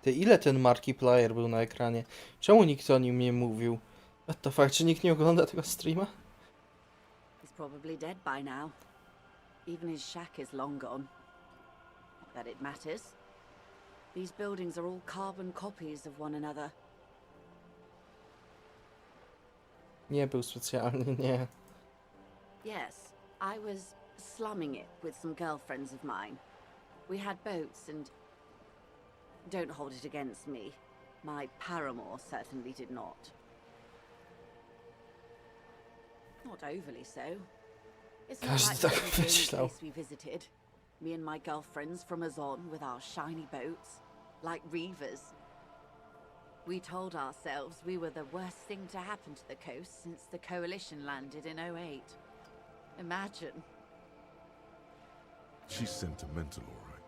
Ty, ile ten Markiplier był na ekranie? Czemu nikt o nim nie mówił? What the fuck, czy nikt nie ogląda tego streama? He's probably dead by now. Even his shack is long gone. Not that it matters. These buildings are all carbon copies of one another. Nie był specjalnie, nie. Yes, I was slumming it with some girlfriends of mine. We had boats and... Don't hold it against me. My paramour certainly did not. Not overly so. It's not Każdy like tak this was the only myślał. place we visited. Me and my girlfriends from Azon with our shiny boats, like reavers. We told ourselves we were the worst thing to happen to the coast since the Coalition landed in 08. Imagine. She's sentimental, all right.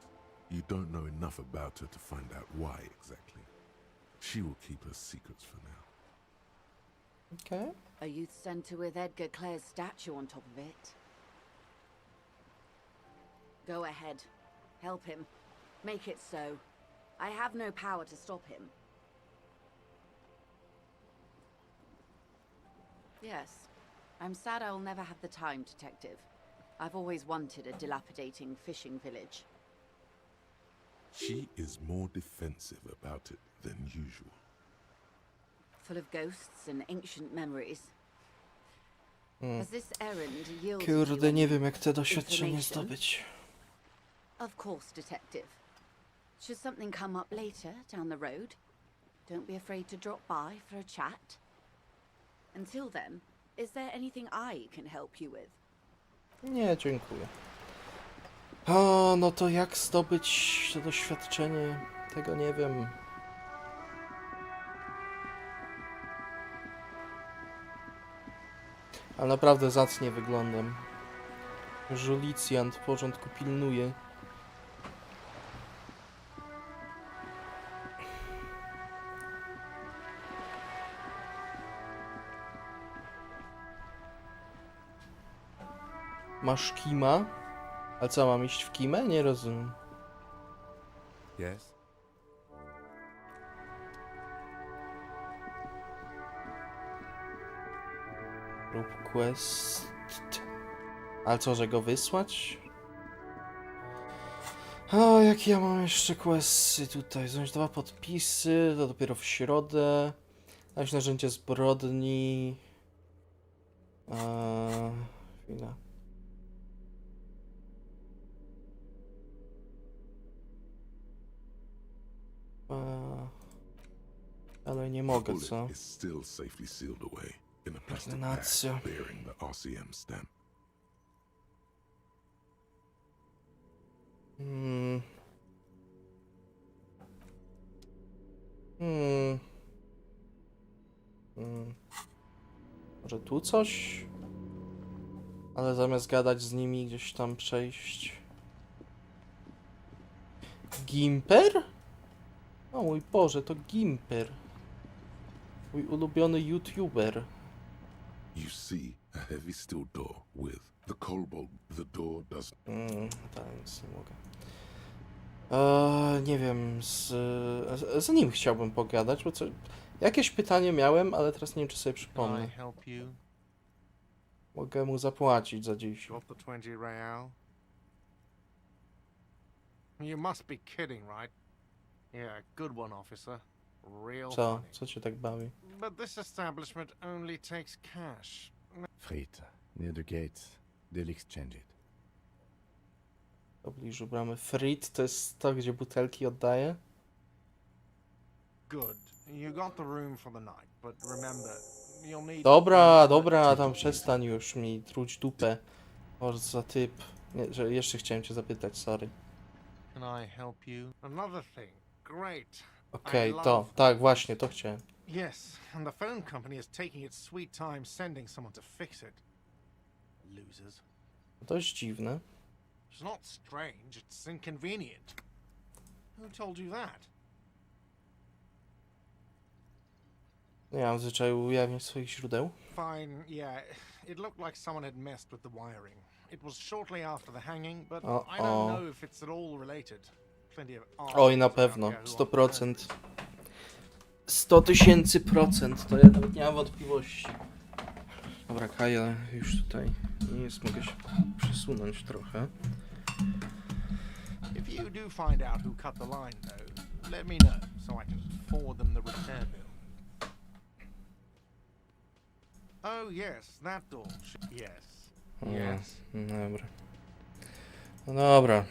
You don't know enough about her to find out why exactly. She will keep her secrets for now. Okay. A youth centre with Edgar Clare's statue on top of it. Go ahead. Help him. Make it so. I have no power to stop him. Yes. I'm sad I'll never have the time, Detective. I've always wanted a dilapidating fishing village. She is more defensive about it than usual. Full of ghosts and ancient memories. Hmm. Has this errand yielded Kurde, you nie any wiem jak te doświadczenie information? zdobyć. Of course, Detective. Should something come up later down the road, don't be afraid to drop by for a chat. Until then, is there anything I can help you with? Nie, dziękuję. O, no to jak zdobyć to doświadczenie? Tego nie wiem. Ale naprawdę zacnie wyglądam. Żulicjant, w porządku, pilnuje. Masz kima? A co, mam iść w kimę? Nie rozumiem. Yes? Rób quest. Ale co, że go wysłać? O, jakie ja mam jeszcze questy tutaj? Zająć 2 podpisy, to dopiero w środę. Znaleźć narzędzie zbrodni. Chwila. Ale nie mogę, Bullet co? is still safely sealed away in a plastic Ordynacja. bag bearing the RCM stamp. Może tu coś? Ale zamiast gadać z nimi, gdzieś tam przejść. Gimper? O mój Boże, to Gimper. Mój ulubiony YouTuber. You see a heavy steel door with the cobalt. The door does. Tak, nic nie mogę. Nie wiem, z nim chciałbym pogadać, bo co... Jakieś pytanie miałem, ale teraz nie wiem, czy sobie przypomnę. help you? Mogę mu zapłacić za dziś. Got the 20 real? You must be kidding, right? Yeah, good one, officer. Real Co? funny. Co cię tak bawi? But this establishment only takes cash. Frit, near the gates. They'll exchange it. W pobliżu bramy Frit to jest to, gdzie butelki oddaje? Good. You got the room for the night, but remember, you'll need... Dobra, tam przestań już mi truć dupę. Może za typ. Nie, że jeszcze chciałem cię zapytać, sorry. Can I help you? Another thing. Great. Okej, to. Tak, właśnie, to chciałem. Yes, and the phone company is taking its sweet time sending someone to fix it. Losers. Dość dziwne. It's not strange, it's inconvenient. Who told you that? Nie mam zwyczaju ujawniać swoich źródeł. Fine, yeah. It looked like someone had messed with the wiring. It was shortly after the hanging, but I don't know if it's at all related. Plenty of Oj, na pewno. 100%. 100 000%. To ja nawet nie mam wątpliwości. Dobra, Kaja już tutaj nie jest. Mogę się przesunąć trochę. If you do find out who cut the line, though, let me know so I can forward them the repair bill. Oh yes, that door. Yes. Yes. Dobra. No dobra.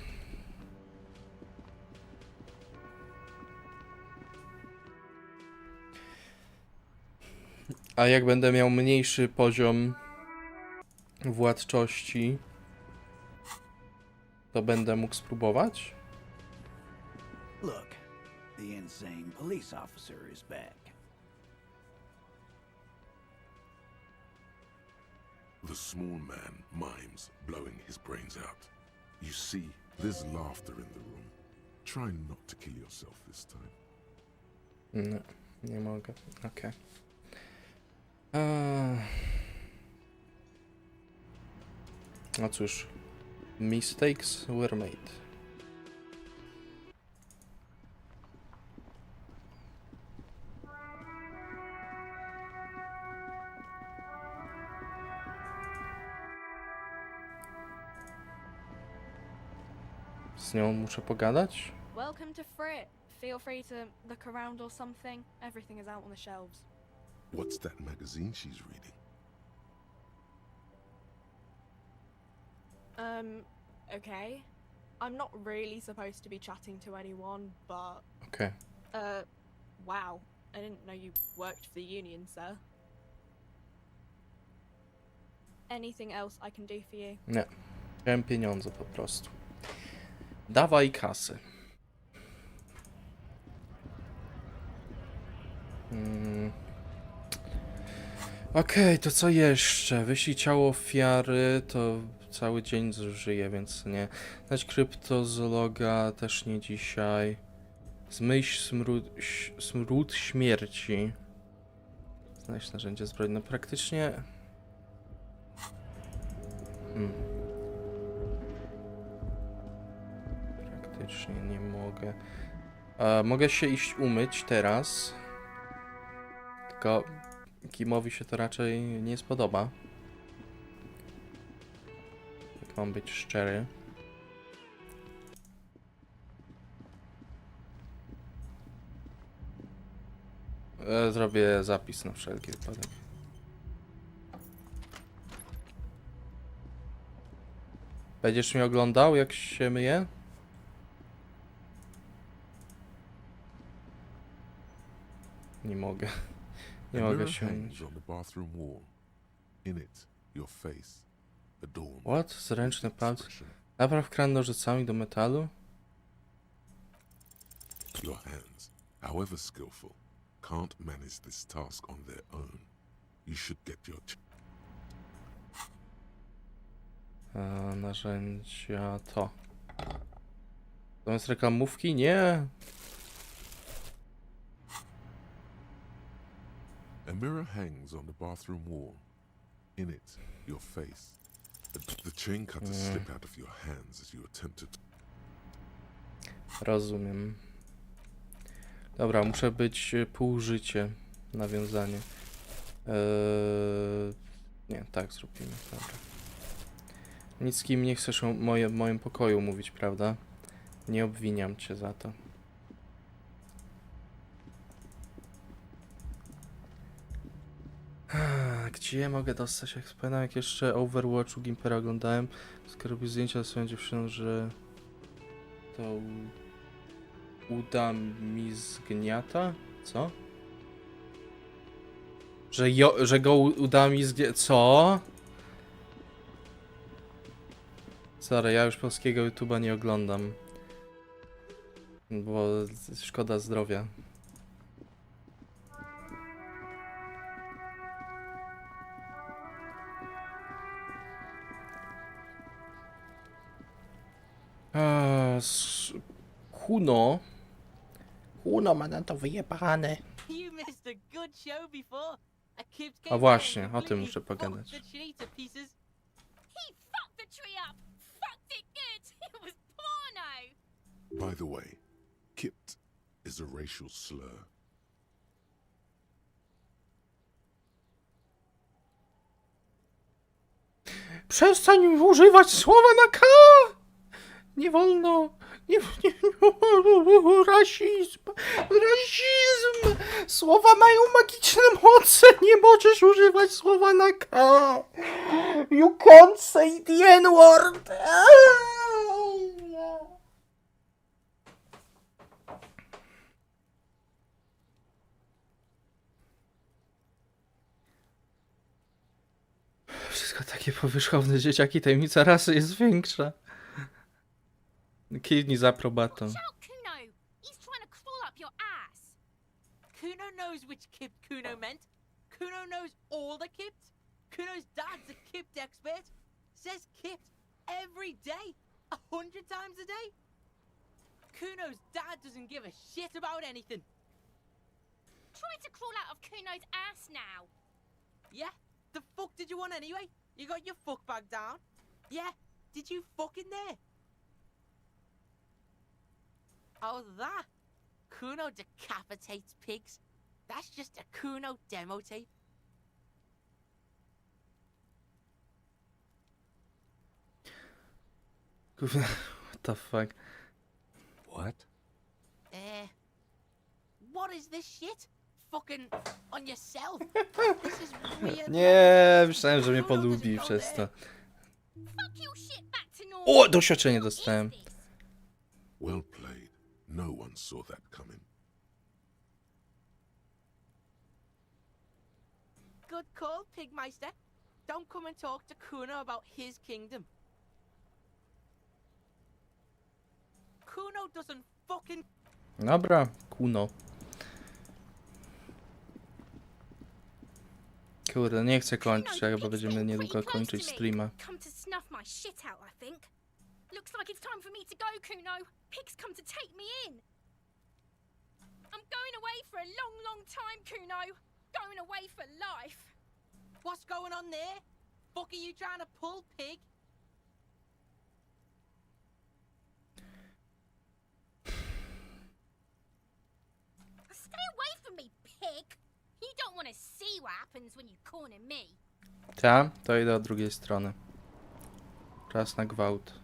A jak będę miał mniejszy poziom władczości, to będę mógł spróbować? Look, the insane police officer is back. The small man mimes, blowing his brains out. You see, there's laughter in the room. Try not to kill yourself this time. Nie, nie mogę. Okej. No cóż. Mistakes were made. Z nią muszę pogadać? Welcome to Frit. Feel free to look around or something. Everything is out on the shelves. What's that magazine she's reading? Okay. I'm not really supposed to be chatting to anyone, but... Okay. Wow. I didn't know you worked for the union, sir. Anything else I can do for you? Nie. Chciałem pieniądze po prostu. Dawaj kasy. Okej, to co jeszcze? Wyślij ciało ofiary, to cały dzień zużyję, więc nie. Znać kryptozoologa też nie dzisiaj. Zmyśl smród śmierci. Znajdź narzędzie zbrojne. Praktycznie... Praktycznie nie mogę. Mogę się iść umyć teraz. Tylko Kimowi się to raczej nie spodoba. Jak mam być szczery. Zrobię zapis na wszelki wypadek. Będziesz mnie oglądał, jak się myje? Nie mogę. Nie mogę się myć. What? Zręczne palce. Napraw kran nożycami do metalu? Your hands, however skillful, can't manage this task on their own. You should get your... Narzędzia to. Zamiast reklamówki? Nie! A mirror hangs on the bathroom wall. In it, your face. The chain cutters slip out of your hands as you attempt to... Rozumiem. Dobra, muszę być pół życie. Nawiązanie. Nie, tak zrobimy. Dobra. Nic z kim nie chcesz o moim pokoju mówić, prawda? Nie obwiniam cię za to. Gdzie mogę dostać? Jak wspominam, jak jeszcze Overwatchu Gimpera oglądałem, skoro zdjęcia swoją dziewczyną, że to uda mi zgniata? Co? Że go uda mi zgniata? Co? Sorry, ja już polskiego YouTube'a nie oglądam. Bo szkoda zdrowia. Kuno ma na to wyjebane. A właśnie, o tym muszę pogadać. By the way, kipped is a racial slur. Przestań używać słowa na K! Nie wolno! Rasizm! Rasizm! Słowa mają magiczne moce! Nie możesz używać słowa na K! You can't say the N-word! Wszystko takie powierzchowne dzieciaki, tajemnica rasy jest większa. Kidney za aprobatą. Kuno! He's trying to crawl up your ass! Kuno knows which kip Kuno meant. Kuno knows all the kips. Kuno's dad's a kipped expert. Says kipped every day. 100 times a day. Kuno's dad doesn't give a shit about anything. Trying to crawl out of Kuno's ass now. Yeah? The fuck did you want anyway? You got your fuck bag down? Yeah? Did you fuck in there? Oh, that? Kuno decapitates pigs. That's just a Kuno demo tape. What the fuck? What? What is this shit? Fucking on yourself. This is weird. Nie, myślałem, że mnie polubi przez to. O, doświadczenie dostałem. Well played. No one saw that coming. Good call, Pigmeister. Don't come and talk to Kuno about his kingdom. Kuno doesn't fucking... Dobra, Kuno. Kurde, nie chcę kończyć, chyba będziemy niedługo kończyć streama. Come to snuff my shit out, I think. Looks like it's time for me to go, Kuno. Pig's come to take me in. I'm going away for a long, long time, Kuno. Going away for life. What's going on there? Fuck are you trying to pull, pig? Stay away from me, pig. You don't want to see what happens when you corner me. Ta, to idę od drugiej strony. Czas na gwałt.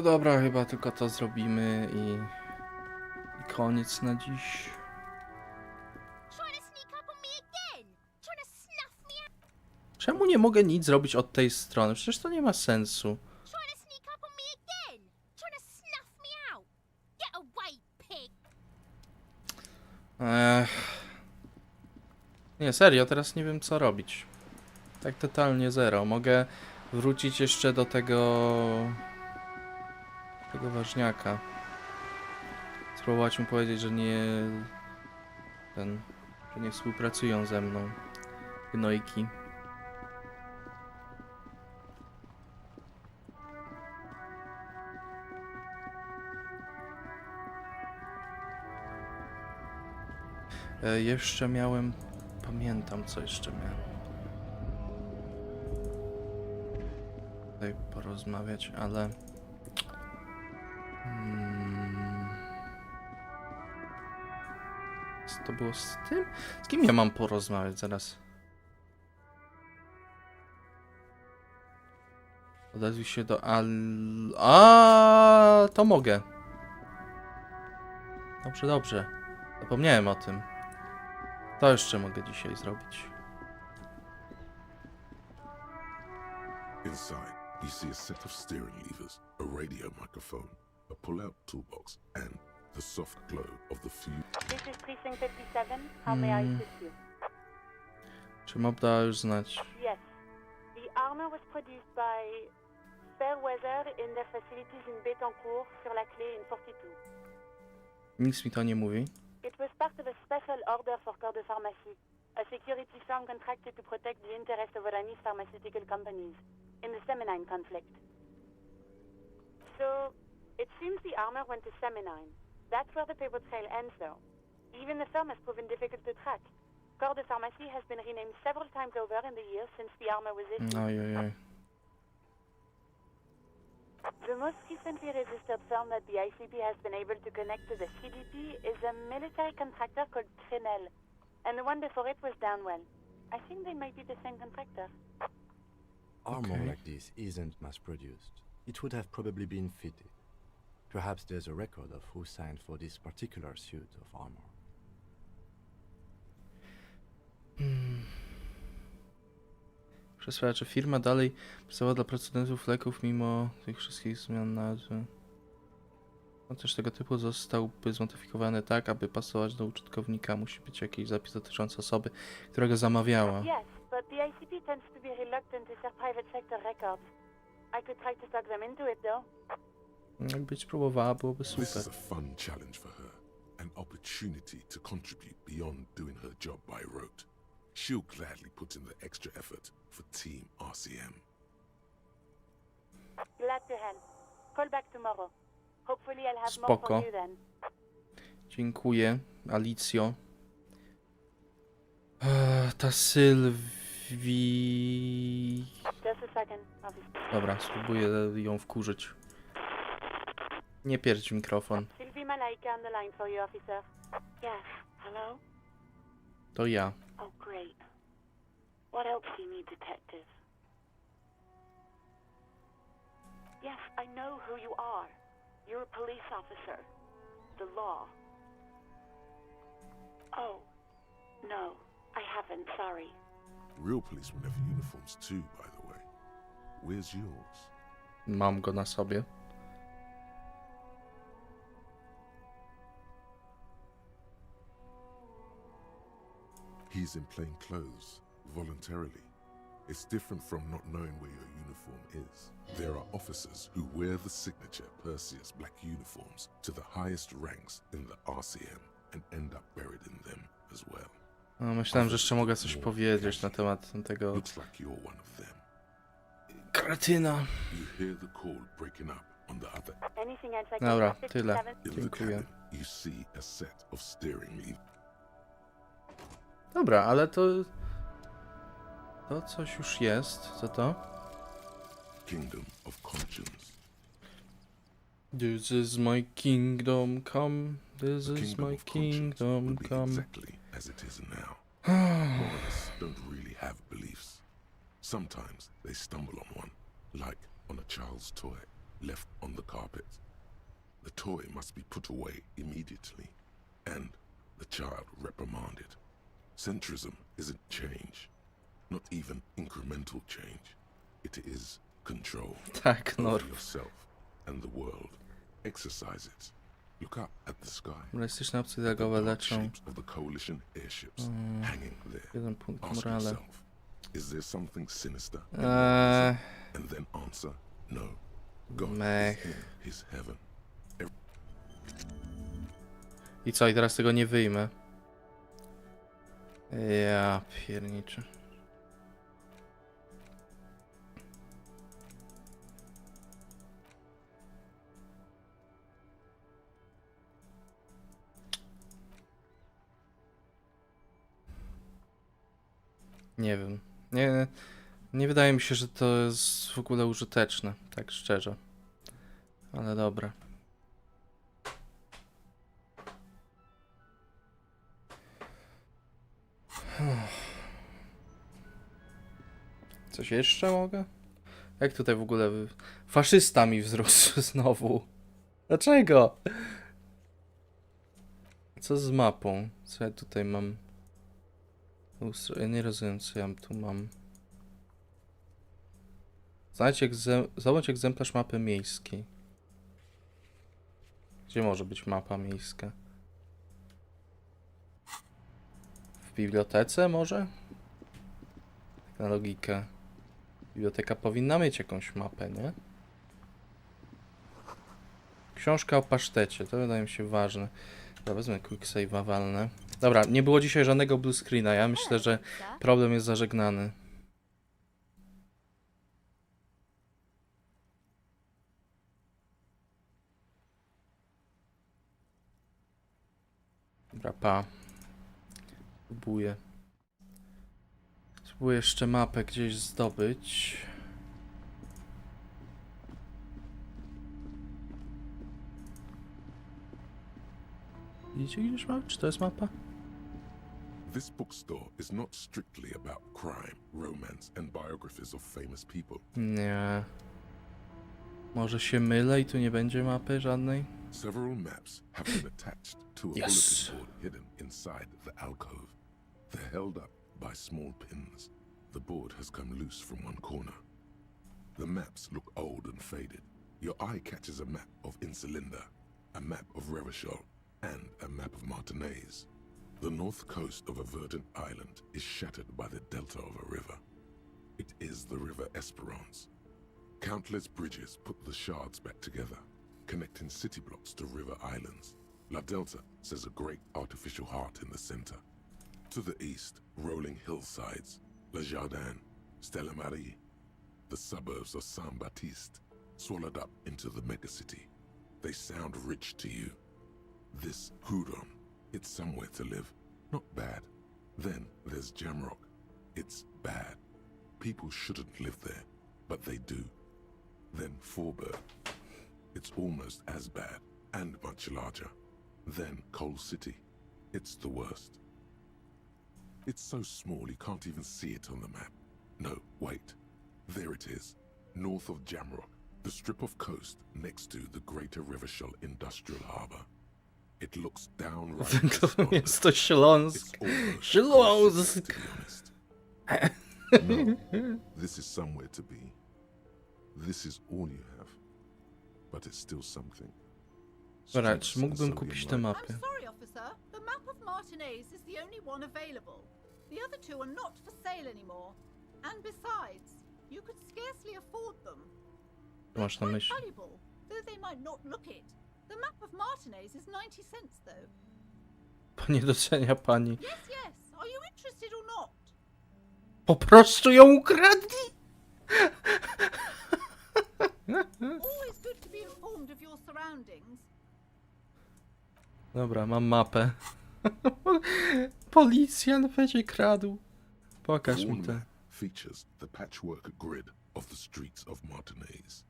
Dobra, chyba tylko to zrobimy i koniec na dziś. Czemu nie mogę nic zrobić od tej strony? Przecież to nie ma sensu. Nie, serio, teraz nie wiem co robić. Tak totalnie zero. Mogę wrócić jeszcze do tego ważniaka. Spróbować mu powiedzieć, że że nie współpracują ze mną. Gnojki. Jeszcze miałem... Pamiętam, co jeszcze miałem. Tutaj porozmawiać, ale... Co to było z tym? Z kim ja mam porozmawiać zaraz? Odezwij się do to mogę. Dobrze, dobrze. Zapomniałem o tym. To jeszcze mogę dzisiaj zrobić. Inside, you see a set of steering levers, a radio microphone, a pull-out toolbox, and the soft glow of the few... This is Precinct 57. How may I assist you? Czy mob dała już znać? Yes. The armor was produced by Fairweather in their facilities in Betancourt sur la clé in 42. Nic mi to nie mówi. It was part of a special order for Corps de Pharmacie, a security firm contracted to protect the interests of Oranese pharmaceutical companies in the Semenine conflict. So, it seems the armor went to Semenine. That's where the paper trail ends, though. Even the firm has proven difficult to track. Corps de Pharmacie has been renamed several times over in the years since the armor was issued. Ojojoj. The most recently registered firm that the ICP has been able to connect to the CDP is a military contractor called Trinell, and the one before it was Downwell. I think they might be the same contractor. Armor like this isn't mass-produced. It would have probably been fitted. Perhaps there's a record of who signed for this particular suit of armor. Przesłała, czy firma dalej pracowała dla producentów leków mimo tych wszystkich zmian nazwy. Też tego typu zostałby zmodyfikowany tak, aby pasować do użytkownika. Musi być jakiś zapis dotyczący osoby, która go zamawiała. Yes, but the ICP tends to be reluctant to share private sector records. I could try to talk them into it, though. Jakbyś spróbowała, byłoby This super. is a fun challenge for her, an opportunity to contribute beyond doing her job by rote. She'll gladly put in the extra effort for Team RCM. Glad to help. Call back tomorrow. Hopefully I'll have more Spoko. for you then. Dziękuję, Alicjo. Ta Sylwii... Just a second, officer. Dobra, spróbuję ją wkurzyć. Nie pierdź mikrofon. Sylvie Malaika on the line for you, officer. Yes, hello? To ja. Oh, great. What else do you need, detective? Yes, I know who you are. You're a police officer. The law. Oh, no, I haven't, sorry. Real policemen have uniforms too, by the way. Where's yours? Mam go na sobie. He's in plain clothes, voluntarily. It's different from not knowing where your uniform is. There are officers who wear the signature Perseus black uniforms to the highest ranks in the RCM and end up buried in them as well. No, myślałem, że jeszcze mogę coś powiedzieć na temat tego Looks like you're one of them. kretyna. You hear the call breaking up on the other. Anything else I can Dobra, do? tyle. In the Dziękuję. cabin, you see a set of steering levers. Dobra, ale to... To coś już jest. Co to? Kingdom of Conscience. This is my kingdom come. This The is kingdom my of conscience will kingdom be come. exactly as it is now. Moralists don't really have beliefs. Sometimes they stumble on one, like on a child's toy left on the carpet. The toy must be put away immediately, and the child reprimanded. Centrism isn't change, not even incremental change. It is control Tak, over Norw. yourself and the world. Exercise it. Look up at the sky. Realistyczne opcje At the dialogowe dark leczą. shapes of the coalition airships hanging there. 1 punkt Ask morale. yourself, is there something sinister? in Eee. this? And then answer, no. God Mech. is in his heaven. I co, i teraz tego nie wyjmę? Ja pierniczę. Nie wiem. Nie wydaje mi się, że to jest w ogóle użyteczne, tak szczerze. Ale dobra. Coś jeszcze mogę? Jak tutaj w ogóle... Faszysta mi wzrósł znowu. Dlaczego? Co z mapą? Co ja tutaj mam? Ja nie rozumiem, co ja tu mam. Zobacz egzemplarz mapy miejskiej. Gdzie może być mapa miejska? W bibliotece może? Tak na logikę. Biblioteka powinna mieć jakąś mapę, nie? Książka o pasztecie, to wydaje mi się ważne. Dobra, wezmę quick save'a, walnę. Dobra, nie było dzisiaj żadnego blue screena, ja myślę, że problem jest zażegnany. Dobra, pa. Spróbuję. Spróbuję jeszcze mapę gdzieś zdobyć. Widzicie gdzieś mapę? Czy to jest mapa? This bookstore is not strictly about crime, romance, and biographies of famous people. Nie. Może się mylę i tu nie będzie mapy żadnej? Several maps have been attached to a Yes. bulletin board hidden inside the alcove. They're held up by small pins. The board has come loose from one corner. The maps look old and faded. Your eye catches a map of Insulinda, a map of Revachol, and a map of Martinaise. The north coast of a verdant island is shattered by the delta of a river. It is the River Esperance. Countless bridges put the shards back together, connecting city blocks to river islands. La Delta says a great artificial heart in the center. To the east, rolling hillsides, Le Jardin, Stella Marie, the suburbs of Saint-Baptiste, swallowed up into the megacity. They sound rich to you. This Hudon, it's somewhere to live. Not bad. Then there's Jamrock. It's bad. People shouldn't live there, but they do. Then Forburg. It's almost as bad, and much larger. Then Coal City. It's the worst. It's so small you can't even see it on the map. No, wait. There it is. North of Jamrock. The strip of coast next to the Greater Revachol Industrial Harbour. It looks downright despotic. Jest to Śląsk. Śląsk! To be honest. No, this is somewhere to be. This is all you have. But it's still something. Dobra, czy mógłbym kupić tę mapę? I'm sorry, officer. The map of Martinaise is the only one available. The other two are not for sale anymore. And besides, you could scarcely afford them. Masz na Quite myśli. valuable, though they might not look it. The map of Martinaise is 90 cents, though. Bo nie docenia pani. Yes, yes. Are you interested or not? Po prostu ją ukradli! Always good to be informed of your surroundings. Dobra, mam mapę. Policjant będzie kradł. Pokaż mi to. Features the patchwork grid of the streets of Martinaise,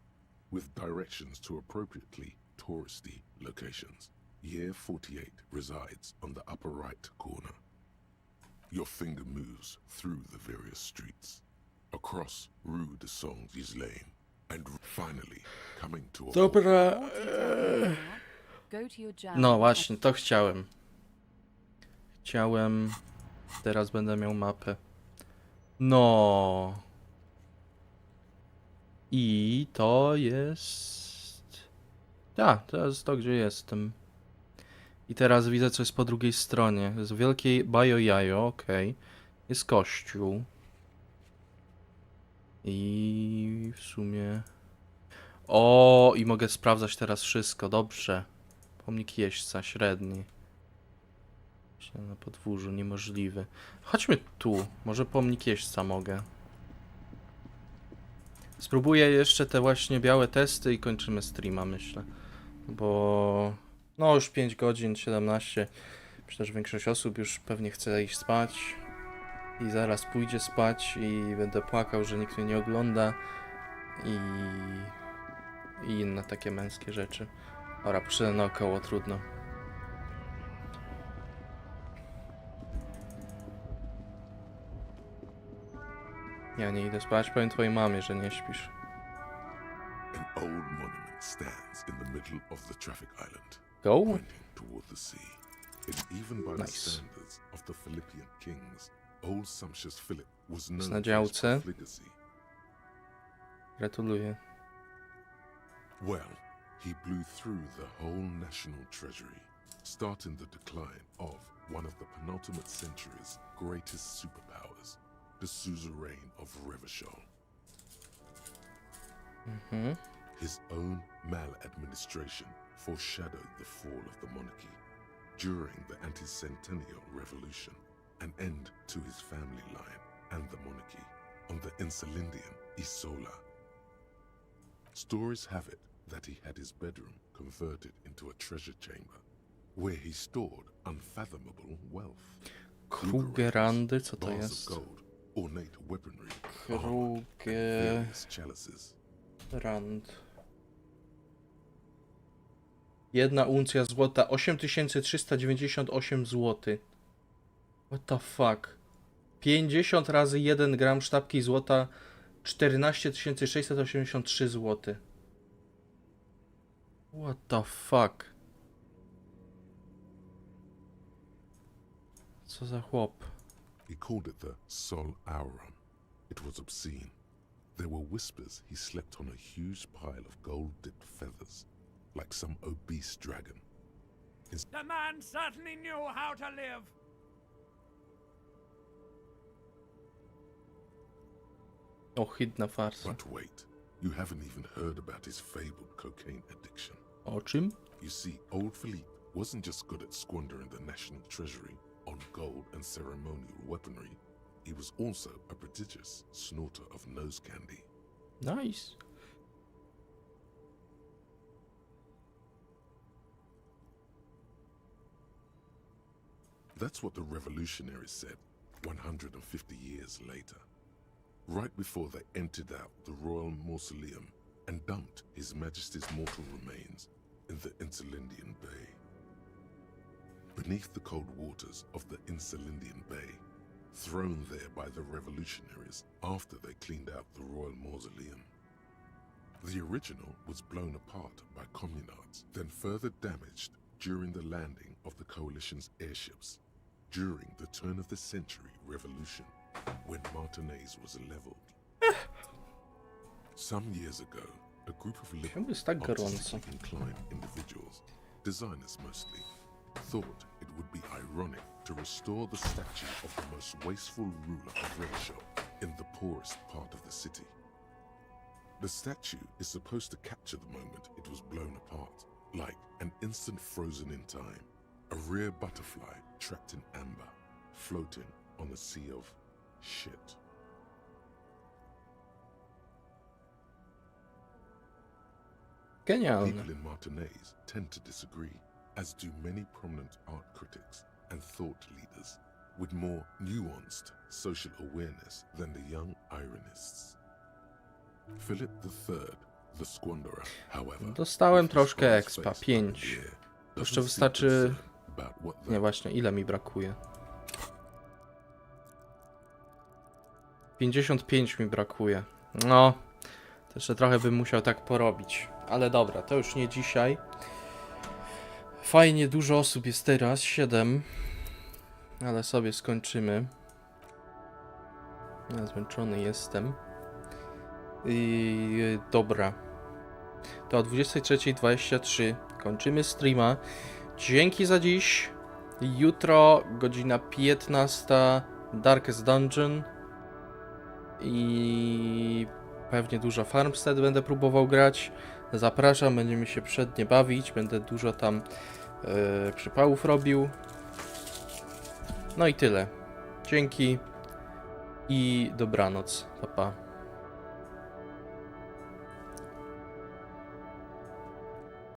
with directions to appropriately touristy locations. Year 48 resides on the upper right corner. Your finger moves through the various streets, across Rue de Saint-Ghislain, and finally coming to a... Dobra. Go to your jam. No właśnie, to chciałem. Teraz będę miał mapę. No. I to jest... Tak, to jest to, gdzie jestem. I teraz widzę, co jest po drugiej stronie. Jest wielkie bajo-jajo, okej. Jest kościół. I w sumie... O, i mogę sprawdzać teraz wszystko, dobrze. Pomnik jeźdźca, średni. Na podwórzu, niemożliwy. Chodźmy tu, może pomnik jeźdźca mogę. Spróbuję jeszcze te właśnie białe testy i kończymy streama, myślę. Bo... no już 5 godzin, 17. Myślę, że większość osób już pewnie chce iść spać. I zaraz pójdzie spać i będę płakał, że nikt mnie nie ogląda. I inne takie męskie rzeczy. Dobra, poszedłem naokoło, trudno. Ja nie idę spać, powiem twojej mamie, że nie śpisz. An old monument stands in the middle of the traffic island, Go? pointing toward the sea. And even by the Nice. standards of the Philippian kings, old sumptuous Philip was known Na for his działce. profligacy. Gratuluję. Well, he blew through the whole national treasury, starting the decline of one of the penultimate century's greatest superpowers, the suzerain of Revachol. His own maladministration foreshadowed the fall of the monarchy. During the anti-centennial revolution, an end to his family line and the monarchy on the Insulindian Isola. Stories have it that he had his bedroom converted into a treasure chamber, where he stored unfathomable wealth. Krugerandy, co to Bars jest? of gold, ornate weaponry, armor, and various chalices. Rand. 1 uncja złota 8398 zł. What the fuck? 50 razy 1 gram sztabki złota 14 683 zł. What the fuck? Co za chłop? He called it the Sol Auron. It was obscene. There were whispers he slept on a huge pile of gold-dipped feathers, like some obese dragon. The man certainly knew how to live. Ohydna farsa. But wait, you haven't even heard about his fabled cocaine addiction. O czym? You see, old Philippe wasn't just good at squandering the national treasury on gold and ceremonial weaponry. He was also a prodigious snorter of nose candy. Nice. That's what the revolutionaries said 150 years later, right before they emptied out the royal mausoleum and dumped His Majesty's mortal remains in the Insulindian Bay. Beneath the cold waters of the Insulindian Bay, thrown there by the revolutionaries after they cleaned out the royal mausoleum. The original was blown apart by communards, then further damaged during the landing of the coalition's airships during the turn of the century revolution, when Martinez was leveled. Some years ago, a group of artistically inclined individuals, designers mostly, thought it would be ironic to restore the statue of the most wasteful ruler of Oneshot in the poorest part of the city. The statue is supposed to capture the moment it was blown apart, like an instant frozen in time, a rare butterfly trapped in amber, floating on a sea of shit. Genialne. People in Martinez tend to disagree, as do many prominent art critics and thought leaders with more nuanced social awareness than the young ironists. Philip III, the squanderer, however, Dostałem troszkę expa, 5. Jeszcze wystarczy... Nie, właśnie, ile mi brakuje? 55 mi brakuje. No, to jeszcze trochę bym musiał tak porobić. Ale dobra, to już nie dzisiaj. Fajnie, dużo osób jest teraz, 7. Ale sobie skończymy. Ja zmęczony jestem. I dobra. To o 23:23 kończymy streama. Dzięki za dziś. Jutro godzina 15 Darkest Dungeon. I pewnie dużo Farmstead będę próbował grać. Zapraszam, będziemy się przednie bawić. Będę dużo tam przypałów robił. No i tyle. Dzięki i dobranoc. Pa, pa.